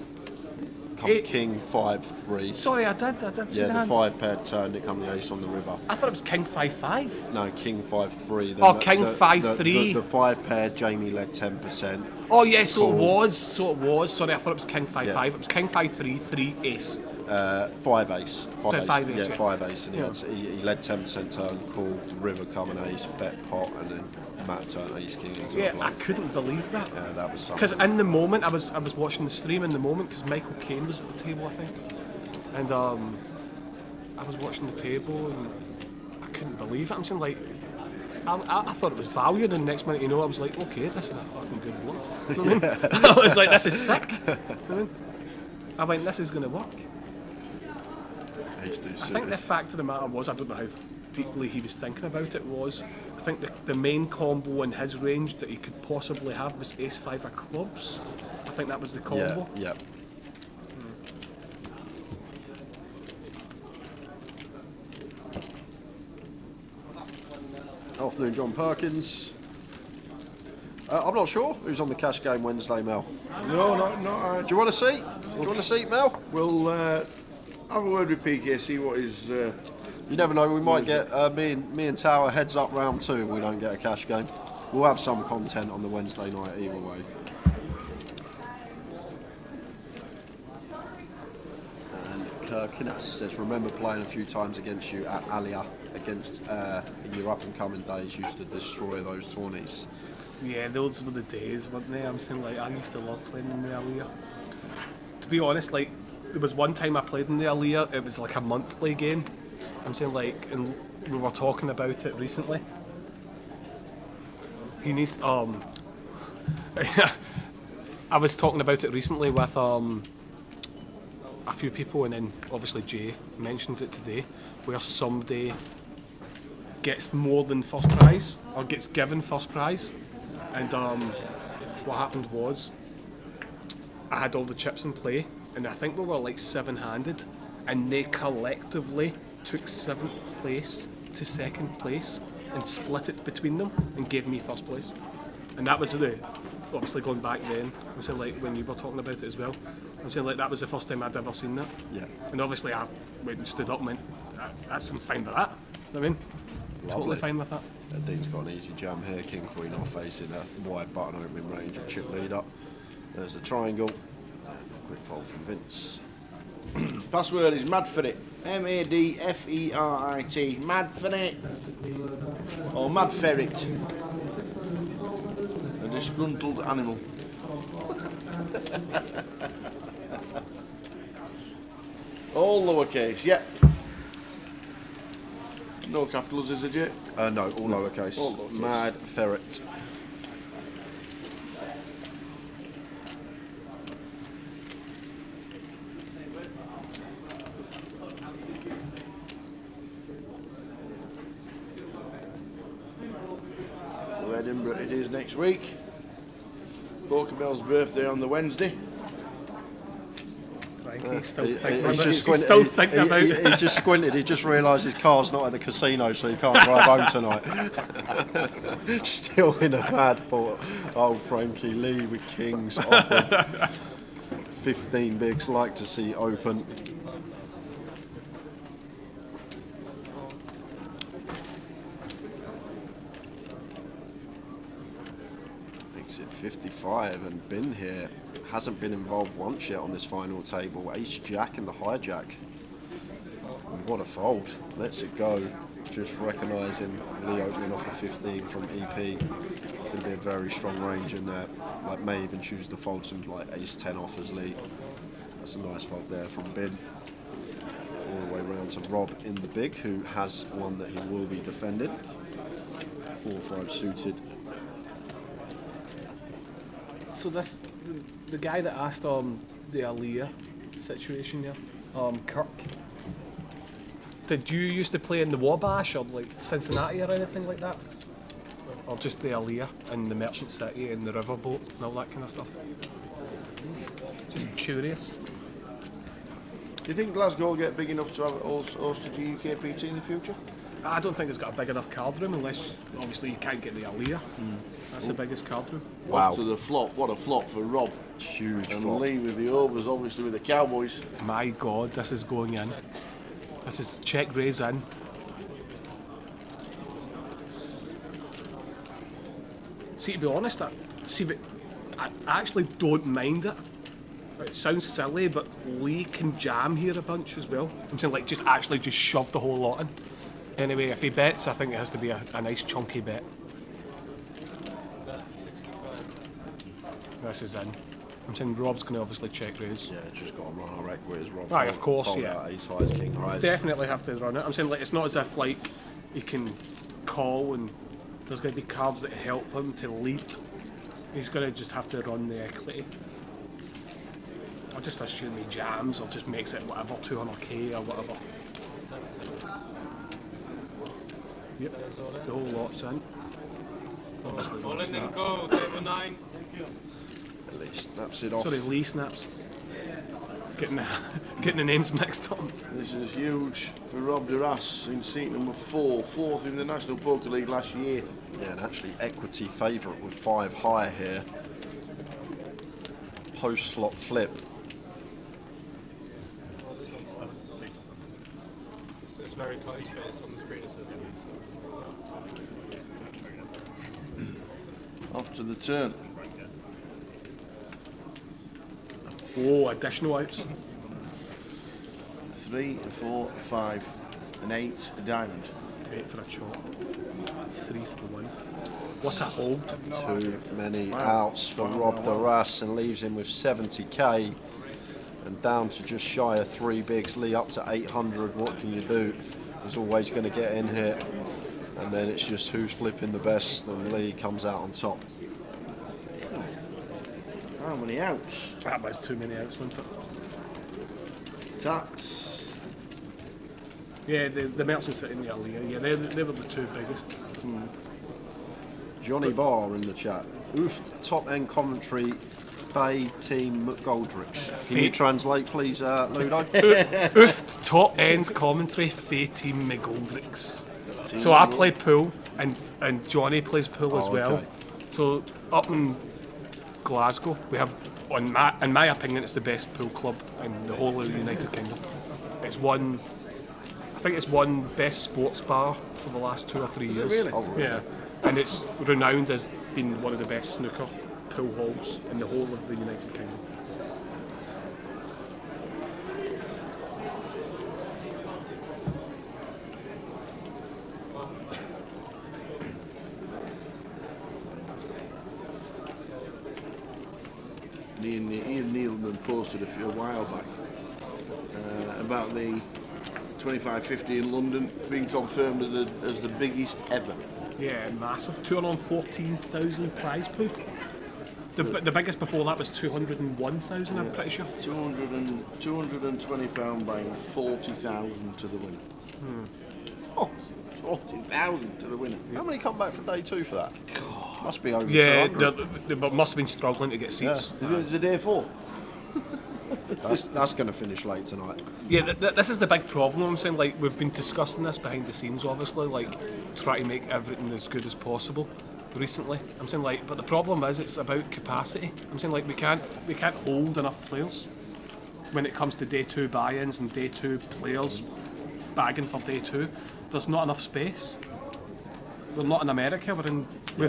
F: Come king 5-3.
B: Sorry, I did see
F: Yeah,
B: the
F: the
B: hand.
F: 5 pair turned. It come the ace on the river.
B: I thought it was king 5-5.
F: No, king 5-3.
B: Oh, king 5-3.
F: The 5 pair. Jamie led 10%.
B: Oh yeah, so it was. Sorry, I thought it was king 5-5.
F: Yeah.
B: It was king 5-3, 3 ace.
F: 5 ace. 5 ace.
B: 5 ace,
F: Yeah,
B: yeah.
F: 5 ace. And
B: Yeah.
F: he led 10% turn, called river coming ace, bet pot, and then Matt turned ace king into
B: Yeah,
F: a
B: I
F: bluff.
B: couldn't believe that.
F: Yeah, that was something.
B: Because in the moment, I was watching the stream in the moment, because Michael Caine was at the table, I think, and I was watching the table and I couldn't believe it. I'm saying, like, I thought it was valued, and the next minute, you know, I was like, okay, this is a fucking good bluff. You know what I mean? I was like, this is sick. You know what I mean? I went, this is going to work. I think the fact of the matter was, I don't know how deeply he was thinking about it, was I think the main combo in his range that he could possibly have was ace-5 of clubs. I think that was the combo.
F: Yeah. Afternoon, John Perkins. I'm not sure who's on the cash game Wednesday, Mel.
E: No, not.
F: Do you want a seat? Do you want a seat, Mel?
E: We'll have a word with PK, see what his.
F: You never know. We might get me and Tower heads up round 2 if we don't get a cash game. We'll have some content on the Wednesday night either way. And Kirkines says, remember playing a few times against you at Alia against in your up and coming days, used to destroy those tourneys.
B: Yeah, those were the days, weren't they? I'm saying, like, I used to love playing in the Aliyah. To be honest, like, there was one time I played in the Aliyah, it was like a monthly game. I'm saying, like, and we were talking about it recently. He needs, I was talking about it recently with a few people, and then obviously Jay mentioned it today, where somebody gets more than first prize, or gets given first prize. And what happened was, I had all the chips in play, and I think we were like 7-handed, and they collectively took 7th place to 2nd place and split it between them and gave me first place. And that was obviously going back then, I'm saying like when you were talking about it as well, I'm saying like that was the first time I'd ever seen that.
F: Yeah.
B: And obviously I went and stood up and went, I'm fine with that. I mean, totally fine with that.
F: Dean's got an easy jam here, King Queen off facing a wide button opening range of chip lead up. There's the triangle. Quick fold from Vince.
E: Password is Madferit. MADFERIT. Madferit. Or Mad Ferret. A disgruntled animal. All lowercase, yeah. No capitals, is it, Jay?
F: No, all lowercase.
E: All lowercase.
F: Mad Ferret.
E: Edinburgh it is next week. Bell's birthday on the Wednesday.
B: He's still
F: thinking about it. He just squinted, he just realised his car's not at the casino, so he can't drive home tonight. Still in a bad thought. Old Frankie Lee with Kings offered. 15 bigs, like to see open. Makes it 55 and been here. Hasn't been involved once yet on this final table. Ace Jack and the hijack. And what a fold. Lets it go. Just recognising Lee opening off a 15 from EP. Going to be a very strong range in there. Like may even choose to fold some like Ace 10 off as Lee. That's a nice fold there from Bin. All the way round to Rob in the big, who has one that he will be defending. 4-5 suited.
B: So this, the guy that asked the Aaliyah situation there, Kirk, did you used to play in the Wabash or like Cincinnati or anything like that? Or just the Aaliyah and the Merchant City and the Riverboat and all that kind of stuff? Just curious.
E: Do you think Glasgow will get big enough to host a GUKPT in the future?
B: I don't think it's got a big enough card room unless obviously you can't get the Aaliyah. That's the biggest card room.
E: Wow. Up to the flop. What a flop for Rob.
F: Huge
E: and
F: flop.
E: Lee with the overs, obviously with the Cowboys.
B: My God, this is going in. This is check raise in. See, to be honest, I actually don't mind it. It sounds silly, but Lee can jam here a bunch as well. I'm saying like just shove the whole lot in. Anyway, if he bets, I think it has to be a nice chunky bet. This is in. I'm saying Rob's going to obviously check raise.
F: Yeah, just got to run a wreck with Rob.
B: Right, of course,
F: fold
B: yeah.
F: Out ace highs, king highs.
B: Definitely have to run it. I'm saying like it's not as if like he can call and there's going to be cards that help him to lead. He's going to just have to run the equity. I'll just assume he jams or just makes it whatever, 200k or whatever. Yep, the whole lot's in. Obviously,
A: All in and go, table 9.
F: Lee snaps it off.
B: Sorry, Lee snaps. Getting the names mixed up.
E: This is huge for Rob Duras in seat number 4, 4th in the National Poker League last year.
F: Yeah, and actually equity favourite with 5 higher here. Post slot flip.
A: It's very close, but it's on the screen.
E: Off to the turn.
B: Oh, additional outs.
E: 3, 4, 5, an 8, a diamond.
B: 8 for a chop. 3 for the win. What a hold.
F: Too many outs for Rob Duras and leaves him with 70k and down to just shy of 3 bigs. Lee up to 800. What can you do? He's always going to get in here. And then it's just who's flipping the best, and Lee comes out on top.
E: How many outs?
B: That was too many outs, wasn't it?
E: Tax.
B: Yeah, the merchants sitting in the Aliyah, yeah, they were the two biggest.
F: Johnny Barr in the chat. Oof, top end commentary. Bay Team McGoldricks. Can you translate, please, Ludo?
B: Oofed top end commentary, Fay Team McGoldricks. So I play pool, and Johnny plays pool as well.
F: Okay.
B: So up in Glasgow, we have, in my opinion, it's the best pool club in the whole of the United Kingdom. I think it's won best sports bar for the last 2 or 3 years.
F: Really? Oh, really?
B: Yeah, and it's renowned as being one of the best snooker pool halls in the whole of the United Kingdom.
E: Ian Needleman posted a while back about the 25-50 in London being confirmed as the biggest ever.
B: Yeah, massive. 214,000 prize pool. The biggest before that was 201,000, I'm pretty sure.
E: £220 buying 40,000 to the winner. 40,000 to the winner.
F: How many come back for day 2 for that? Must be over 200.
B: They must have been struggling to get seats.
E: Yeah. Is it day 4?
F: That's going to finish late tonight.
B: Yeah, this is the big problem. I'm saying, like, we've been discussing this behind the scenes, obviously, like, try to make everything as good as possible recently. I'm saying, like, but the problem is it's about capacity. I'm saying, like, we can't hold enough players when it comes to day 2 buy-ins and day 2 players bagging for day 2. There's not enough space. We're not in America, we're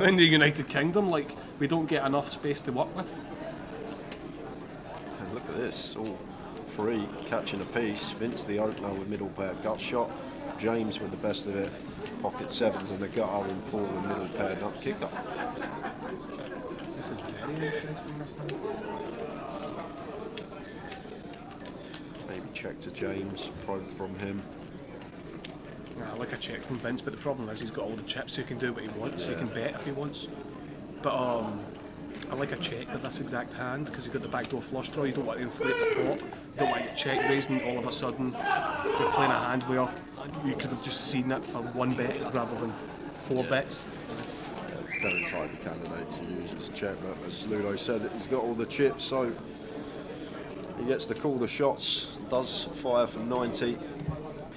B: in the United Kingdom, like, we don't get enough space to work with.
F: And look at this, all free, catching a piece. Vince the opener with middle pair gut shot. James with the best of it. Pocket sevens and the gutter in Paul with middle pair nut kicker.
B: This is very interesting, this thing.
F: Maybe check to James, probe from him.
B: I like a check from Vince, but the problem is he's got all the chips, so he can do what he wants, so he can bet if he wants. But I like a check with this exact hand, because you've got the backdoor flush draw, you don't want to inflate the pot, you don't want to get check raised, and all of a sudden you're playing a hand where you could have just seen it for 1 bet rather than 4 bets.
F: Very tidy candidate to use as a check, but as Ludo said, he's got all the chips, so he gets to call the shots, does fire for 90.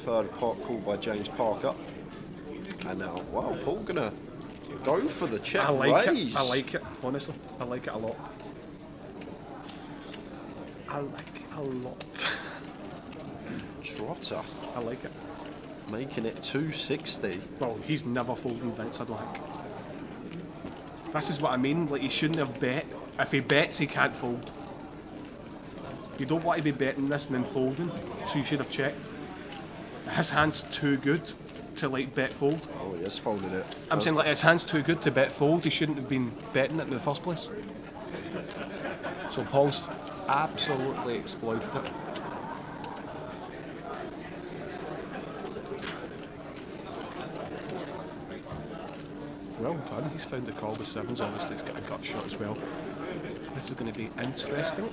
F: Third pot called by James Parker. And now, wow, Paul gonna go for the check raise.
B: I like it, honestly. I like it a lot. I like it a lot.
F: Trotter.
B: I like it.
F: Making it 260.
B: Well, he's never folding Vince, I don't think. This is what I mean, like, he shouldn't have bet. If he bets, he can't fold. You don't want to be betting this and then folding, so you should have checked. His hand's too good to, like, bet fold.
F: Oh, he has folded it.
B: I'm saying, like, his hand's too good to bet fold. He shouldn't have been betting it in the first place. So Paul's absolutely exploited it. Well done. He's found the call with sevens. Obviously, he's got a gut shot as well. This is going to be interesting.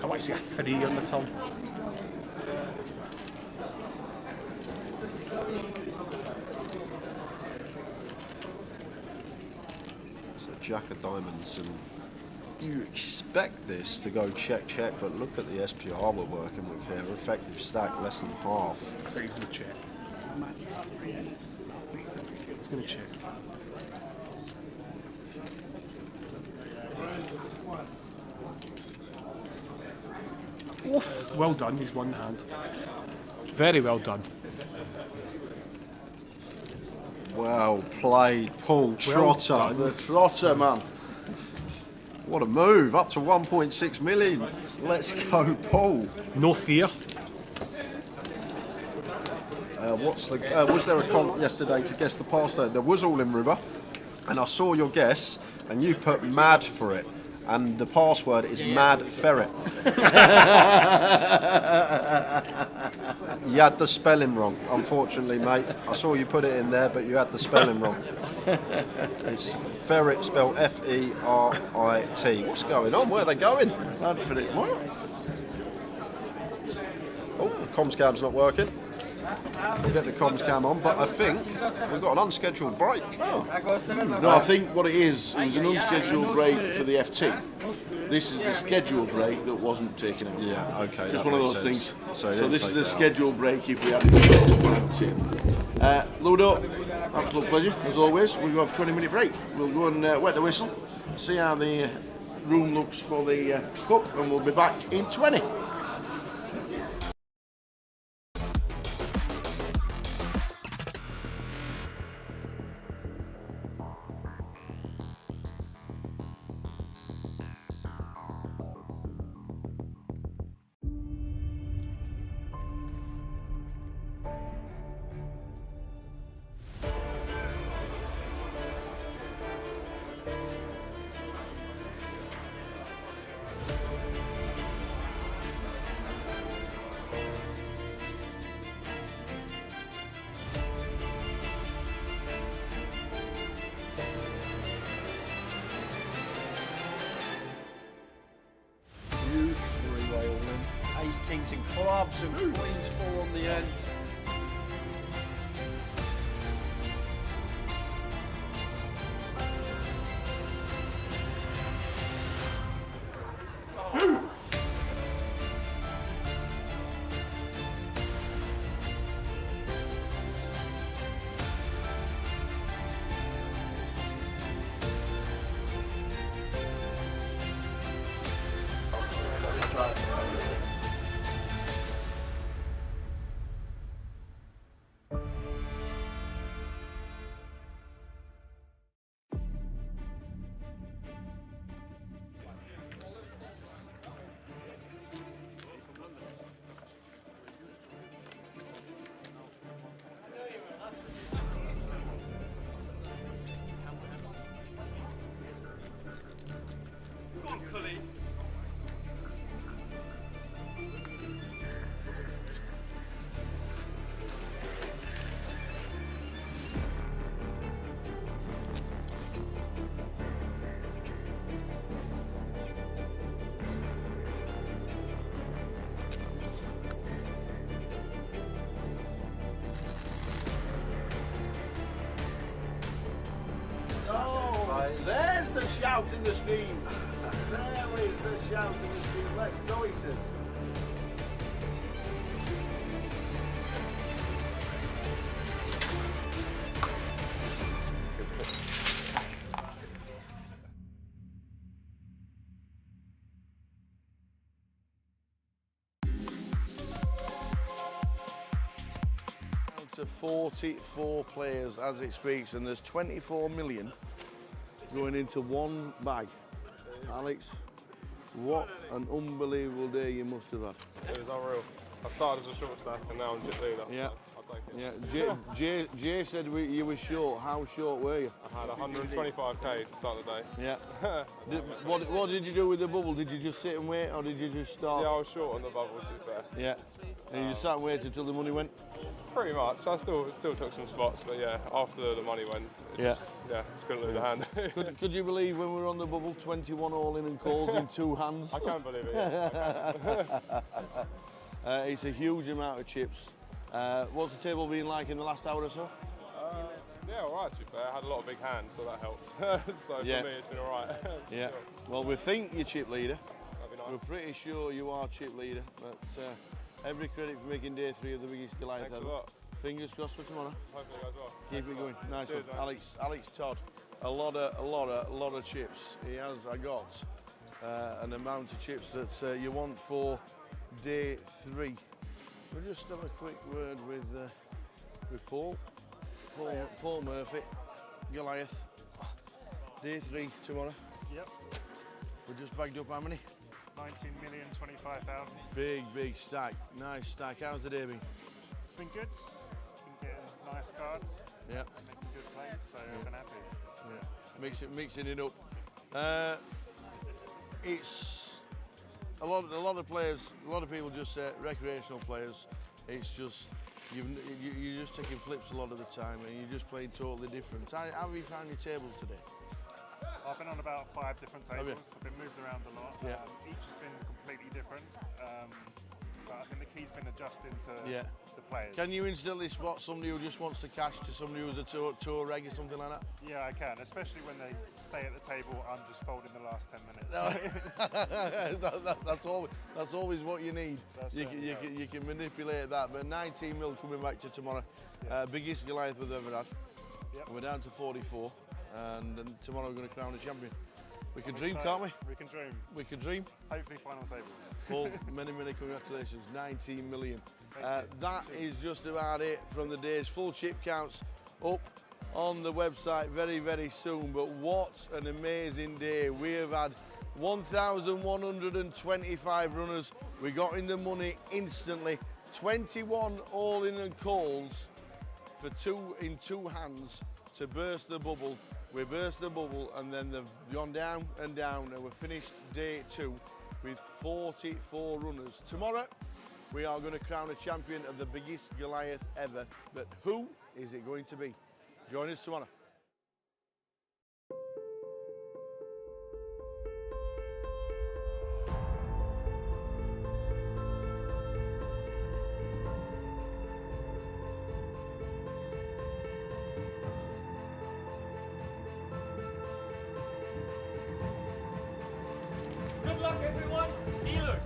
B: I want to see a 3 on the turn.
F: Jack of diamonds, and you expect this to go check, but look at the SPR we're working with here. Effective stack less than half.
B: I think he's going to check. He's going to check. Oof, well done, he's one hand. Very well done.
F: Well played, Paul Trotter.
B: Well
F: The Trotter, man. What a move, up to 1.6 million. Let's go, Paul.
B: No fear.
F: Was there a comp yesterday to guess the password? There was all in river, and I saw your guess, and you put mad for it, and the password is mad ferret. You had the spelling wrong, unfortunately, mate. I saw you put it in there, but you had the spelling wrong. It's ferret spelled F-E-R-I-T. What's going on? Where are they going? Mad ferret. What? Oh, the comms cab's not working. We'll get the comms cam on, but I think we've got an unscheduled break.
E: No, I think what it was an unscheduled break for the FT. This is the scheduled break that wasn't taken out.
F: Yeah, okay.
E: Just
F: that
E: one of
F: makes
E: those
F: sense.
E: things.
F: So
E: this is the
F: take that out.
E: scheduled break if we had it. Ludo, absolute pleasure, as always. We'll go have a 20-minute break. We'll go and wet the whistle, see how the room looks for the cup, and we'll be back in 20.
F: Huge three-way all in. Ace, kings and clubs and queens 4 on the end.
L: There's the shout in the stream. There is the shout in the stream. Let's go, he says.
E: To 44 players as it speaks, and there's 24 million going into one bag. Alex, what an unbelievable day you must have had.
A: It was unreal. I started as a short stack and now I'm just leader.
E: Yeah.
A: I'll take it.
E: Yeah. Jay said you were short. How short were you?
A: I had 125k to start the day.
E: Yeah. What did you do with the bubble? Did you just sit and wait, or did you just start?
A: Yeah, I was short on the bubble, to be fair.
E: Yeah. And you just sat and waited until the money went?
A: Pretty much. I still took some spots, but yeah, after the money went, just couldn't lose a hand.
E: Could you believe when we were on the bubble, 21 all in and called in 2 hands?
A: I can't believe it. Yeah.
E: It's a huge amount of chips. What's the table been like in the last hour or so?
A: Yeah, all right, to be fair. I had a lot of big hands, so that helps. So for me, it's been all right.
E: Yeah. Well, we think you're chip leader.
A: That'd be nice.
E: We're pretty sure you are chip leader, but every credit for making day 3 of the biggest Goliath
A: Thanks
E: ever.
A: a lot.
E: Fingers crossed for tomorrow.
A: Hopefully goes well.
E: Keep it going. Nice
A: Cheers,
E: one.
A: mate.
E: Alex Todd, a lot of chips. I got an amount of chips that you want for day 3. We'll just have a quick word with Paul Murphy, Goliath. Day 3 tomorrow.
J: Yep.
E: We just bagged up how many?
J: 19,025,000.
E: Big stack. Nice stack. How's the day been?
J: It's been good. Been getting nice cards.
E: Yeah.
J: Making good plays, so I've been happy.
E: Yeah. Mixing it up. It's a lot of players. A lot of people just say recreational players. It's just you're just taking flips a lot of the time, and you're just playing totally different. How have you found your tables today?
J: I've been on about 5 different
E: Have you?
J: tables. I've been moved around a lot.
E: Yeah.
J: Each has been completely different. but I think the key's been adjusting to
E: Yeah.
J: the players.
E: Can you instantly spot somebody who just wants to cash to somebody who's a tour reg or something like that?
J: Yeah, I can, especially when they say at the table, I'm just folding the last 10 minutes.
E: That's always what you need. You can manipulate that. But 19 mil coming back to tomorrow. Biggest Goliath we've ever had.
J: Yep.
E: We're down to 44, and then tomorrow we're going to crown a champion. We can dream,
J: excited.
E: can't we?
J: We can dream.
E: We can dream.
J: Hopefully final table.
E: Paul, many congratulations. 19 million. That is just about it from the day's full chip counts up on the website very soon. But what an amazing day. We have had 1,125 runners. We got in the money instantly. 21 all-in and calls for in two hands to burst the bubble. We burst the bubble, and then they've gone down and down, and we've finished day 2 with 44 runners. Tomorrow, we are going to crown a champion of the biggest Goliath ever. But who is it going to be? Join us tomorrow.
M: Good luck, everyone. Dealers.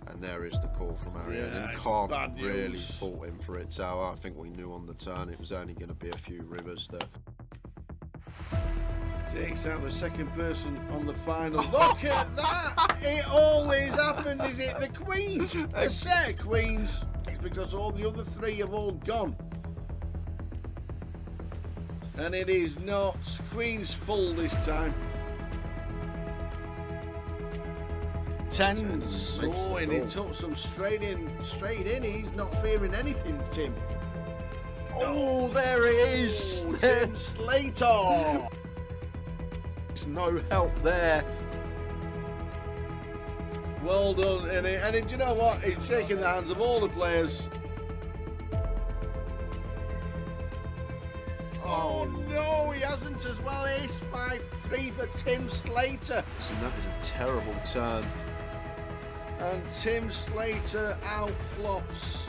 F: And there is the call from Ariel.
E: Yeah,
F: He can't
E: bad news.
F: really fault him for it. So I think we knew on the turn it was only going to be a few rivers that
E: Takes out the second person on the final. Look at that! It always happens. Is it the queens? A set of queens. It's because all the other three have all gone. And it is not queens full this time. Tens. Oh, and he took some straight in. He's not fearing anything, Tim. Oh, there it is. Tim Slater. There's no help there. Well done. And do you know what? He's shaking the hands of all the players. Oh no, he hasn't as well. Ace 5-3 for Tim Slater.
F: And that is a terrible turn.
E: And Tim Slater outflops.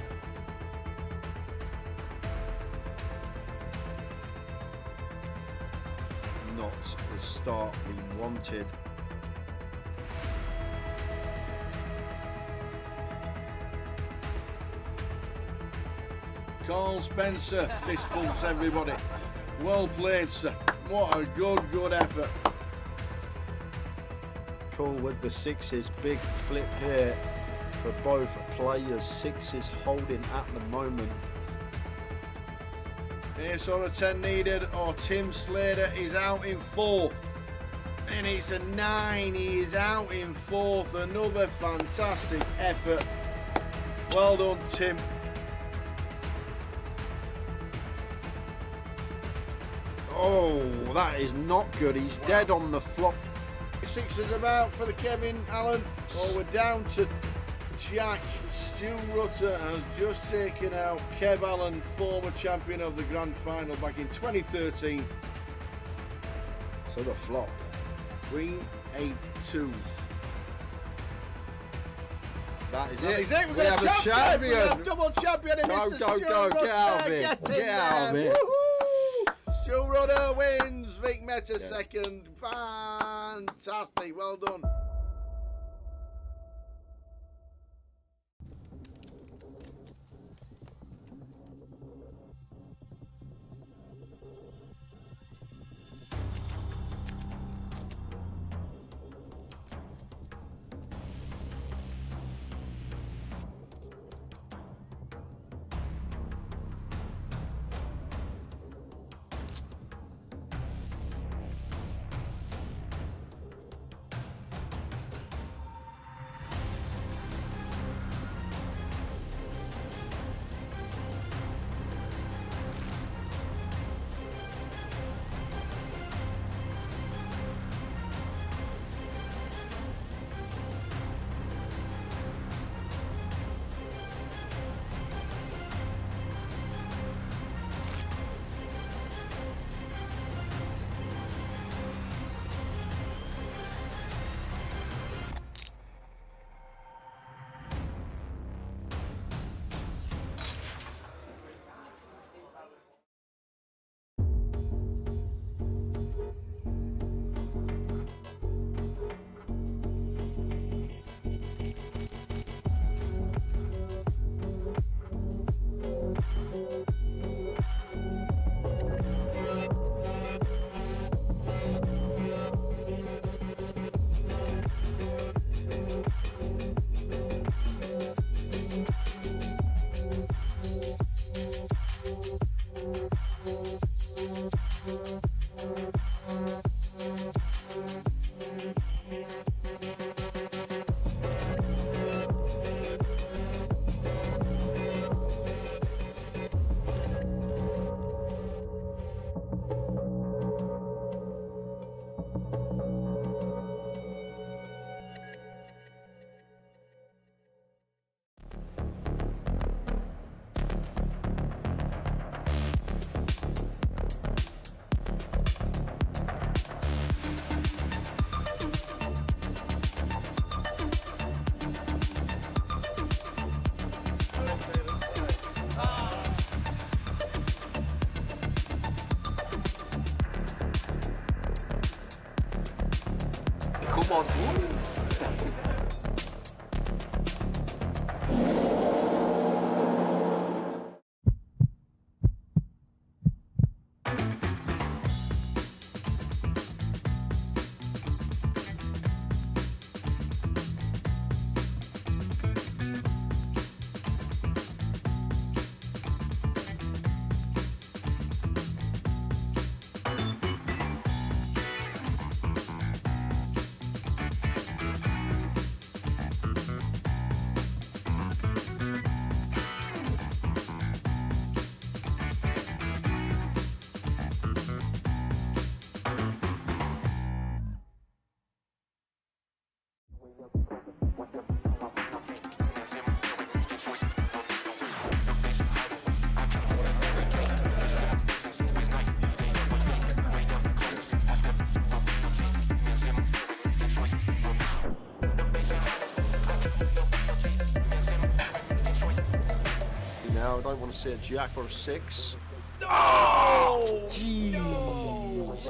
F: not the start we wanted.
E: Carl Spencer, fist bumps everybody. Well played, sir. What a good effort.
F: Cool with the sixes, big flip here for both players. Sixes holding at the moment.
E: Ace or a 10 needed, or Tim Slater is out in fourth. And it's a 9, he is out in fourth. Another fantastic effort. Well done, Tim.
F: Oh, that is not good. He's dead on the flop.
E: Sixes about for the Kevin Allen. Oh, we're down to Jack. Stu Rutter has just taken out Kev Allen, former champion of the Grand Final back in 2013.
F: So the flop.
E: Queen 8-2.
F: That is
E: That
F: it.
E: is it.
F: We have a champion.
E: We have double champion in
F: Go,
E: Mr.
F: go,
E: Stu
F: go.
E: Rutter.
F: Get out of here. Get out of here.
E: Woohoo! Stu Rutter wins. Vic Meta second. Fantastic. Well done.
L: Come on.
F: Now I don't want to see a jack or a six.
E: Oh!
F: Jeez.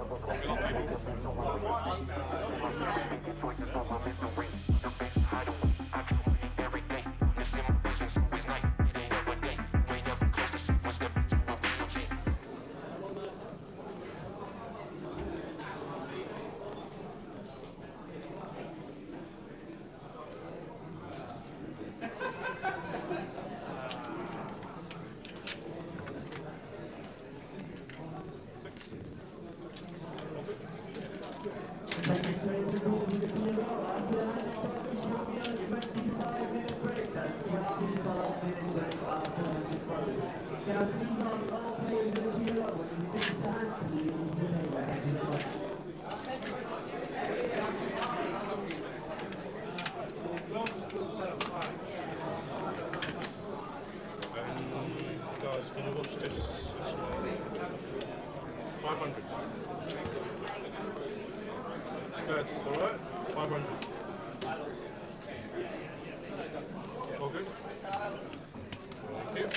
J: Guys, can you watch this one? 500. That's alright. 500. All good? Thank you.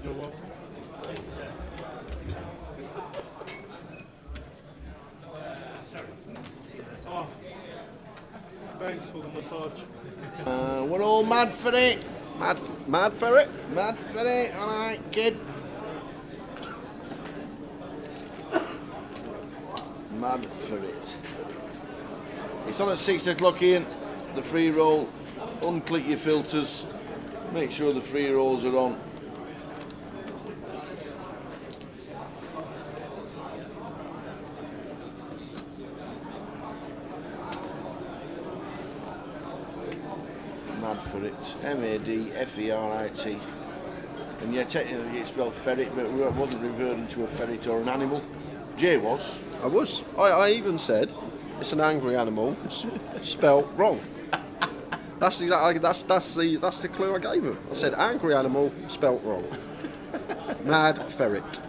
J: You're welcome. Oh, thanks for the massage.
E: We're all mad for it.
F: Mad for it?
E: Mad for it. All right, kid. Mad for it. It's on at 6 o'clock, Ian. The free roll. Unclick your filters. Make sure the free rolls are on. Mad for it. MADFERIT. And yeah, technically it's spelled ferret, but it wasn't referring to a ferret or an animal. Jay was.
F: I was. I even said it's an angry animal, spelt wrong. That's exactly that's the clue I gave him. I said angry animal, spelt wrong. Mad ferret.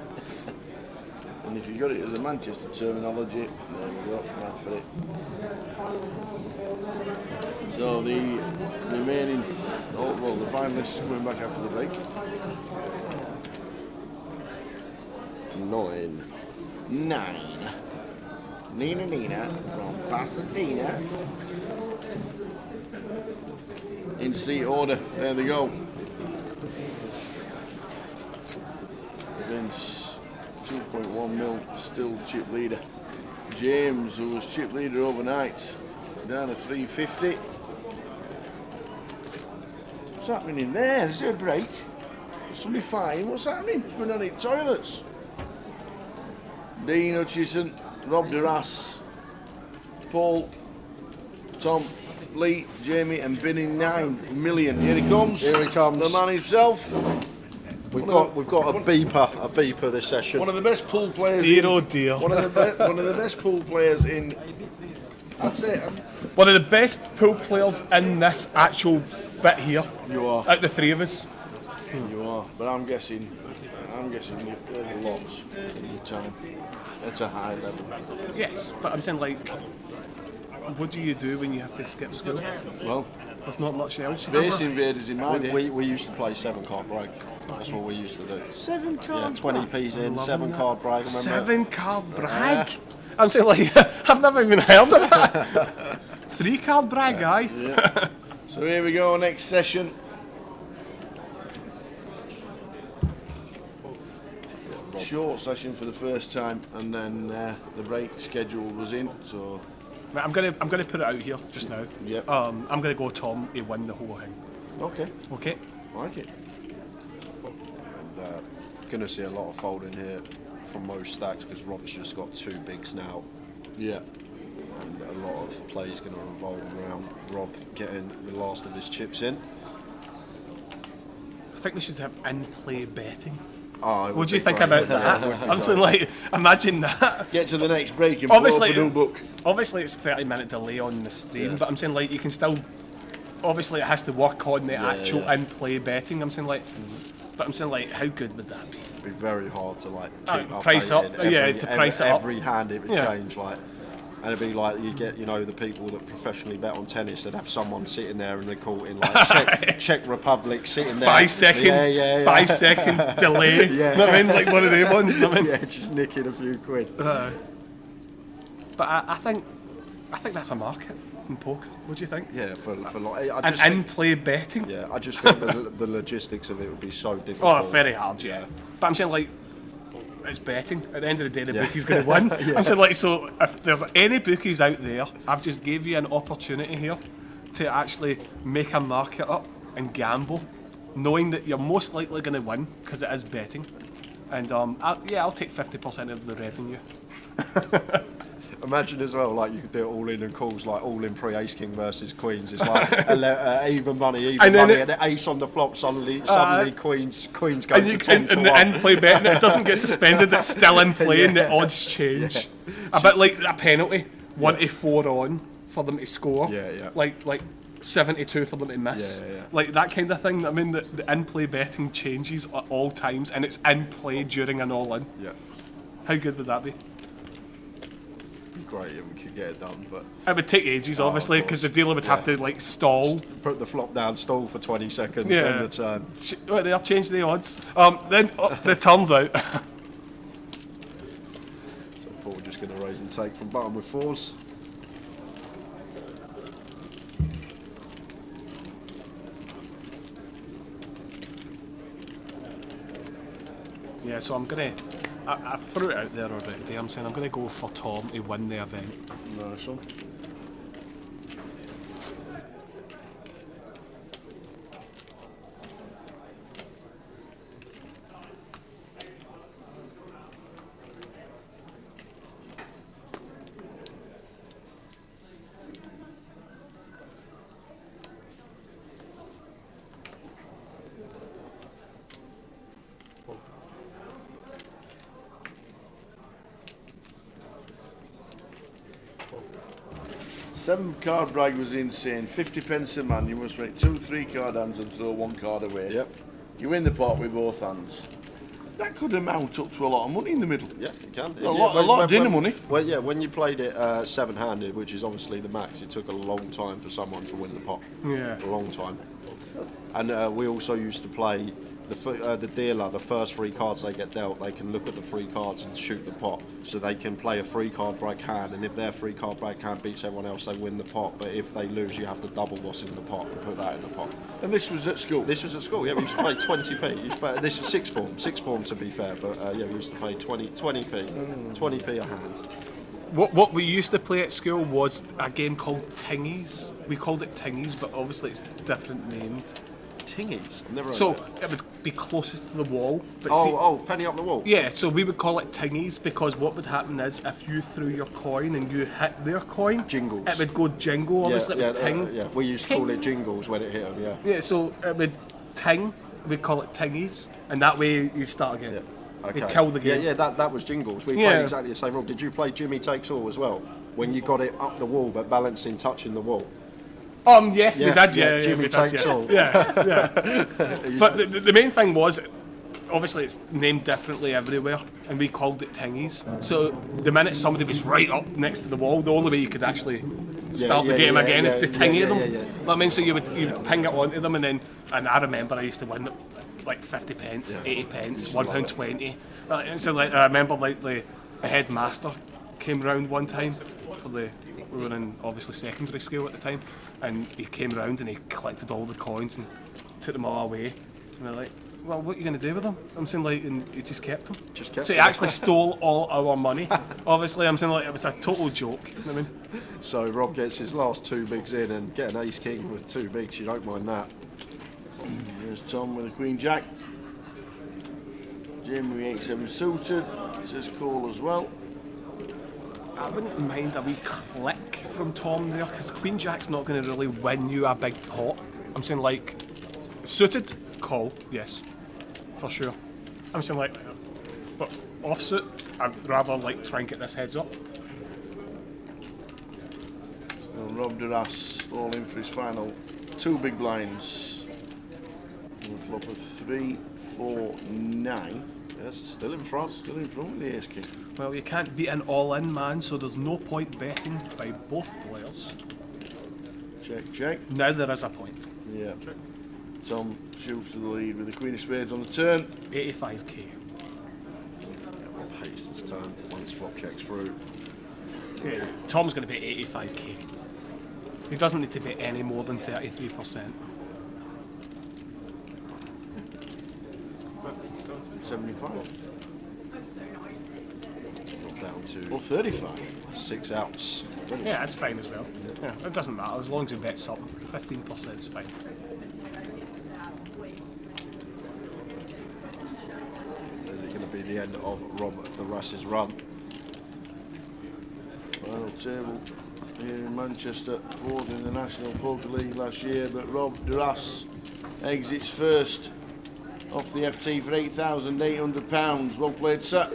E: And if you got it as a Manchester terminology, there we go, mad for it. So the remaining, the finalists coming back after the break.
F: 9.
E: Nina from Pasadena. In seat order, there they go. Vince, 2.1 mil, still chip leader. James, who was chip leader overnight, down to 350. What's happening in there? Is there a break? Is somebody fine? What's happening? What's going on in toilets? Dean Hutchison, Rob Duras, Paul, Tom, Lee, Jamie, and bidding 9 million. Here he comes.
F: Here he comes.
E: The man himself.
F: We've got a beeper this session.
E: One of the best pool players.
B: Dear oh dear.
E: One of the best pool players in. That's it.
B: One of the best pool players in this actual bit here.
E: You are.
B: Out the three of us.
E: You are. But I'm guessing you've played a lot in your time. At a high level.
B: Yes, but I'm saying, like, what do you do when you have to skip school?
E: Well,
B: there's not much else.
E: Space Invaders in my day.
F: We used to play 7-card brag. That's what we used to do.
E: 7-card.
F: Yeah, 20p's in, 7-card brag.
B: 7-card brag. I'm saying, like, I've never even heard of that. 3-card brag, aye.
E: Yeah. So here we go. Next session. Short session for the first time, and then the break schedule was in. So
B: right, I'm gonna put it out here just now.
E: Yep.
B: I'm gonna go Tom to win the whole thing.
E: Okay.
B: Okay.
E: I like it.
F: And gonna see a lot of folding here from most stacks because Rob's just got 2 bigs now.
E: Yeah.
F: And a lot of plays gonna revolve around Rob getting the last of his chips in.
B: I think we should have in-play betting.
F: Oh,
B: what do you think about that? I'm saying, like, imagine that.
E: Get to the next break and
B: obviously,
E: pull up a new book.
B: Obviously, it's a 30-minute delay on the stream, but I'm saying, like, you can still obviously it has to work on the actual
F: yeah.
B: in-play betting. I'm saying like, but I'm saying like, how good would that be?
F: It'd be very hard to like keep
B: price up.
F: updated.
B: To price it up.
F: Every hand it would change like. And it'd be like you get, the people that professionally bet on tennis. They'd have someone sitting there and they're caught in like Czech Republic sitting there.
B: 5 second, 5 second delay.
F: Yeah.
B: Know what I mean? Like one of them ones. Know what I mean?
F: Yeah, just nicking a few quid.
B: But I think that's a market in poker. What do you think?
F: Yeah, for like
B: and in-play betting.
F: Yeah, I just think the logistics of it would be so difficult.
B: Oh, very hard. Yeah. But I'm saying like. It's betting. At the end of the day, the bookie's going to win. I'm saying, like, so if there's any bookies out there, I've just gave you an opportunity here to actually make a market up and gamble, knowing that you're most likely going to win because it is betting. And I'll take 50% of the revenue.
F: Imagine as well, like you could do it all in and calls, like all in pre-ace king versus queens. It's like even money, and the ace on the flop. Suddenly queens go to 10 to 1.
B: And the in-play betting, it doesn't get suspended. It's still in play, and the odds change. A bit like a penalty, 1 to 4 on for them to score.
F: Yeah.
B: Like 72 for them to miss.
F: Yeah.
B: Like that kind of thing. I mean, the in-play betting changes at all times, and it's in play during an all-in.
F: Yeah.
B: How good would that be?
F: Great, and we could get it done, but
B: it would take ages, obviously, because the dealer would have to like stall,
F: put the flop down, stall for 20 seconds,
B: then
F: the turn.
B: Right, they'll change the odds. Then the turn's out.
F: So Paul just going to raise and take from bottom with 4s.
B: Yeah, so I'm gonna. I threw it out there already. I'm saying I'm going to go for Tom to win the event.
E: Nice one. Seven card brag was insane. 50 pence a man. You must make 2 3-card hands and throw 1 card away.
F: Yep.
E: You win the pot with both hands. That could amount up to a lot of money in the middle.
F: Yeah, it can.
E: A lot of dinner money.
F: Well, yeah, when you played it 7-handed, which is obviously the max, it took a long time for someone to win the pot.
B: Yeah.
F: A long time. And we also used to play the dealer, the first 3 cards they get dealt, they can look at the 3 cards and shoot the pot. So they can play a 3-card break hand, and if their 3-card break hand beats everyone else, they win the pot. But if they lose, you have to double what's in the pot and put that in the pot.
E: And this was at school?
F: This was at school, yeah. We used to play 20p. This is 6th form to be fair, but yeah, we used to play 20p. 20p a hand.
B: What we used to play at school was a game called Tingies. We called it Tingies, but obviously it's different named.
F: Tingies? I've never heard
B: So
F: of
B: it would be closest to the wall. But
F: penny up the wall?
B: Yeah, so we would call it Tingies because what would happen is if you threw your coin and you hit their coin,
F: jingles.
B: It would go jingle, obviously it would ting.
F: Yeah, we used to call it jingles when it hit them, yeah.
B: Yeah, so it would ting, we'd call it Tingies, and that way you start again.
F: Yeah. Okay.
B: You'd kill the game.
F: Yeah, that was jingles. We played exactly the same rule. Did you play Jimmy Takes All as well? When you got it up the wall but balancing, touching the wall?
B: Yes, we did, yeah.
F: Jimmy Takes All.
B: Yeah. But the main thing was, obviously it's named differently everywhere, and we called it Tingies. So the minute somebody was right up next to the wall, the only way you could actually start the game again is to tingy them. I mean, so you'd ping it onto them, and I remember I used to win like 50 pence, 80 pence, £1.20. And so like I remember like the headmaster came round one time for we were in obviously secondary school at the time, and he came round and he collected all the coins and took them all away. And we're like, well, what are you going to do with them? I'm saying like, and he just kept them. So he actually stole all our money. Obviously, I'm saying like it was a total joke. You know what I mean?
F: So Rob gets his last 2 bigs in and get an ace king with 2 bigs. You don't mind that.
E: There's Tom with a queen jack. Jim with 8-7 suited. Says call as well.
B: I wouldn't mind a wee click from Tom there, because Queen Jack's not going to really win you a big pot. I'm saying like, suited, call, yes, for sure. I'm saying like, but offsuit, I'd rather like try and get this heads up.
E: So Rob Duras all in for his final 2 big blinds. And a flop of 3, 4, 9.
F: Yes, still in front.
E: Still in front with the ace king.
B: Well, you can't beat an all-in man, so there's no point betting by both players.
E: Check, check.
B: Now there is a point.
E: Yeah. Tom shoots to the lead with the queen of spades on the turn.
B: 85k.
F: Rob hates this turn once flop checks through.
B: Yeah, Tom's going to bet 85k. He doesn't need to bet any more than 33%.
E: 75.
F: Drop down to
E: 35.
F: 6 outs.
B: Yeah, that's fine as well. Yeah, it doesn't matter as long as he bets something. 15% is fine.
F: Is it going to be the end of Rob the Russ's run?
E: Final table here in Manchester, 4th in the National Poker League last year, but Rob Duras exits first off the FT for £8,800. Well played, sir.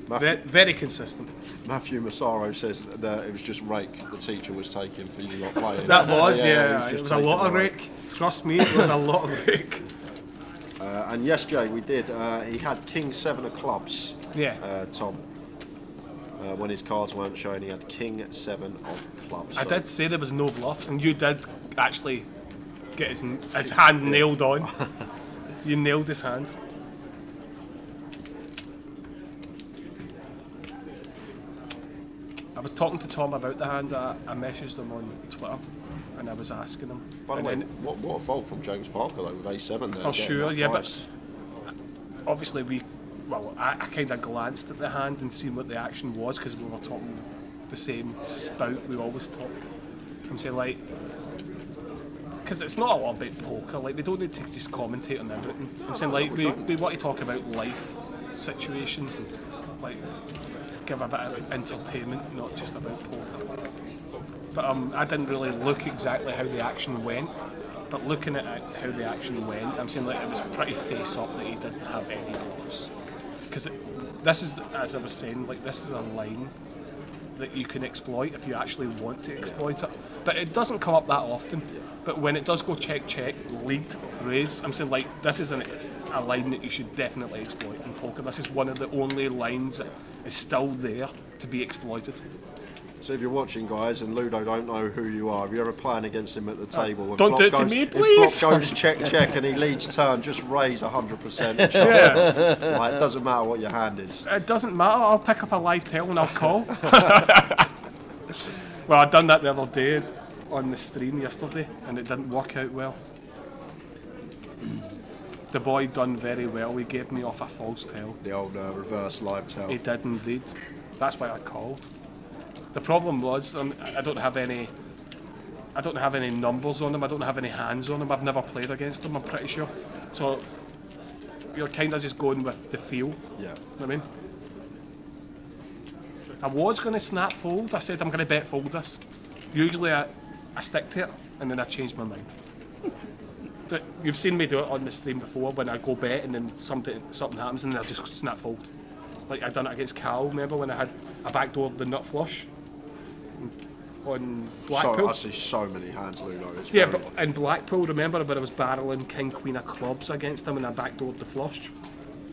B: Very consistent.
F: Matthew Massaro says that it was just rake the teacher was taking for you not playing.
B: That was, yeah.
F: It
B: It was a lot of rake. Trust me, it was a lot of rake.
F: And yes, Jay, we did. He had King 7 of clubs.
B: Yeah.
F: Tom. When his cards weren't showing, he had King 7 of clubs.
B: I did say there was no bluffs, and you did actually get his hand nailed on. You nailed his hand. I was talking to Tom about the hand. I messaged him on Twitter, and I was asking him.
F: By the way, what a fault from James Parker though with A7 there.
B: For sure, yeah, but obviously I kind of glanced at the hand and seen what the action was because we were talking the same spout we always talk. I'm saying like, because it's not a lot about poker. Like we don't need to just commentate on everything. I'm saying like we want to talk about life situations and like give a bit of entertainment, not just about poker. But I didn't really look exactly how the action went. But looking at how the action went, I'm saying like it was pretty face up that he didn't have any bluffs. Because this is, as I was saying, like this is a line that you can exploit if you actually want to exploit it. But it doesn't come up that often. But when it does go check, check, lead, raise, I'm saying like this is a line that you should definitely exploit in poker. This is one of the only lines that is still there to be exploited.
F: So if you're watching, guys, and Ludo don't know who you are, if you're ever playing against him at the table, when
B: don't do it to me, please.
F: If flop goes check, check, and he leads turn, just raise 100%. Yeah. Like, it doesn't matter what your hand is.
B: It doesn't matter. I'll pick up a live tail and I'll call. Well, I done that the other day on the stream yesterday, and it didn't work out well. The boy done very well. He gave me off a false tail.
F: The old reverse live tail.
B: He did indeed. That's why I called. The problem was I don't have any numbers on him. I don't have any hands on him. I've never played against him. I'm pretty sure. So you're kind of just going with the feel.
F: Yeah.
B: You know what I mean? I was going to snap fold. I said I'm going to bet fold this. Usually I stick to it, and then I change my mind. So you've seen me do it on the stream before when I go bet and then something happens and then I just snap fold. Like I done it against Cal. Remember when I had a backdoor the nut flush on Blackpool?
F: I see so many hands, Ludo.
B: Yeah, but in Blackpool, remember when I was barreling King Queen of clubs against him and I backdoored the flush,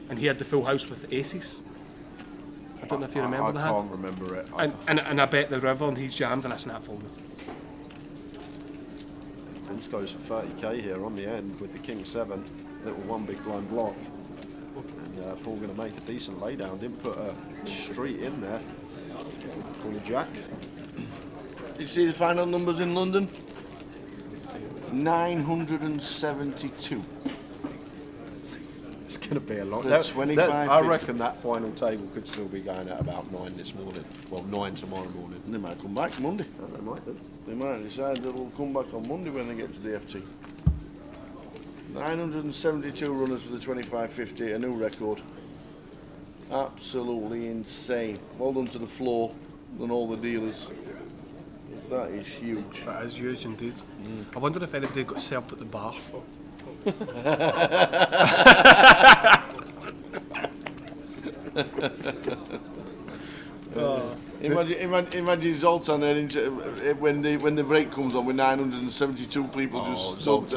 B: and he had the full house with aces. I don't know if you remember that.
F: I can't remember it.
B: And I bet the river and he's jammed and I snap folded.
F: Vince goes for 30k here on the end with the King 7, little one big blind block. And Paul going to make a decent laydown. Didn't put a street in there. Queen Jack.
E: Did you see the final numbers in London? 972.
F: It's going to be a lot.
E: I
F: reckon that final table could still be going at about 9 this morning. Well, 9 tomorrow morning.
E: They might come back Monday.
F: They might do.
E: They might decide they'll come back on Monday when they get to the FT. 972 runners for the 25-50, a new record. Absolutely insane. Well done to the floor and all the dealers. That is huge.
B: That is huge indeed. I wonder if anybody got served at the bar.
E: Imagine Zoltan there when the break comes on with 972 people just stopped.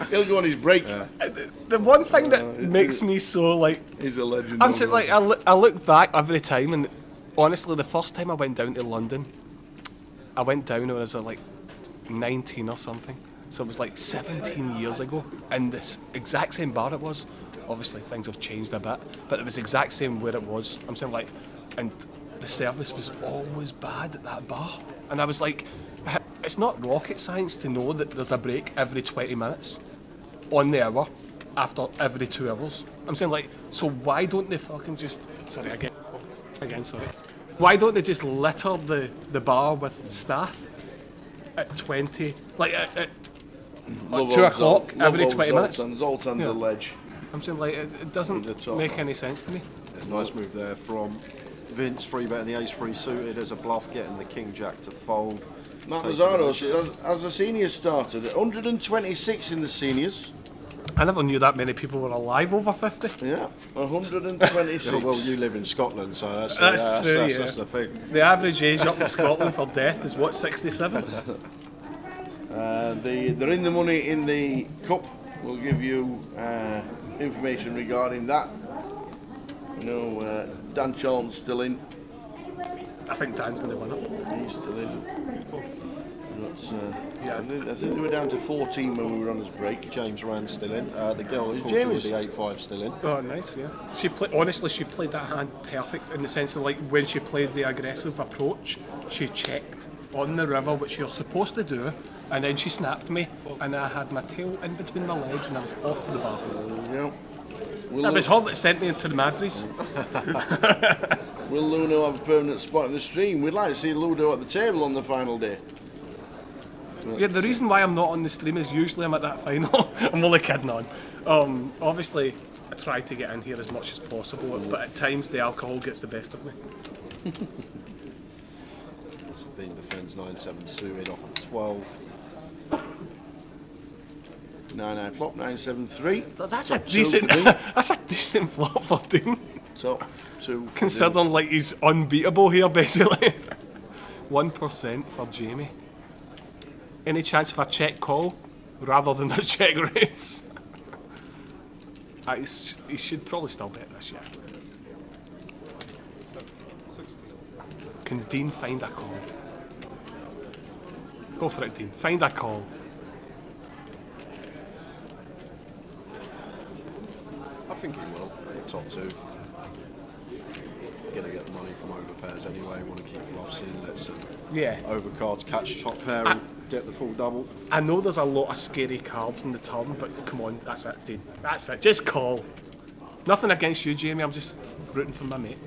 E: He'll go on his break.
B: Yeah. The one thing that makes me so like...
E: He's a legend.
B: I'm saying, like, I look back every time, and honestly, the first time I went down to London, I went down when I was like 19 or something. So it was like 17 years ago, and this exact same bar it was. Obviously things have changed a bit, but it was exact same where it was. I'm saying, like, and the service was always bad at that bar. And I was like, it's not rocket science to know that there's a break every 20 minutes on the hour after every 2 hours. I'm saying, like, so why don't they fucking just... Sorry, again, sorry. Why don't they just litter the bar with staff at 20... Like, at 2 o'clock every 20 minutes?
E: Zoltan's a ledge.
B: I'm saying, like, it doesn't make any sense to me.
F: Yeah, nice move there from Vince, free bet in the ace-3 suited as a bluff, getting the king-jack to fold.
E: Matt Mazzaro says, as the seniors started, 126 in the seniors.
B: I never knew that many people were alive over 50.
E: Yeah, 126.
F: Yeah, well, you live in Scotland, so that's the thing.
B: The average age up in Scotland for death is, what, 67?
E: They're in the money in the cup. We'll give you information regarding that. You know, Dan Charlton's still in.
B: I think Dan's going to win it.
E: He's still in. I think they were down to 14 when we were on his break.
F: James Rand's still in. The girl who's
E: James
F: with the 8-5 still in.
B: Oh, nice, yeah. She played that hand perfect in the sense of, like, when she played the aggressive approach, she checked on the river, which you're supposed to do, and then she snapped me, and I had my tail in between my legs, and I was off the bar.
E: Yeah.
B: It was her that sent me into the Madries.
E: Will Ludo have a permanent spot in the stream? We'd like to see Ludo at the table on the final day.
B: Yeah, the reason why I'm not on the stream is usually I'm at that final. I'm only kidding on. Obviously, I try to get in here as much as possible, but at times the alcohol gets the best of me.
F: Dean defends 9-7 suited off of 12.
E: 9-9 flop, 9-7-3.
B: That's a decent. That's a decent flop for Dean.
E: Top 2.
B: Considering like he's unbeatable here, basically. 1% for Jamie. Any chance of a check call rather than a check raise? He should probably still bet this, yeah. Can Dean find a call? Go for it, Dean. Find a call.
F: I think he will. Top 2. Gonna get the money from overpairs anyway. Want to keep bluffs in. Let's overcards catch top pair and get the full double.
B: I know there's a lot of scary cards in the turn, but come on, that's it, Dean. That's it. Just call. Nothing against you, Jamie. I'm just rooting for my mate.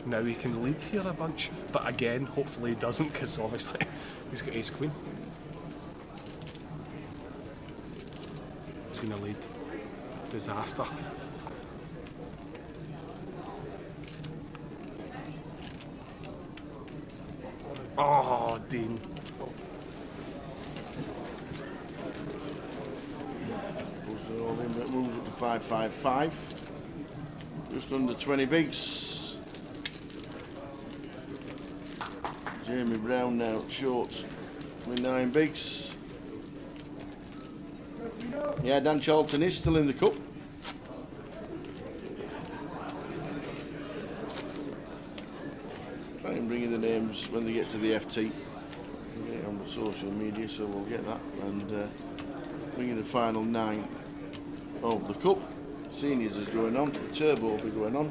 B: Now he can lead here a bunch, but again, hopefully he doesn't, because obviously he's got ace queen. Seen a lead. Disaster. Oh, Dean.
E: Moves up to 5-5-5. Just under 20 bigs. Jamie Brown now shorts with 9 bigs. Yeah, Dan Charlton is still in the cup. Try and bring in the names when they get to the FT. Get it on the social media, so we'll get that. And bring in the final 9 of the cup. Seniors is going on, the turbo will be going on,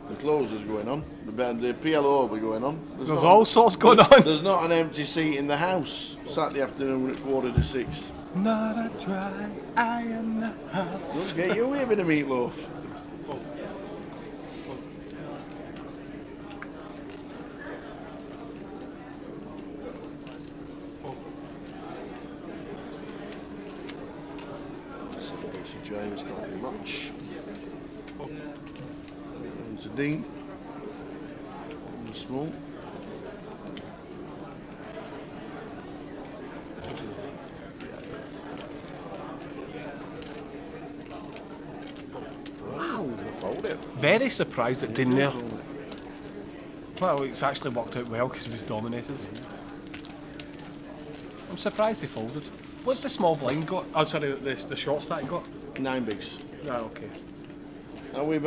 E: the close is going on, the PLO will be going on.
B: There's all sorts going on.
E: There's not an empty seat in the house Saturday afternoon at 5:45.
B: Not a dry eye in the house.
E: Don't get you away with a meatloaf.
F: James can't do much.
E: To Dean. Small.
B: Very surprised it didn't there. Well, it's actually worked out well because he was dominated. I'm surprised they folded. What's the small blind got? Oh, sorry, the short stack got?
E: 9 bigs.
B: Ah, okay.
E: Are we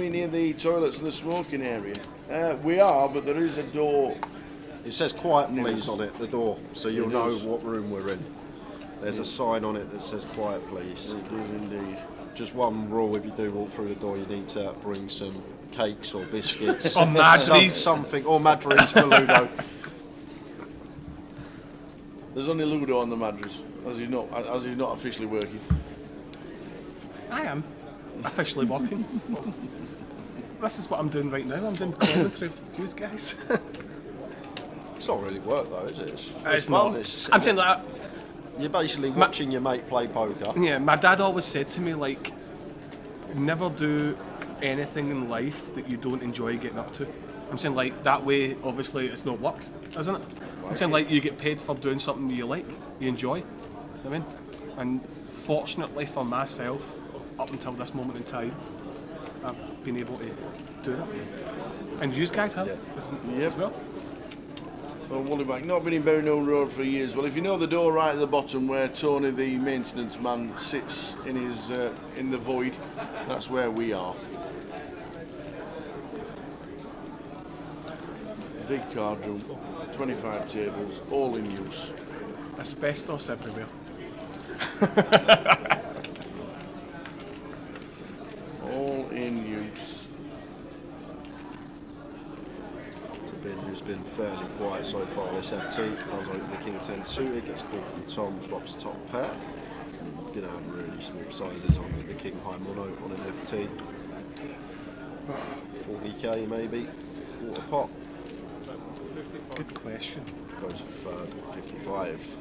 E: near the toilets and the smoking area? We are, but there is a door.
F: It says quiet please on it, the door, so you'll know
E: does.
F: what room we're in. There's a sign on it that says quiet please.
E: It does indeed.
F: Just one rule, if you do walk through the door, you need to bring some cakes or biscuits.
B: Or madries.
F: Something, or madries for Ludo.
E: There's only Ludo on the Madras, as he's not officially working.
B: I am officially working. This is what I'm doing right now. I'm doing commentary with you guys.
F: It's not really work though, is it?
B: It's
F: fun.
B: not. I'm saying that.
F: You're basically watching your mate play poker.
B: Yeah, my dad always said to me, like, never do anything in life that you don't enjoy getting up to. I'm saying, like, that way, obviously, it's not work, isn't it? I'm saying, like, you get paid for doing something you like, you enjoy. You know what I mean? And fortunately for myself, up until this moment in time, I've been able to do that. And you guys have as well.
E: Well, Wallyback, not been in Berryhill Road for years. Well, if you know the door right at the bottom where Tony, the maintenance man, sits in his in the void, that's where we are. Big card room, 25 tables, all in use.
B: Asbestos everywhere.
E: All in use.
F: Has been fairly quiet so far this FT. Does open the King 10 suited, gets called from Tom, flops top pair. Did have really small sizes on the King High Mono on an FT. 40k maybe, quarter pot.
B: Good question.
F: Goes for third, 55.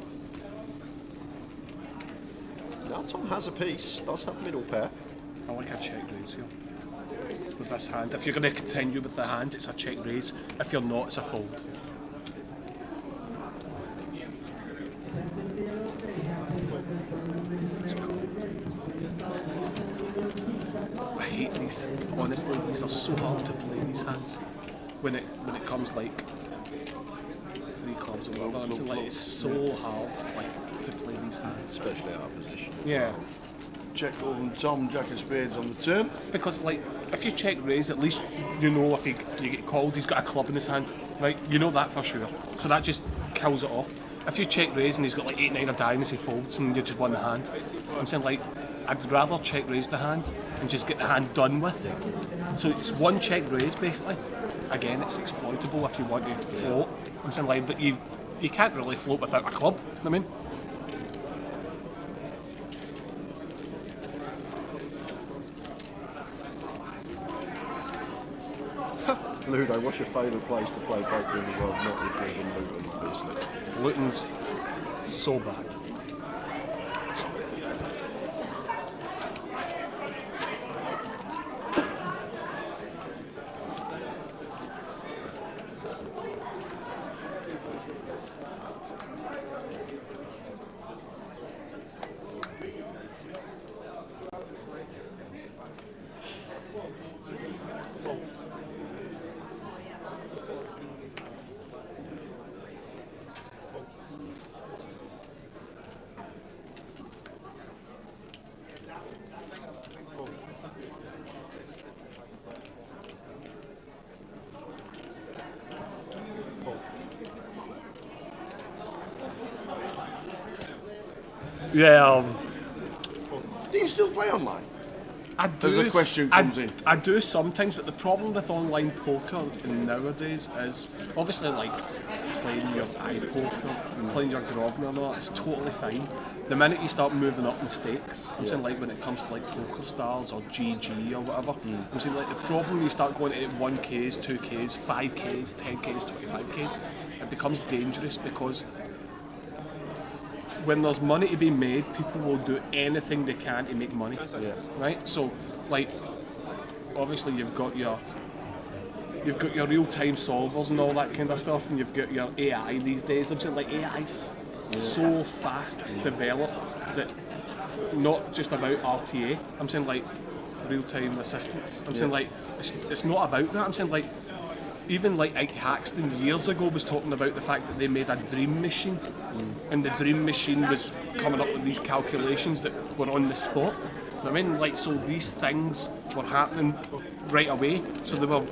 F: Now Tom has a piece, does have middle pair.
B: I like a check raise here with this hand. If you're going to continue with the hand, it's a check raise. If you're not, it's a fold. I hate these. Honestly, these are so hard to play, these hands. When it comes like 3 clubs or whatever, I'm saying, like, it's so hard like to play these hands.
F: Especially out of position.
B: Yeah.
E: Check call from Tom, Jack of Spades on the turn.
B: Because, like, if you check raise, at least you know if you get called, he's got a club in his hand, right? You know that for sure. So that just kills it off. If you check raise and he's got like 8-9 of diamonds, he folds and you just won the hand. I'm saying, like, I'd rather check raise the hand and just get the hand done with. So it's one check raise basically. Again, it's exploitable if you want to float. I'm saying, like, but you can't really float without a club. You know what I mean?
F: Ludo, what's your favourite place to play poker in the world, not including Luton, obviously?
B: Luton's so bad. Yeah.
E: Do you still play online?
B: I do.
E: As the question comes in.
B: I do sometimes, but the problem with online poker nowadays is obviously, like, playing your iPoker, playing your Grosvenor and all that, it's totally fine. The minute you start moving up in stakes, I'm saying, like, when it comes to like Poker Stars or GG or whatever, I'm saying, like, the problem you start going to 1Ks, 2Ks, 5Ks, 10Ks, 25Ks, it becomes dangerous because when there's money to be made, people will do anything they can to make money.
E: Yeah.
B: Right? So, like, obviously you've got your real-time solvers and all that kind of stuff, and you've got your AI these days. I'm saying, like, AI's so fast developed that not just about RTA. I'm saying, like, real-time assistance. I'm saying like it's not about that. I'm saying like even like Ike Haxton years ago was talking about the fact that they made a dream machine, and the dream machine was coming up with these calculations that were on the spot. I mean, like, so these things were happening right away, so they were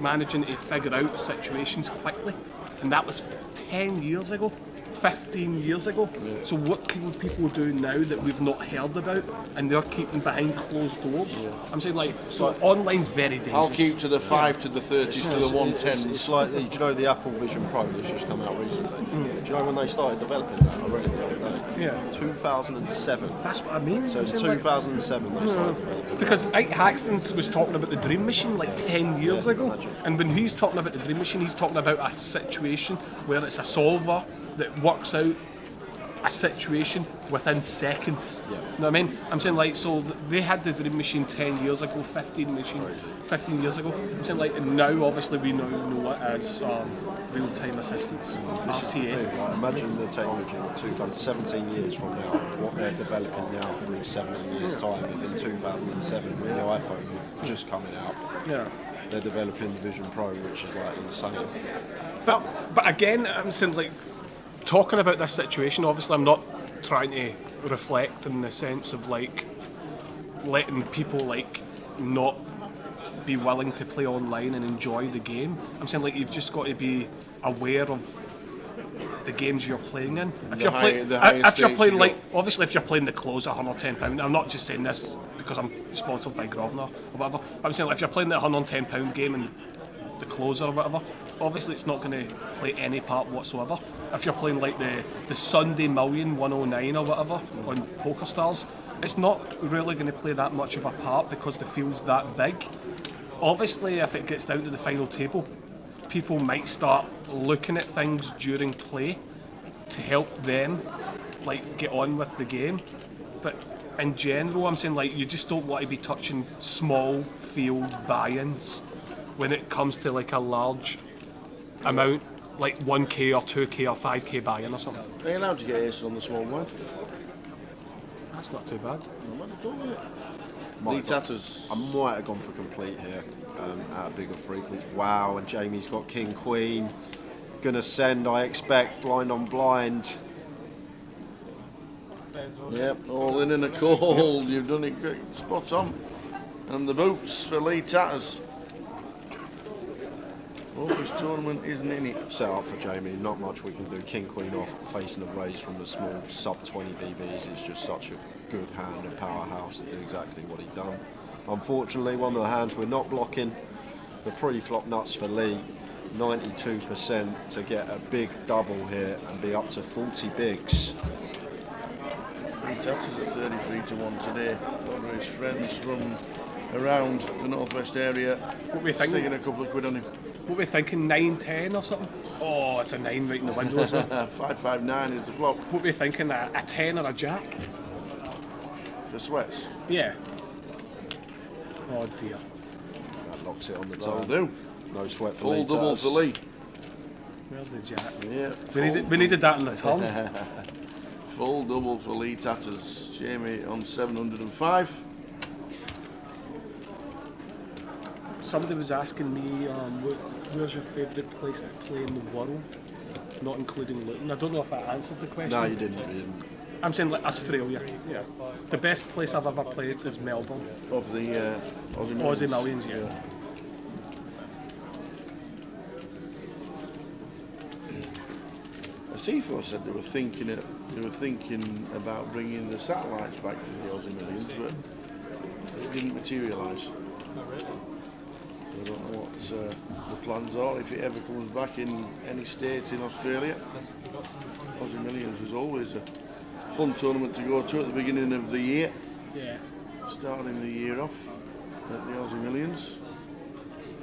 B: managing to figure out situations quickly, and that was 10 years ago. 15 years ago. So what can people do now that we've not heard about, and they're keeping behind closed doors? I'm saying like, so online's very dangerous.
E: I'll keep to the 5 to the 30s to the 110s.
F: It's like, do you know the Apple Vision Pro that's just come out recently? Do you know when they started developing that? I read it the other day.
B: Yeah.
F: 2007.
B: That's what I mean.
F: So in 2007 they started developing.
B: Because Ike Haxton was talking about the Dream Machine like 10 years ago. And when he's talking about the Dream Machine, he's talking about a situation where it's a solver that works out a situation within seconds. You know what I mean? I'm saying like, so they had the Dream Machine 10 years ago, 15 years ago. I'm saying like, and now obviously we know it as real-time assistance, RTA.
F: Like, imagine the technology in 2017 years from now, what they're developing now for 17 years time. In 2007 when the iPhone was just coming out, they're developing the Vision Pro, which is like insane.
B: But again, I'm saying like, talking about this situation, obviously I'm not trying to reflect in the sense of like letting people like not be willing to play online and enjoy the game. I'm saying like, you've just got to be aware of the games you're playing in. If you're playing like, obviously if you're playing the closer £110, I'm not just saying this because I'm sponsored by Grosvenor or whatever, but I'm saying like, if you're playing the £110 game and the closer or whatever, obviously it's not going to play any part whatsoever. If you're playing like the Sunday Million 109 or whatever on PokerStars, it's not really going to play that much of a part because the field's that big. Obviously if it gets down to the final table, people might start looking at things during play to help them like get on with the game. But in general, I'm saying like, you just don't want to be touching small field buy-ins when it comes to like a large amount, like 1k or 2k or 5k buy-in or something.
E: Are you allowed to get aces on the small blind?
B: That's not too bad.
E: Lee Tatters.
F: I might have gone for complete here at a bigger frequency. Wow, and Jamie's got King Queen. Gonna send, I expect, blind on blind.
E: Yep, all in a call. You've done it great. Spot on. And the boots for Lee Tatters. Oh, this tournament isn't in it.
F: Set up for Jamie, not much we can do. King Queen off, facing a raise from the small sub 20 BBs. It's just such a good hand, a powerhouse to do exactly what he done. Unfortunately, one of the hands we're not blocking. The pre-flop nuts for Lee, 92% to get a big double here and be up to 40 bigs.
E: Lee Tatters at 33 to 1 today. One of his friends from around the northwest area.
B: What we thinking?
E: Sticking a couple of quid on him.
B: What are we thinking, 9-10 or something? Oh, it's a 9 right in the window as well.
E: 5-5-9 is the flop.
B: What are we thinking, a 10 or a jack?
E: For sweats?
B: Yeah. Oh dear.
F: That locks it on the
E: That'll
F: turn.
E: do.
F: No sweat for
E: Full
F: Lee
E: double
F: Tatters.
E: for Lee.
B: Where's the jack?
E: Yeah.
B: We needed that in the turn.
E: Full double for Lee Tatters. Jamie on 705.
B: Somebody was asking me, where's your favourite place to play in the world? Not including Luton. I don't know if I answered the question.
F: No, you didn't.
B: I'm saying like Australia. Yeah. The best place I've ever played is Melbourne.
E: Of the Aussie Millions.
B: Aussie Millions, yeah.
E: Tifo said they were thinking about bringing the satellites back for the Aussie Millions, but it didn't materialise. I don't know what the plans are, if it ever comes back in any state in Australia. Aussie Millions was always a fun tournament to go to at the beginning of the year.
B: Yeah.
E: Starting the year off at the Aussie Millions.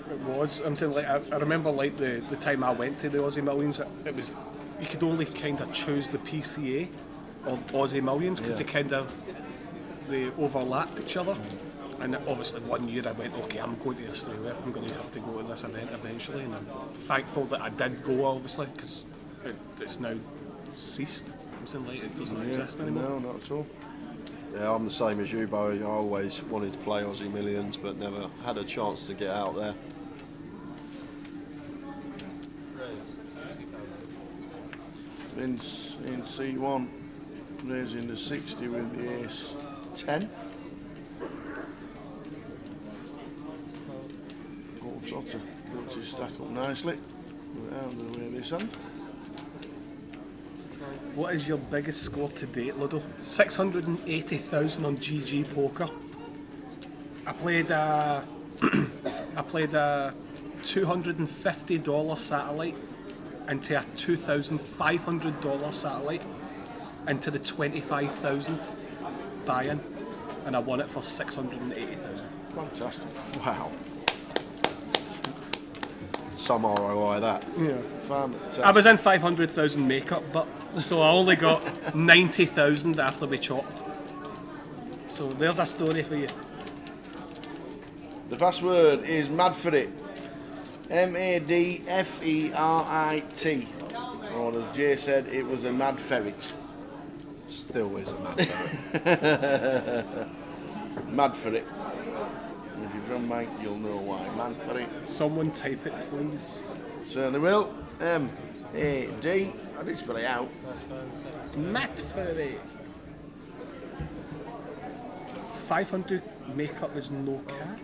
B: It was. I'm saying like I remember like the time I went to the Aussie Millions, it was, you could only kind of choose the PCA or Aussie Millions because they overlapped each other. And obviously one year I went, okay, I'm going to Australia, I'm going to have to go to this event eventually, and I'm thankful that I did go, obviously, because it's now ceased. I'm saying like it doesn't exist anymore.
E: No, not at all.
F: Yeah, I'm the same as you, Bo. I always wanted to play Aussie Millions, but never had a chance to get out there.
E: Vince in C1, raising the 60 with the ace 10. Gold Trotter built his stack up nicely. Out of the way this end.
B: What is your biggest score to date, Ludo? 680,000 on GG Poker. I played a $250 satellite into a $2,500 satellite into the 25,000 buy-in, and I won it for 680,000.
E: Fantastic.
F: Wow. Some ROI that.
B: Yeah.
E: Fantastic.
B: I was in 500,000 makeup, but so I only got 90,000 after we chopped. So there's a story for you.
E: The password is mad for it. MADFERIT. Or as Jay said, it was a mad ferret.
F: Still is a mad ferret.
E: Mad for it. If you're from Mike, you'll know why. Mad for it.
B: Someone type it, please.
E: Certainly will. M-A-D. I did spell it out.
B: Mad for it. 500 makeup is no cap.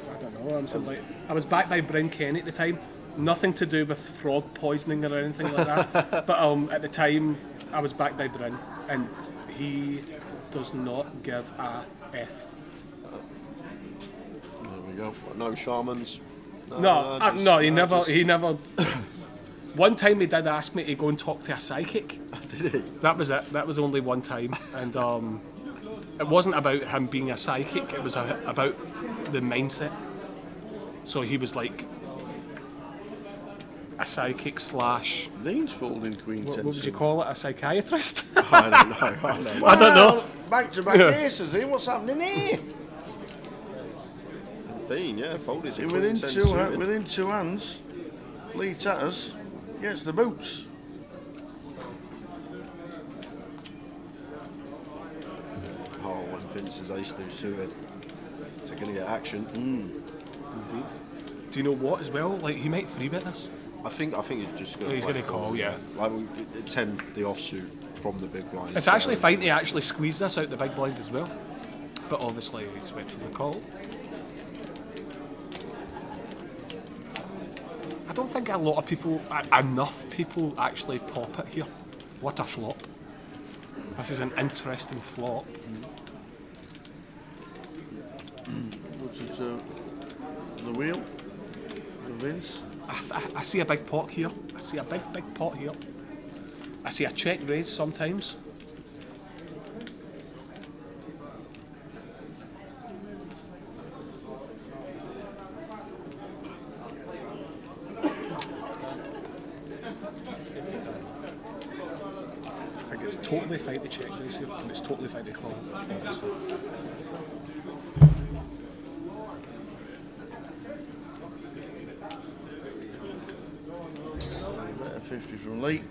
B: I don't know. I'm saying, like, I was backed by Bryn Kenny at the time. Nothing to do with frog poisoning or anything like that. But at the time, I was backed by Bryn, and he does not give a F.
F: There we go. No shamans.
B: No, he never. One time he did ask me to go and talk to a psychic.
F: Did he?
B: That was it. That was only one time, and it wasn't about him being a psychic. It was about the mindset. So he was like a psychic slash.
E: These folding queen.
B: What would you call it? A psychiatrist?
F: I don't know.
B: I don't know.
E: Back to back aces. What's happening here?
F: Dean, yeah, folded.
E: Within two hands, Lee Tatters gets the boots.
F: Oh, when Vince is ace through suited, is it going to get action?
B: Indeed. Do you know what as well? Like, he might 3-bet this.
F: I think he's just going to.
B: He's going to call, yeah.
F: Like, it 10 the offsuit from the big blind.
B: It's actually fine to actually squeeze this out the big blind as well, but obviously he's went for the call. I don't think a lot of people, enough people, actually pop it here. What a flop. This is an interesting flop.
E: What's it, the wheel? The Vince?
B: I see a big pot here. I see a big pot here. I see a check raise sometimes. I think it's totally fine to check raise here, and it's totally fine to call.
E: Better 50 from Lee.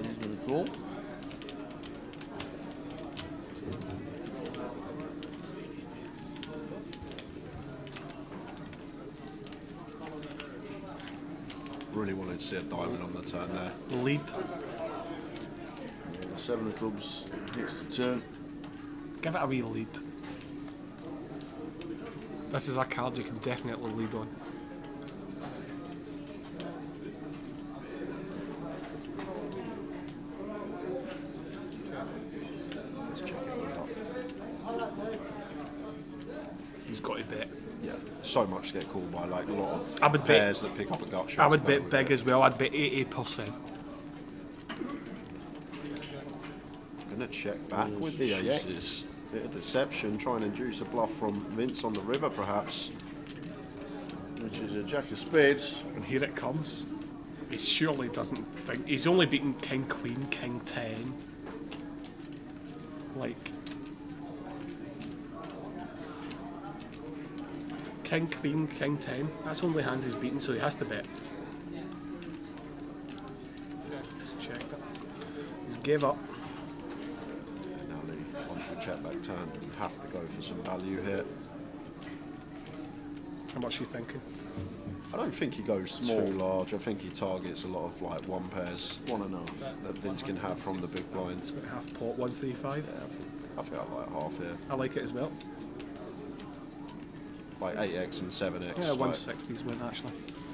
E: He's going to call.
F: Really wanted to see a diamond on the turn there.
B: Lead.
E: The 7 of clubs hits the turn.
B: Give it a wee lead. This is a card you can definitely lead on.
F: Let's check it out.
B: He's got to bet.
F: Yeah, so much to get called by, like a lot of
B: I would
F: pairs that pick up a gut shot.
B: I would bet big as well. I'd bet 80%.
F: Gonna check back with the aces. Bit of deception, try and induce a bluff from Vince on the river, perhaps.
E: Which is a jack of spades.
B: And here it comes. He surely doesn't think he's only beaten King Queen, King 10. Like, King, queen, king 10. That's only hands he's beaten, so he has to bet. He's checked it. He's gave up.
F: Now Lee, onto a check back turn, you have to go for some value here.
B: How much are you thinking?
F: I don't think he goes too large. I think he targets a lot of like one pairs, 1.5 that Vince can have from the big blind.
B: Half pot, 135.
F: Yeah, I think I like half here.
B: I like it as well.
F: Like 8x and 7x.
B: Yeah, 160s went actually.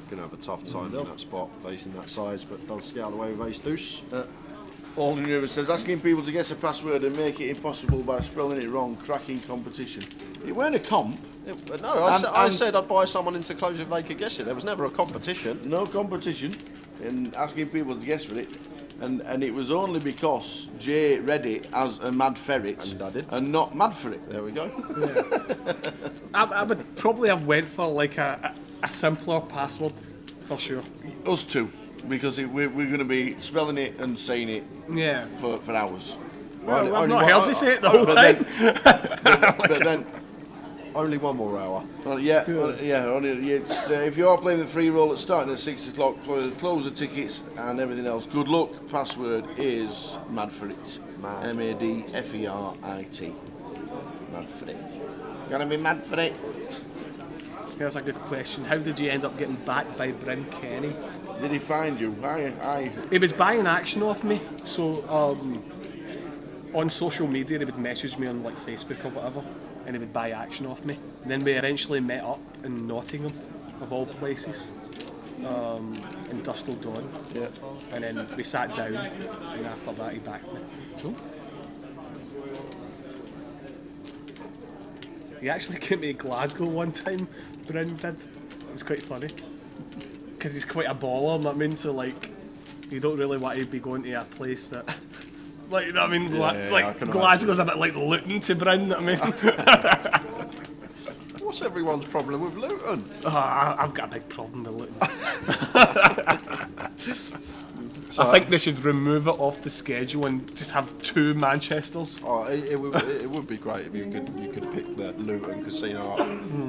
F: Gonna have a tough time in that spot, facing that size, but does get out of the way with ace deuce.
E: All in River says, asking people to guess a password and make it impossible by spelling it wrong, cracking competition. It weren't a comp.
F: I said I'd buy someone into close if they could guess it. There was never a competition.
E: No competition, and asking people to guess for it. And it was only because Jay read it as a mad ferret and not mad for it.
F: There we go.
B: I would probably have went for like a simpler password for sure.
E: Us too, because we're going to be spelling it and saying it for hours.
B: Well, I've not heard you say it the whole time.
E: But then
F: only one more hour.
E: If you are playing the free roll, it's starting at 6 o'clock. Close the tickets and everything else. Good luck. Password is mad for it. MADFERIT. Mad for it. Gonna be mad for it.
B: Here's a good question. How did you end up getting backed by Bryn Kenny?
E: Did he find you?
B: He was buying action off me. So on social media, he would message me on like Facebook or whatever, and he would buy action off me. And then we eventually met up in Nottingham, of all places, in Dustle Dawn.
E: Yeah.
B: And then we sat down, and after that he backed me. Cool. He actually came to Glasgow one time, Bryn did. It was quite funny. Because he's quite a baller, you know what I mean? So like, you don't really want to be going to a place that... Like, you know what I mean? Glasgow's a bit like Luton to Bryn, you know what I mean?
F: What's everyone's problem with Luton?
B: I've got a big problem with Luton. I think they should remove it off the schedule and just have 2 Manchesters.
F: Oh, it would be great if you could pick the Luton casino up,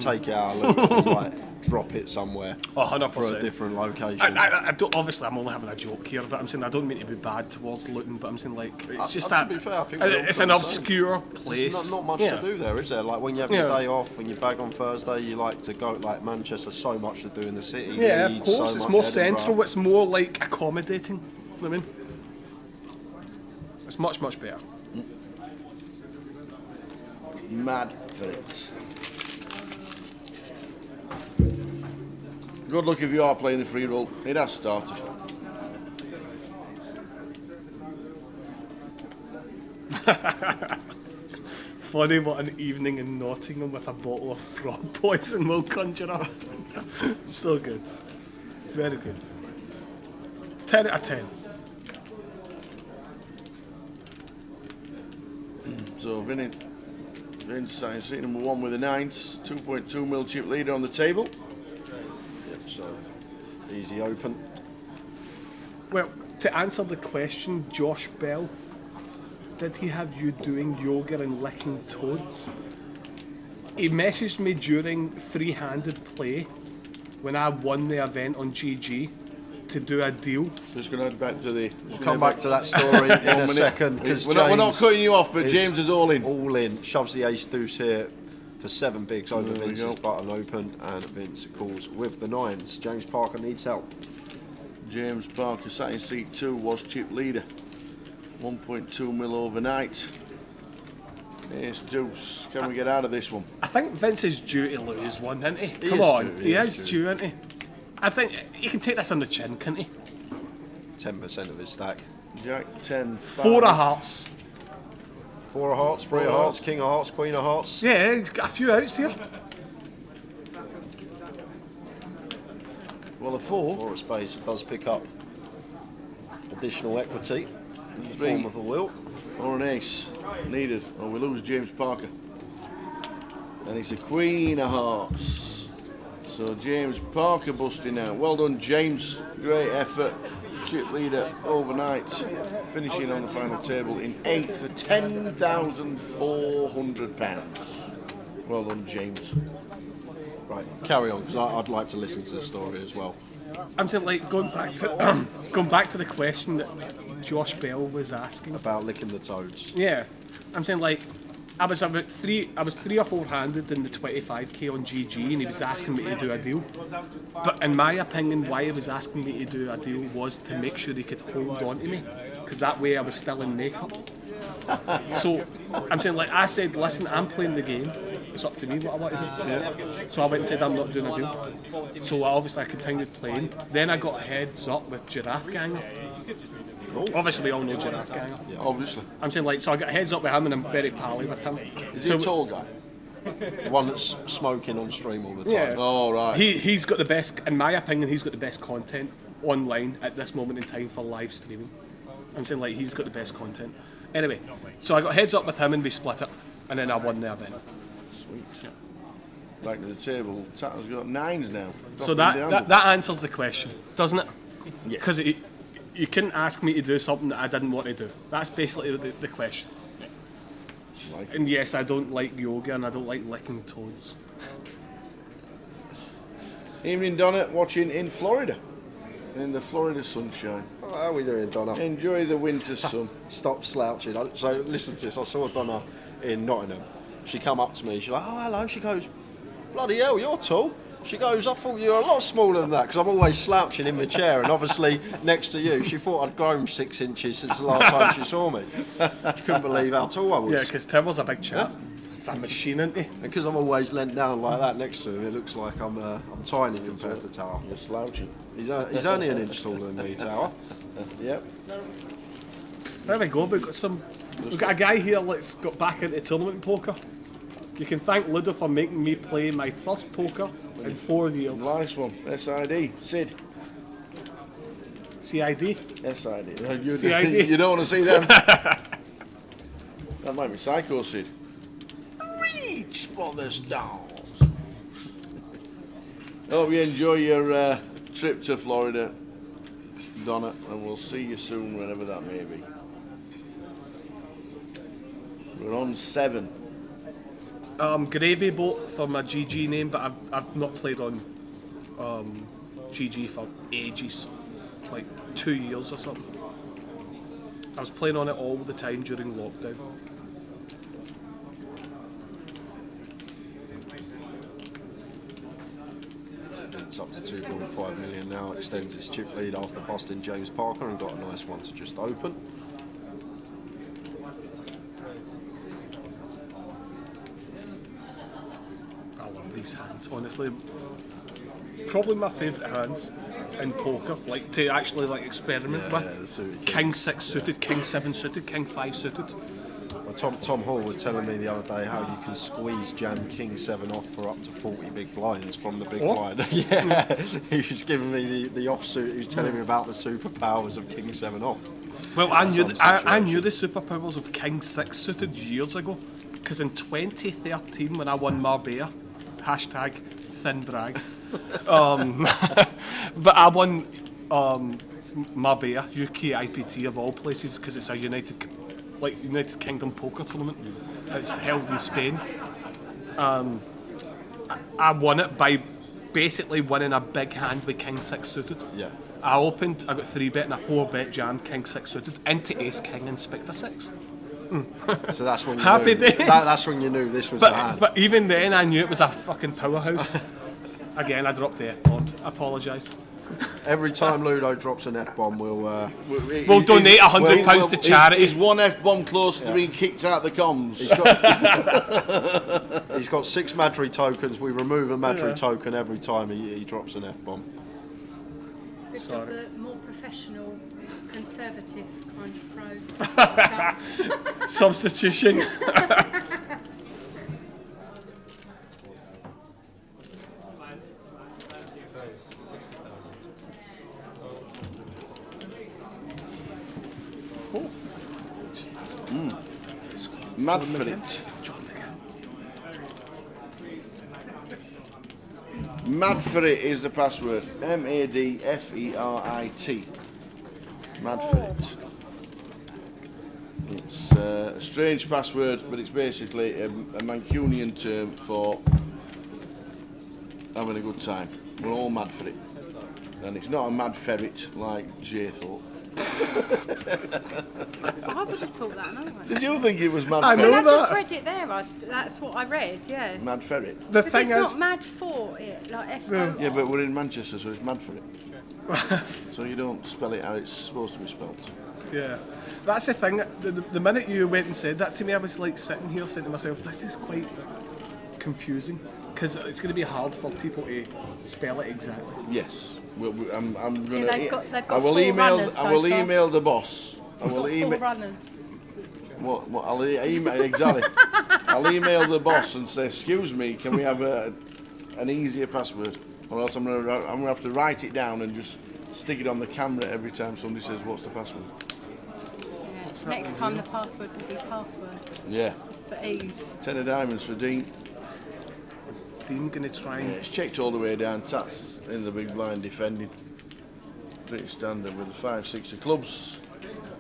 F: take it out of Luton and like drop it somewhere
B: 100%.
F: for a different location.
B: I don't, obviously, I'm only having a joke here, but I'm saying I don't mean to be bad towards Luton, but I'm saying like it's just
F: to be fair, I think
B: it's an obscure place.
F: There's not much to do there, is there? Like when you have your day off, when you bag on Thursday, you like to go like Manchester. So much to do in the city.
B: Yeah,
F: Leeds,
B: of course.
F: so
B: It's
F: much
B: more
F: Edinburgh.
B: central. It's more like accommodating. You know what I mean, it's much better.
E: Mad for it. Good luck if you are playing the free roll. It has started.
B: Funny what an evening in Nottingham with a bottle of frog poison will conjure up. So good. Very good. 10 out of 10.
E: So Vince starting seat number 1 with the 9s. 2.2 mil chip leader on the table.
F: Yep, so easy open.
B: Well, to answer the question, Josh Bell, did he have you doing yoga and licking toads? He messaged me during three-handed play when I won the event on GG to do a deal.
E: Just going to head back to the...
F: We'll come back to that story in a second.
E: We're not cutting you off, but James is all in.
F: All in. Shoves the ace deuce here for 7 bigs over Vince's button open, and Vince calls with the 9s. James Parker needs help.
E: James Parker sat in seat 2, was chip leader. 1.2 mil overnight. Ace deuce. Can we get out of this one?
B: I think Vince is due to lose one, isn't he?
F: He
B: Come
F: is
B: on,
F: due,
B: he is due, isn't he? I think he can take this on the chin, can't he?
F: 10% of his stack.
E: Jack 10,
B: 4 of hearts.
F: 4 of hearts, 3 of hearts, king of hearts, queen of hearts.
B: Yeah, he's got a few outs here.
E: Well, a 4.
F: 4 of spades does pick up additional equity in the form of a will.
E: Or an ace needed, or we lose James Parker. And it's a queen of hearts. So James Parker busting out. Well done, James. Great effort. Chip leader overnight, finishing on the final table in 8th for £10,400. Well done, James.
F: Right, carry on, because I'd like to listen to the story as well.
B: I'm saying, like, going back to the question that Josh Bell was asking
F: about licking the toads.
B: Yeah, I'm saying, like, I was 3 or 4 handed in the 25k on GG, and he was asking me to do a deal. But in my opinion, why he was asking me to do a deal was to make sure he could hold on to me, because that way I was still in makeup. So I'm saying, like, I said, listen, I'm playing the game. It's up to me what I want to do. Yeah. So I went and said I'm not doing a deal. So obviously I continued playing. Then I got heads up with Giraffe Ganger. Obviously we all know Giraffe Ganger.
E: Yeah, obviously.
B: I'm saying, like, so I got heads up with him and I'm very pally with him.
F: Is he a tall guy? The one that's smoking on stream all the time.
B: Yeah.
E: Oh, right.
B: He's got the best, in my opinion, he's got the best content online at this moment in time for live streaming. I'm saying, like, he's got the best content. Anyway, so I got heads up with him and we split it, and then I won the event.
E: Sweet. Back to the table. Tatter's got 9s now.
B: So that answers the question, doesn't it?
E: Yeah.
B: Because you couldn't ask me to do something that I didn't want to do. That's basically the question.
E: Like
B: and yes, I don't like yoga and I don't like licking toads.
E: Evening, Donna, watching in Florida. In the Florida sunshine.
F: Oh, how are we doing, Donna?
E: Enjoy the winter sun.
F: Stop slouching. So listen to this. I saw Donna in Nottingham. She come up to me. She's like, "Oh, hello." She goes, "Bloody hell, you're tall." She goes, "I thought you were a lot smaller than that," because I'm always slouching in my chair, and obviously next to you, she thought I'd grown 6 inches since the last time she saw me. She couldn't believe how tall I was.
B: Yeah, because Tim was a big chap. It's a machine, isn't he?
F: And because I'm always leant down like that next to him, it looks like I'm tiny compared to Tower.
E: You're slouching.
F: He's only an inch taller than me, Tower.
E: Yep.
B: There we go. We've got a guy here that's got back into tournament poker. You can thank Ludo for making me play my first poker in 4 years.
E: Nice one. SID. Sid.
B: CID?
E: SID.
B: CID.
E: You don't want to see them. That might be Psycho Sid. Reach for the stars. Hope you enjoy your trip to Florida, Donna, and we'll see you soon, whenever that may be. We're on 7.
B: Gravy Boat for my GG name, but I've not played on GG for ages, like 2 years or something. I was playing on it all the time during lockdown.
F: It's up to 2.5 million now, extends its chip lead after busting James Parker and got a nice one to just open.
B: I love these hands, honestly. Probably my favourite hands in poker, like to actually like experiment with. King 6 suited, King 7 suited, King 5 suited.
F: Well, Tom Hall was telling me the other day how you can squeeze jam King 7 off for up to 40 big blinds from the big blind. Yeah, he was giving me the offsuit. He was telling me about the superpowers of King 7 off.
B: Well, I knew the superpowers of King 6 suited years ago, because in 2013 when I won Marbella, hashtag thin brag, but I won Marbella, GUKPT of all places, because it's a United Kingdom poker tournament. It's held in Spain. I won it by basically winning a big hand with King 6 suited.
F: Yeah.
B: I opened, I got 3-bet and a 4-bet jam King 6 suited into Ace King and Spectre 6.
F: So that's when you
B: Happy
F: knew.
B: days.
F: That's when you knew this was the hand.
B: But even then, I knew it was a fucking powerhouse. Again, I dropped the F-bomb. I apologise.
F: Every time Ludo drops an F-bomb, we'll
B: donate £100 to charity.
E: Is one F-bomb close to being kicked out the comms?
F: He's got 6 Madry tokens. We remove a Madry token every time he drops an F-bomb.
I: We've got the more professional, conservative kind of pro.
B: Substitution.
E: Mad for it. Mad for it is the password. MADFERIT. Mad for it. It's a strange password, but it's basically a Mancunian term for having a good time. We're all mad for it. And it's not a mad ferret like Jay thought.
N: I would have thought that anyway.
E: Did you think it was mad
N: I
E: ferret?
N: know that. I just read it there. That's what I read, yeah.
E: Mad ferret.
N: The thing is, not mad for it, like F-O-R.
E: Yeah, but we're in Manchester, so it's mad for it. So you don't spell it how it's supposed to be spelled.
B: Yeah, that's the thing. The minute you went and said that to me, I was like sitting here saying to myself, this is quite confusing, because it's going to be hard for people to spell it exactly.
E: Yes. I'm gonna.
N: Yeah, they've got
E: I will email. I will email the boss. I will email.
N: 4 runners.
E: What? I'll email exactly. I'll email the boss and say, "Excuse me, can we have an easier password?" Or else I'm gonna have to write it down and just stick it on the camera every time somebody says, "What's the password?"
N: Yeah. Next time the password will be password.
E: Yeah.
N: Just for ease.
E: 10 of diamonds for Dean.
B: Dean gonna try and...
E: Yeah, it's checked all the way down. Tats in the big blind defending. Pretty standard with the 5-6 of clubs.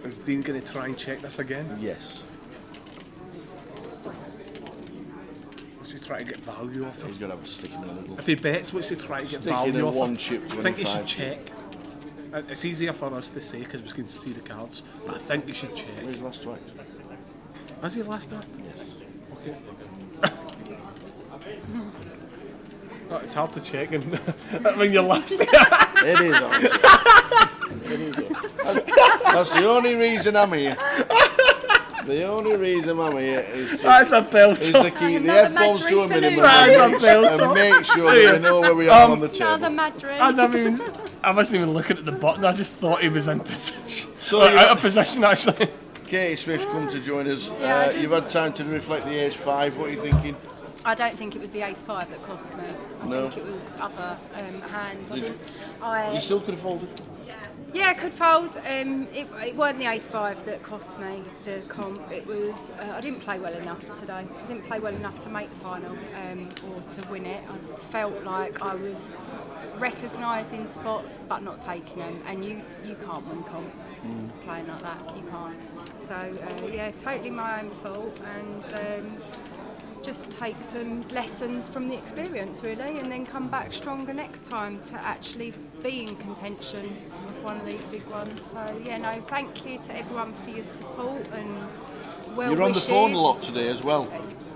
B: Is Dean going to try and check this again?
E: Yes.
B: What's he trying to get value off it?
E: He's going to have a stick in a little.
B: If he bets, what's he trying to get
E: Stick in
B: value
E: a
B: off
E: one
B: it?
E: chip
B: I think he
E: 25
B: should check. It's easier for us to say because we can see the cards, but I think you should check.
E: Where's last twice?
B: Has he last act?
E: Yes.
B: Okay. Oh, it's hard to check and when you're last.
E: It is hard to check. It is hard. That's the only reason I'm here. The only reason I'm here is
B: that's a belter.
E: Is to keep the F-bombs to a minimum
B: That's a belter.
E: and make sure that we know where we are on the table.
N: Another Madrid.
B: I wasn't even looking at the button. I just thought he was in position.
E: So
B: out of position, actually.
E: Katie Smith's come to join us.
N: Yeah,
E: You've had time to reflect the ace-5. What are you thinking?
N: I don't think it was the ace-5 that cost me. I
E: No.
N: think it was other hands.
E: You still could have folded?
N: Yeah, I could fold. It weren't the ace-5 that cost me the comp. It was I didn't play well enough today. I didn't play well enough to make the final or to win it. I felt like I was recognising spots but not taking them, and you can't win comps playing like that. You can't. So yeah, totally my own fault, and just take some lessons from the experience really, and then come back stronger next time to actually be in contention with one of these big ones. So yeah, no, thank you to everyone for your support and well
E: You're on
N: wishes.
E: the phone a lot today as well.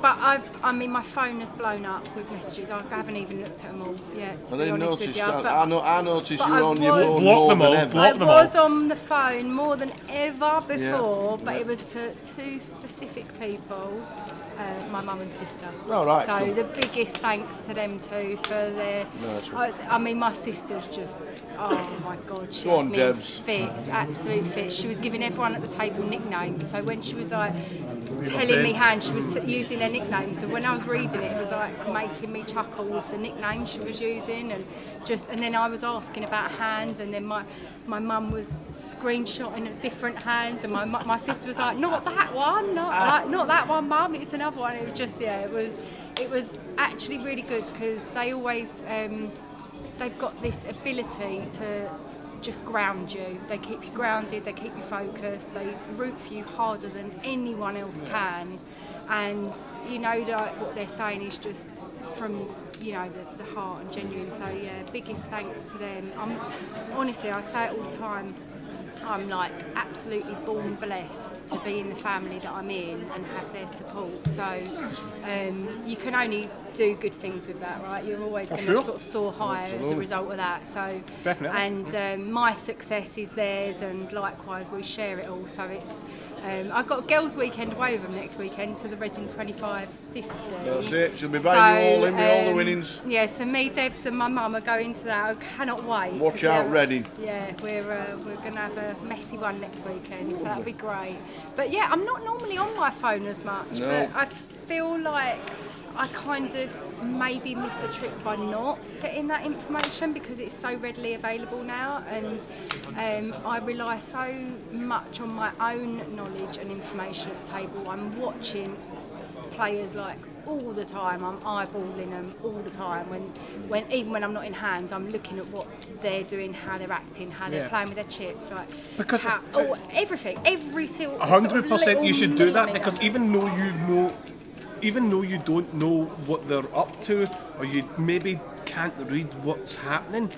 N: But I mean, my phone has blown up with messages. I haven't even looked at them all yet, to
E: I
N: be
E: didn't
N: honest
E: notice
N: with you.
E: that.
N: But
E: I noticed you were on your
N: was-
E: phone
B: Block
E: more
B: them
E: than
B: all,
E: ever.
B: block
N: I
B: them
N: was
B: all.
N: on the phone more than ever before, but
E: Yeah.
N: it was to 2 specific people, my mum and sister.
E: Oh, right,
N: So
E: cool.
N: the biggest thanks to them two for their.
E: No, that's right.
N: I mean, my sister's just, oh my God, she
E: Go
N: has
E: on,
N: me
E: Debs.
N: fits, absolute fits. She was giving everyone at the table nicknames. So when she was like telling
B: saying?
N: me hands, she was using their nicknames. So when I was reading it, it was like making me chuckle with the nicknames she was using, and then I was asking about hand, and then my mum was screenshotting of different hands, and my sister was like, not that one, not that one, mum, it's another one. It was just, yeah, it was actually really good, because they always they've got this ability to just ground you. They keep you grounded, they keep you focused, they root for you harder than anyone else can, and you know that what they're saying is just from the heart and genuine. So yeah, biggest thanks to them. Honestly, I say it all the time, I'm like absolutely born blessed to be in the family that I'm in and have their support. So you can only do good things with that, right? You're always going to sort of soar higher as a result of that. So
B: Definitely.
N: And my success is theirs, and likewise we share it all. So it's I've got a girls' weekend away with them next weekend to the Reading 25-50.
E: That's it. She'll be buying you all in with all the winnings.
N: Yeah, so me, Debs and my mum are going to that. I cannot wait.
E: Watch out, Reading.
N: Yeah, we're going to have a messy one next weekend, so that'll be great. But yeah, I'm not normally on my phone as much,
E: No.
N: but I feel like I kind of maybe miss a trick by not getting that information, because it's so readily available now, and I rely so much on my own knowledge and information at the table. I'm watching players like all the time. I'm eyeballing them all the time. When even when I'm not in hands, I'm looking at what they're doing, how they're acting, how they're playing with their chips, like
B: because
N: everything, every single.
B: 100% you should do that, because even though you don't know what they're up to, or you maybe can't read what's happening,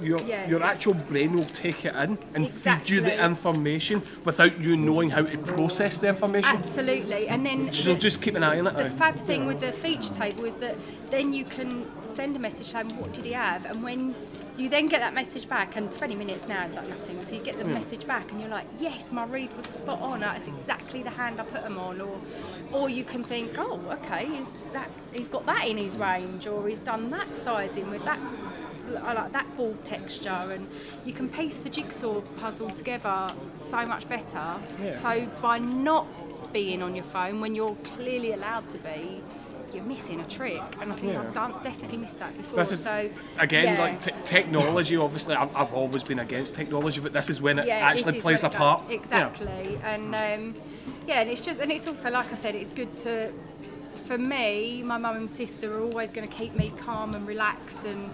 B: your actual brain will take it in and feed you the information without you knowing how to process the information.
N: Absolutely, and then
B: so just keep an eye on it.
N: The fab thing with the feature table is that then you can send a message saying what did he have, and when you then get that message back, and 20 minutes now is like nothing, so you get the message back and you're like, yes, my read was spot on, that's exactly the hand I put them on, or you can think, oh, okay, he's got that in his range, or he's done that sizing with that, I like that ball texture, and you can piece the jigsaw puzzle together so much better. So by not being on your phone when you're clearly allowed to be, you're missing a trick, and I think I've definitely missed that before.
B: Like technology, obviously I've always been against technology, but this is when it actually plays a part.
N: Exactly, and and it's also, like I said, it's good to, for me, my mum and sister are always going to keep me calm and relaxed and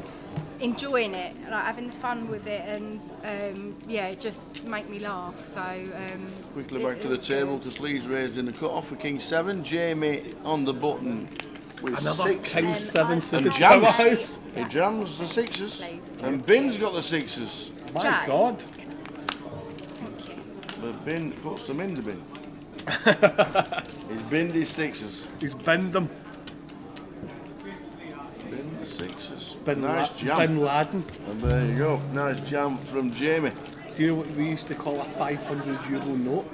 N: enjoying it, like having fun with it, and just make me laugh. So
E: quickly back to the table. To Leeds raised in the cut-off for King 7. Jamie on the button with
B: another
E: 6.
B: King 7
E: and jams. He jams the 6s. And Bin's got the 6s.
B: My God.
E: But Bin puts them in the bin. He's binned his 6s.
B: He's binned them.
E: Bin the 6s.
B: Nice
E: jam.
B: Bin Laden.
E: And there you go. Nice jam from Jamie.
B: Do you know what we used to call a €500 note?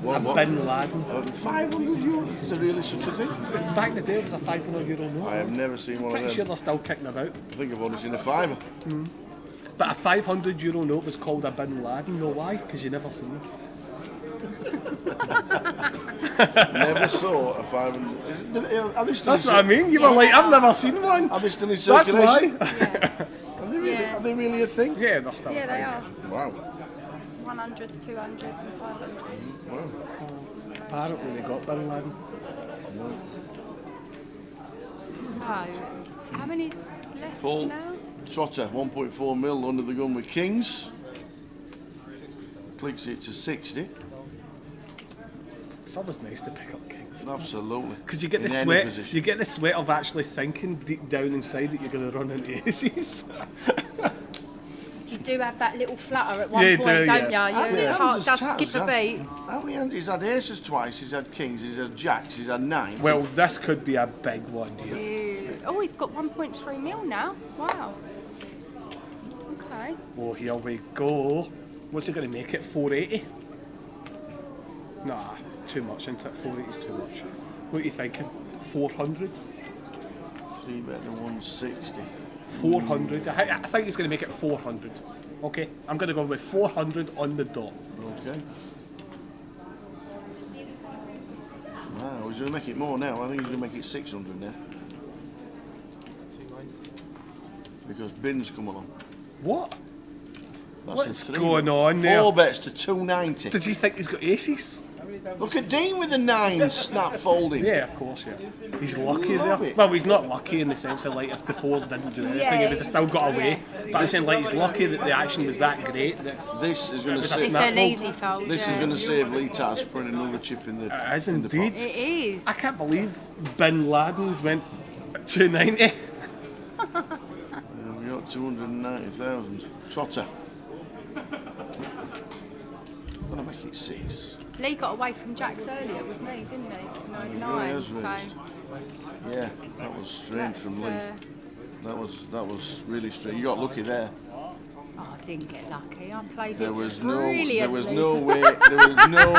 E: What?
B: Bin Laden.
E: €500? Is there really such a thing?
B: Back in the day, it was a €500 note.
E: I have never seen one of them.
B: Pretty sure they're still kicking about.
E: I think I've only seen a fiver.
B: But a €500 note was called a Bin Laden. Know why? Because you never seen them.
E: Never saw a 500.
B: That's what I mean. You were like, I've never seen one.
E: Are they still in circulation?
B: That's why.
E: Are they really a thing?
B: Yeah, they're still.
N: Yeah, they are.
E: Wow.
N: 100s, 200s, and 500s.
E: Wow.
B: Apparently they got Bin Laden.
N: So, how many's left
E: Paul
N: now?
E: Trotter, 1.4 mil under the gun with Kings. Clicks it to 60.
B: It's always nice to pick up Kings.
E: Absolutely.
B: Because you get the sweat. You get the sweat of actually thinking deep down inside that you're going to run into aces.
N: You do have that little flutter at one point, don't you? Your heart does skip a beat.
E: How many? He's had aces twice. He's had kings. He's had jacks. He's had nines.
B: Well, this could be a big one here.
N: Oh, he's got 1.3 mil now. Wow. Okay.
B: Oh, here we go. What's he going to make it? 480? Nah, too much, isn't it? 480 is too much. What are you thinking? 400?
E: 3 bet to 160.
B: 400. I think he's going to make it 400. Okay, I'm going to go with 400 on the dot.
E: Okay. Wow, he's going to make it more now. I think he's going to make it 600 now. Because Bin's come along.
B: What?
E: That's
B: What's going on there?
E: 4 bets to 290.
B: Does he think he's got aces?
E: Look at Dean with the 9 snap folding.
B: Yeah, of course, yeah. He's lucky there. Well, he's not lucky in the sense of, like, if the 4s didn't do anything, he would have still got away. But I'm saying, like, he's lucky that the action was that great. That
E: this is going to
N: save. It's an easy fold.
E: This is going to save Lee Tass putting another chip in the.
B: It is indeed.
N: It is.
B: I can't believe Bin Laden's went 290.
E: We got 290,000. Trotter. I'm going to make it 6.
N: Lee got away from Jacks earlier with me, didn't he? 99. So.
E: Yeah, that was strange from Lee. That was really strange. You got lucky there.
N: Oh, I didn't get lucky. I played
E: there
N: it
E: was
N: brilliantly.
E: There was no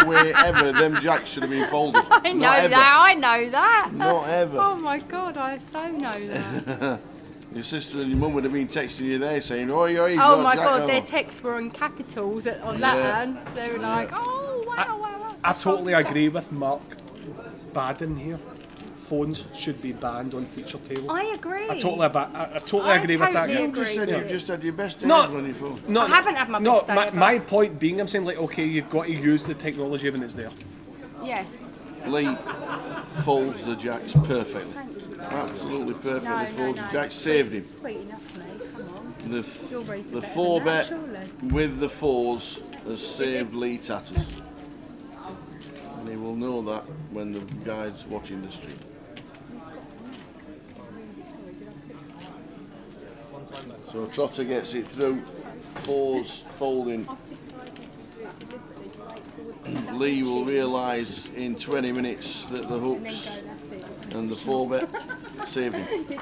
E: way ever them jacks should have been folded.
N: I know that.
E: Not ever.
N: Oh my God, I so know that.
E: Your sister and your mum would have been texting you there saying, "Oh, yeah, he's
N: oh
E: got
N: my
E: jack
N: God,
E: now."
N: their texts were in capitals on that hand. They were like, "Oh wow."
B: I totally agree with Mark Baden here. Phones should be banned on feature table.
N: I agree.
B: I totally agree with that.
E: You just said you just had your best days on your phone.
N: I haven't had my best day.
B: My point being, I'm saying, like, okay, you've got to use the technology when it's there.
N: Yeah.
E: Lee folds the jacks perfectly. Absolutely perfectly folds the jacks. Saved him.
N: Sweet enough, mate. Come on.
E: The
N: better
E: 4
N: than that,
E: bet
N: surely.
E: with the 4s has saved Lee Tatters. And he will know that when the guy's watching the stream. So Trotter gets it through, 4s folding. Lee will realise in 20 minutes that the hooks and the 4 bet saved him.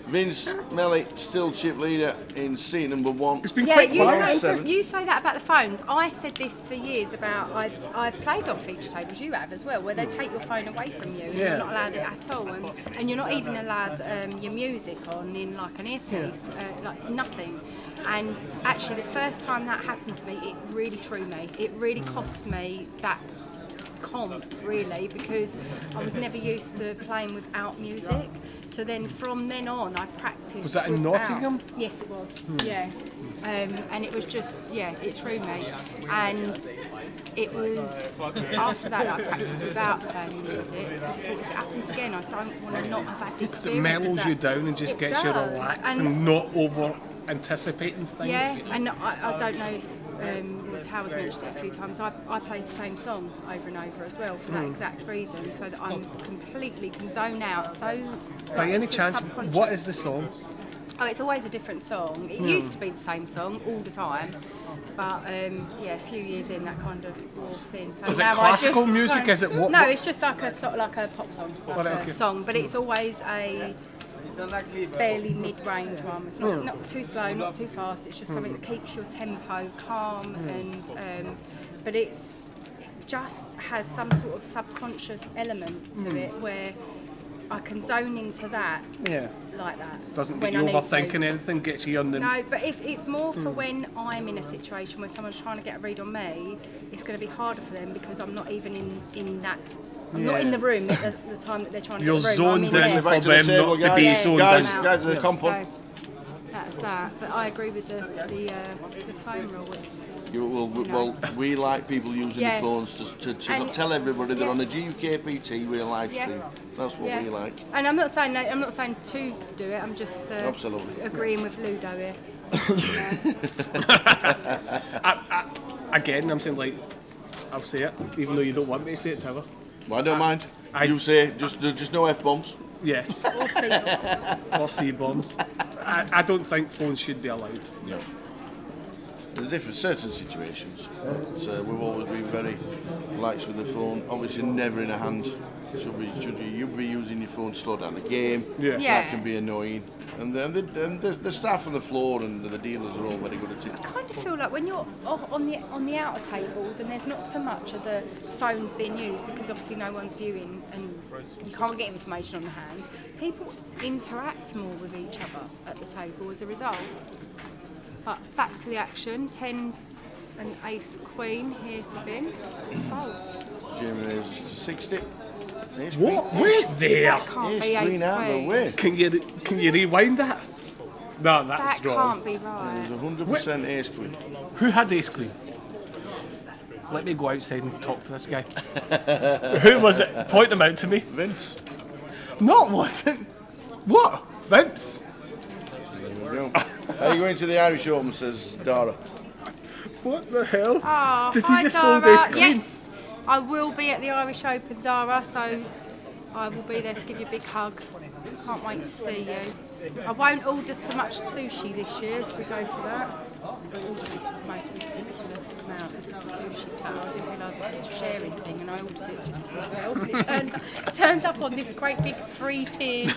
E: Vince Melly still chip leader in seat number 1. It's
N: you say that about the phones. I said this for years about I've played on feature tables, you have as well, where they take your phone away from you and you're not allowed it at all, and you're not even allowed your music on in like an earpiece, like nothing. And actually, the first time that happened to me, it really threw me. It really cost me that comp, really, because I was never used to playing without music. So then from then on, I practiced.
B: Was that in Nottingham?
N: Yes, it was. Yeah. And it was just, it threw me. And it was, after that, I practiced without playing music, because I thought if it happens again, I don't want to not have had the experience.
B: Because it mellows you down and just gets you relaxed and not over anticipating things.
N: Yeah, and I don't know if Towers mentioned it a few times. I play the same song over and over as well for that exact reason, so that I'm completely can zone out. So
B: by any chance, what is the song?
N: Oh, it's always a different song. It used to be the same song all the time, but a few years in, that kind of wore thin. So
B: is it classical music? Is it what?
N: No, it's just like a pop song, like a song, but it's always a fairly mid-range one. It's not too slow, not too fast. It's just something that keeps your tempo calm, and but it just has some sort of subconscious element to it where I can zone into that. Like that.
B: Doesn't get you overthinking anything, gets you on the...
N: No, but if it's more for when I'm in a situation where someone's trying to get a read on me, it's going to be harder for them because I'm not even in that. I'm not in the room at the time that they're trying to get a read.
B: You're zoned in for them not to be zoned in.
E: Guys, the comp on.
N: So that's that. But I agree with the phone rule.
E: We like people using the phones to tell everybody they're on a GUKPT real live stream. That's what we like.
N: And I'm not saying to do it. I'm just agreeing with Ludo here.
B: Again, I'm saying I'll say it, even though you don't want me to say it, Trevor.
E: Well, I don't mind. You say just no F-bombs.
B: Yes. Or C-bombs. I don't think phones should be allowed.
E: No. There's different certain situations. We've always been very lax with the phone. Obviously, never in a hand. You'd be using your phone to slow down the game. That can be annoying. And then the staff on the floor and the dealers are all very good at it.
N: I kind of feel like when you're on the outer tables and there's not so much of the phones being used because obviously no one's viewing and you can't get information on the hand, people interact more with each other at the table as a result. But back to the action, 10s and ace queen here for bin. Folds.
E: Jimmy is 60.
B: What? We're there.
N: Can't be ace
E: out of the way.
B: Can you rewind that? No, that's
N: that
B: wrong.
N: Can't be right.
E: It was 100% ace queen.
B: Who had ace queen? Let me go outside and talk to this guy. Who was it? Point them out to me.
E: Vince.
B: No, it wasn't. What? Vince?
E: There we go. Are you going to the Irish Open, says Dara?
B: What the hell?
N: Oh,
B: Did
N: hi
B: he just
N: Dara.
B: fold ace queen?
N: Yes, I will be at the Irish Open, Dara, so I will be there to give you a big hug. Can't wait to see you. I won't order so much sushi this year if we go for that. I ordered this most ridiculous amount of sushi cut. I didn't realise it was a sharing thing and I ordered it just for myself. And it turned up on this great big 3-tiered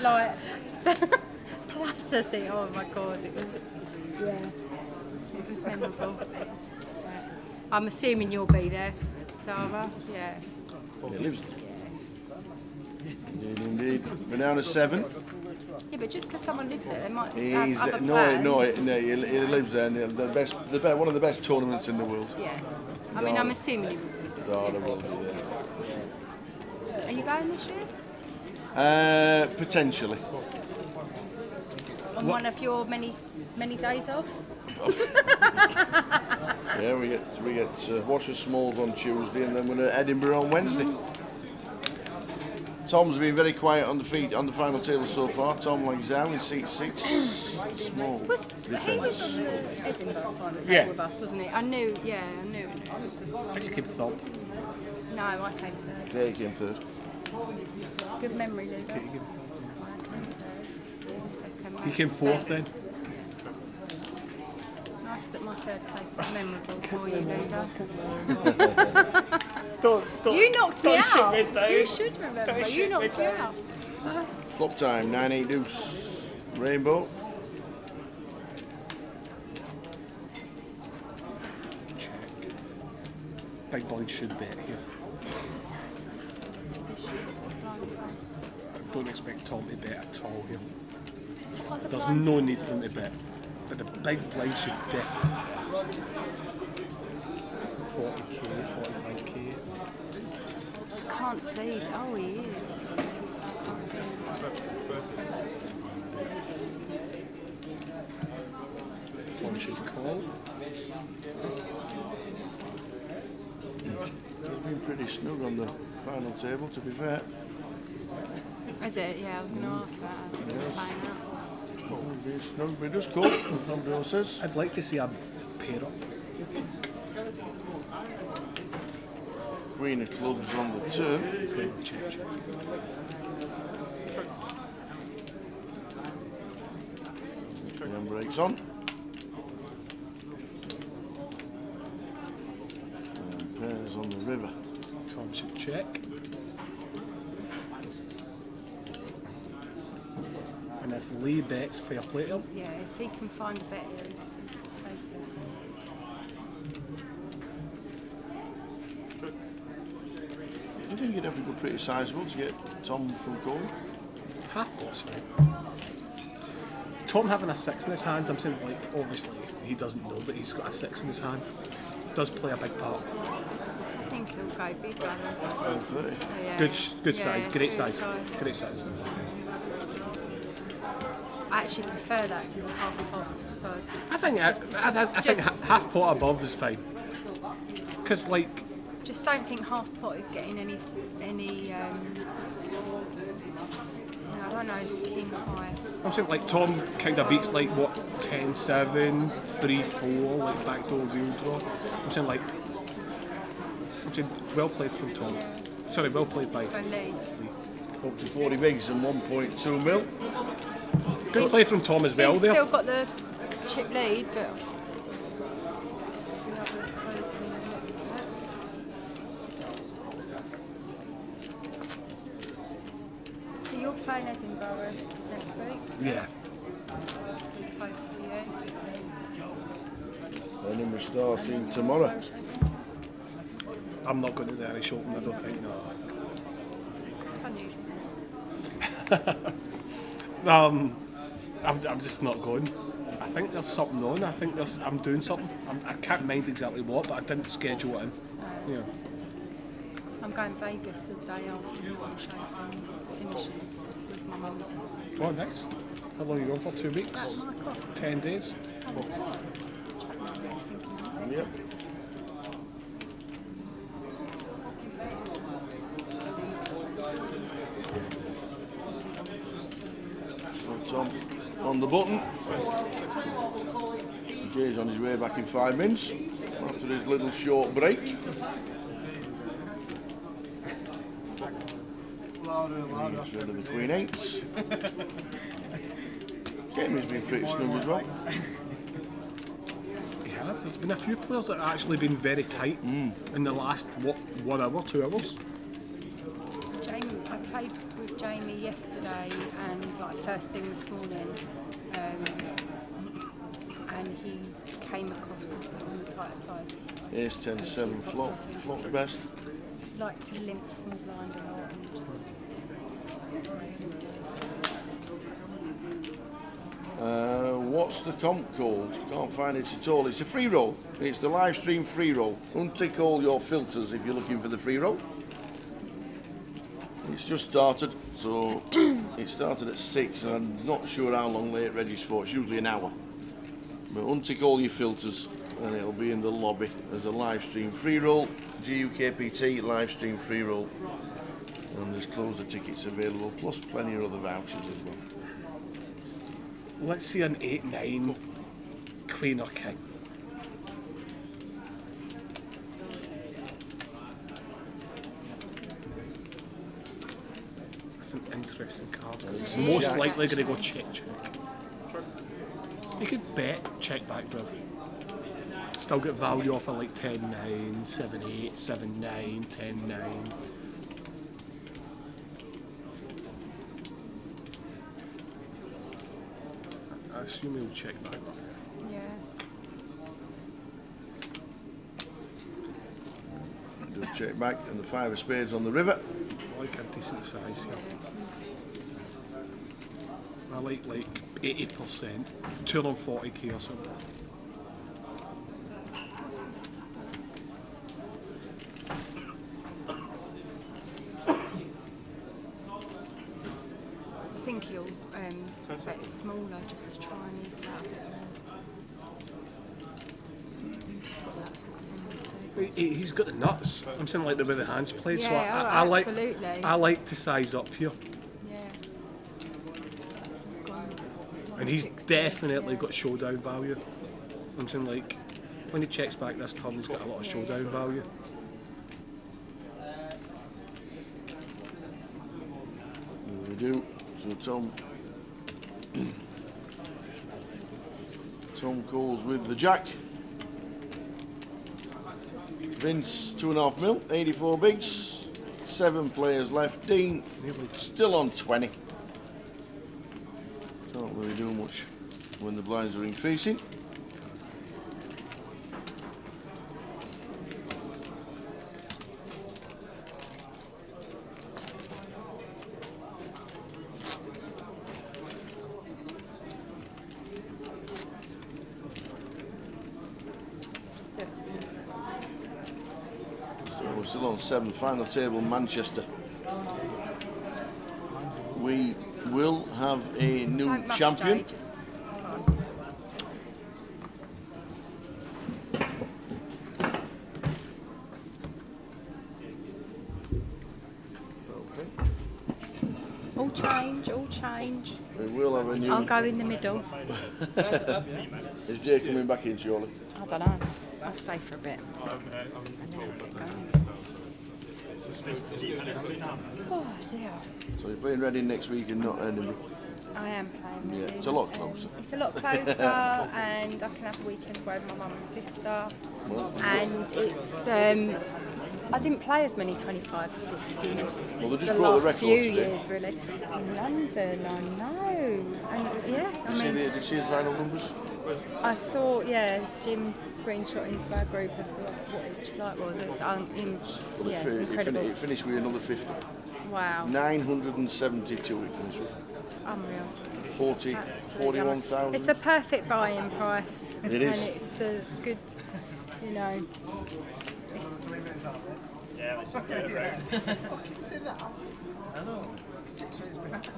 N: platter thing. Oh my god, it was memorable. I'm assuming you'll be there, Dara. Yeah.
E: He lives there. Indeed. Banana 7.
N: Yeah, but just because someone lives there, they might have
E: He's
N: other
E: no,
N: plans.
E: he lives there. And one of the best tournaments in the world.
N: Yeah. I mean, I'm assuming you will be there.
E: Dara will be there.
N: Are you going this year?
E: Potentially.
N: On one of your many days off?
E: Yeah, we get Washer Smalls on Tuesday, and then we're at Edinburgh on Wednesday. Tom's been very quiet on the final table so far. Tom Langzau in seat 6. Small
N: He was
E: defence.
N: on the Edinburgh final table
B: Yeah.
N: with us, wasn't he? I knew.
B: I think you came third.
N: No, I came third.
E: Kay came third.
N: Good memory, Ludo.
B: Okay, you came third.
N: I came third. You were second.
B: You came fourth then.
N: Nice that my third place was memorable for you, Ludo.
B: Don't,
N: You knocked me
B: don't shoot
N: out.
B: me down.
N: You should remember.
B: Don't
N: You
B: shoot me
N: knocked me
B: down.
N: out.
E: Flop time, 9-8 deuce. Rainbow.
B: Check. Big blind should bet here. I don't expect Tom to bet at all here. There's no need for him to bet. But the big blind should definitely bet. 40k, 45k.
N: I can't see. Oh, he is. I can't see him.
B: Tom should call.
E: He's been pretty snug on the final table, to be fair.
N: Is it? Yeah, I was going to ask that. As he was playing out.
E: He's been snug, but he does call, as nobody else says.
B: I'd like to see a pair up.
E: Queen of clubs on the turn.
B: Let's go check.
E: Then breaks on. And pairs on the river.
B: Tom should check. And if Lee bets, fair play to him.
N: Yeah, if he can find a bet here, take it.
E: Do you think you'd have to go pretty sizable to get Tom from goal?
B: Half pot's fine. Tom having a 6 in his hand, I'm saying, like, obviously he doesn't know that he's got a 6 in his hand. Does play a big part.
N: I think he'll go big rather than
E: 30.
N: yeah.
B: Good
N: Yeah,
B: size, great
N: good
B: size. Great size.
N: I actually prefer that to the half pot size.
B: I think half pot above is fine. Because, like,
N: Just don't think half pot is getting any. I don't know if king high.
B: I'm saying, like, Tom kind of beats, like, what, 10-7, 3-4, like, backdoor wheel draw. I'm saying, well played from Tom. Sorry, well played by
N: Lee.
E: Up to 40 bigs and 1.2 mil.
B: Good play from Tom as well
N: He's
B: there.
N: still got the chip lead, but. See how this closing in a little bit. So you're playing Edinburgh next week?
B: Yeah.
N: It's too close to you.
E: And then we're starting tomorrow.
B: I'm not going to the Irish Open, I don't think, no.
N: It's unusual.
B: I'm just not going. I think there's something on. I'm doing something. I can't mind exactly what, but I didn't schedule it in. Yeah.
N: I'm going to Vegas the day after the Irish Open finishes with my mum and sister.
B: Oh, nice. How long are you going for? 2 weeks?
N: About Mark off.
B: 10 days?
E: Yep. Tom on the button. Jay's on his way back in 5 minutes after his little short break.
H: It's louder and louder.
E: Gets rid of the Queen 8s. Jamie's been pretty snug as well.
B: Yeah, there's been a few players that have actually been very tight in the last, 1 hour, 2 hours.
N: Jamie, I played with Jamie yesterday and like first thing this morning, and he came across as on the tight side.
E: Ace 10 7 flop. Flop's best.
N: Like to limp small blind a lot and just.
E: What's the comp called? Can't find it at all. It's a free roll. It's the live stream free roll. Untick all your filters if you're looking for the free roll. It's just started, so it started at 6 and I'm not sure how long late ready's for. It's usually an hour. But untick all your filters and it'll be in the lobby as a live stream free roll. GUKPT live stream free roll, and there's closer tickets available, plus plenty of other vouchers as well.
B: Let's see an 8-9 Queen or King. That's an interesting card. It's most likely going to go check. You could bet check back, bruv. Still get value off of like 10-9, 7-8, 7-9, 10-9. I assume he'll check back.
N: Yeah.
E: Do a check back and the 5 of spades on the river.
B: I like a decent size, yeah. I like 80%, 240k or something.
N: I think he'll bet smaller just to try and eke that a bit more.
B: He's got the nuts. I'm saying like the way the hands play, so
N: Yeah, absolutely.
B: I like to size up here.
N: Yeah.
B: And he's definitely got showdown value. I'm saying like when he checks back this turn, he's got a lot of showdown value.
E: There we do. So Tom calls with the jack. Vince 2.5 mil, 84 bigs, 7 players left. Dean still on 20. Can't really do much when the blinds are increasing. We're still on 7, final table, Manchester. We will have a new champion.
N: All change.
E: We will have a new...
N: I'll go in the middle.
E: Is Jay coming back in, surely?
N: I don't know. I'll stay for a bit. Oh dear.
E: So you're playing Reading next week and not Edinburgh?
N: I am playing.
E: Yeah, it's a lot closer.
N: It's a lot closer, and I can have a weekend away with my mum and sister. And it's I didn't play as many 25, 50s
E: well, they just
N: the
E: brought
N: last
E: the record
N: few
E: today.
N: years, really. In London, I know. And yeah, I mean,
E: Did you see the final numbers?
N: I saw, yeah, Jim screenshot into our group of what each flight was. It's incredible.
E: It finished with another 50.
N: Wow.
E: 972 it finished with.
N: It's unreal.
E: 41,000.
N: It's the perfect buying price.
E: It is.
N: And it's the good, you know. It's,
G: Yeah, let's just get it right.
H: See that? I know. 6 weeks back.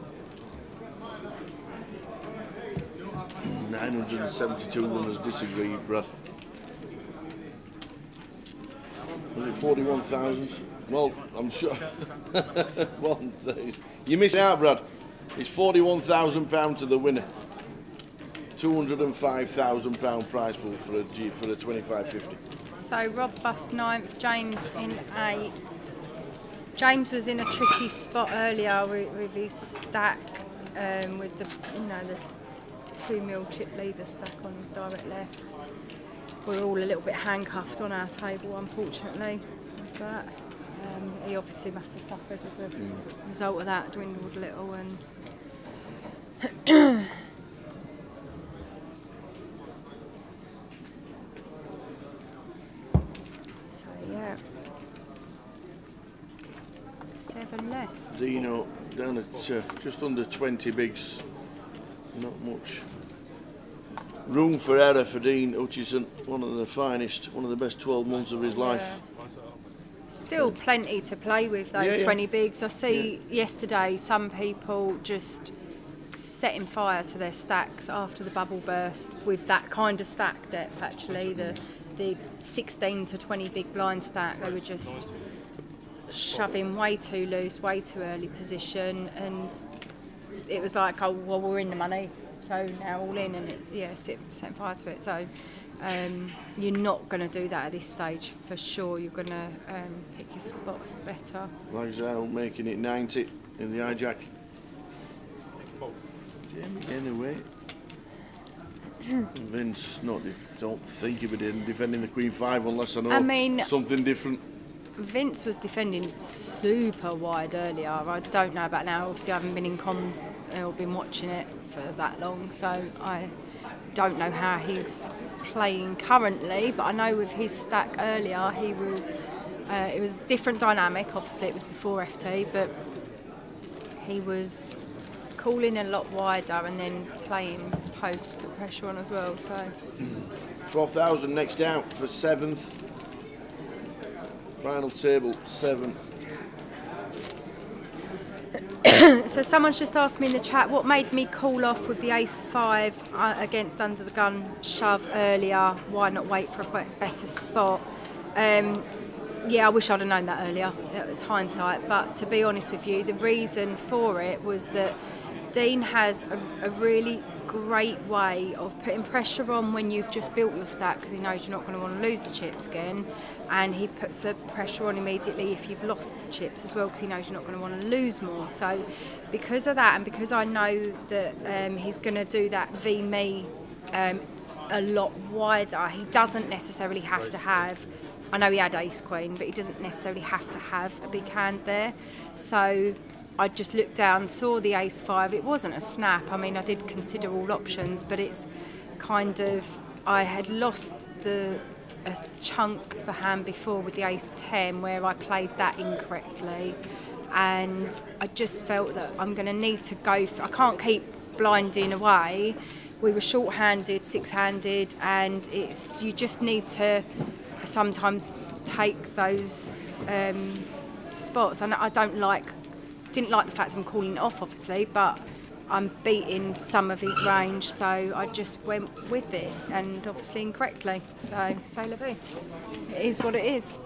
E: 972 runners disagreed, Brad. Was it 41,000? Well, I'm sure. One thing. You missed out, Brad. It's £41,000 to the winner. £205,000 prize pool for a 2550.
N: so Rob bust 9th, James in 8th. James was in a tricky spot earlier with his stack, with the the 2 mil chip leader stack on his direct left. We're all a little bit handcuffed on our table, unfortunately, with that. He obviously must have suffered as a result of that, dwindled a little, and so yeah, 7 left.
E: Dino down at just under 20 bigs. Not much room for error for Dean Hutchison. One of the finest, one of the best 12 months of his life.
N: Still plenty to play with though, 20 bigs. I see yesterday some people just setting fire to their stacks after the bubble burst with that kind of stack depth. Actually, the 16 to 20 big blind stack, they were just shoving way too loose, way too early position, and it was like, oh well, we're in the money, so now all in, and it's setting fire to it. So you're not going to do that at this stage for sure. You're going to pick your spots better.
E: Legs out, making it 90 in the hijack. Jamie getting away. Vince, don't think of it defending the Queen 5 unless I know something different.
N: Vince was defending super wide earlier. I don't know about now. Obviously, I haven't been in comms or been watching it for that long, so I don't know how he's playing currently. But I know with his stack earlier, he was. It was a different dynamic. Obviously, it was before FT, but he was calling a lot wider and then playing post to put pressure on as well. So
E: 12,000 next out for 7th. Final table 7.
N: So someone's just asked me in the chat what made me call off with the ace 5 against under the gun shove earlier. Why not wait for a better spot? Yeah, I wish I'd have known that earlier. It was hindsight, but to be honest with you, the reason for it was that Dean has a really great way of putting pressure on when you've just built your stack, because he knows you're not going to want to lose the chips again, and he puts the pressure on immediately if you've lost chips as well, because he knows you're not going to want to lose more. So because of that, and because I know that he's going to do that v-me a lot wider, he doesn't necessarily have to have, I know he had ace queen, but he doesn't necessarily have to have a big hand there. So I just looked down, saw the ace 5. It wasn't a snap. I mean, I did consider all options, but it's kind of, I had lost a chunk of the hand before with the ace 10 where I played that incorrectly, and I just felt that I'm going to need to go I can't keep blinding away. We were short-handed, 6-handed, and you just need to sometimes take those spots. And I didn't like the fact I'm calling it off, obviously, but I'm beating some of his range, so I just went with it, and obviously incorrectly. So c'est la vie. It is what it is.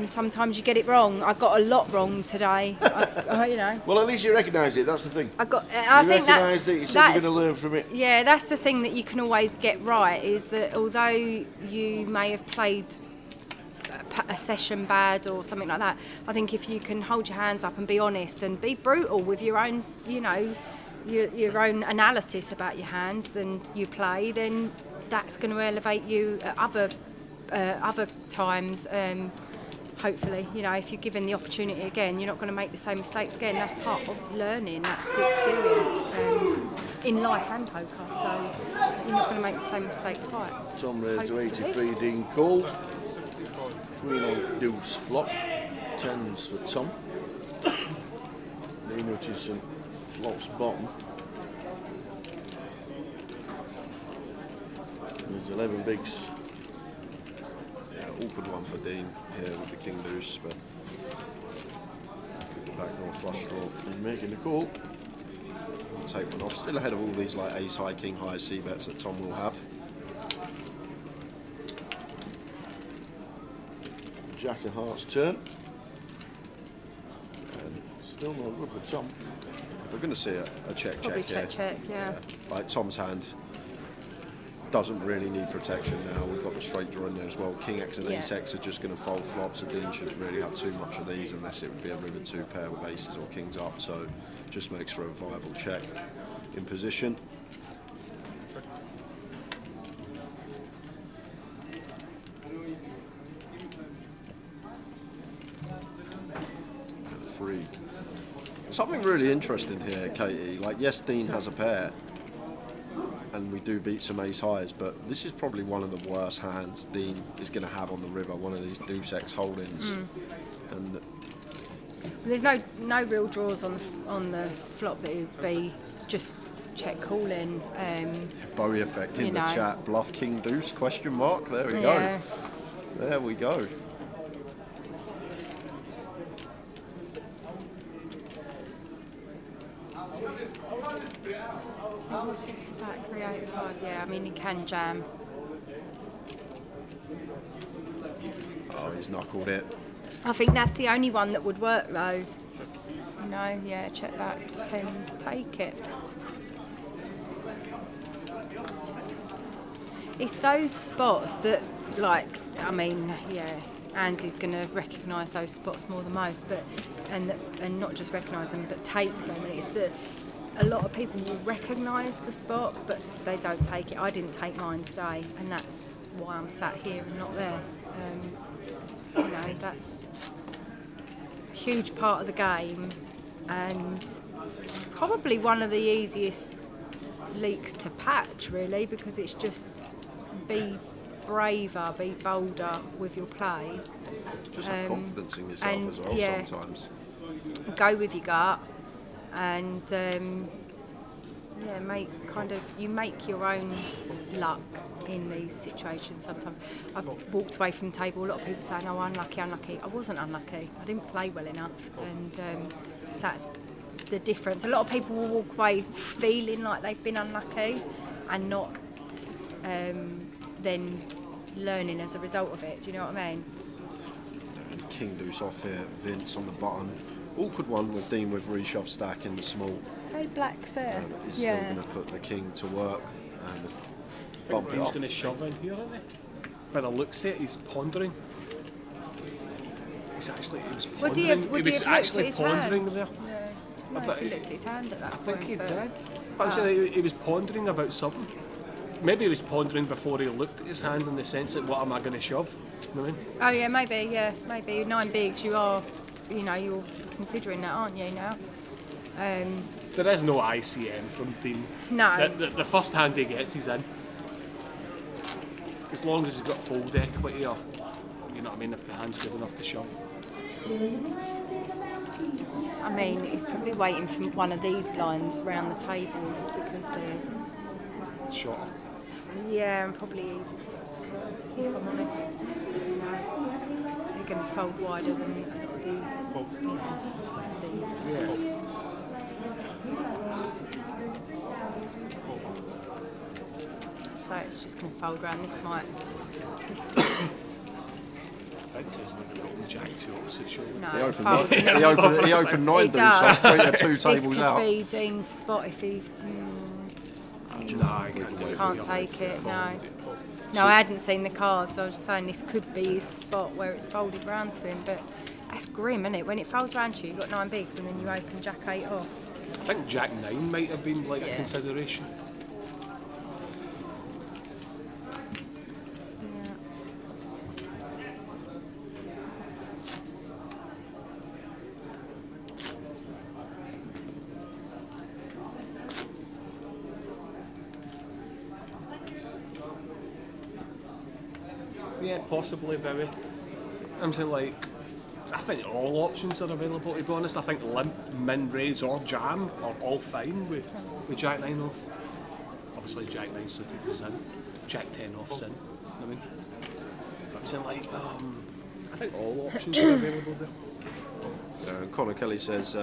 N: Sometimes you get it wrong. I got a lot wrong today. You know.
E: Well, at least you recognised it. That's the thing.
N: I
E: think recognised it. You said you're going to learn from it.
N: Yeah, that's the thing that you can always get right, is that although you may have played a session bad or something like that, I think if you can hold your hands up and be honest and be brutal with your own, you know, your own analysis about your hands than you play, then that's going to elevate you at other times. Hopefully, you know, if you're given the opportunity again, you're not going to make the same mistakes again. That's part of learning. That's the experience in life and poker. So you're not going to make the same mistake twice.
E: Tom raised to 83, Dean called. Queen 8 deuce flop. 10s for Tom. Dean Hutchinson flops bottom. There's 11 bigs.
F: Awkward one for Dean here with the king deuce, but back door flush draw.
E: And making the call.
F: Take one off. Still ahead of all these like ace high, king high C bets that Tom will have.
E: Jack of Hearts turn. And still not good for Tom.
F: We're going to see a check
N: Probably
F: here.
N: check, yeah.
F: Like Tom's hand doesn't really need protection now. We've got the straight draw in there as well. King X and Ace X are just going to fold flops, so Dean shouldn't really have too much of these unless it would be a river 2 pair with aces or kings up, so just makes for a viable check in position. And 3. Something really interesting here, Katie. Like, yes, Dean has a pair, and we do beat some ace highs, but this is probably one of the worst hands Dean is going to have on the river, one of these deuce X holdings. And
N: there's no real draws on the flop that would be just check calling.
F: Bowie effect in the chat, bluff king deuce, question mark, there we
N: Yeah.
F: go. There we go.
N: What's his stat? 385. Yeah, I mean he can jam.
F: Oh, he's knuckled it.
N: I think that's the only one that would work though. You know, yeah, check that. Tens, take it. It's those spots that, like, I mean, yeah, Andy's going to recognise those spots more than most, but and not just recognise them, but take them. And it's that a lot of people will recognise the spot, but they don't take it. I didn't take mine today, and that's why I'm sat here and not there. You know, that's a huge part of the game, and probably one of the easiest leaks to patch, really, because it's just be braver, be bolder with your play.
F: Just have confidence in yourself
N: and,
F: as well
N: yeah,
F: sometimes.
N: Go with your gut, and you make your own luck in these situations sometimes. I've walked away from the table, a lot of people saying, oh, unlucky. I wasn't unlucky, I didn't play well enough, and that's the difference. A lot of people will walk away feeling like they've been unlucky and not then learning as a result of it. Do you know what I mean?
F: King deuce off here, Vince on the button. Awkward one with Dean with reshove stack in the small.
N: Very blacks there.
F: He's still going to put the king to work and bump it
B: Dean's
F: up.
B: going to shove in here, isn't he? By the looks of it, he's pondering. He was pondering. He was actually pondering there.
N: Yeah. No, he looked at his hand at that point.
B: I think he did. But I'm saying he was pondering about something. Maybe he was pondering before he looked at his hand in the sense that, what am I going to shove? You know what I mean?
N: Oh yeah, maybe 9 bigs. You are, you know, you're considering that, aren't you now?
B: There is no ICM from Dean.
N: No.
B: The first hand he gets, he's in. As long as he's got fold equity, or you know what I mean, if the hand's good enough to shove.
N: I mean, he's probably waiting for one of these blinds round the table because they're
B: shorter.
N: Yeah, and probably easy spots as well, if I'm honest. You know, they're going to fold wider than these blinds.
B: Yeah.
N: So it's just going to fold round. This might.
B: Jack 2 opposite shoulder.
N: No,
F: he opened 9 deuce off 3 to 2 tables
N: this could
F: out.
N: be Dean's spot if he. Can't take it. No, I hadn't seen the cards. I was saying this could be his spot where it's folded round to him, but that's grim, isn't it? When it folds round to you, you've got 9 bigs, and then you open Jack 8 off.
B: I think Jack 9 might have been like a consideration. Yeah, possibly, Bowie. I'm saying, like, I think all options are available, to be honest. I think limp, min, raise or jam are all fine with Jack 9 off. Obviously Jack 9 suited is in, Jack 10 off's in, you know what I mean? But I'm saying, like, I think all options are available there.
F: Connor Kelly says,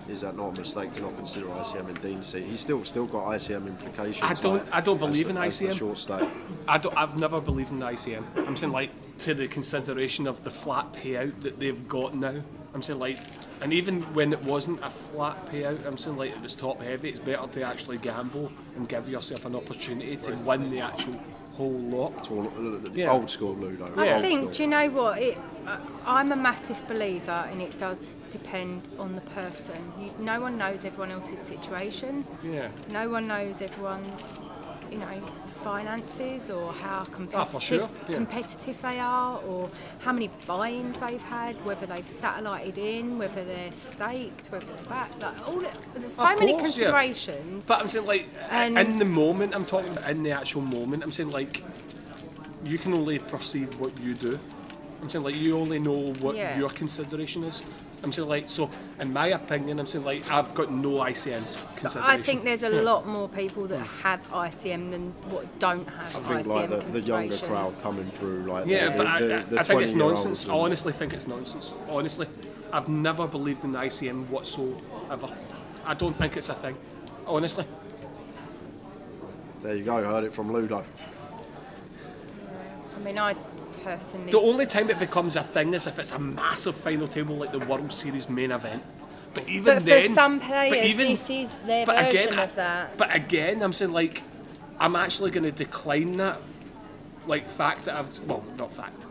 F: is that not a mistake to not consider ICM in Dean's seat? He's still got ICM implications.
B: I don't believe in ICM.
F: The short stake.
B: I've never believed in ICM. I'm saying, like, to the consideration of the flat payout that they've got now. I'm saying, like, and even when it wasn't a flat payout, I'm saying, like, it was top heavy, it's better to actually gamble and give yourself an opportunity to win the actual whole lot.
F: Old school Ludo.
N: I think, do you know what? I'm a massive believer, and it does depend on the person. No one knows everyone else's situation.
B: Yeah.
N: No one knows everyone's, you know, finances or how competitive they are, or how many buy-ins they've had, whether they've satellited in, whether they're staked, whether they're back. Like, there's so many considerations.
B: Yeah. But I'm saying, like, in the moment, I'm talking about in the actual moment, I'm saying, like, you can only perceive what you do. I'm saying, like, you only know what your consideration is. I'm saying, like, so in my opinion, I'm saying, like, I've got no ICM consideration.
N: I think there's a lot more people that have ICM than what don't have ICM.
F: I think, like, the younger crowd coming through, like,
B: but I think it's nonsense. I honestly
F: think
B: it's nonsense. Honestly, I've never believed in ICM whatsoever. I don't think it's a thing, honestly.
F: There you go, heard it from Ludo.
N: I mean, I personally...
B: The only time it becomes a thing is if it's a massive final table like the World Series main event. But even
N: But
B: then...
N: for some players, this is their version of that.
B: But again, I'm saying, like, I'm actually going to decline that, like, fact that I've... Well, not fact.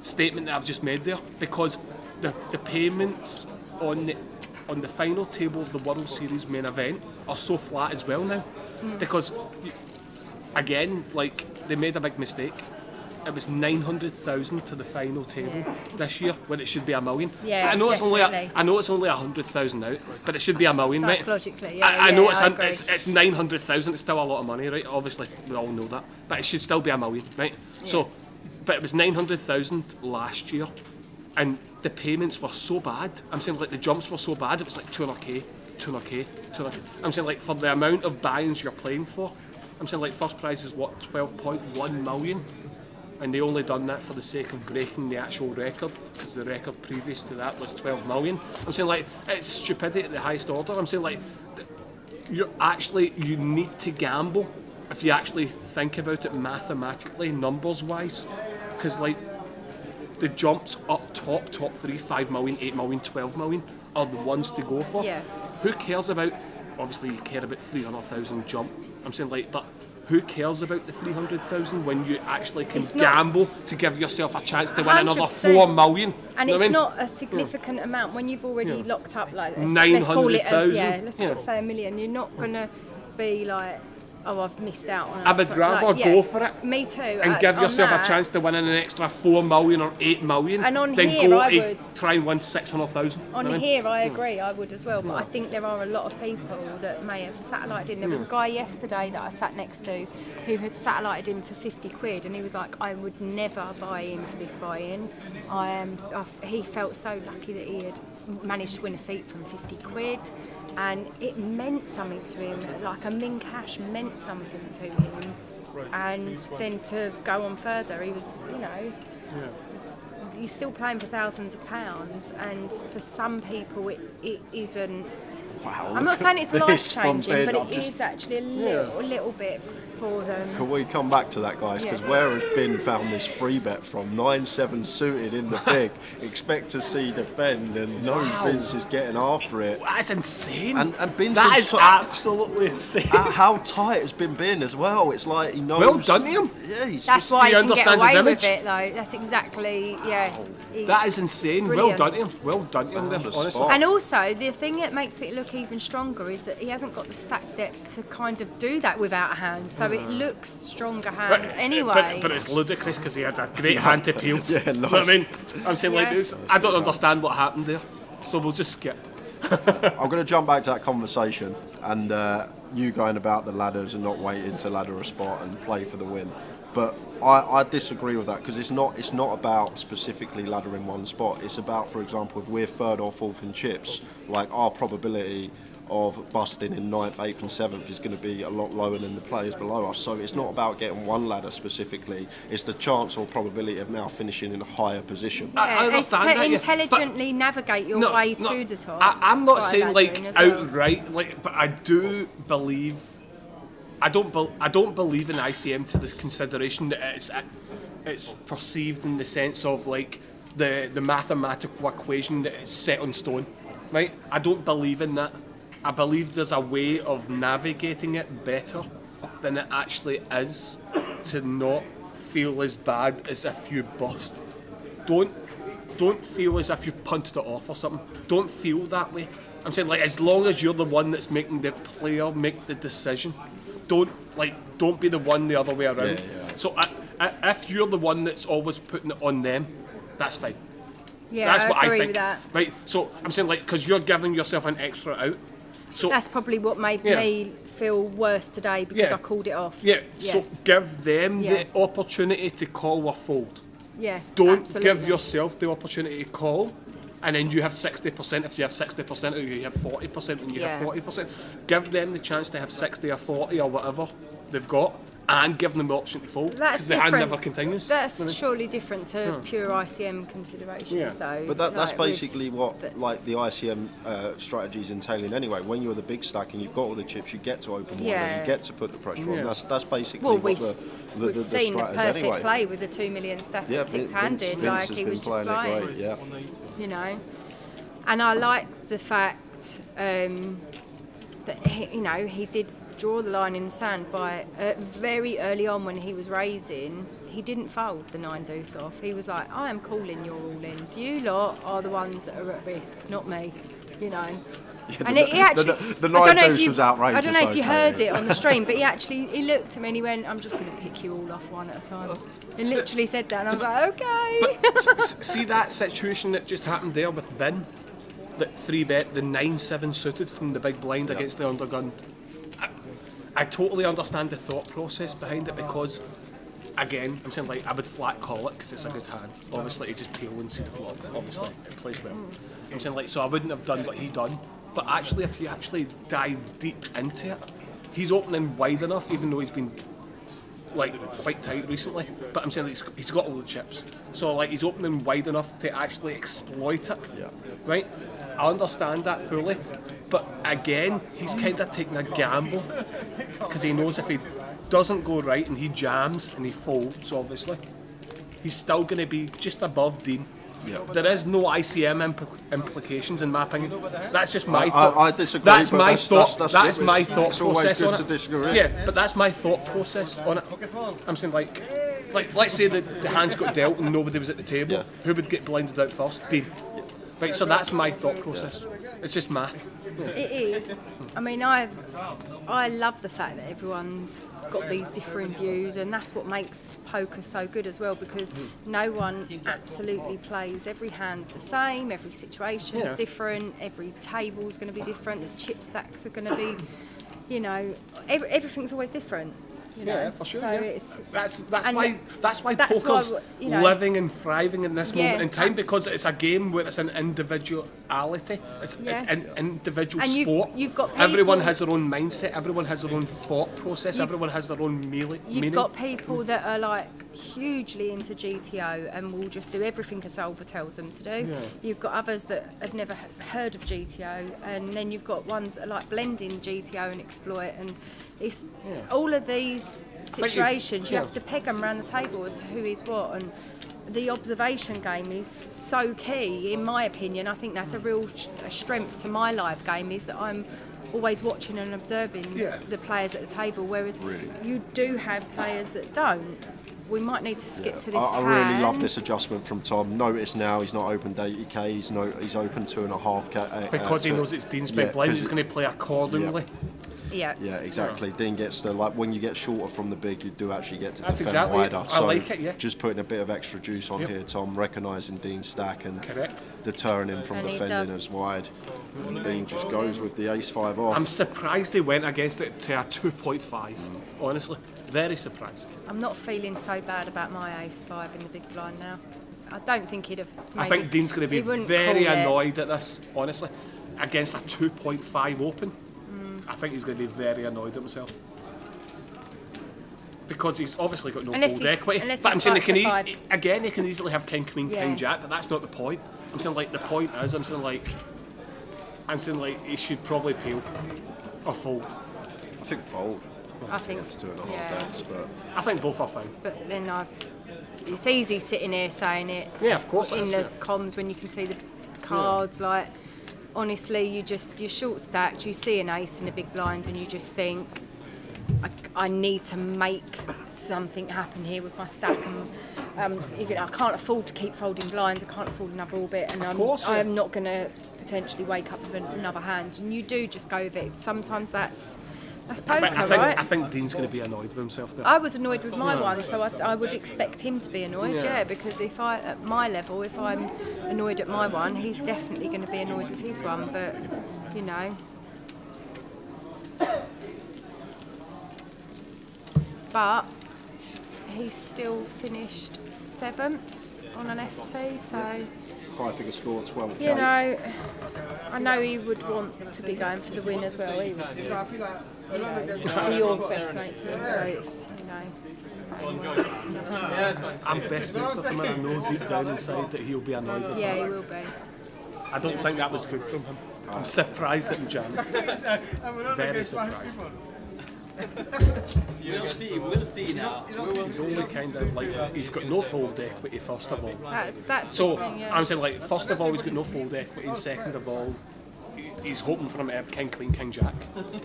B: Statement that I've just made there. Because the payments on the final table of the World Series main event are so flat as well now. Because, again, like, they made a big mistake. It was 900,000 to the final table this year when it should be $1 million.
N: Yeah,
B: I know
N: definitely.
B: I know it's only 100,000 out, but it should be $1 million, right?
N: Psychologically,
B: I know
N: I agree.
B: it's 900,000. It's still a lot of money, right? Obviously, we all know that, but it should still be $1 million, right?
N: Yeah.
B: So, but it was 900,000 last year, and the payments were so bad. I'm saying like the jumps were so bad. It was like 200k, 200k, 200k. I'm saying like for the amount of buy-ins you're playing for, I'm saying like first prize is what, 12.1 million. And they only done that for the sake of breaking the actual record, because the record previous to that was 12 million. I'm saying like it's stupidity at the highest order. I'm saying like you need to gamble if you actually think about it mathematically, numbers wise, because like the jumps up top 3, 5 million, 8 million, 12 million are the ones to go for.
N: Yeah.
B: Who cares about? Obviously, you care about 300,000 jump. I'm saying like, but who cares about the 300,000 when you actually can gamble to give yourself a chance to win another 4 million?
N: And
B: you know
N: it's
B: what
N: not a significant amount when you've already locked up like let's call it
B: 900,000.
N: let's say $1 million. You're not gonna be like, oh, I've missed out on it.
B: I would rather go for it.
N: Me too.
B: And give yourself a chance to win an extra 4 million or 8 million.
N: And on
B: then
N: here,
B: go
N: I
B: to
N: would
B: try and win 600,000.
N: On here, I agree, I would as well. But I think there are a lot of people that may have satellited in. There was a guy yesterday that I sat next to who had satellited in for 50 quid, and he was like, I would never buy in for this buy-in. He felt so lucky that he had managed to win a seat from 50 quid. And it meant something to him, like a min cash meant something to him. And then to go on further, he was, he's still playing for thousands of pounds, and for some people it isn't.
F: Wow,
N: I'm not saying it's life changing,
F: Ben,
N: but
F: I'm
N: it is actually a little bit for them.
F: Can we come back to that, guys? Because where has Ben found this free bet from? 9-7 suited in the big. Expect to see defend, and no Vince is getting after it.
B: That's insane.
F: And Ben's
B: that is absolutely insane.
F: How tight has been as well? It's like he knows.
B: Well done to him.
F: Yeah,
N: that's why he can get
B: understands
N: away
B: his
N: with
B: image.
N: it, though. That's exactly
B: That is insane. Well done to him. Well done to him. There, honestly.
N: And also, the thing that makes it look even stronger is that he hasn't got the stack depth to kind of do that without a hand, so it looks stronger hand anyway.
B: But it's ludicrous because he had a great hand to peel.
F: Yeah, nice.
B: You know what I mean? I'm saying like this. I don't understand what happened there, so we'll just skip.
F: I'm going to jump back to that conversation and you going about the ladders and not waiting to ladder a spot and play for the win. But I disagree with that, because it's not about specifically laddering one spot. It's about, for example, if we're third or fourth in chips, like our probability of busting in 9th, 8th and 7th is going to be a lot lower than the players below us. So it's not about getting one ladder specifically, it's the chance or probability of now finishing in a higher position.
B: I understand
N: to
B: that,
N: intelligently navigate your way to the top.
B: I'm not
N: by
B: saying like
N: laddering as well.
B: outright, like, but I do believe. I don't believe in ICM to this consideration that it's perceived in the sense of like the mathematical equation that it's set on stone, right? I don't believe in that. I believe there's a way of navigating it better than it actually is to not feel as bad as if you bust. Don't feel as if you punted it off or something. Don't feel that way. I'm saying like as long as you're the one that's making the player make the decision, don't be the one the other way around.
F: Yeah.
B: So if you're the one that's always putting it on them, that's fine.
N: Yeah,
B: that's what I
N: agree
B: think.
N: with that.
B: Right. So I'm saying like because you're giving yourself an extra out. So
N: that's probably what made me feel worse today, because I called it off.
B: Yeah. So give them the opportunity to call or fold.
N: Yeah.
B: Don't
N: absolutely.
B: give yourself the opportunity to call, and then you have 60%. If you have 60%, or you have 40%, and you have 40%, give them the chance to have 60 or 40 or whatever they've got, and giving them the option to fold,
N: That's
B: because the hand
N: different.
B: never continues.
N: That's surely different to pure ICM considerations, though.
F: But that's
N: like with
F: basically what like the ICM strategy's entailing anyway. When you're the big stack and you've got all the chips, you get to open wider,
N: Yeah.
F: you get to put the pressure on. That's basically
N: Well,
F: what
N: we've
F: the
N: seen the
F: strat is
N: perfect
F: anyway.
N: play with the 2 million stack at six-handed,
F: Vince
N: like
F: has
N: he
F: been
N: was just
F: playing it
N: flying.
F: great, yeah.
N: You know, and I liked the fact that he did draw the line in the sand by very early on when he was raising. He didn't fold the 9 deuce off. He was like, I am calling your all-ins. You lot are the ones that are at risk, not me. You know.
F: Yeah,
N: And he actually,
F: the
N: I don't
F: 9
N: know if
F: deuce
N: you,
F: was outrageous.
N: I don't know if you heard
F: okay.
N: it on the stream, but he looked at me and he went, "I'm just going to pick you all off one at a time." He literally said that, and I was like, "Okay."
B: But see that situation that just happened there with Bin, that 3-bet the 9-7 suited from the big blind against the undergun. I totally understand the thought process behind it, because, again, I'm saying like I would flat call it because it's a good hand. Obviously, you just peel and see the flop. Obviously, it plays well. I'm saying like, so I wouldn't have done what he done. But actually, if you actually dive deep into it, he's opening wide enough, even though he's been like quite tight recently. But I'm saying like, he's got all the chips, so like he's opening wide enough to actually exploit it.
F: Yeah.
B: Right? I understand that fully, but again, he's kind of taking a gamble because he knows if he doesn't go right and he jams and he folds, obviously, he's still going to be just above Dean.
F: Yeah.
B: There is no ICM implications in my opinion. That's just my thought.
F: I disagree.
B: That's
F: but
B: my
F: that's,
B: thought.
F: That's
B: my thought
F: it's always
B: process
F: good
B: on
F: to
B: it.
F: disagree.
B: Yeah, but that's my thought process on it. I'm saying like let's say that the hands got dealt and nobody was at the table.
F: Yeah.
B: Who would get blinded out first? Dean. Right. So that's my thought process. It's just math.
N: It is. I mean, I love the fact that everyone's got these different views, and that's what makes poker so good as well, because no one absolutely plays every hand the same, every situation is different, every table's going to be different, there's chip stacks are going to be, everything's always different.
B: Yeah, for sure.
N: So
B: Yeah.
N: it's,
B: That's why
N: that's
B: poker's
N: why,
B: living and thriving in this moment in time,
N: abs-
B: because it's a game where it's an individuality. It's an individual
N: And
B: sport.
N: you've got
B: everyone
N: people-
B: has their own mindset. Everyone has their own thought process. Everyone has their own meaning.
N: You've got people that are like hugely into GTO and will just do everything a solver tells them to do.
B: Yeah.
N: You've got others that have never heard of GTO, and then you've got ones that are like blending GTO and exploit, and it's all of these situations. You have to peg them around the table as to who is what, and the observation game is so key, in my opinion. I think that's a real strength to my live game, is that I'm always watching and observing the players at the table, whereas you do have players that don't. We might need to skip to this
F: I
N: hand.
F: really love this adjustment from Tom. Notice now he's not opened 80k, he's open 2.5k.
B: Because he knows it's Dean's big blind, he's going to play accordingly.
N: Yeah,
F: exactly. Dean gets the, like, when you get shorter from the big, you do actually get to
B: That's
F: defend
B: exactly
F: wider.
B: it. I like it, yeah.
F: Just putting a bit of extra juice on here, Tom, recognising Dean's stack and deterring him from
N: And he
F: defending
N: does.
F: as wide. Dean just goes with the ace-5 off.
B: I'm surprised they went against it to a 2.5. Honestly, very surprised.
N: I'm not feeling so bad about my ace-5 in the big blind now. I don't think he'd have.
B: I think Dean's going to be
N: he wouldn't
B: very
N: call it.
B: annoyed at this, honestly, against a 2.5 open. I think he's going to be very annoyed at himself. Because he's obviously got no
N: Unless
B: fold
N: he's-
B: equity.
N: unless
B: But
N: he
B: I'm saying he
N: starts
B: can
N: at 5.
B: he can easily have king, queen,
N: Yeah.
B: king, jack, but that's not the point. I'm saying like he should probably peel or fold.
F: I think fold.
N: I think
F: It's 2.5x, but
B: I think both are fine.
N: But then it's easy sitting here saying it.
B: Yeah, of course it
N: In
B: is,
N: the
B: yeah.
N: comms when you can see the cards, like honestly, you're short stacked. You see an ace in the big blind, and you just think, I need to make something happen here with my stack, and I can't afford to keep folding blinds. I can't afford another orbit, and I'm not going to potentially wake up with another hand. And you do just go with it. Sometimes that's poker, right?
B: I think Dean's going to be annoyed with himself there.
N: I was annoyed with my one, so I would expect him to be annoyed, because if at my level, if I'm annoyed at my one, he's definitely going to be annoyed with his one, but, But he's still finished 7th on an FT, so...
F: 5-figure score, 12k.
N: I I know he would want to be going for the win as well. He would.
H: So I feel like a lot of them.
N: So you're best mates with him, so it's, you know.
B: I'm best mates with him, and I know deep down inside that he'll be annoyed with
N: Yeah,
B: him.
N: he will be.
B: I don't think that was good from him. I'm surprised at him, Jan. Very surprised.
K: We'll see now.
B: He's only kind of like, he's got no fold equity, first of all.
N: That's
B: So,
N: the thing, yeah.
B: I'm saying, like, first of all, he's got no fold equity, and second of all, he's hoping for him to have King Queen, King Jack.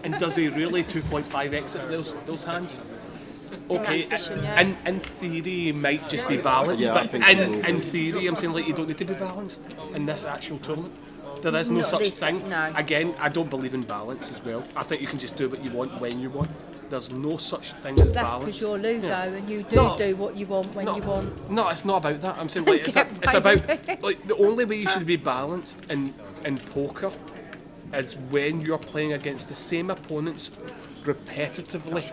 B: And does he really 2.5 exit those hands? Okay, in theory, he might just be balanced,
F: Yeah, I
B: but
F: think he will
B: in
F: be.
B: theory, I'm saying, like, you don't need to be balanced in this actual tournament. There is no
N: Not
B: such
N: this
B: thing.
N: thing, no.
B: Again, I don't believe in balance as well. I think you can just do what you want when you want. There's no such thing as
N: That's
B: balance.
N: because you're Ludo
B: Yeah.
N: and you do
B: No.
N: do what you want when you want.
B: No, it's not about that. I'm saying like it's
N: Get
B: about
N: paid.
B: like the only way you should be balanced in poker is when you're playing against the same opponents repetitively.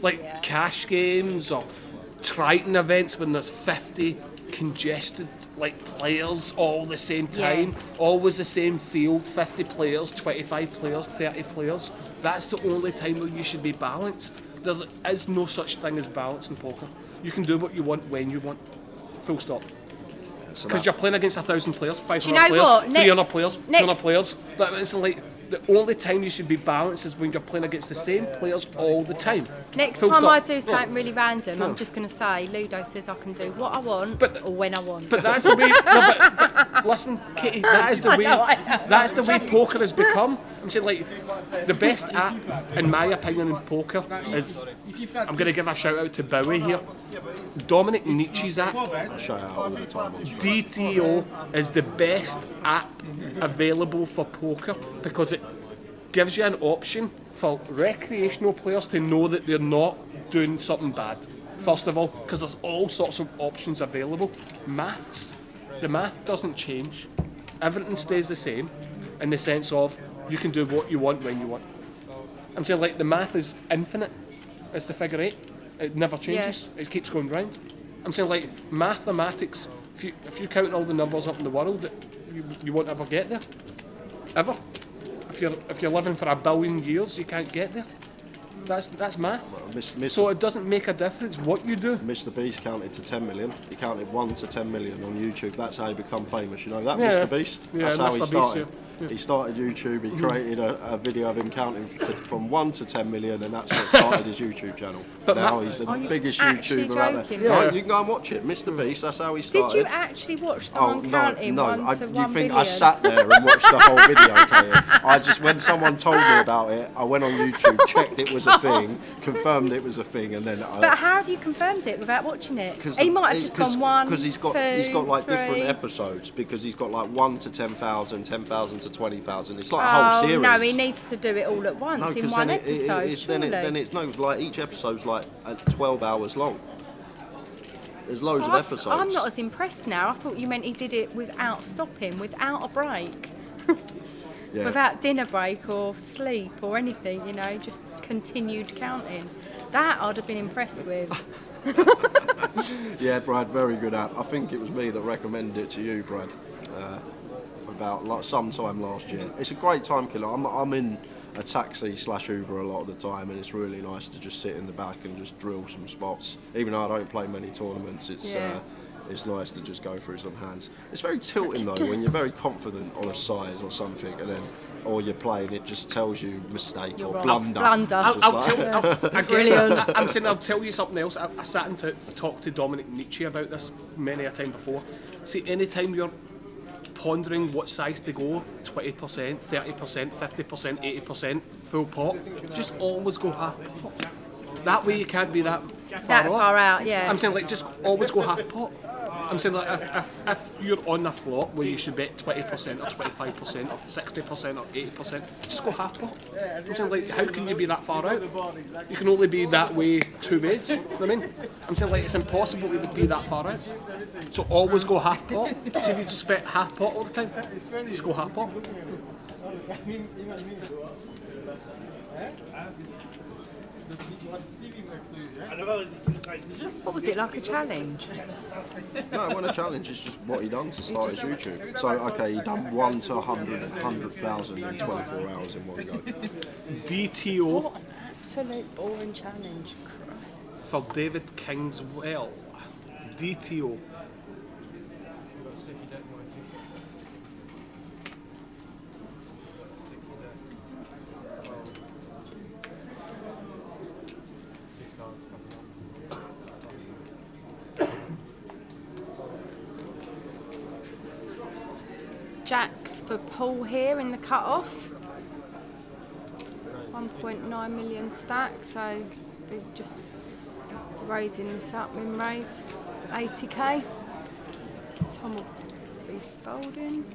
B: Like cash games or Triton events when there's 50 congested like players all the same time, always the same field, 50 players, 25 players, 30 players. That's the only time where you should be balanced. There is no such thing as balance in poker. You can do what you want when you want. Full stop. Because you're playing against 1,000 players, 500
N: Do you know
B: players,
N: what?
B: 300 players, 200
N: next-
B: players. That is like the only time you should be balanced is when you're playing against the same players all the time.
N: Next
B: Full
N: time
B: stop.
N: I do something really random,
B: Yeah.
N: I'm just going to say, Ludo says I can do what I want or when I want.
B: But that's the way. No, but listen, Katie, that is the way.
N: I know.
B: That's the way poker has become. I'm saying like the best app, in my opinion, in poker is. I'm going to give a shout out to Bowie here. Dominic Nietzsche's app.
F: I shout out all the time.
B: DTO is the best app available for poker because it gives you an option for recreational players to know that they're not doing something bad. First of all, because there's all sorts of options available. The math doesn't change. Everything stays the same in the sense of you can do what you want when you want. I'm saying like the math is infinite. It's the figure 8. It never changes. It keeps going round. I'm saying like mathematics. If you count all the numbers up in the world, you won't ever get there. Ever. If you're living for 1 billion years, you can't get there. That's math. So it doesn't make a difference what you do.
F: Mr. Beast counted to 10 million. He counted 1 to 10 million on YouTube. That's how he become famous. You know that,
B: Yeah.
F: Mr. Beast?
B: Yeah,
F: That's how he
B: Mr. Beast,
F: started.
B: yeah.
F: He started YouTube. He created a video of him counting from 1 to 10 million, and that's what started his YouTube channel.
B: But
F: now he's the
N: Are you
F: biggest
N: actually
F: YouTuber out there.
N: joking?
F: No,
B: Yeah.
F: you can go and watch it. Mr. Beast. That's how he
N: Did
F: started.
N: you actually watch someone counting
F: no,
N: 1 to 1
F: you think
N: billion?
F: I sat there and watched the whole video, Katie? I just, when someone told me about it, I went on YouTube, checked it was a thing, confirmed it was a thing, and then
N: But how have you confirmed it without watching it? He might have just gone 1,
F: because he's got
N: 2,
F: like
N: 3.
F: different episodes, because he's got like 1 to 10,000, 10,000 to 20,000. It's like a whole series.
N: No, he needs to do it all at once in
F: 'cause
N: one
F: then
N: episode, surely.
F: then it's no, like each episode's like 12 hours long. There's loads of episodes.
N: I'm not as impressed now. I thought you meant he did it without stopping, without a break.
F: Yeah.
N: Without dinner break or sleep or anything, you know, just continued counting. That I'd have been impressed with.
F: Yeah, Brad, very good app. I think it was me that recommended it to you, Brad, about like sometime last year. It's a great time killer. I'm in a taxi / Uber a lot of the time, and it's really nice to just sit in the back and just drill some spots. Even though I don't play many tournaments, it's nice to just go through some hands. It's very tilting though when you're very confident on a size or something, and then or you're playing, it just tells you mistake
N: You're
F: or
N: wrong.
F: blunder.
N: Blunder.
B: I'm saying I'll tell you something else. I sat and talked to Dominic Nietzsche about this many a time before. See, anytime you're pondering what size to go, 20%, 30%, 50%, 80%, full pot, just always go half pot. That way you can't be that far
N: out, yeah.
B: I'm saying like just always go half pot. I'm saying like if you're on a flop where you should bet 20% or 25% or 60% or 80%, just go half pot. I'm saying like how can you be that far out? You can only be that way 2 ways. You know what I mean? I'm saying like it's impossible to be that far out. So always go half pot. So if you just bet half pot all the time, just go half pot.
N: What was it, like a challenge?
F: No, it wasn't a challenge, it's just what he done to start his YouTube. So, okay, he done 1 to 100,000 in 24 hours in one go.
B: DTO.
N: What an absolute boring challenge, Christ.
B: For David Kingswell. DTO.
N: Jacks for Paul here in the cut-off. 1.9 million stack, so we're just raising this up in raise. 80k. Tom will be folding.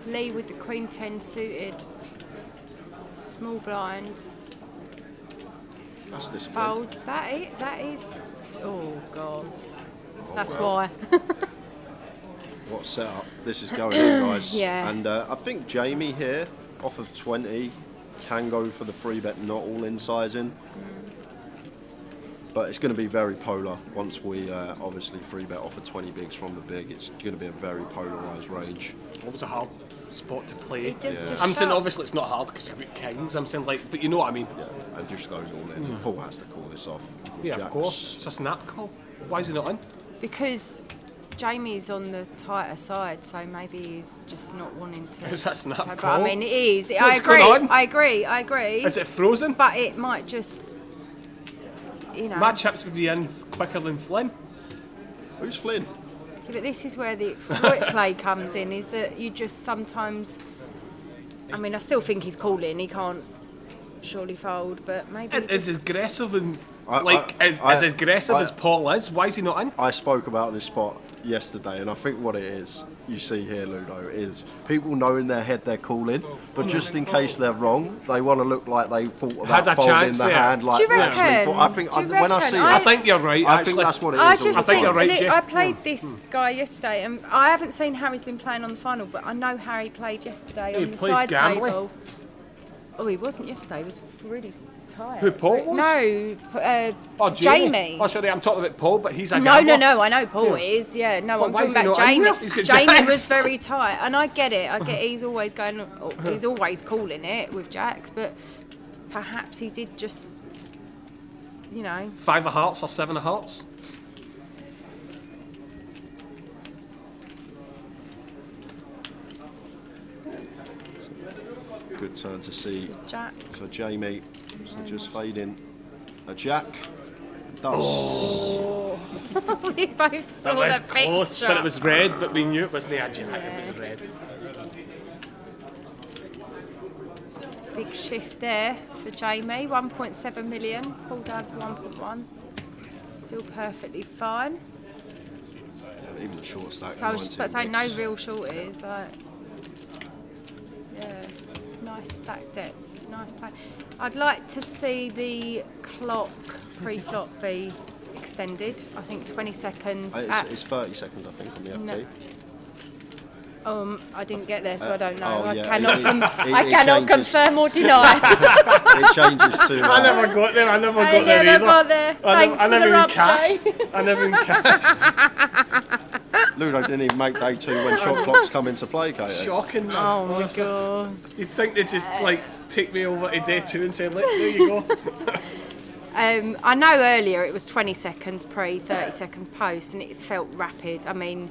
N: Lee with the Queen 10 suited. Small blind.
F: That's discipline.
N: Folds. That is. Oh God. That's why.
F: What setup this is going in, guys.
N: Yeah.
F: And I think Jamie here, off of 20, can go for the free bet, not all in sizing. But it's going to be very polar once we obviously free bet off of 20 bigs from the big. It's going to be a very polarised range.
B: What was a hard spot to play?
N: It does just
B: I'm saying
N: show.
B: obviously it's not hard because you've got kings. I'm saying like, but you know what I mean.
F: Yeah, and just goes all in. Paul has to call this off. with
B: Yeah,
F: jacks.
B: of course. It's a snap call. Why is he not in?
N: Because Jamie's on the tighter side, so maybe he's just not wanting to.
B: Is that snap
N: But
B: call?
N: I mean, it is.
B: What's going on?
N: I agree.
B: Is it frozen?
N: But it might just, you know.
B: My chips would be in quicker than Flynn.
F: Who's Flynn?
N: Yeah, but this is where the exploit play comes in, is that you just sometimes. I mean, I still think he's calling. He can't surely fold, but maybe.
B: And is
N: just-
B: aggressive and
F: as
B: as aggressive as Paul is. Why is he not in?
F: I spoke about this spot yesterday, and I think what it is, you see here, Ludo, is people know in their head they're calling, but just in case they're wrong, they want to look like they thought
B: Had
F: about
B: a
F: folding
B: chance,
F: the
B: yeah.
F: hand. Like,
N: Do you
F: actually
N: reckon?
F: thought- I think
N: Do you
F: when I
N: reckon?
F: see
B: I
F: it,
B: think you're right.
F: I
B: actually.
F: think that's what it is.
N: I just
F: also.
B: think you're right, Jay.
N: I played this guy yesterday, and I haven't seen how he's been playing on the final, but I know how he played yesterday
B: He
N: on the
B: plays
N: side
B: gambling.
N: table. Oh, he wasn't yesterday. He was really tired.
B: Who, Paul was?
N: No,
B: Oh,
N: Jamie.
B: Oh, sorry, I'm talking about Paul, but he's a
N: No,
B: gambler.
N: I know Paul is. Yeah, no,
B: But
N: I'm
B: why
N: talking
B: is he
N: about
B: not in
N: Jamie.
B: there? He's got
N: Jamie
B: jacks.
N: was very tight, and I get it. He's always going. He's always calling it with jacks, but perhaps he did just, you know.
B: 5 of hearts or 7 of hearts.
F: Good turn to see
N: Jack.
F: for Jamie. So just fading a jack. Does.
N: Oh. We both saw
B: That was
N: the
B: close,
N: picture.
B: but it was red, but we knew it wasn't a jack, it was red.
N: Big shift there for Jamie. 1.7 million, pulled down to 1.1. Still perfectly fine.
F: Yeah, even the short stack.
N: So I was just about to say,
F: 19
N: no
F: bigs.
N: real shorties. Like, yeah, it's nice stack depth, nice play. I'd like to see the clock pre-flop be extended. I think 20 seconds.
F: It's 30 seconds, I think, on the FT.
N: I didn't get there, so I don't know.
F: oh,
N: I
F: yeah,
N: cannot,
F: it
N: I cannot
F: changes.
N: confirm or deny.
F: It changes to.
B: I never got there, I never
N: I
B: got there
N: never
B: either.
N: got there. Thanks
B: I
N: for
B: never
N: the
B: even
N: rub,
B: cashed.
N: Jay.
B: I never even cashed.
F: Ludo didn't even make day 2 when shot clocks come into play, Katie.
B: Shocking. man.
N: Oh my god.
B: You'd think they'd just like take me over to day 2 and say, look, there you go.
N: I know earlier it was 20 seconds pre, 30 seconds post, and it felt rapid. I mean,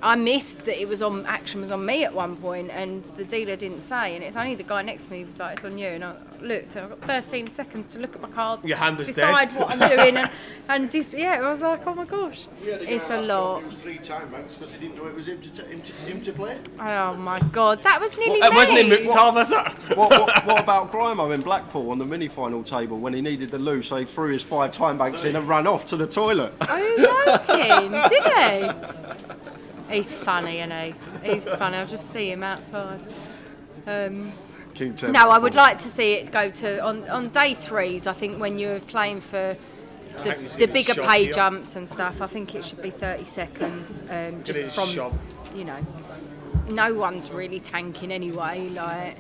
N: I missed that it was on. Action was on me at one point, and the dealer didn't say. And it's only the guy next to me who was like, "It's on you." And I looked, and I got 13 seconds to look at my cards,
B: Your hand was
N: decide
B: dead.
N: what I'm doing, and yeah, I was like, "Oh my gosh, it's a lot."
E: It was 3 time banks because he didn't know it was him to play.
N: Oh my god, that was nearly
B: It
N: me.
B: wasn't in Mukhtar, was it?
F: What about Grimo in Blackpool on the mini-final table when he needed the loo, so he threw his 5 time banks in and ran off to the toilet?
N: Are you joking? Did he? He's funny, isn't he? He's funny. I'll just see him outside. No, I would like to see it go to on day 3s. I think when you're playing for the bigger
B: shove
N: pay
B: here.
N: jumps and stuff, I think it should be 30 seconds. Just
B: is
N: from
B: shove.
N: you know. no one's really tanking anyway. Like,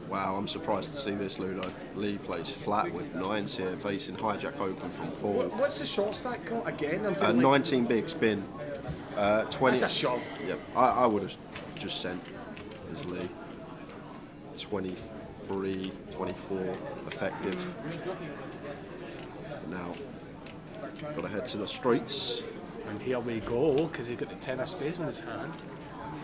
F: Wow, I'm surprised to see this, Ludo. Lee plays flat with 9s here, facing hijack open from Paul.
B: What's the short stack got again? I'm saying
F: 19 big spin. 20.
B: That's a shove.
F: Yep, I would have just sent as Lee. 23, 24 effective. Now, got to head to the streets.
B: And here we go, because he's got the 10 of spades in his hand.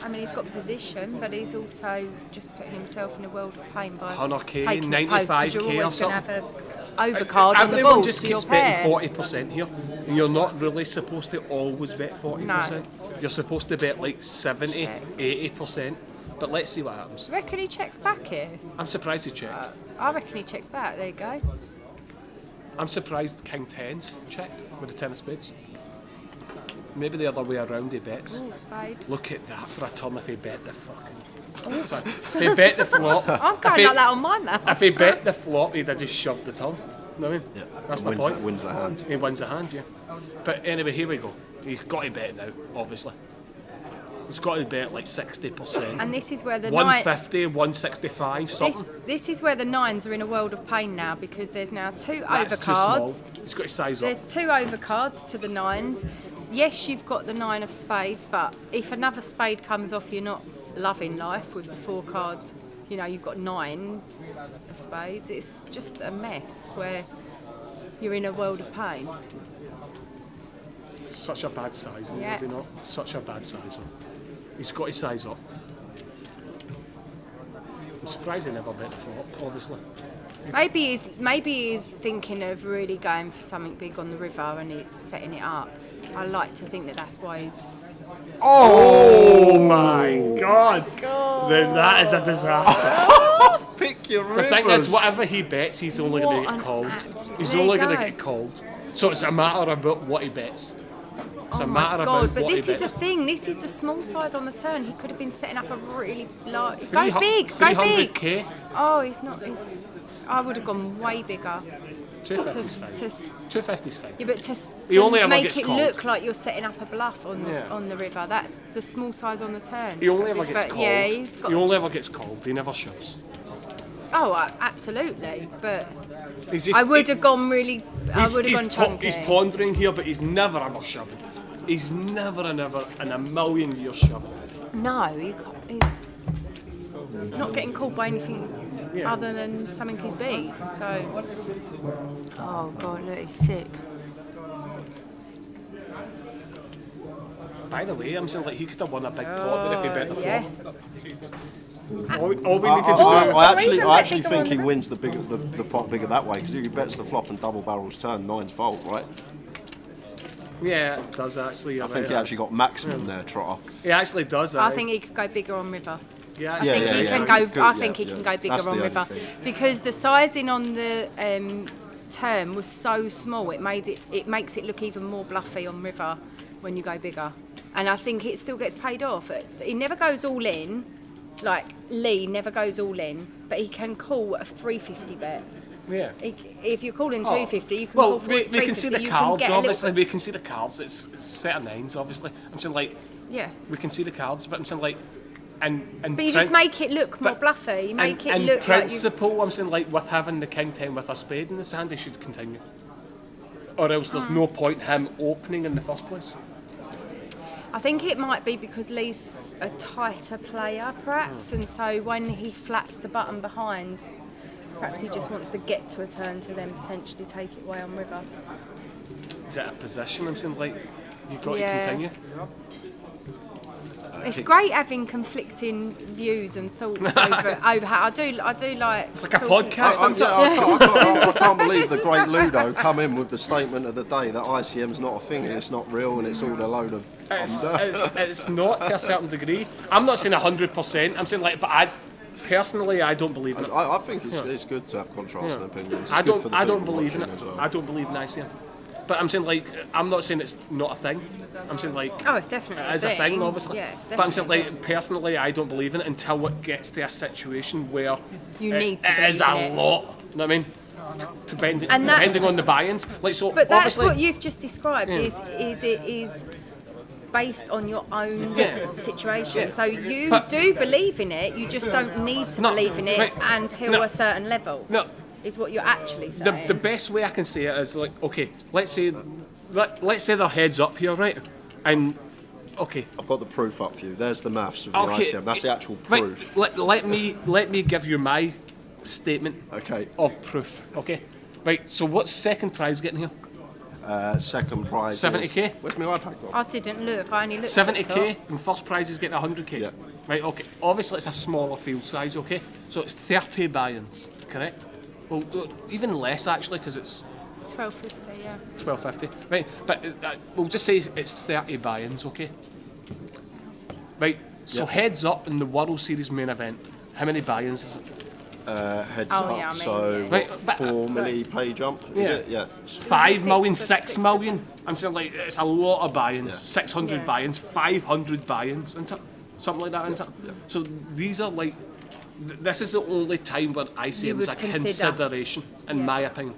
N: I mean, he's got position, but he's also just putting himself in a world of pain by
B: 100k,
N: taking the post, because you're
B: 95k or
N: always going to have
B: something.
N: an overcard on the
B: Everyone
N: ball
B: just
N: to your
B: keeps betting
N: pair.
B: 40% here, and you're not really supposed to always bet 40%.
N: No.
B: You're supposed to bet like 70, 80%. But let's see what happens.
N: I reckon he checks back here.
B: I'm surprised he checked.
N: I reckon he checks back. There you go.
B: I'm surprised King 10's checked with the 10 of spades. Maybe the other way around he bets.
N: Ooh, spade.
B: Look at that for a turn if he bet the fucking... Sorry. If he bet the flop...
N: I'm
B: if
N: going
B: he-
N: like that on my map.
B: If he bet the flop, he'd have just shoved the turn. You know what I mean?
F: Yeah.
B: That's
F: He
B: my
F: wins
B: point.
F: that- wins the hand.
B: He wins the hand, yeah. But anyway, here we go. He's got to bet now, obviously. He's got to bet like 60%.
N: And this is where the
B: 150, 165, something.
N: This is where the 9s are in a world of pain now, because there's now 2
B: That's too
N: overcards.
B: small. He's got to size
N: There's
B: up.
N: 2 overcards to the 9s. Yes, you've got the 9 of spades, but if another spade comes off, you're not loving life with the 4 cards. You know, you've got 9 of spades. It's just a mess where you're in a world of pain.
B: Such a bad size,
N: Yeah.
B: maybe not. Such a bad size. He's got to size up. I'm surprised he never bet the flop, obviously.
N: Maybe he's thinking of really going for something big on the river and he's setting it up. I like to think that that's why he's...
B: Oh my God! Then that is a disaster.
F: Pick your
B: The thing
F: rivers.
B: is, whatever he bets, he's only going to
N: What
B: get
N: an
B: called.
N: absolute-
B: He's
N: There
B: only
N: you
B: going to
N: go.
B: get called. So it's a matter about what he bets. It's
N: Oh
B: a
N: my
B: matter
N: God,
B: about
N: but
B: what
N: this
B: he
N: is the
B: bets.
N: thing, this is the small size on the turn. He could have been setting up a really large... Go
B: 300
N: big, go big!
B: 300k.
N: Oh, I would have gone way bigger.
B: 250's fine. 250's fine.
N: Yeah, but
B: He only
N: to
B: ever
N: make
B: gets
N: it
B: called.
N: look like you're setting up a bluff on the,
B: Yeah.
N: on the river, that's the small size on the turn.
B: He only ever gets
N: But
B: called.
N: yeah, he's got
B: He only
N: just-
B: ever gets called. He never shoves.
N: Oh, absolutely, but
B: He's just,
N: I would have gone really... I would have gone chunky.
B: He's pondering here, but he's never ever shoving. He's never and ever in a million years shoving.
N: No, he's not getting called by anything other than something he's beat. So, oh God, look, he's sick.
B: By the way, I'm saying like he could have won a big pot if he bet the
N: yeah.
B: flop. All we needed to do.
F: I actually think he wins the pot bigger that way, because he bets the flop and double barrels turn, 9's fault, right?
B: Yeah, it does actually.
F: I think he actually got maximum there, Trotter.
B: He actually does.
N: I think he could go bigger on river.
B: Yeah,
N: I think he can go.
F: Good,
N: I think he
F: yeah,
N: can go bigger
F: that's the
N: on
F: only
N: river
F: thing.
N: because the sizing on the term was so small. It makes it look even more bluffy on river when you go bigger. And I think it still gets paid off. He never goes all in, like Lee never goes all in, but he can call a 350 bet.
B: Yeah.
N: If you're calling 250, you can
B: Well,
N: call 350.
B: we can see the
N: you
B: cards,
N: can get
B: obviously. We can see the cards. It's set of 9s, obviously. I'm saying like.
N: Yeah.
B: We can see the cards, but I'm saying like. And
N: But you just make it look more bluffy. You make it
B: in
N: look
B: principle, I'm saying like with having the King 10 with a spade in his hand, he should continue. Or else there's no point him opening in the first place.
N: I think it might be because Lee's a tighter player, perhaps, and so when he flats the button behind, perhaps he just wants to get to a turn to then potentially take it away on river.
B: Is that a position? I'm saying like you've got
N: Yeah.
B: to continue.
N: It's great having conflicting views and thoughts over how I do like. It's
B: like a podcast.
F: I can't believe the great Ludo come in with the statement of the day that ICM's not a thing, it's not real, and it's all a load of.
B: It's not to a certain degree. I'm not saying 100%. I'm saying like, but I don't believe in it.
F: I think it's good to have contrasting opinions. It's
B: I
F: good for the
B: don't
F: people
B: believe in it.
F: watching as well.
B: I don't believe in ICM. But I'm saying like, I'm not saying it's not a thing. I'm saying like,
N: Oh, it's definitely
B: it is a thing, obviously.
N: Yeah, it's
B: but I'm saying
N: definitely
B: like, personally, I don't believe in it until it gets to a situation where
N: You need to
B: it is
N: believe in
B: a
N: it.
B: lot. You know what I mean? Depending
N: And that-
B: on the buy-ins. Like so,
N: But that's
B: obviously,
N: what you've just described. Is based on your own
B: Yeah.
N: situation.
B: Yeah.
N: So you
B: But-
N: do believe in it, you just don't need to
B: No,
N: believe in it
B: right.
N: until
B: No.
N: a certain level.
B: No.
N: Is what you're actually saying.
B: The best way I can say it is like, okay, let's say they're heads up here, right? And okay,
F: I've got the proof up for you. There's the maths of the
B: Okay.
F: ICM. That's the actual
B: right,
F: proof.
B: let me give you my statement
F: Okay.
B: of proof. Okay, right. So what's second prize getting here?
F: Second prize.
B: 70k.
F: Where's my iPad gone?
N: I didn't look. I only looked.
B: 70k,
N: At the
B: and first prize is getting 100k.
F: Yeah.
B: Right. Okay. Obviously, it's a smaller field size. Okay. So it's 30 buy-ins. Correct. Well, even less actually, because it's
N: top. 12.50. Yeah.
B: 12.50. Right. But we'll just say it's 30 buy-ins. Okay. Right. So
F: Yep.
B: heads up in the World Series main event. How many buy-ins is it?
F: Heads
N: Oh,
F: up.
N: yeah, I mean,
F: so
N: yeah.
F: what,
B: Right, but-
F: 4 milli pay jump. Is
B: Yeah.
F: it? Yeah.
B: 5 million,
N: six,
B: 6
N: six
B: million. I'm saying like it's a lot of buy-ins.
F: Yeah.
B: 600
N: Yeah.
B: buy-ins, 500 buy-ins, isn't it? Something like that, isn't it?
F: Yeah.
B: So these are like, this is the only time where ICM is
N: would
B: a
N: consider.
B: consideration, in
N: Yeah.
B: my opinion.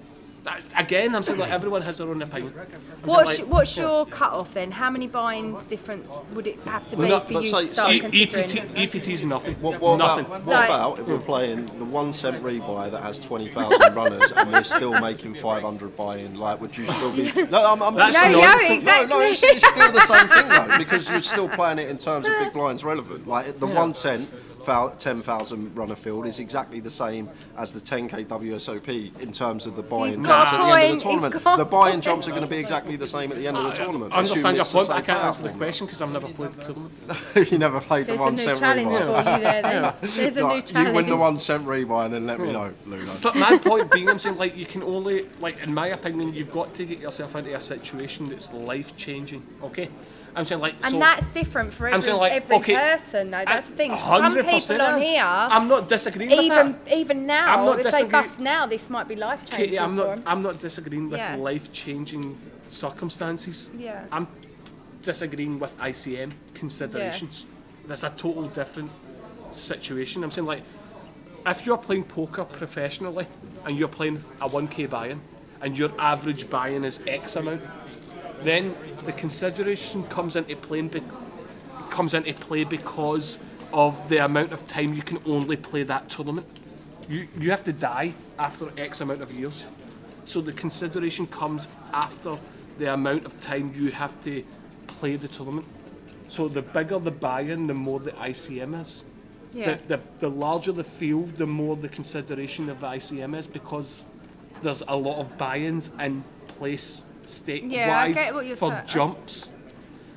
B: Again, I'm saying like everyone has their own opinion. I'm
N: What's
B: saying, like,
N: what's your cut-off then? How many buy-ins difference would it have to be
F: Well, no,
N: for
F: but
N: you
F: say-
N: to start
F: say
N: considering?
B: EPT's nothing.
F: What
B: nothing.
F: About,
N: Like-
F: about if we're playing the 1 cent rebuy that has 20,000 runners and we're still making 500 buy-in? Like, would you still be? No, I'm
B: That's
F: just
N: No,
B: nonsense.
N: no, exactly.
F: No, it's still the same thing though, because you're still playing it in terms of big blinds relevant. Like the 1 cent 10,000 runner field is exactly the same as the 10k WSOP in terms of the buy-in
N: He's
F: jumps
N: got
F: at
N: a
F: the end of
N: point,
F: the
N: he's
F: tournament.
N: got
F: The
N: a
F: buy-in
N: point.
F: jumps are going to be exactly the same at the end of the tournament.
B: I understand your
F: assuming it's
B: point,
F: the
B: but I
F: same
B: can't answer the
F: platform.
B: question because I've never played the tournament.
F: You never played
N: There's
F: the
N: a
F: 1
N: new
F: cent
N: challenge
F: rebuy.
N: for you there. Then. There's a new
F: Right,
N: challenge.
F: you win the 1 cent rebuy and then let me know, Luna.
B: But my point being, I'm saying like you can only, like in my opinion, you've got to get yourself into a situation that's life-changing, okay? I'm saying like,
N: And
B: so
N: that's different for
B: I'm
N: every,
B: saying, like,
N: every
B: okay,
N: person, though. That's the thing. Some
B: 100%
N: people on
B: is.
N: here,
B: I'm not disagreeing with
N: even
B: that.
N: even
B: I'm
N: now,
B: not
N: if they
B: disagreeing-
N: bust now, this might be life changing
B: Katie, I'm
N: for
B: not.
N: them.
B: I'm not disagreeing with
N: Yeah.
B: life-changing circumstances.
N: Yeah.
B: I'm disagreeing with ICM considerations. That's a total different situation. I'm saying like, if you're playing poker professionally and you're playing a 1k buy-in and your average buy-in is X amount, then the consideration comes into play because of the amount of time you can only play that tournament. You have to die after X amount of years. So the consideration comes after the amount of time you have to play the tournament. So the bigger the buy-in, the more the ICM is.
N: Yeah.
B: The larger the field, the more the consideration of the ICM is, because there's a lot of buy-ins in place stake-wise
N: Yeah, I get what you're
B: for
N: saying.
B: jumps.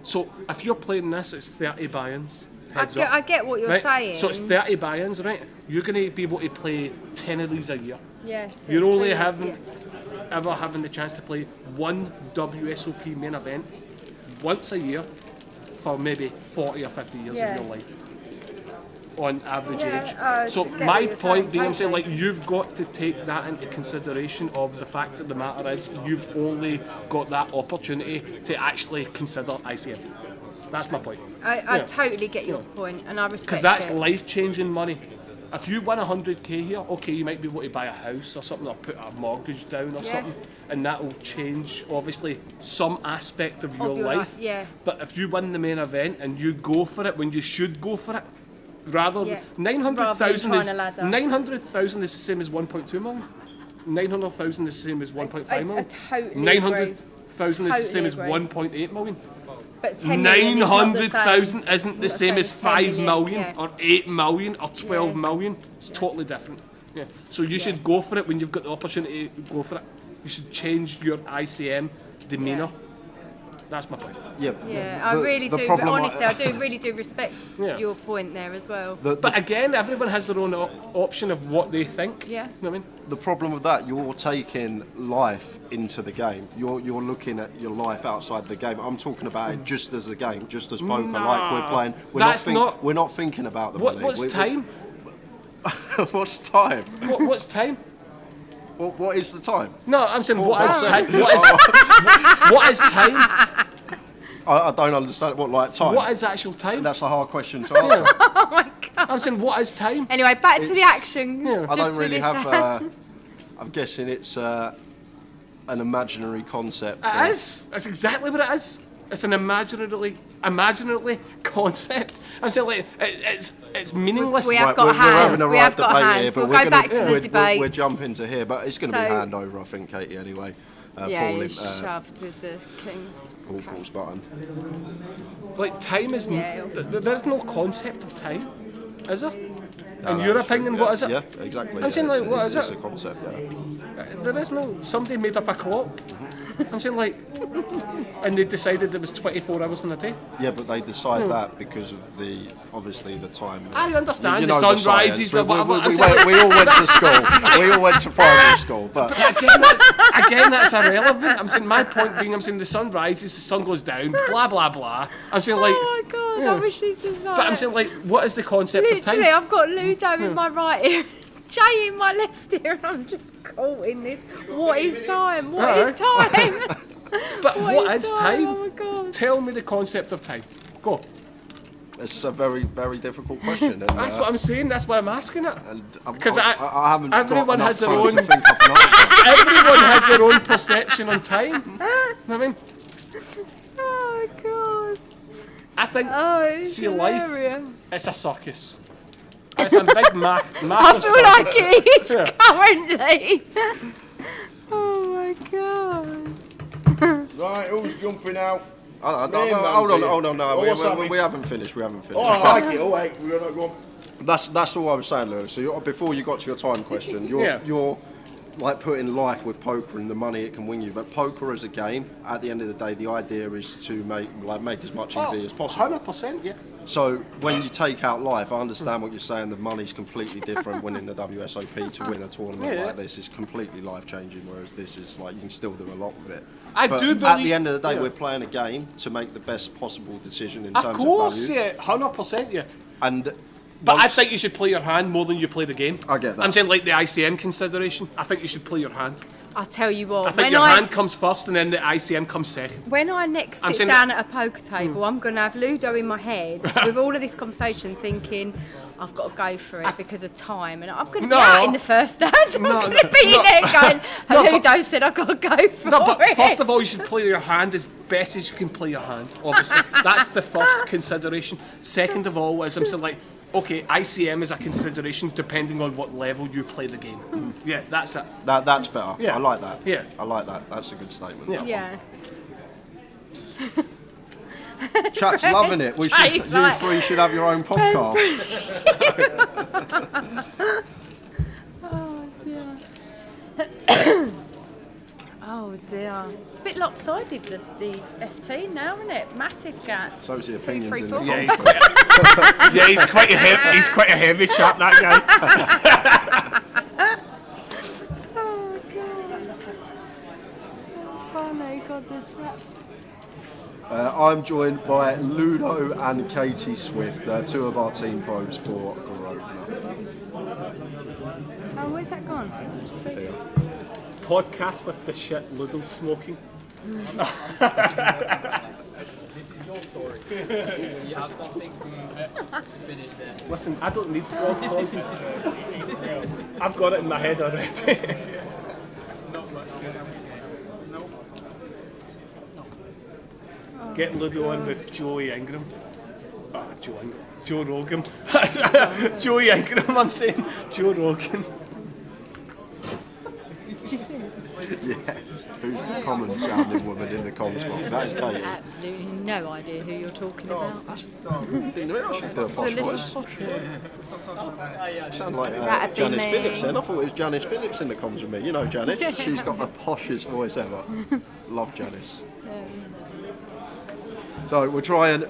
B: So if you're playing this, it's 30 buy-ins. Heads up.
N: I get what you're
B: Right?
N: saying.
B: So it's 30 buy-ins, right? You're going to be able to play 10 of these a year.
N: Yeah, so
B: You're
N: it's
B: only
N: 3 years,
B: having ever having the chance to play one WSOP main event once a year for maybe 40 or 50 years
N: Yeah.
B: of your life on average
N: Yeah,
B: age. So
N: get
B: my
N: what you're
B: point
N: saying,
B: being, I'm saying
N: totally.
B: like you've got to take that into consideration of the fact of the matter is you've only got that opportunity to actually consider ICM. That's my point.
N: I
B: Yeah.
N: totally get your point, and I respect
B: Because that's
N: it.
B: life-changing money. If you win 100k here, okay, you might be able to buy a house or something, or put a mortgage down or something, and that will change, obviously, some aspect of your life.
N: Yeah.
B: But if you win the main event and you go for it when you should go for it, rather
N: Yeah.
B: than 900,000
N: Rather
B: is
N: than trying to ladder.
B: 900,000 is the same as 1.2 million. 900,000 is the same as 1.5 million.
N: I totally
B: 900,000 is the same as
N: Totally agree.
B: 1.8 million.
N: But 10 million is not the same.
B: 900,000 isn't the
N: Not
B: same as
N: 10
B: 5 million
N: yeah.
B: or 8 million or 12
N: Yeah.
B: million. It's totally different. Yeah. So you should go for it when you've got the opportunity to go for it. You should change your ICM demeanour. That's my point.
F: Yeah,
N: Yeah, I really do.
F: problem
N: Honestly, I do really do respect
B: Yeah.
N: your point there as well.
B: But again, everyone has their own option of what they think.
N: Yeah.
B: You know what I mean?
F: The problem with that, you're taking life into the game. You're looking at your life outside the game. I'm talking about it just as a game, just as poker, like we're playing. We're not thinking about the money.
B: What's time?
F: What's time?
B: What's time?
F: What is the time?
B: No, I'm saying what
F: what's
B: is
F: the-
B: time? What is time?
F: I don't understand what time.
B: What is actual time?
F: That's a hard question to answer.
N: Oh my god.
B: I'm saying what is time?
N: Anyway, back to the
F: It's-
N: action.
B: Yeah.
F: I
N: just
F: don't
N: for
F: really
N: this
F: have. I'm guessing it's an imaginary concept.
B: It is. That's exactly what it is. It's an imaginary concept. I'm saying like it's meaningless.
N: We have
F: We're
N: got hands.
F: having a
N: We
F: right
N: have got
F: debate
N: hands.
F: here, but
N: We'll
F: we're
N: go
F: gonna,
N: back to the debate.
F: We're jumping to here, but it's going to be
N: So-
F: hand over, I think, Katie, anyway.
N: Yeah,
F: Paul,
N: he's shoved with the Kings.
F: Paul's button.
B: Like time is
N: Yeah.
B: there's no concept of time, is there?
F: No,
B: In
F: no,
B: your
F: it's true.
B: opinion,
F: Yeah,
B: what is it?
F: Yeah, exactly.
B: I'm saying, like, what
F: it's,
B: is
F: it's
B: it?
F: a concept, yeah.
B: There is no. Somebody made up a clock. I'm saying like, and they decided there was 24 hours in a day.
F: Yeah, but they decide that because of obviously the time.
B: I understand
F: You
B: the
F: know
B: sun
F: science.
B: rises or whatever.
F: We all went to school. We all went to primary school, but
B: Again, that's irrelevant. I'm saying my point being, I'm saying the sun rises, the sun goes down, blah blah blah. I'm saying like,
N: Oh my god, I wish this was like.
B: but I'm saying like, what is the concept of
N: Literally,
B: time?
N: I've got Ludo in my right ear, Jay in my left ear, and I'm just caught in this. What is time? What is time?
B: But what is time?
N: Oh my god.
B: Tell me the concept of time. Go.
F: it's a very, very difficult question. And,
B: That's what I'm saying. That's why I'm asking it. Because
F: I haven't
B: everyone
F: got
B: has
F: enough
B: their
F: time
B: own.
F: to think up an answer.
B: Everyone has their own perception on time. You know what I mean?
N: Oh my god.
B: I think.
N: It's
B: see, life.
N: hilarious.
B: It's a circus. It's a big, massive
N: I feel like
B: circus.
N: it is
B: Yeah.
N: currently. Oh my god.
L: Right, who's jumping out?
F: Hold on, no, we haven't finished.
L: Oh, I like it. Oh, wait, we're not going.
F: That's all I was saying, Lewis. So before you got to your time question, you're like putting life with poker and the money it can win you. But poker as a game, at the end of the day, the idea is to make as much EV as possible.
B: 100%, yeah.
F: So when you take out life, I understand what you're saying. The money's completely different. Winning the WSOP to win a tournament like this is completely life changing. Whereas this is like you can still do a lot with it.
B: I
F: But
B: do
F: at
B: believe-
F: the end of the day,
B: yeah.
F: we're playing a game to make the best possible decision in
B: Of
F: terms
B: course,
F: of value.
B: yeah, 100%, yeah.
F: And
B: But I
F: once-
B: think you should play your hand more than you play the game.
F: I get that.
B: I'm saying like the ICM consideration. I think you should play your hand.
N: I'll tell you what.
B: I think your hand comes first and then the ICM comes second.
N: When I next
B: I'm
N: sit
B: saying
N: down
B: that-
N: at a poker table, I'm going to have Ludo in my head with all of this conversation thinking, I've got to go for it because of time. And I'm going to be out in the first stand. I'm going to be in there going, Ludo said I've got to go for
B: But
N: it.
B: first of all, you should play your hand as best as you can play your hand, obviously. That's the first consideration. Second of all, is I'm saying like, okay, ICM is a consideration depending on what level you play the game. Yeah, that's it.
F: That's better.
B: Yeah.
F: I like that.
B: Yeah.
F: I like that. That's a good statement.
B: Yeah.
F: Chat's loving it. You three should have your own podcast.
N: Oh dear. Oh dear. It's a bit lopsided, the FT now, isn't it? Massive gap.
F: So is the
N: 2,
F: opinions
N: 3,
F: in
N: 4.
F: the
B: Yeah, he's quite a heavy chap, that guy.
N: Oh god. Funny, God, the chat.
F: I'm joined by Ludo and Katie Swift, two of our team pros for Grosvenor.
N: Oh, where's that gone?
B: Podcast with the shit Ludo's smoking.
K: This is your story. You have something to finish there.
B: Listen, I don't need frog poison. I've got it in my head already.
K: Not much good.
B: Get Ludo on with Joey Ingram. Joe Rogan. Joey Ingram, I'm saying. Joe Rogan.
N: Did you see it?
F: Yeah. Who's the common sounding woman in the comms box? That is Katie.
N: Absolutely no idea who you're talking about.
F: Didn't realise she did a
N: It's a
F: posh
N: little
F: voice.
N: posh.
F: Sound like
N: That'd be
F: Janice
N: me.
F: Phillips then. I thought it was Janice Phillips in the comms with me. You know Janice. She's got the poshest voice ever. Love Janice. So we'll try and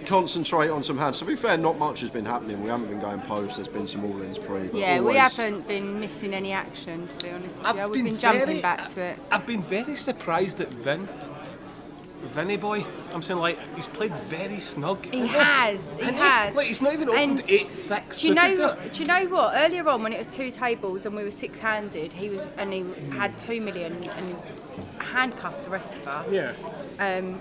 F: concentrate on some hands. To be fair, not much has been happening. We haven't been going post. There's been some all-ins pre. But
N: Yeah, we
F: always-
N: haven't been missing any action, to be honest with you. We've been jumping back to it.
B: I've been very surprised at Vinny boy. I'm saying like he's played very snug.
N: He has.
B: Like he's not even opened 8-6.
N: Do you know what? Earlier on, when it was 2 tables and we were 6-handed, he had 2 million and handcuffed the rest of us.
B: Yeah.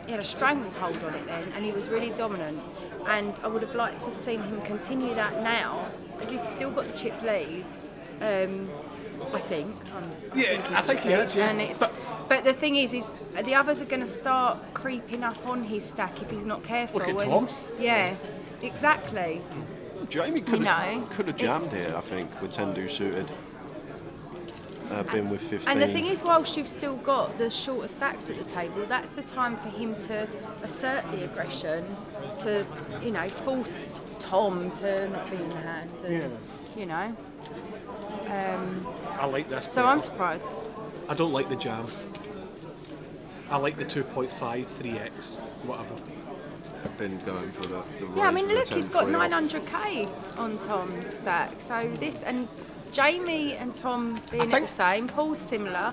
N: He had a stranglehold on it then, and he was really dominant. And I would have liked to have seen him continue that now, because he's still got the chip lead. I think.
B: I think he is, yeah.
N: And but the thing is the others are going to start creeping up on his stack if he's not careful.
B: Look at
N: and,
B: Tom.
N: Yeah, exactly.
F: Jamie could have jammed here, I think, with 10 suited. Been with 15.
N: And the thing is, whilst you've still got the shorter stacks at the table, that's the time for him to assert the aggression, to, you know, force Tom to not be in the hand. And, you know.
B: I like this.
N: So I'm surprised.
B: I don't like the jam. I like the 2.5, 3x, whatever.
F: I've been going for the
N: Yeah, I mean,
F: raise
N: look,
F: with
N: he's
F: the
N: got
F: 10 off.
N: 900k on Tom's stack. So this, and Jamie and Tom being at the same, Paul's similar.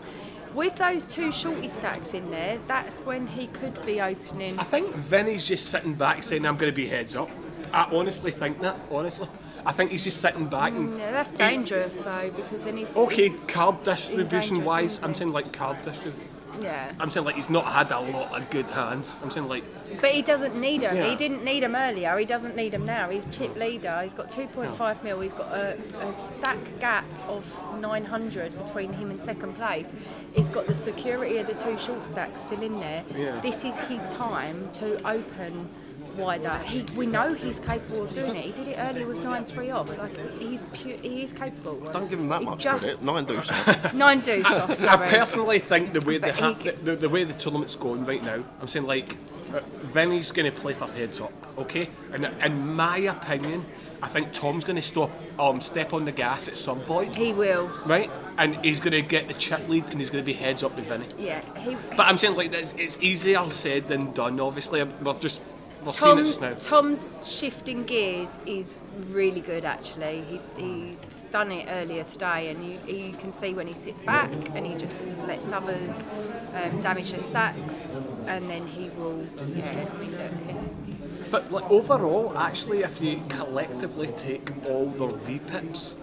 N: With those two shorty stacks in there, that's when he could be opening.
B: I think Vinny's just sitting back saying, I'm going to be heads up. I honestly think that, honestly. I think he's just sitting back and...
N: Yeah, that's dangerous though, because then he's...
B: Okay,
N: he's
B: card distribution
N: danger,
B: wise, I'm saying like card distribution.
N: Yeah.
B: I'm saying like he's not had a lot of good hands. I'm saying like...
N: But he doesn't need them.
B: Yeah.
N: He didn't need them earlier. He doesn't need them now. He's chip leader. He's got 2.5 mil. He's got a stack gap of 900 between him and second place. He's got the security of the two short stacks still in there.
B: Yeah.
N: This is his time to open wider. We know he's capable of doing it. He did it earlier with 9-3 off. Like he is capable.
F: Don't give him that
N: He
F: much
N: just-
F: credit. 9 deuce off.
N: 9 deuce off. Sorry.
B: I personally think the way
N: But
B: the way the tournament's going right now, I'm saying like Vinny's going to play for heads up, okay? And in my opinion, I think Tom's going to step on the gas at some point.
N: He will.
B: Right? And he's going to get the chip lead and he's going to be heads up with Vinny.
N: Yeah.
B: But I'm saying like it's easier said than done. Obviously, we're seeing it just now.
N: Tom's shifting gears is really good actually. He's done it earlier today, and you can see when he sits back and he just lets others damage their stacks, and then he will. Yeah, I mean, look.
B: But like overall, actually, if you collectively take all the repips,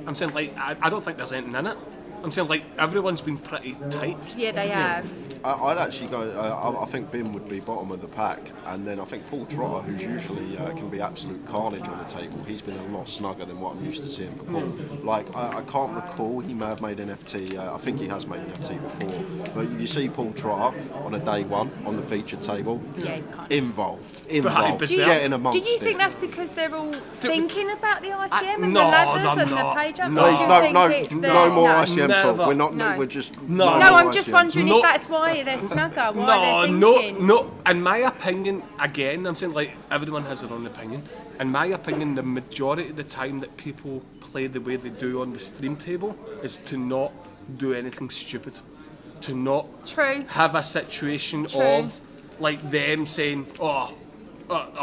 B: I'm saying like I don't think there's anything in it. I'm saying like everyone's been pretty tight.
N: Yeah, they have.
F: I'd actually go. I think Bim would be bottom of the pack, and then I think Paul Trotter, who's usually can be absolute carnage on the table, he's been a lot snugger than what I'm used to seeing for Paul. Like I can't recall he may have made an FT. I think he has made an FT before, but you see Paul Trotter on a day one on the featured table,
N: Yeah, he's kind of
F: involved,
N: Do you,
F: getting amongst
N: do you
F: it.
N: think that's because they're all thinking about the ICM and
B: no,
N: the ladders
B: no,
N: and
B: no.
N: the page up?
B: No.
N: Or do you think it's the,
F: no more ICM talk.
B: Never.
F: We're not.
N: No.
F: We're just.
B: No.
N: No, I'm
F: more
N: just
F: ICM.
N: wondering
B: No.
N: if that's why they're snugger, why they're
B: No,
N: thinking.
B: no. In my opinion, again, I'm saying like everyone has their own opinion. In my opinion, the majority of the time that people play the way they do on the stream table is to not do anything stupid, to not
N: True.
B: have a situation
N: True.
B: of like them saying, or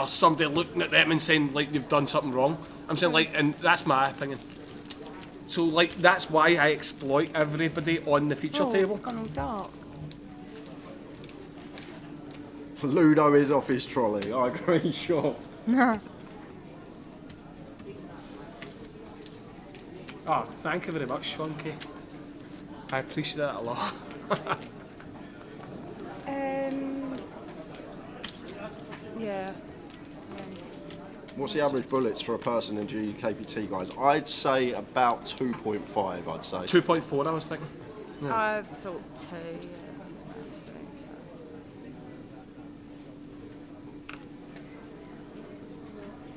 B: somebody looking at them and saying like they've done something wrong. I'm saying like, and that's my opinion. So like that's why I exploit everybody on the feature table.
N: It's gone all dark.
F: Ludo is off his trolley. I agree, sure.
N: No.
B: Oh, thank you very much, Shonky. I appreciate that a lot.
N: Yeah.
F: What's the average bullets for a person in GUKPT, guys? I'd say about 2.5. I'd say
B: 2.4, I was thinking.
N: I thought 2. Yeah.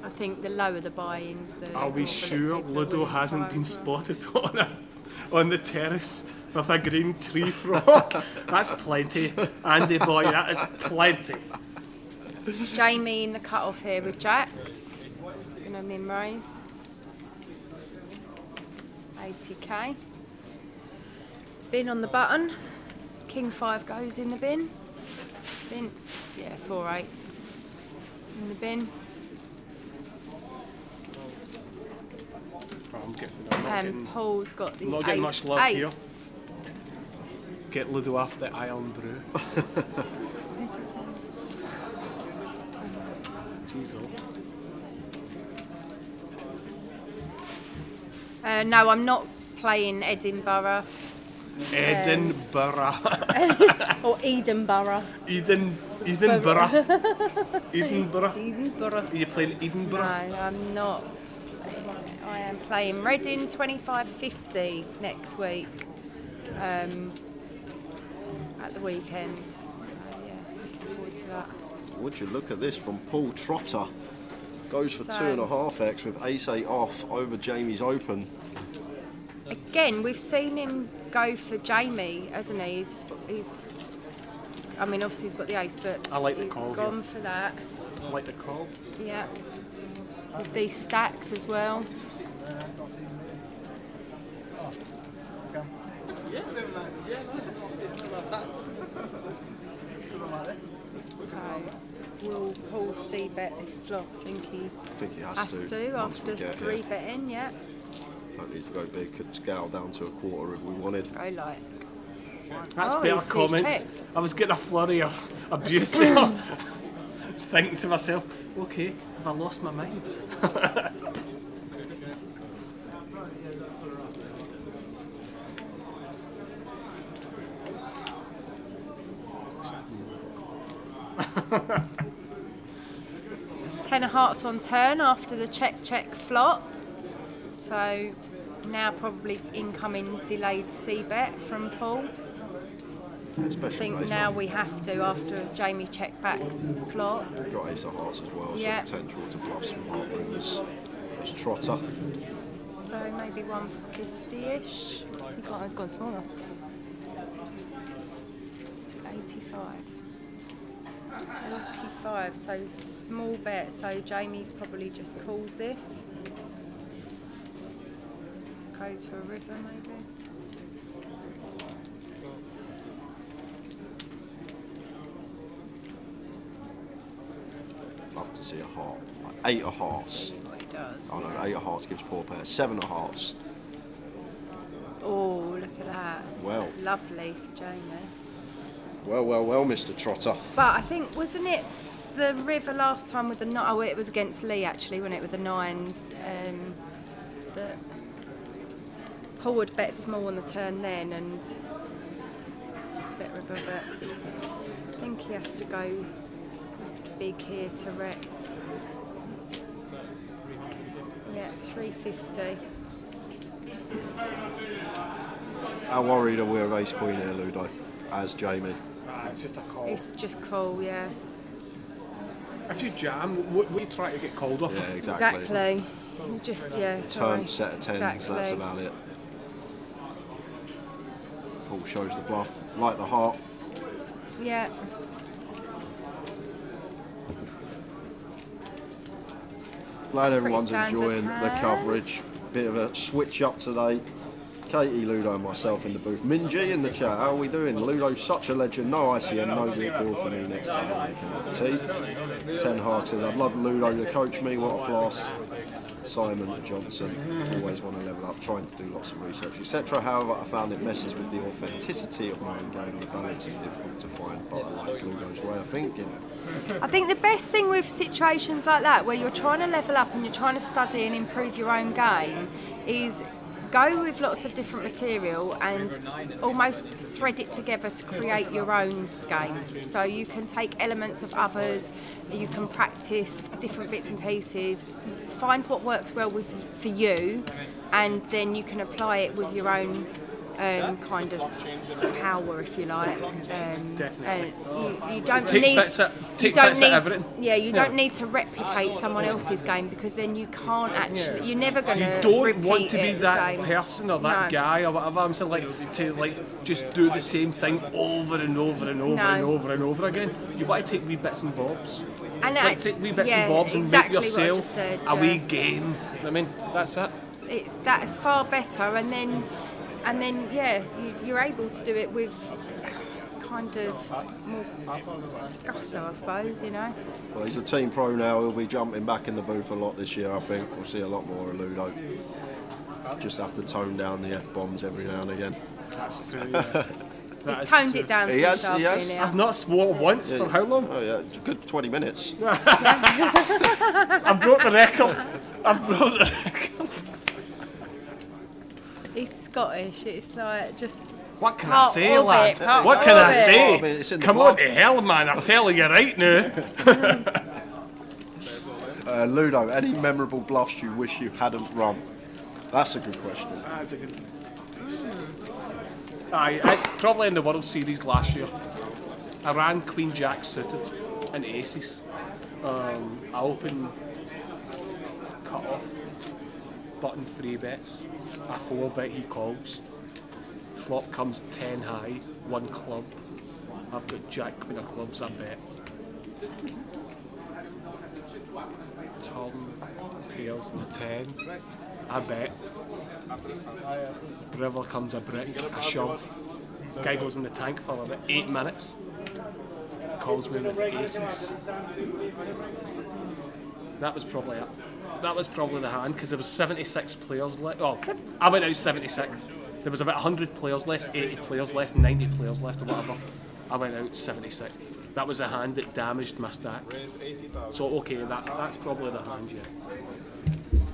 N: I think the lower the buy-ins, the
B: Are we
N: more
B: sure
N: bullets people are
B: Ludo
N: willing to
B: hasn't
N: buy
B: been
N: as well.
B: spotted on the terrace with a green tree frog? That's plenty. Andy boy, that is plenty.
N: Jamie in the cut-off here with jacks. He's going to min-raise. 80k. Bin on the button. King 5 goes in the bin. Vince, yeah, 4-8 in the bin.
B: I'm getting
N: Paul's got the
B: not getting much love
N: ace-8.
B: here. Get Ludo off the Iron Brew. Jeez,
N: No, I'm not playing Edinburgh.
B: Edinburgh.
N: Or Edinburgh.
B: Edinburgh. Edinburgh.
N: Edinburgh.
B: Are you playing Edinburgh?
N: No, I'm not. I am playing Reading 25-50 next week at the weekend. So yeah, looking forward to that.
F: Would you look at this from Paul Trotter? Goes for
N: So-
F: 2.5x with ace-8 off over Jamie's open.
N: Again, we've seen him go for Jamie, hasn't he? He's I mean, obviously he's got the ace, but
B: I like the
N: he's
B: call
N: gone
B: here.
N: for that.
B: I like the call.
N: Yeah. With these stacks as well. So, will Paul c-bet this flop? I think he
F: has to, once we
N: after
F: get
N: 3
F: here.
N: betting, yeah.
F: Don't need to go big, could scale down to a quarter if we wanted.
N: Go light.
B: That's
N: Oh,
B: better
N: he's
B: comments.
N: checked.
B: I was getting a flurry of abuse there. Thinking to myself, okay, have I lost my mind?
N: Ten of hearts on turn after the check flop. So now probably incoming delayed c-bet from Paul. I think now we have to after Jamie check backs flop.
F: We've got ace of hearts as well,
N: Yeah.
F: so potential to bluff some heart rings. There's Trotter.
N: So maybe 150-ish. He's gone smaller. To 85. 85, so small bet, so Jamie probably just calls this. Go to a river maybe.
F: Love to see a heart. Like 8 of hearts.
N: See what he does.
F: Oh no, 8 of hearts gives poor pair. 7 of hearts.
N: Oh, look at that.
F: Well.
N: Lovely for Jamie.
F: Well, well, well, Mr. Trotter.
N: But I think, wasn't it the river last time with the nine? Oh, it was against Lee actually, wasn't it, with the nines? That Paul would bet small on the turn then and bet river, but I think he has to go big here to rep. Yeah, 350.
F: How worried are we of ace queen here, Ludo? As Jamie.
B: It's just a call.
N: It's just cool, yeah.
B: If you jam, what you try to get called off?
F: Yeah, exactly.
N: Exactly. Just, yeah, sorry.
F: Turn set of tens,
N: Exactly.
F: that's about it. Paul shows the bluff, like the heart.
N: Yeah.
F: Glad everyone's
N: standard
F: enjoying the
N: hand.
F: coverage. Bit of a switch up today. Katie, Ludo and myself in the booth. Minji in the chat, how are we doing? Ludo's such a legend, no ICM, no big deal for me next time I make another tea. Ten Hag says, I'd love Ludo to coach me, what a class. Simon Johnson, always want to level up, trying to do lots of research, etc. However, I found it messes with the authenticity of my own game. The balance is difficult to find, but I like Ludo's way of thinking.
N: I think the best thing with situations like that, where you're trying to level up and you're trying to study and improve your own game, is go with lots of different material and almost thread it together to create your own game. So you can take elements of others, you can practice different bits and pieces, find what works well for you, and then you can apply it with your own kind of power, if you like.
B: Definitely.
N: You don't
B: Take
N: need.
B: bits out- take
N: you don't
B: bits out
N: need.
B: of everything.
N: Yeah, you
B: Yeah.
N: don't need to replicate someone else's game, because then you can't actually. You're never going
B: You
N: to.
B: don't want to be
N: the
B: that
N: same.
B: person or that
N: No.
B: guy or whatever. I'm saying to just do the same thing over and over and over
N: No.
B: and over and over again. You want to take wee bits and bobs.
N: And
B: Take wee bits
N: yeah,
B: and bobs and
N: exactly
B: make
N: what I
B: yourself
N: just said,
B: a
N: yeah.
B: wee game. I mean, that's it.
N: That's far better, and then yeah, you're able to do it with kind of more gusto, I suppose, you know.
F: Well, he's a team pro now, he'll be jumping back in the booth a lot this year, I think. We'll see a lot more of Ludo. Just have to tone down the F-bombs every now and again.
B: That's true, yeah.
N: He's toned it down
F: He
N: since
F: has,
N: I've
F: he
N: been
F: has.
N: here.
B: I've not swore once for how long?
F: Oh yeah, good 20 minutes.
B: I've broke the record. I've broke the record.
N: He's Scottish. It's like just.
B: What can I
N: part
B: say,
N: of
B: lad?
N: it, part
B: What
N: of
B: can I
N: it.
B: say?
F: I mean, it's in the
B: Come
F: blood.
B: on to hell, man! I'm telling you right now.
F: Ludo, any memorable bluffs you wish you hadn't run? That's a good question.
B: That's a good. Aye, probably in the World Series last year, I ran Queen Jack suited and aces. I open cut off, button 3 bets, a 4-bet he calls. Flop comes 10 high, 1 club. I've got Jack Queen of clubs, I bet. Turn pairs to 10, I bet. River comes a brick, a shove. Guy goes in the tank for about 8 minutes. Calls me with aces. That was probably it. That was probably the hand because there was 76 players left. Oh, I went out 76th. There was about 100 players left, 80 players left, 90 players left, or whatever. I went out 76th. That was a hand that damaged my stack. So okay, that's probably the hand, yeah.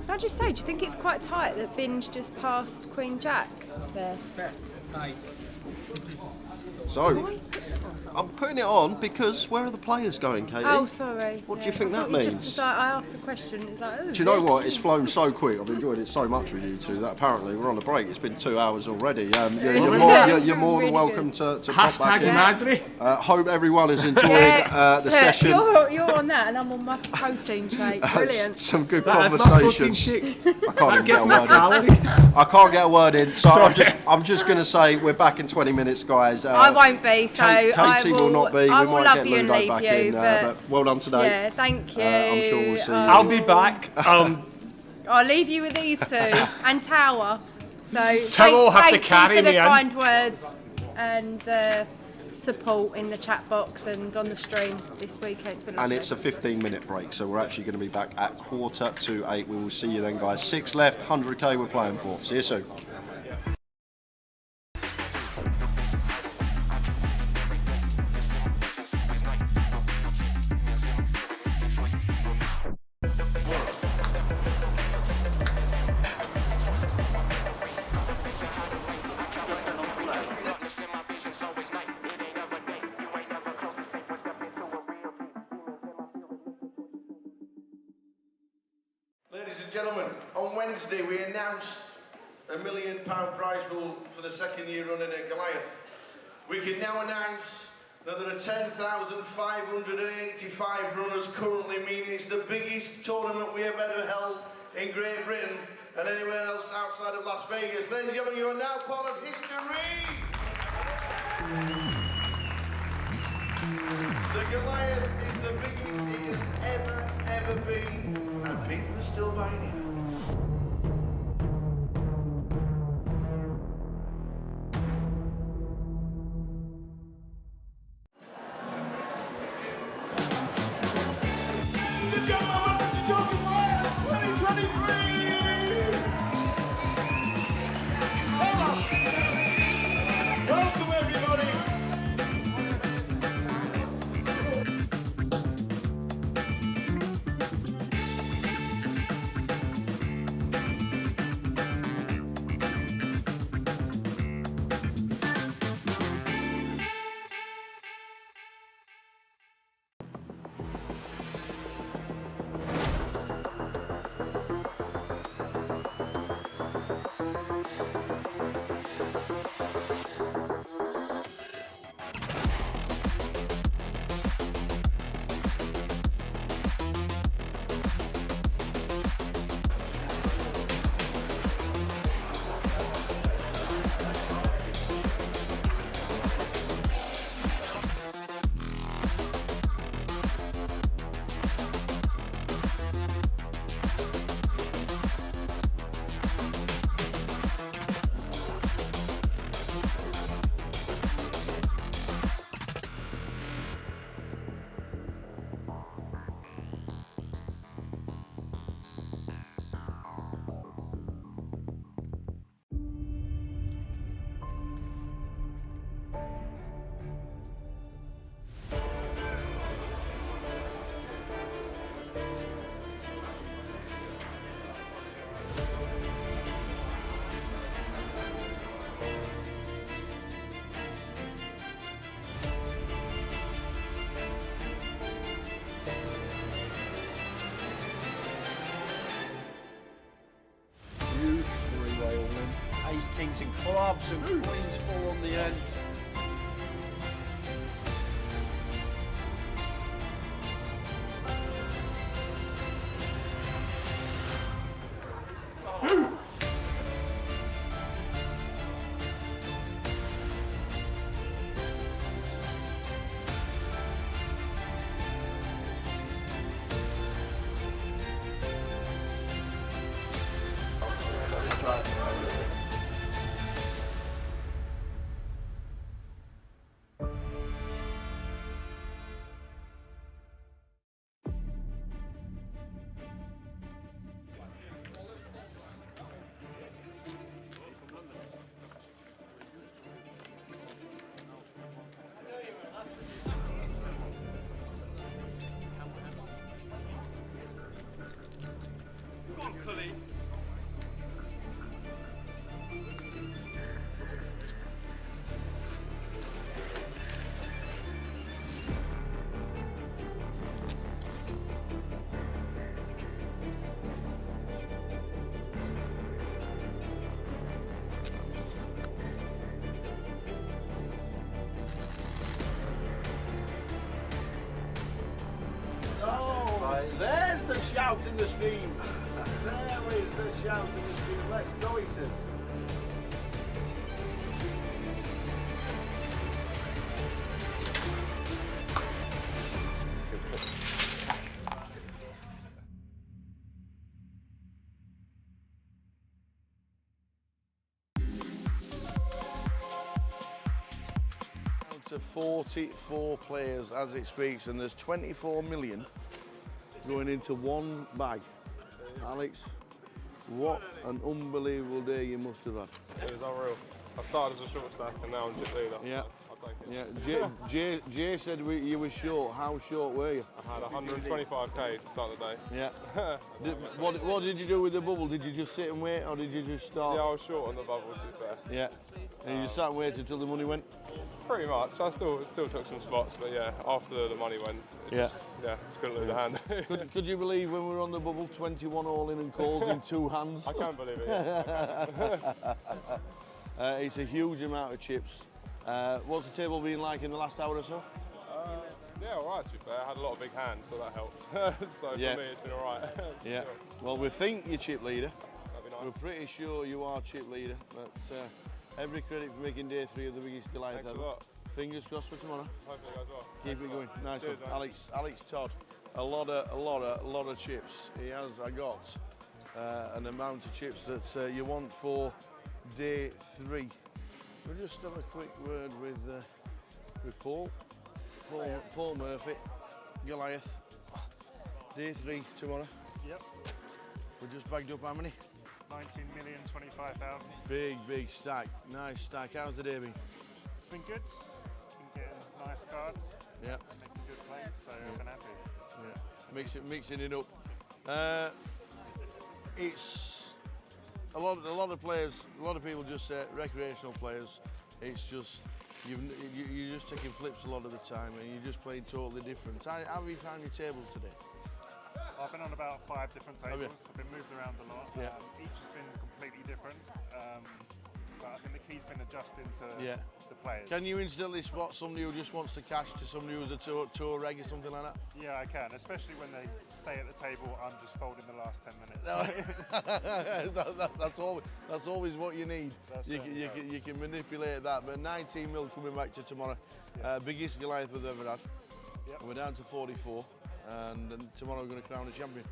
N: Can I just say, do you think it's quite tight that Binge just passed Queen Jack there?
K: Tight.
F: So, I'm putting it on because where are the players going, Katie?
N: Oh, sorry.
F: What do you think that means?
N: Just I asked a question. It's like, oh,
F: Do you know what? It's flown so quick. I've enjoyed it so much with you two that apparently we're on a break. It's been 2 hours already. You're more than welcome to pop back in.
B: Madri.
F: Hope everyone has enjoyed the session.
N: You're on that, and I'm on my protein shake. Brilliant.
F: Some good
B: That's
F: conversations.
B: my protein shake.
F: I can't even get a
B: my
F: word
B: calories.
F: in. I can't get a word in. So I'm just going to say we're back in 20 minutes, guys.
N: I won't be. So
F: Katie will not be.
N: I
F: We
N: will
F: might
N: love
F: get
N: you and
F: Ludo
N: leave
F: back
N: you,
F: in. But well done today.
N: Yeah, thank you.
F: I'm sure we'll see you.
B: I'll be back.
N: I'll leave you with these two and Tower. So
B: Tower will have to carry
N: thank you for
B: me
N: the
B: in.
N: kind words and support in the chat box and on the stream this weekend. It's been
F: And
N: lovely.
F: it's a 15-minute break, so we're actually going to be back at 7:45. We will see you then, guys. 6 left, 100k we're playing for. See you soon.
L: Ladies and gentlemen, on Wednesday we announced £1 million prize pool for the second year running at Goliath. We can now announce that there are 10,585 runners currently, meaning it's the biggest tournament we have ever held in Great Britain and anywhere else outside of Las Vegas. Ladies and gentlemen, you are now part of history! The Goliath is the biggest it has ever been, and people are still buying it. Welcome everybody!
F: ace, kings and clubs, and queens fall on the end.
L: Oh, there's the shout in the stream. There is the shout in the stream. Let's go, he says.
E: To 44 players as it speaks, and there's 24 million going into one bag. Alex, what an unbelievable day you must have had.
J: It was unreal. I started as a short stack and now I'm just leader.
E: Yeah.
J: I'll take it.
E: Yeah. Jay said you were short. How short were you?
J: I had 125k to start the day.
E: Yeah. What did you do with the bubble? Did you just sit and wait, or did you just start?
J: Yeah, I was short on the bubble, to be fair.
E: Yeah. And you just sat and waited until the money went?
J: Pretty much. I still took some spots, but yeah, after the money went, just couldn't lose a hand.
E: Could you believe when we were on the bubble, 21 all in and calls in 2 hands?
J: I can't believe it. Yeah.
E: It's a huge amount of chips. What's the table been like in the last hour or so?
J: Yeah, all right, to be fair. I had a lot of big hands, so that helps. So for me, it's been all right.
E: Yeah.
J: Sure.
E: Well, we think you're chip leader.
J: That'd be nice.
E: We're pretty sure you are chip leader, but every credit for making day 3 of the biggest Goliath
J: Thanks
E: ever.
J: a lot.
E: Fingers crossed for tomorrow.
J: Hopefully it goes well.
E: Keep it going. Nice one. Alex Todd, a lot of chips. He has. I got an amount of chips that you want for day 3. We'll just have a quick word with Paul Murphy, Goliath. Day 3 tomorrow.
J: Yep.
E: We just bagged up how many?
J: 19,025,000.
E: Big stack. Nice stack. How's the day been?
J: It's been good. Been getting nice cards.
E: Yeah.
J: Making good plays, so I've been happy.
E: Yeah. Mixing it up. It's a lot of players. A lot of people just say recreational players. It's just you're just taking flips a lot of the time, and you're just playing totally different. How have you found your tables today?
J: I've been on about 5 different tables. I've been moved around a lot.
E: Yeah.
J: Each has been completely different. But I think the key's been adjusting to the players.
E: Can you instantly spot somebody who just wants to cash to somebody who's a tour reg or something like that?
J: Yeah, I can, especially when they say at the table, I'm just folding the last 10 minutes.
E: That's always what you need. You can manipulate that. But 19 mil coming back to tomorrow. Biggest Goliath we've ever had.
J: Yep.
E: We're down to 44, and then tomorrow we're going to crown a champion.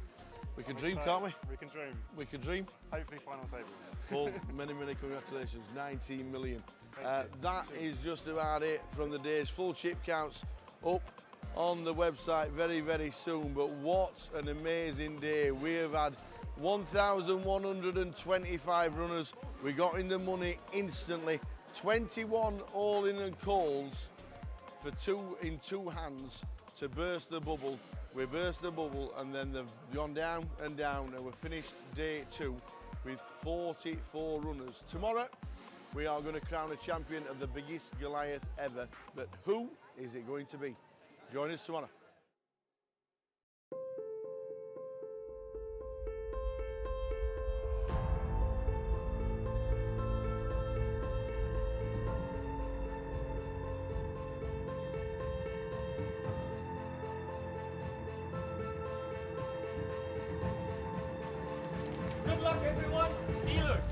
E: We can dream, can't we?
J: We can dream.
E: We can dream.
J: Hopefully final table.
E: Paul, many congratulations. 19 million. That is just about it from the day's full chip counts up on the website very soon. But what an amazing day. We have had 1,125 runners. We got in the money instantly. 21 all in and calls for 2 in 2 hands to burst the bubble. We burst the bubble, and then they've gone down and down, and we're finished day 2 with 44 runners. Tomorrow, we are going to crown a champion of the biggest Goliath ever. But who is it going to be? Join us tomorrow.
M: Dealers.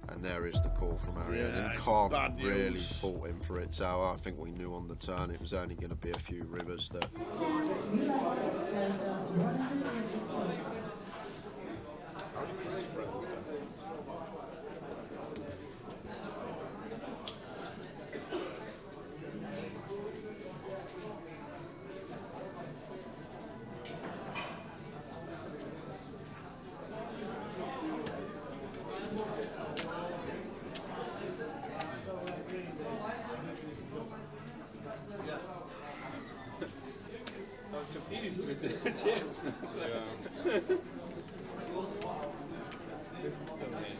F: And there is the call from Ariel.
E: Yeah,
F: And can't
E: bad
F: really
E: news.
F: fault him for it, Tower. I think we knew on the turn it was only going to be a few rivers that.
A: I was confused with the chips. This is still here.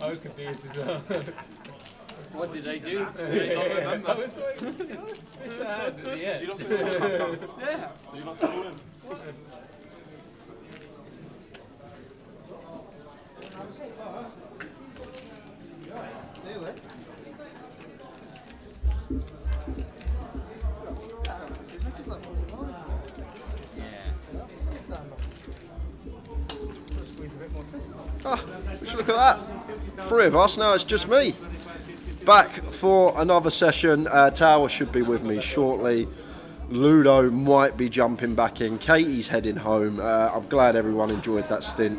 K: I was confused as well.
M: What did I do?
K: I
M: don't remember.
K: I was like, it's sad at the end.
A: Did you not say that last time?
K: Yeah.
A: Did you not say that?
F: Ah, would you look at that? 3 of us, now it's just me. Back for another session. Tower should be with me shortly. Ludo might be jumping back in. Katie's heading home. I'm glad everyone enjoyed that stint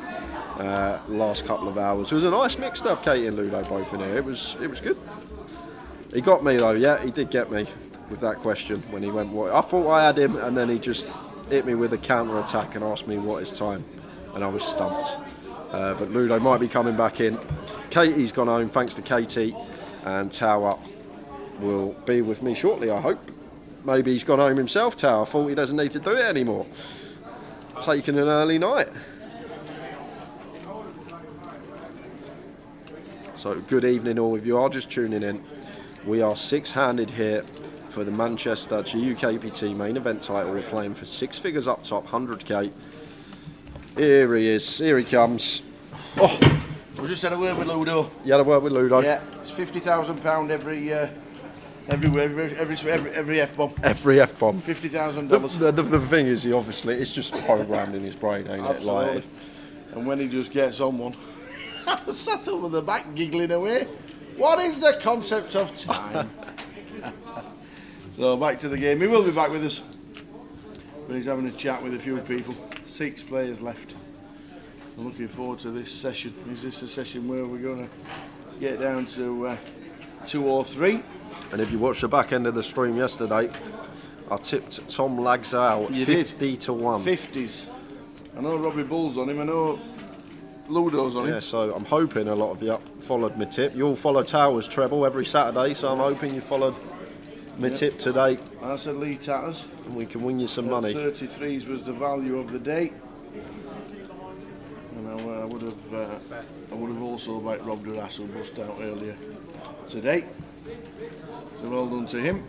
F: last couple of hours. It was a nice mix to have Katie and Ludo both in here. It was good. He got me though, yeah, he did get me with that question when he went, what? I thought I had him, and then he just hit me with a counter attack and asked me what is time, and I was stumped. but Ludo might be coming back in. Katie's gone home, thanks to Katie, and Tower will be with me shortly, I hope. Maybe he's gone home himself, Tower. Thought he doesn't need to do it anymore. Taking an early night. So good evening all of you are just tuning in. We are six-handed here for the Manchester GUKPT main event title. We're playing for 6 figures up top, 100k. Here he is, here he comes. Oh,
E: We just had a word with Ludo.
F: you had a word with Ludo?
E: Yeah, it's £50,000 every F-bomb.
F: Every F-bomb.
E: $50,000.
F: The thing is, he obviously, it's just programmed in his brain, ain't it?
E: Absolutely.
F: Like,
E: And when he just gets on one, sat over the back giggling away. What is the concept of time? So back to the game. He will be back with us. But he's having a chat with a few people. 6 players left. I'm looking forward to this session. Is this a session where we're going to get down to 2 or 3?
F: and if you watched the back end of the stream yesterday, I tipped Tom Lags out 50 to 1.
E: 50s. I know Robbie Bull's on him. I know Ludo's on him.
F: Yeah, so I'm hoping a lot of you followed my tip. You all follow Towers treble every Saturday, so I'm hoping you followed my tip today.
E: I said Lee Tatters.
F: And we can win you some money.
E: 33s was the value of the day. And I would have also backed Rob Duras, who bust out earlier today. So well done to him.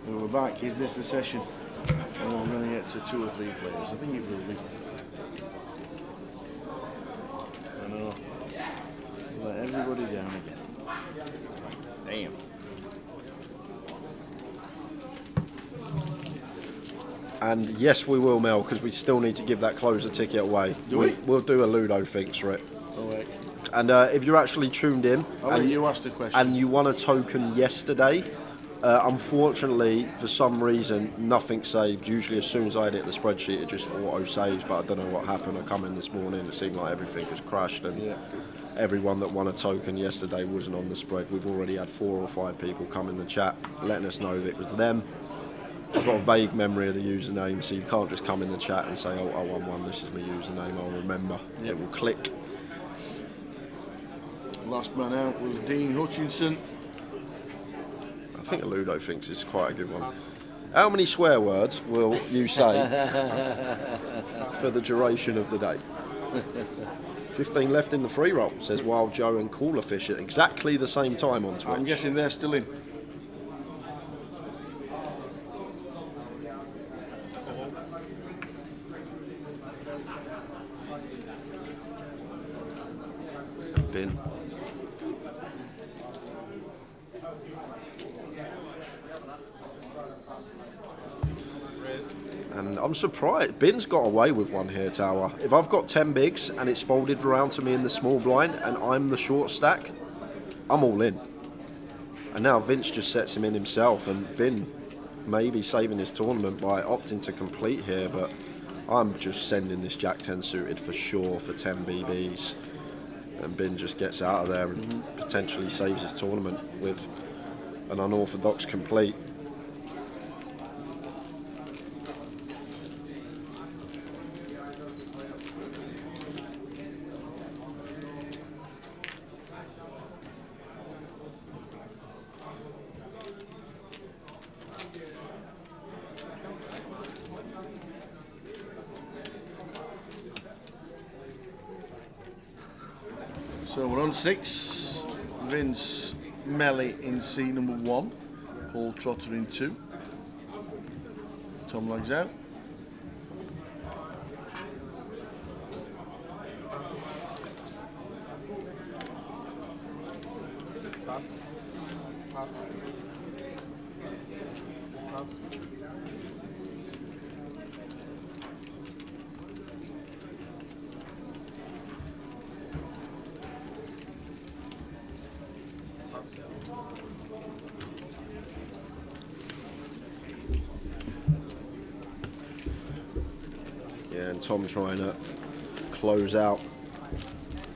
E: So we're back. Is this the session? And we're going to get to 2 or 3 players. I think it will be. I know. Let everybody down again. Damn.
F: And yes, we will, Mel, because we still need to give that closer ticket away. We'll do a Ludo fix for it.
E: All right.
F: And if you're actually tuned in
E: and you asked a question
F: and you won a token yesterday, unfortunately, for some reason, nothing saved. Usually, as soon as I edit the spreadsheet, it just auto saves. But I don't know what happened. I come in this morning, it seemed like everything has crashed, and everyone that won a token yesterday wasn't on the spread. We've already had 4 or 5 people come in the chat letting us know that it was them. I've got a vague memory of the username, so you can't just come in the chat and say, oh, I won one, this is my username, I'll remember. It will click.
E: Last man out was Dean Hutchinson.
F: I think a Ludo thinks it's quite a good one. How many swear words will you say for the duration of the day? 15 left in the free roll, says Wild Joe and Cooler Fish at exactly the same time on Twitch.
E: I'm guessing they're still in.
F: Bin. And I'm surprised. Bin's got away with one here, Tower. If I've got 10 bigs and it's folded around to me in the small blind and I'm the short stack, I'm all in. And now Vince just sets him in himself, and Bin may be saving his tournament by opting to complete here, but I'm just sending this Jack 10 suited for sure for 10 BBs. And Bin just gets out of there and potentially saves his tournament with an unorthodox complete.
E: So we're on 6. Vince Melly in C number 1. Paul Trotter in 2. Tom Lags out.
F: Yeah, and Tom trying to close out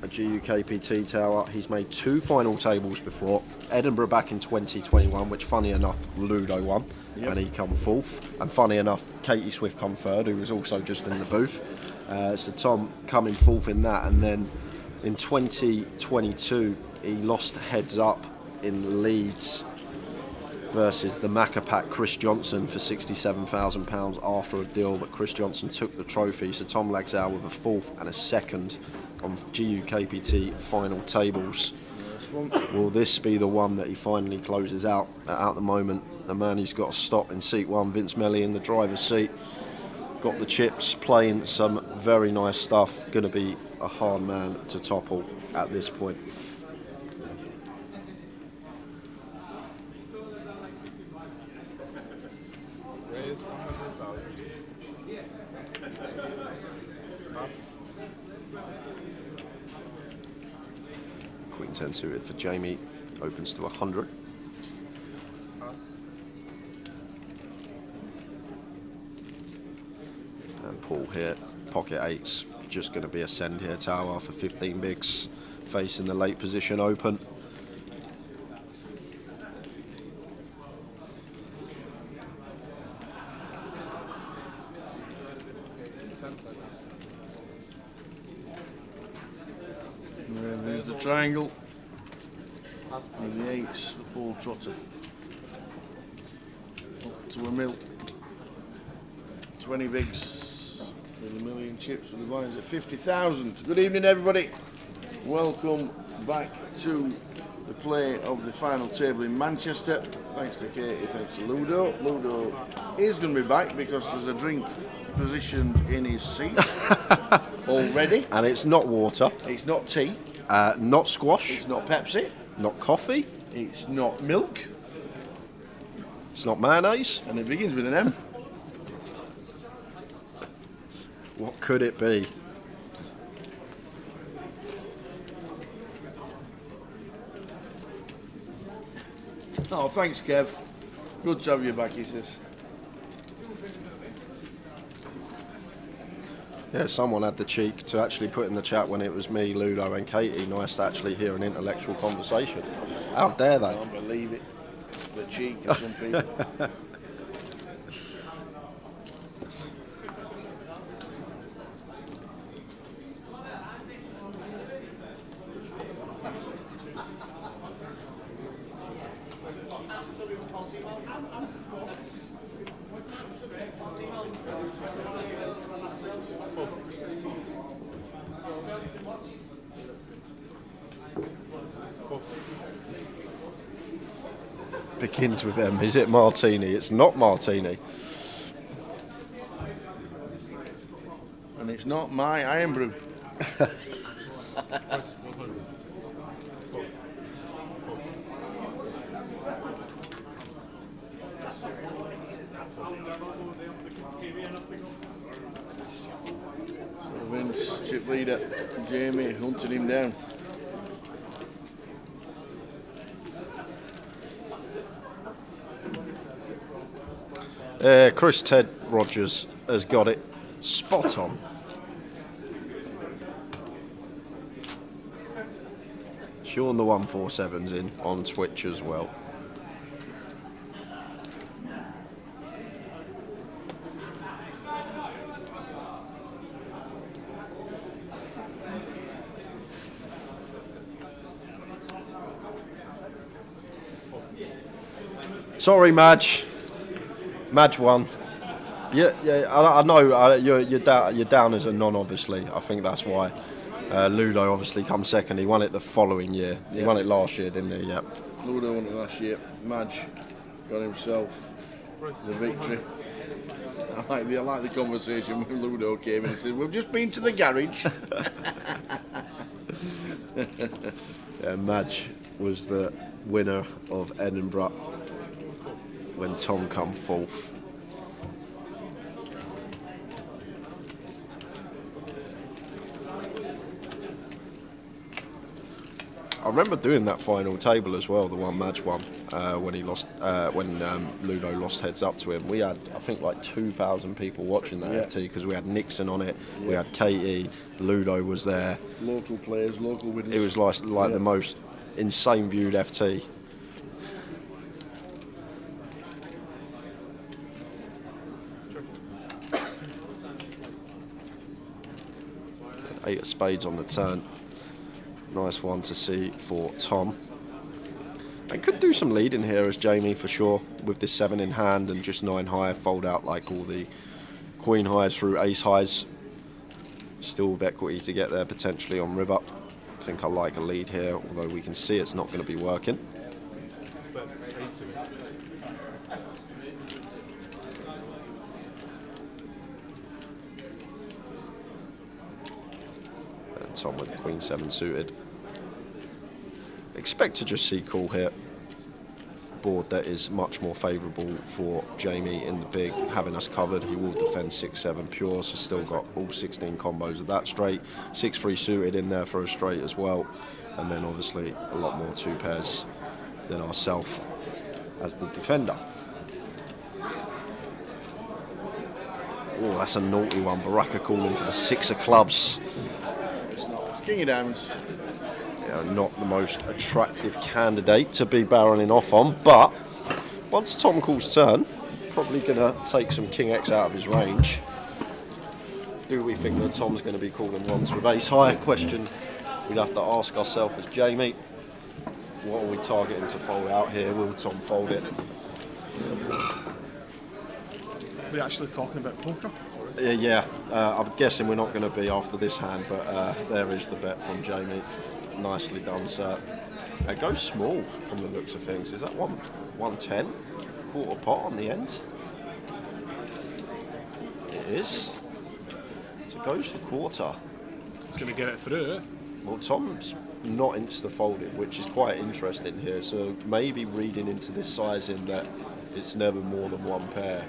F: a GUKPT tower. He's made 2 final tables before. Edinburgh back in 2021, which funny enough, Ludo won, and he come 4th. And funny enough, Katie Swift come 3rd, who was also just in the booth. So Tom coming fourth in that, and then in 2022 he lost heads up in Leeds versus the Macapac Chris Johnson for £67,000 after a deal, but Chris Johnson took the trophy. So Tom lags out with a fourth and a second on GUKPT final tables. Will this be the one that he finally closes out? At the moment, the man who's got a stop in seat one, Vince Melly, in the driver's seat, got the chips, playing some very nice stuff. Going to be a hard man to topple at this point.
A: Raise 100,000. Pass.
F: Queen 10 suited for Jamie, opens to 100.
A: Pass.
F: And Paul here, pocket eights, just going to be a send here, tower for 15 bigs, facing the late position open.
E: There's the triangle.
A: Pass.
E: And the eights for Paul Trotter. Up to a mil. 20 bigs with a million chips for the blinds at 50,000. Good evening, everybody. Welcome back to the play of the final table in Manchester. Thanks to Katie, thanks to Ludo. Ludo is going to be back because there's a drink positioned in his seat already.
F: And it's not water.
E: It's not tea.
F: Not squash.
E: It's not Pepsi.
F: Not coffee.
E: It's not milk.
F: It's not mayonnaise.
E: And it begins with an M.
F: What could it be?
E: Oh, thanks, Kev. Good to have you back, he says.
F: Yeah, someone had the cheek to actually put in the chat when it was me, Ludo and Katie. Nice to actually hear an intellectual conversation. How dare they?
E: I can't believe it. The cheek of some people.
F: Begins with M. Is it martini? It's not martini.
E: And it's not my iron brew. Vince, chip leader, Jamie hunted him down.
F: Chris Ted Rogers has got it spot on. Sean the 147's in on Twitch as well. Sorry, Madge. Madge won. Yeah, I know. You're down as a non, obviously. I think that's why. Ludo obviously come second. He won it the following year. He won it last year, didn't he? Yep.
E: Ludo won it last year. Madge got himself the victory. I like the conversation when Ludo came in and said, "We've just been to the garage."
F: Yeah, Madge was the winner of Edinburgh when Tom come fourth. I remember doing that final table as well, the one Madge won when he lost, when Ludo lost heads up to him. We had, I think, like 2,000 people watching that FT because we had Nixon on it, we had Katie, Ludo was there.
E: Local players, local winners.
F: It was like the most insane viewed FT. 8 of spades on the turn. Nice one to see for Tom. And could do some leading here as Jamie for sure, with this 7 in hand and just 9 high, fold out like all the queen highs through ace highs. Still with equity to get there potentially on river. I think I like a lead here, although we can see it's not going to be working. And Tom with the queen 7 suited. Expect to just see call here. Board that is much more favourable for Jamie in the big, having us covered. He will defend 6-7 pure, so still got all 16 combos of that straight. 6-3 suited in there for a straight as well, and then obviously a lot more 2 pairs than ourselves as the defender. Oh, that's a naughty one. Baraka calling for the 6 of clubs.
E: It's king of diamonds.
F: Not the most attractive candidate to be barreling off on, but once Tom calls turn, probably going to take some King X out of his range. Do we think that Tom's going to be calling ones with ace high? Question we'd have to ask ourselves as Jamie. What are we targeting to fold out here? Will Tom fold it?
B: We're actually talking about poker.
F: Yeah, I'm guessing we're not going to be after this hand, but there is the bet from Jamie. Nicely done, sir. It goes small from the looks of things. Is that 110? Quarter pot on the end? It is. So it goes for quarter.
B: It's going to get it through.
F: Well, Tom's not insta-folded, which is quite interesting here. So maybe reading into this sizing that it's never more than 1 pair.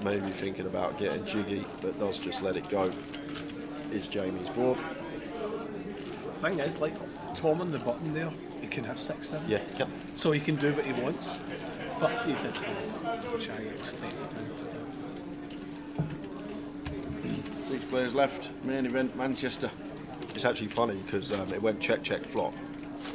F: Maybe thinking about getting jiggy, but does just let it go. Is Jamie's board.
B: The thing is, like Tom on the button there, he can have 6-7.
F: Yeah, can.
B: So he can do what he wants, but he did fold, which I expected him to do.
E: 6 players left, main event, Manchester.
F: It's actually funny because it went check, check, flop,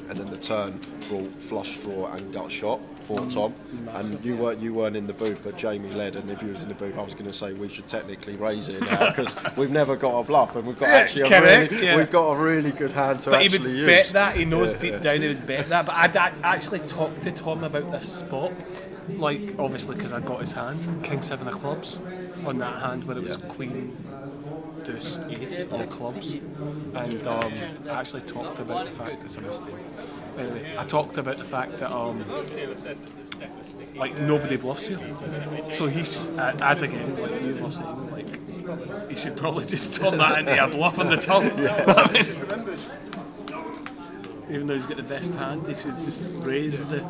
F: and then the turn brought flush draw and gut shot for Tom. And you weren't in the booth, but Jamie led. And if you was in the booth, I was going to say we should technically raise it now because we've never got a bluff, and we've got actually we've got a really good hand to actually use.
B: But he would bet that. He knows deep down he would bet that. But I'd actually talked to Tom about this spot, like obviously because I got his hand, King 7 of clubs, on that hand where it was Queen, Deuce, Ace, all clubs, and I actually talked about the fact it's a mistake. Anyway, I talked about the fact that like nobody bluffs here, so he's as again like you were saying, like he should probably just turn that into a bluff on the tongue. Even though he's got the best hand, he should just raise the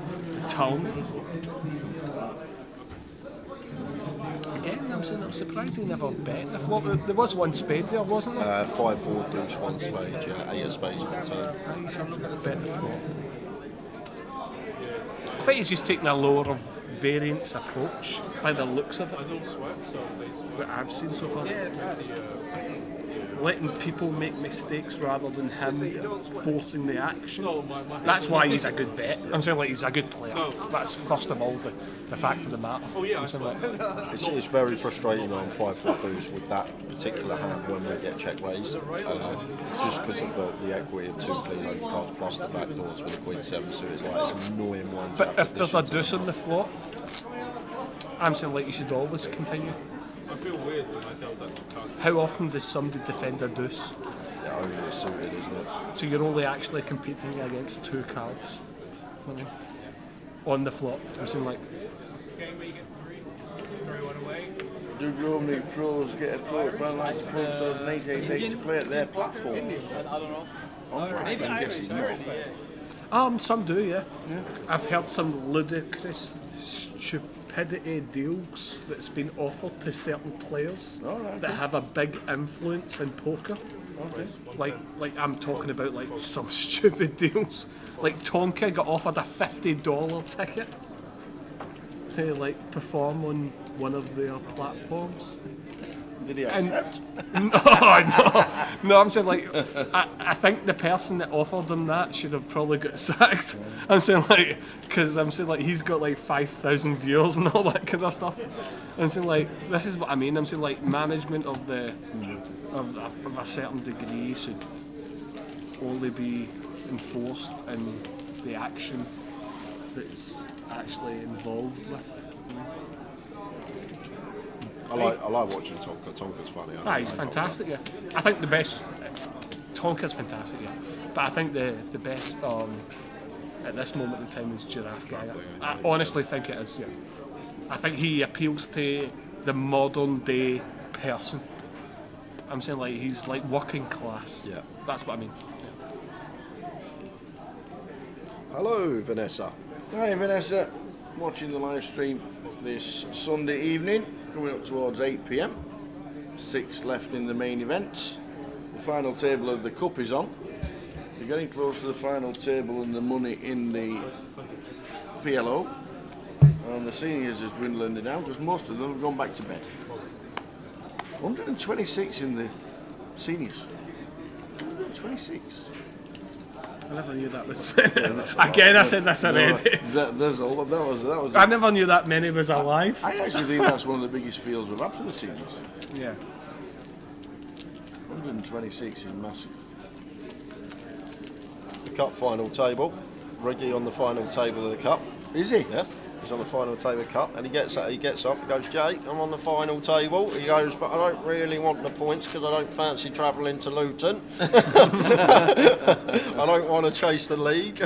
B: tongue. Again, I'm surprised he never bet the flop. There was 1 spade there, wasn't there?
F: 5-4 deuce 1 spade, yeah, 8 of spades on the turn.
B: You should never bet the flop. I think he's just taking a lower variance approach by the looks of it. That I've seen so far. Letting people make mistakes rather than him forcing the action. That's why he's a good bet. I'm saying like he's a good player. That's first of all the fact of the matter. I'm saying, like,
F: it's very frustrating on 5-4 boost with that particular hand when we get check raised, just because of the equity of 2 clean open cards plus the back doors with the Queen 7 suit. It's like it's an annoying one.
B: But if there's a deuce on the flop, I'm saying like you should always continue.
A: I feel weird when I tell that.
B: How often does somebody defend a deuce?
F: Yeah, only suited, isn't it?
B: So you're only actually competing against 2 cards on the flop. I'm saying like.
E: Do globally pros get approached by like the pros so they take to play at their platform?
K: I don't know.
E: I'm guessing not.
B: Some do, yeah. I've heard some ludicrous stupidity deals that's been offered to certain players that have a big influence in poker. Like I'm talking about like some stupid deals. Like Tonka got offered a $50 ticket to like perform on one of their platforms.
E: Did he
B: And-
E: accept?
B: No, I'm saying like, I think the person that offered him that should have probably got sacked. I'm saying like, because I'm saying like he's got like 5,000 viewers and all that kind of stuff. I'm saying like, this is what I mean. I'm saying like management of the of a certain degree should only be enforced in the action that's actually involved with.
F: I like watching Tonka. Tonka's funny. I
B: He's
F: like
B: fantastic. Yeah, I think the best Tonka's fantastic. Yeah, but I think the best at this moment in time is Giraffe Guy. I honestly think it is. Yeah, I think he appeals to the modern day person. I'm saying like he's like working class.
F: Yeah,
B: that's what I mean.
F: Hello, Vanessa.
E: Hi, Vanessa. Watching the live stream this Sunday evening, coming up towards 8 p.m. 6 left in the main event. The final table of the cup is on. You're getting close to the final table and the money in the PLO. And the seniors is dwindling down because most of them have gone back to bed. 126 in the seniors. 126.
B: I never knew that was. Again, I said this already.
E: That was.
B: I never knew that many was alive.
E: I actually think that's one of the biggest fields we've had for the seniors.
B: Yeah.
E: 126 is massive.
F: The cup final table. Riggy on the final table of the cup.
E: Is he?
F: Yeah. He's on the final table of the cup, and he gets off. He goes, Jake, I'm on the final table. He goes, but I don't really want the points because I don't fancy travelling to Luton. I don't want to chase the league.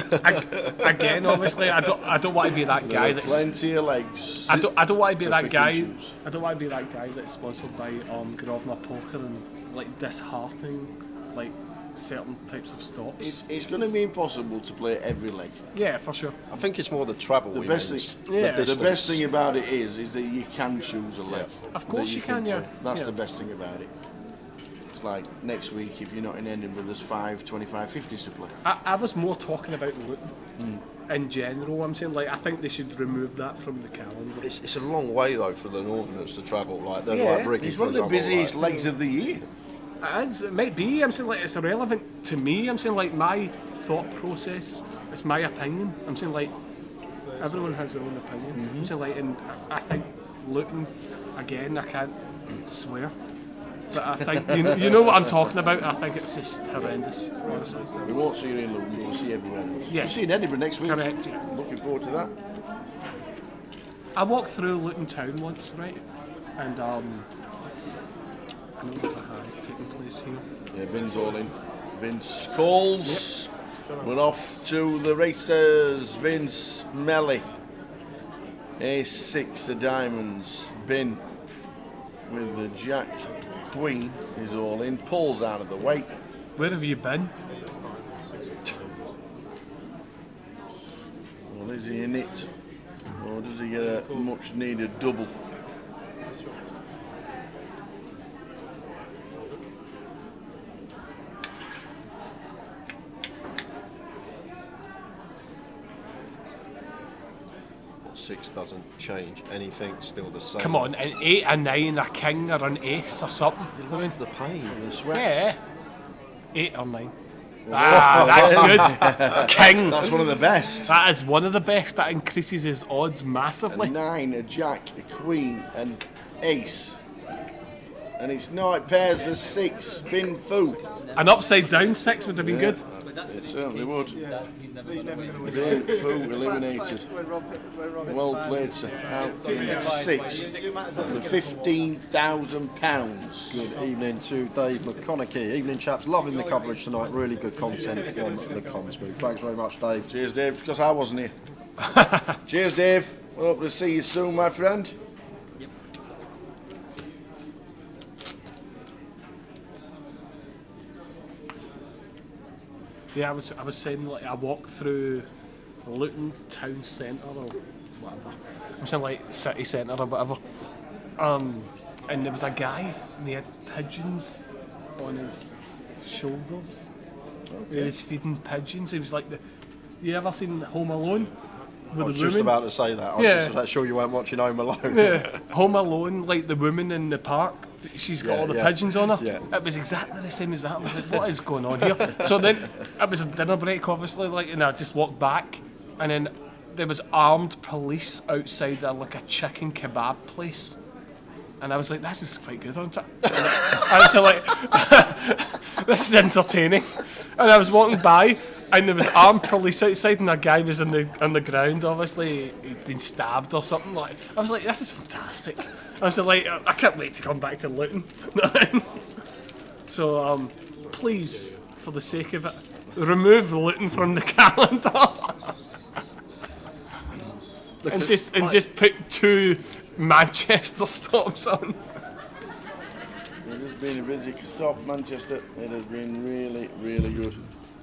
B: Again, obviously, I don't want to be that guy that's
E: plenty of legs.
B: I don't want to be
E: to
B: that
E: pick
B: guy.
E: and choose.
B: I don't want to be that guy that's sponsored by Grosvenor Poker and like disheartening like certain types of stops.
E: It's going to be impossible to play every leg.
B: Yeah, for sure.
F: I think it's more the travel.
E: The
F: he
E: best
F: means,
E: thing,
F: the
E: the best thing about it is that you can choose a leg.
B: Of course
E: that
B: you can, yeah.
E: play. That's
B: Yeah.
E: the best thing about it. It's like next week, if you're not in Edinburgh, there's 5 25 50s to play.
B: I was more talking about Luton in general. I'm saying like I think they should remove that from the calendar.
F: It's a long way though for the Northerners to travel. Like they're
B: Yeah.
F: like Riggy,
E: It's
F: for
E: one of the
F: example,
E: busiest
F: like,
E: legs of the year.
B: It is, it might be. I'm saying like it's irrelevant to me. I'm saying like my thought process. It's my opinion. I'm saying like everyone has their own opinion. I'm saying like, and I think Luton again. I can't swear, but I think you know what I'm talking about. I think it's just horrendous. Honestly,
E: We won't see you in London, we'll see everywhere else.
B: Yes.
E: We'll see you in Edinburgh next week.
B: Correct, yeah.
E: Looking forward to that.
B: I walked through Luton town once, right, and I know there's a high taking place here.
E: Yeah, Vin's all in. Vince calls. We're off to the races. Vince Melly. A6 of diamonds. Bin with the Jack Queen is all in. Paul's out of the way.
B: Where have you been?
E: Well, is he in it? Or does he get a much needed double?
F: Six doesn't change anything, still the same.
B: Come on, an 8, a 9, a king, or an ace, or something.
F: You love the pain.
E: The sweats.
B: Yeah. 8 or 9. That's good. King.
E: That's one of the best.
B: That is one of the best. That increases his odds massively.
E: A 9, a Jack, a Queen, and Ace. And it's not, it pairs as 6. Bin Foo.
B: An upside down 6 would have been good.
E: It certainly would.
K: He's never going to win.
E: Bin Foo eliminated. Well played, sir. Out in 6 for £15,000.
F: Good evening to Dave McConaughey. Evening, chaps. Loving the coverage tonight. Really good content from the comms booth. Thanks very much, Dave.
E: Cheers, Dave, because I wasn't here. Cheers, Dave. Hope to see you soon, my friend.
B: Yeah, I was saying like I walked through Luton town centre or whatever. I'm saying like city centre or whatever. And there was a guy and he had pigeons on his shoulders. He was feeding pigeons. He was like you ever seen Home Alone? With
F: I was
B: the
F: just
B: woman?
F: about to say that. I was just sure you weren't watching Home Alone.
B: Yeah, Home Alone, like the woman in the park she's got all the pigeons on her. It was exactly the same as that. I was like, what is going on here? So then it was a dinner break, obviously, like, and I just walked back, and then there was armed police outside like a chicken kebab place. And I was like, this is quite good, isn't it? I was like, this is entertaining. And I was walking by, and there was armed police outside, and a guy was on the ground, obviously, he'd been stabbed or something. Like, I was like, this is fantastic. I was like, I can't wait to come back to Luton. So, please, for the sake of it, remove Luton from the calendar. and just put 2 Manchester stops on.
E: It has been a busy stop, Manchester. It has been really, really good.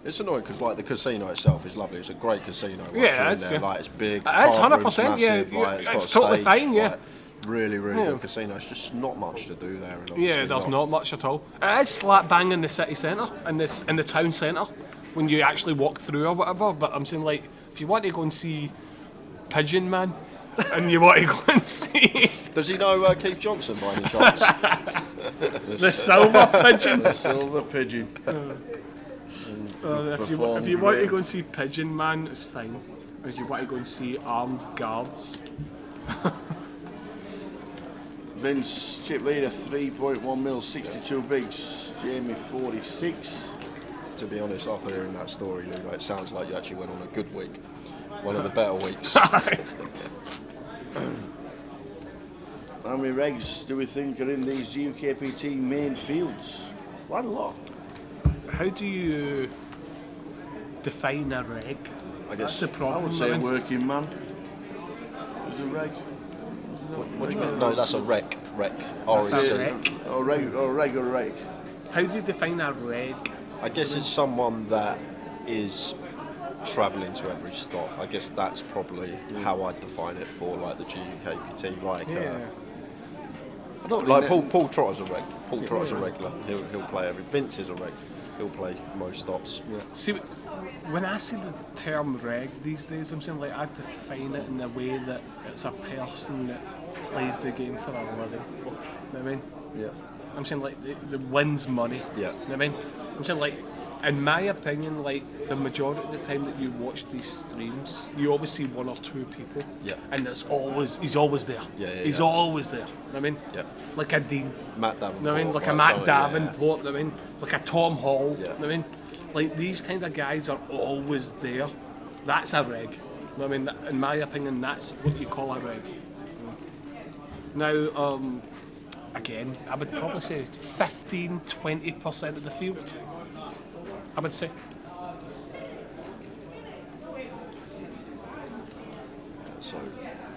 F: It's annoying because like the casino itself is lovely. It's a great casino.
B: Yeah, it's
F: there. Like it's big.
B: It's 100%.
F: Massive,
B: Yeah,
F: like,
B: it's totally
F: stage,
B: fine. Yeah.
F: Like, really good casino. It's just not much to do there. And
B: Yeah, there's not much at all. It is slap bang in the city centre, in the town centre, when you actually walk through or whatever. But I'm saying, like, if you want to go and see Pigeon Man, and you want to go and see...
F: Does he know Keith Johnson by any chance?
B: The silver pigeon.
E: The silver pigeon.
B: If you want to go and see Pigeon Man, it's fine. If you want to go and see armed guards.
E: Vince, chip leader 3.1 mil, 62 bigs. Jamie 46.
F: To be honest, after hearing that story, Ludo, it sounds like you actually went on a good week. One of the better weeks.
E: How many regs do we think are in these GUKPT main fields? Quite a lot.
B: How do you define a reg?
F: I guess
B: that's the problem.
E: I would say a working man is a reg.
F: What do you mean? No, that's a rec.
B: That's
F: R-E-C.
B: a reg.
E: Or reg or reg.
B: How do you define a reg?
F: I guess it's someone that is travelling to every stop. I guess that's probably how I'd define it for like the GUKPT. Like, like Paul Trotter's a reg. Paul Trotter's a regular. He'll play every. Vince is a reg. He'll play most stops.
B: Yeah. See, when I see the term reg these days, I'm saying like I define it in a way that it's a person that plays the game for a living. You know what I mean?
F: Yeah.
B: I'm saying like the wins money.
F: Yeah.
B: You know what I mean? I'm saying like, in my opinion, like the majority of the time that you watch these streams, you always see 1 or 2 people.
F: Yeah.
B: And he's always there. He's always there. You know what I mean?
F: Yeah.
B: Like a Dean.
F: Matt Davenport.
B: You know what I mean? Like a Matt Davenport. You know what I mean? Like a Tom Hall. You know what I mean? Like these kinds of guys are always there. That's a reg. You know what I mean? In my opinion, that's what you call a reg. Now, again, I would probably say 15-20% of the field. I would say.
F: So,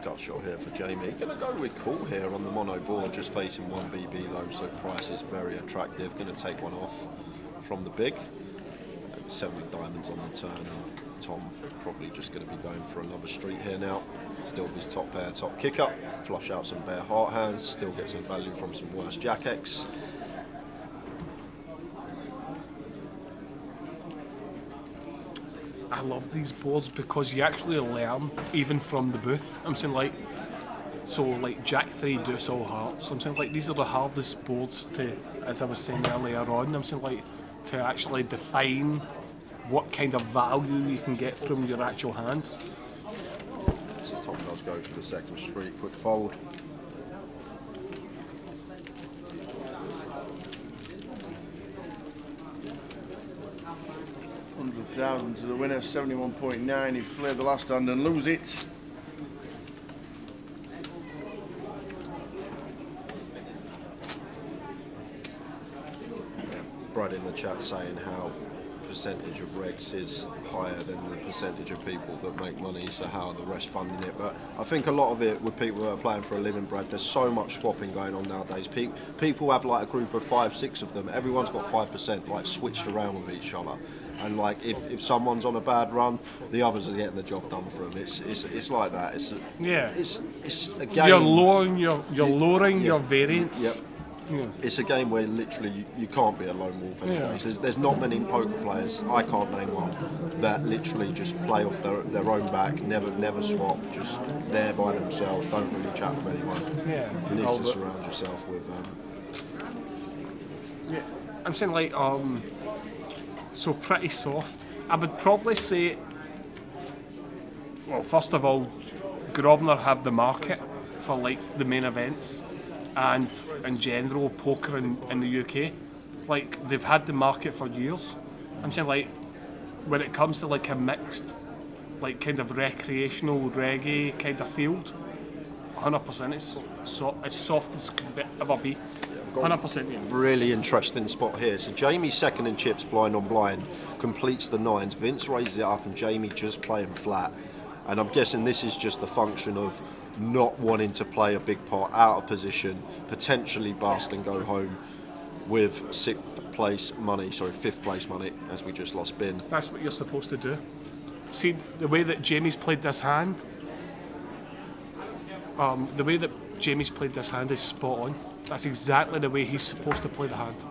F: gut shot here for Jamie. Going to go with Cool here on the mono board, just facing 1 BB low, so price is very attractive. Going to take one off from the big. 70 diamonds on the turn, and Tom probably just going to be going for another street here now. Still with his top pair, top kick up, flush out some bare heart hands, still get some value from some worse jack X.
B: I love these boards because you actually learn even from the booth. I'm saying like, so like Jack 3 deuce all hearts. I'm saying like these are the hardest boards to, as I was saying earlier on, I'm saying like to actually define what kind of value you can get from your actual hand.
F: So Tom does go for the second street, quick fold.
E: $100,000 to the winner, 71.9. He played the last hand and lose it.
F: Brad in the chat saying how percentage of regs is higher than the percentage of people that make money, so how are the rest funding it? But I think a lot of it with people that are playing for a living, Brad, there's so much swapping going on nowadays. People have like a group of 5-6 of them, everyone's got 5% like switched around with each other, and like if someone's on a bad run, the others are getting the job done for them. It's like that. It's a game.
B: You're lowering your variance.
F: Yep. Yeah. It's a game where literally you can't be a lone wolf any days. There's not many poker players, I can't name one, that literally just play off their own back, never swap, just there by themselves, don't really chat with anyone.
B: Yeah.
F: You need to surround yourself with
B: Yeah, I'm saying like so pretty soft. I would probably say, well, first of all, Grosvenor have the market for like the main events, and in general poker in the UK. Like they've had the market for years. I'm saying like when it comes to like a mixed, like kind of recreational reggae kind of field, 100% it's as soft as could ever be. 100%. Yeah.
F: Really interesting spot here. So Jamie second in chips, blind on blind, completes the nines. Vince raises it up and Jamie just playing flat. And I'm guessing this is just the function of not wanting to play a big pot out of position, potentially bust and go home with fifth place money, as we just lost bin.
B: That's what you're supposed to do. See, the way that Jamie's played this hand, is spot on. That's exactly the way he's supposed to play the hand.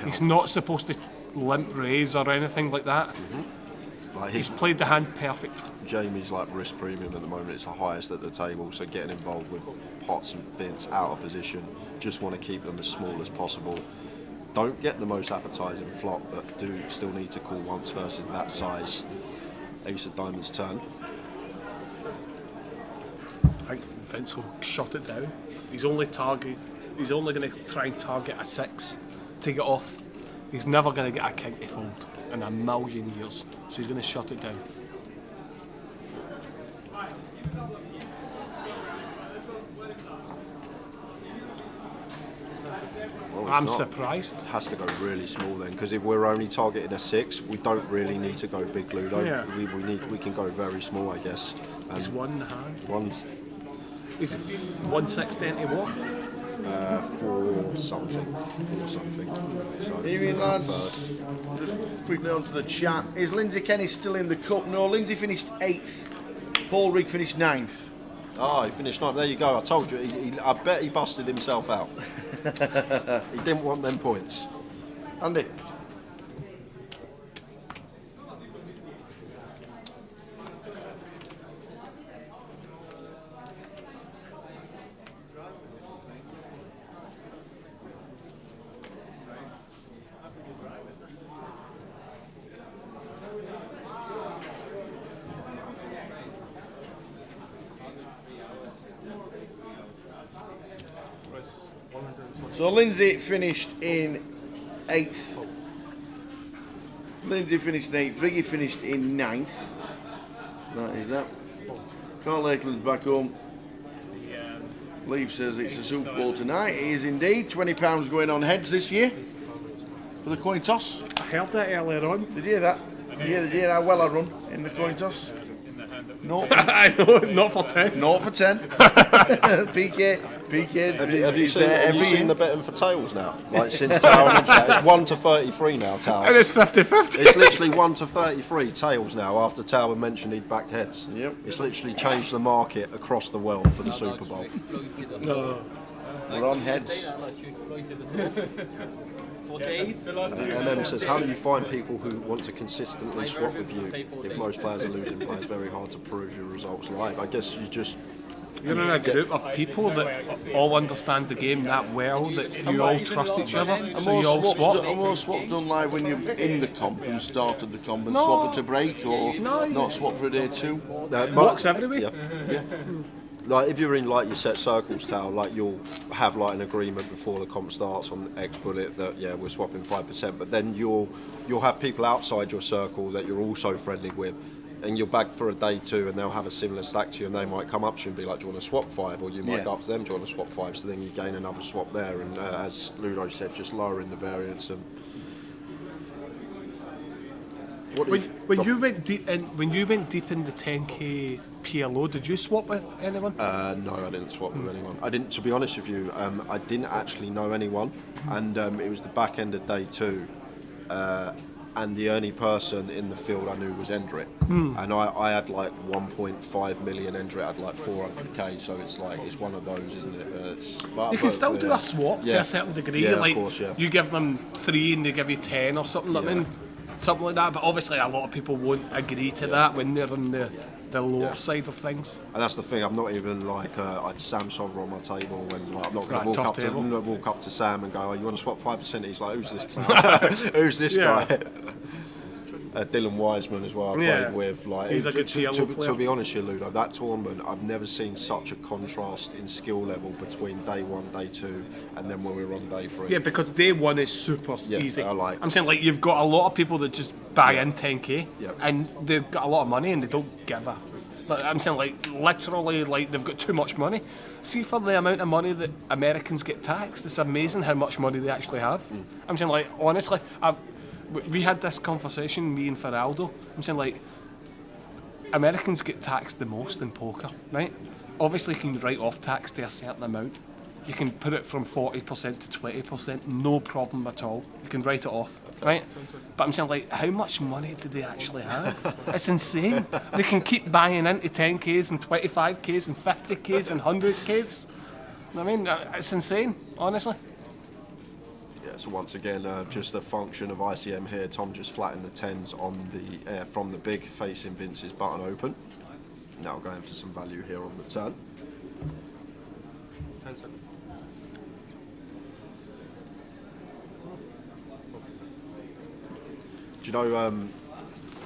B: He's not supposed to limp raise or anything like that.
F: Mm-hmm. Like
B: he's played the hand perfect.
F: Jamie's like risk premium at the moment. It's the highest at the table, so getting involved with pots and Vince out of position, just want to keep them as small as possible. Don't get the most appetising flop, but do still need to call once versus that size. Ace of Diamonds turn.
B: I think Vince will shut it down. He's only going to try and target a 6 to get off. He's never going to get a king to fold in a million years, so he's going to shut it down.
F: Well,
B: I'm surprised.
F: It has to go really small then, because if we're only targeting a 6, we don't really need to go big Ludo.
B: Yeah.
F: We can go very small, I guess.
B: He's one hand.
F: One's.
B: Is it 160 into what?
F: 4 something. So
O: Evening, lads. Just quickly onto the chat. Is Lindsay Kenny still in the cup? No, Lindsay finished 8th. Paul Rigg finished 9th.
F: Oh, he finished 9th. There you go. I told you. I bet he busted himself out. He didn't want them points.
O: Andy. So Lindsay finished in 8th. Riggy finished in 9th. That is that. Carl Lakeland's back home. Leave says it's a Super Bowl tonight. It is indeed. £20 going on heads this year for the coin toss.
B: I heard that earlier on.
O: Did you hear that? Did you hear how well I run in the coin toss? Not for,
B: I know, not for 10.
O: Not for 10. PK.
F: Have you seen the betting for tails now? Like since Tower and Chat, it's 1 to 33 now. Tails.
B: And it's 50-50.
F: It's literally 1 to 33 tails now. After Tower mentioned he'd backed heads.
O: Yep.
F: It's literally changed the market across the world for the Super Bowl.
B: No.
O: We're on heads.
K: For days.
F: And then it says, how do you find people who want to consistently swap with you? If most players are losing, it's very hard to prove your results live. I guess you just...
B: You're in a group of people that all understand the game that well, that you all trust each other, so you all swap.
O: Are more swaps done live when you're in the comp and started the comp and swap it to break, or not swap for a day too?
B: Works everywhere.
F: Yeah. Like if you're in like your set circles towel, like you'll have like an agreement before the comp starts on X bullet that we're swapping 5%, but then you'll have people outside your circle that you're also friendly with, and you're back for a day 2 and they'll have a similar stack to you and they might come up to you and be like, do you want to swap 5? Or you might go up to them, do you want to swap 5? So then you gain another swap there, and as Ludo said, just lowering the variance. And
B: when you went deep in the 10k PLO, did you swap with anyone?
F: No, I didn't swap with anyone. I didn't, to be honest with you, I didn't actually know anyone, and it was the back end of day 2, and the only person in the field I knew was Endrit, and I had like 1.5 million. Endrit had like 400k, so it's like it's one of those, isn't it?
B: You can still do a swap to a certain degree.
F: Yeah,
B: like
F: of course,
B: you give them 3 and they give you 10 or something. I mean, something like that. But obviously, a lot of people won't agree to that when they're on the lower side of things.
F: And that's the thing. I'm not even like I had Sam Sover on my table when like, I'm not going
B: Right,
F: to
B: tough table.
F: walk up to Sam and go, "Oh, you want to swap 5%?" He's like, "Who's this guy? Who's this
B: Yeah.
F: guy?" Dylan Wiseman as well. I played with. Like,
B: He's a good yellow player.
F: To be honest, with you, Ludo, that tournament I've never seen such a contrast in skill level between day 1, day 2, and then when we were on day 3.
B: Yeah, because day 1 is super easy. I'm saying like you've got a lot of people that just buy in 10k, and they've got a lot of money and they don't give a. Like, I'm saying like literally like they've got too much money. See, for the amount of money that Americans get taxed, it's amazing how much money they actually have. I'm saying like honestly, we had this conversation, me and Feraldo. I'm saying like Americans get taxed the most in poker, right? Obviously, you can write off tax to a certain amount. You can put it from 40% to 20%, no problem at all. You can write it off, right? But I'm saying, like, how much money do they actually have? It's insane. They can keep buying into 10Ks and 25Ks and 50Ks and 100Ks. I mean, it's insane, honestly.
F: Yeah, so once again, just a function of ICM here. Tom just flattened the 10s on the from the big, facing Vince's button open. Now going for some value here on the turn.
A: 10 seconds.
F: Do you know,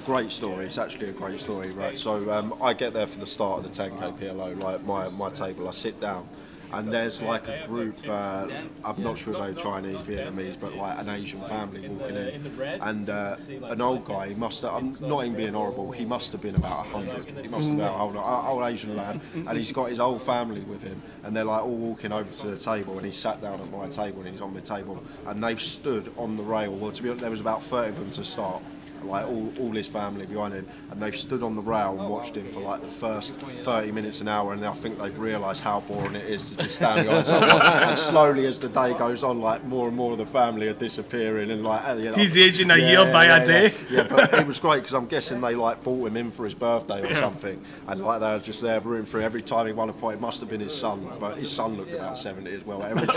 F: great story, it's actually a great story, right? So I get there for the start of the 10k PLO, like my table, I sit down, and there's like a group, I'm not sure if they're Chinese, Vietnamese, but like an Asian family walking in, and an old guy, he must have, I'm not even being horrible, he must have been about 100, he must have been an old Asian lad, and he's got his whole family with him, and they're like all walking over to the table, and he sat down at my table, and he's on my table, and they've stood on the rail, well to be honest, there was about 30 of them to start, like all his family behind him, and they've stood on the rail and watched him for like the first 30 minutes an hour, and I think they've realised how boring it is to just stand behind someone. And slowly as the day goes on, like more and more of the family are disappearing, and like
B: he's aging a year by a day.
F: Yeah, but it was great because I'm guessing they like brought him in for his birthday or something, and like they were just there rooting for him. Every time he won a pot, it must have been his son, but his son looked about 70 as well. Every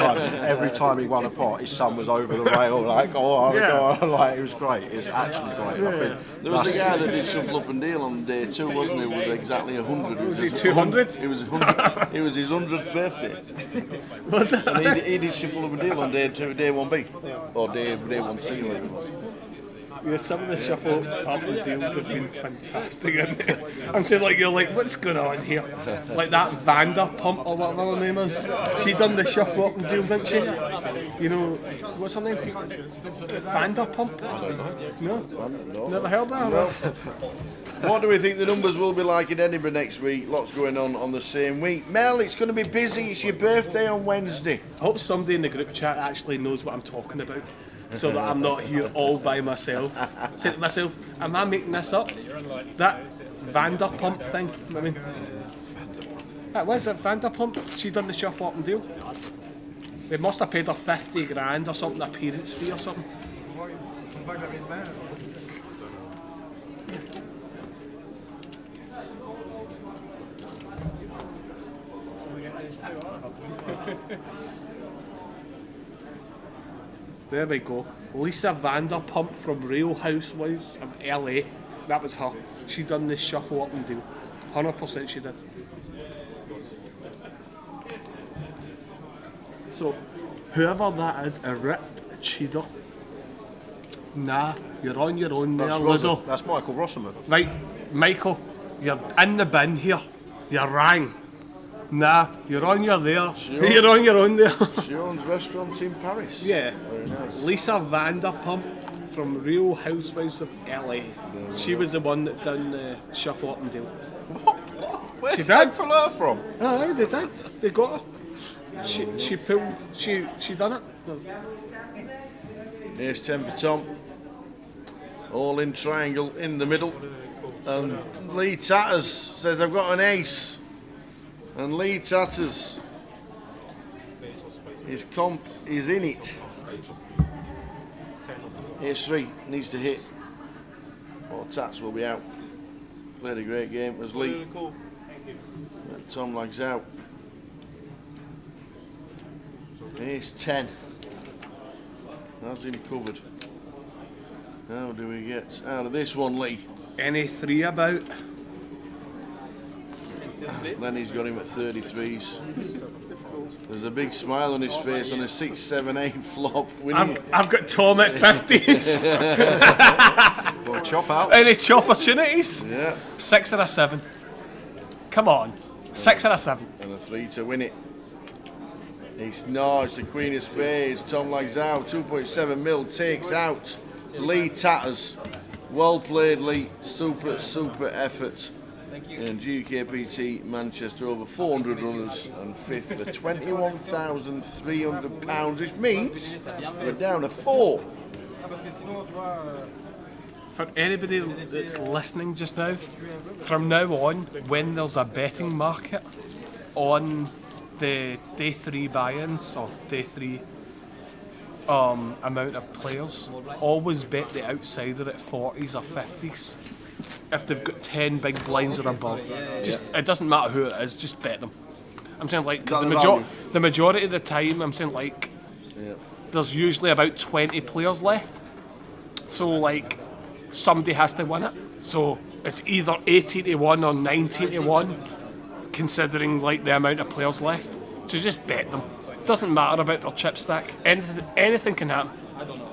F: time he won a pot, his son was over the rail, like go on, like it was great. It's actually great. I think
O: there was a guy that did shuffle up and deal on day 2, wasn't he? With exactly 100.
B: Was he 200?
O: It was 100. It was his 100th birthday.
B: Was it?
O: And he did shuffle up and deal on day 1B or day 1C. Or whatever.
B: Yeah, some of the shuffle up and deals have been fantastic, isn't it? I'm saying, like, you're like, what's going on here? Like that Vanderpump or whatever her name is. She done the shuffle up and deal, didn't she? You know, what's her name? Vanderpump? No? Never heard that?
O: No. What do we think the numbers will be like in Edinburgh next week? Lots going on the same week. Mel, it's going to be busy. It's your birthday on Wednesday.
B: I hope somebody in the group chat actually knows what I'm talking about, so that I'm not here all by myself. Say to myself, am I making this up? That Vanderpump thing? I mean, was it Vanderpump? She done the shuffle up and deal. They must have paid her 50 grand or something, appearance fee or something. There we go. Lisa Vanderpump from Real Housewives of LA. That was her. She done this shuffle up and deal. 100% she did. So, whoever that is, a rip cheater. Nah, you're on your own there, Ludo.
F: That's Michael Rosserman.
B: Right, Michael, you're in the bin here. You rang. Nah, you're on your there. You're on your own there.
O: She owns restaurants in Paris.
B: Yeah.
O: Very nice.
B: Lisa Vanderpump from Real Housewives of LA. She was the one that done the shuffle up and deal.
F: Where
B: She
F: did they
B: did.
F: pull her from?
B: Aye, they did. They got her. She pulled. She done it.
O: Here's 10 for Tom. All in triangle in the middle. And Lee Tatters says, I've got an ace. And Lee Tatters, his comp is in it. Ace 3 needs to hit, or Tats will be out. Played a great game as Lee. But Tom lags out. Ace 10 has him covered. How do we get out of this one, Lee?
B: Any three about?
O: Lenny's got him at 33s. There's a big smile on his face on a 6, 7, 8 flop.
B: I've got Tom at 50s.
F: Well, chop out.
B: Any chop opportunities?
O: Yeah.
B: 6 and a 7. Come on. 6 and a 7.
O: And a 3 to win it. Ace Norge, the Queen of Spades. Tom lags out. 2.7 mil takes out. Lee tatters. Well played, Lee. Super, super effort. And GUKPT Manchester over 400 runners and 5th for £21,300, which means we're down a 4.
B: For anybody that's listening just now, from now on, when there's a betting market on the day 3 buy-ins or day 3 amount of players, always bet the outsider at 40s or 50s. If they've got 10 big blinds or above, it doesn't matter who it is, just bet them. I'm saying like, because the majority of the time, I'm saying like, there's usually about 20 players left. So like, somebody has to win it. So it's either 18 to 1 or 19 to 1, considering like the amount of players left. So just bet them. Doesn't matter about their chip stack. Anything can happen.
K: I don't know.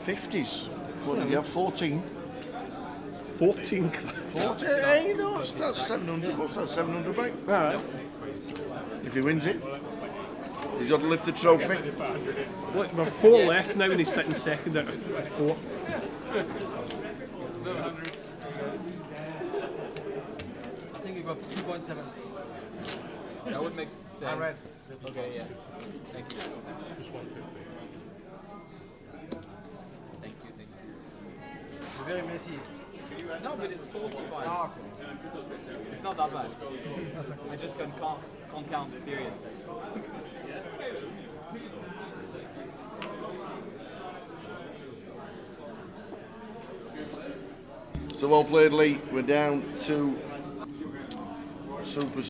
O: 50s. What did you have? 14?
B: 14.
O: 14? Hey, no, that's 700. What's that? 700 back?
B: Alright.
O: If he wins it, he's got to lift the trophy.
B: Look, we're 4 left now and he's sitting second out of 4.
K: I think you got 2.7. That would make sense.
D: I read.
K: Okay, yeah. Thank you.
J: Just 150.
K: Thank you.
D: Very messy.
K: No, but it's 40 buys. It's not that bad. I just can't count, period.
O: So well played, Lee. We're down to super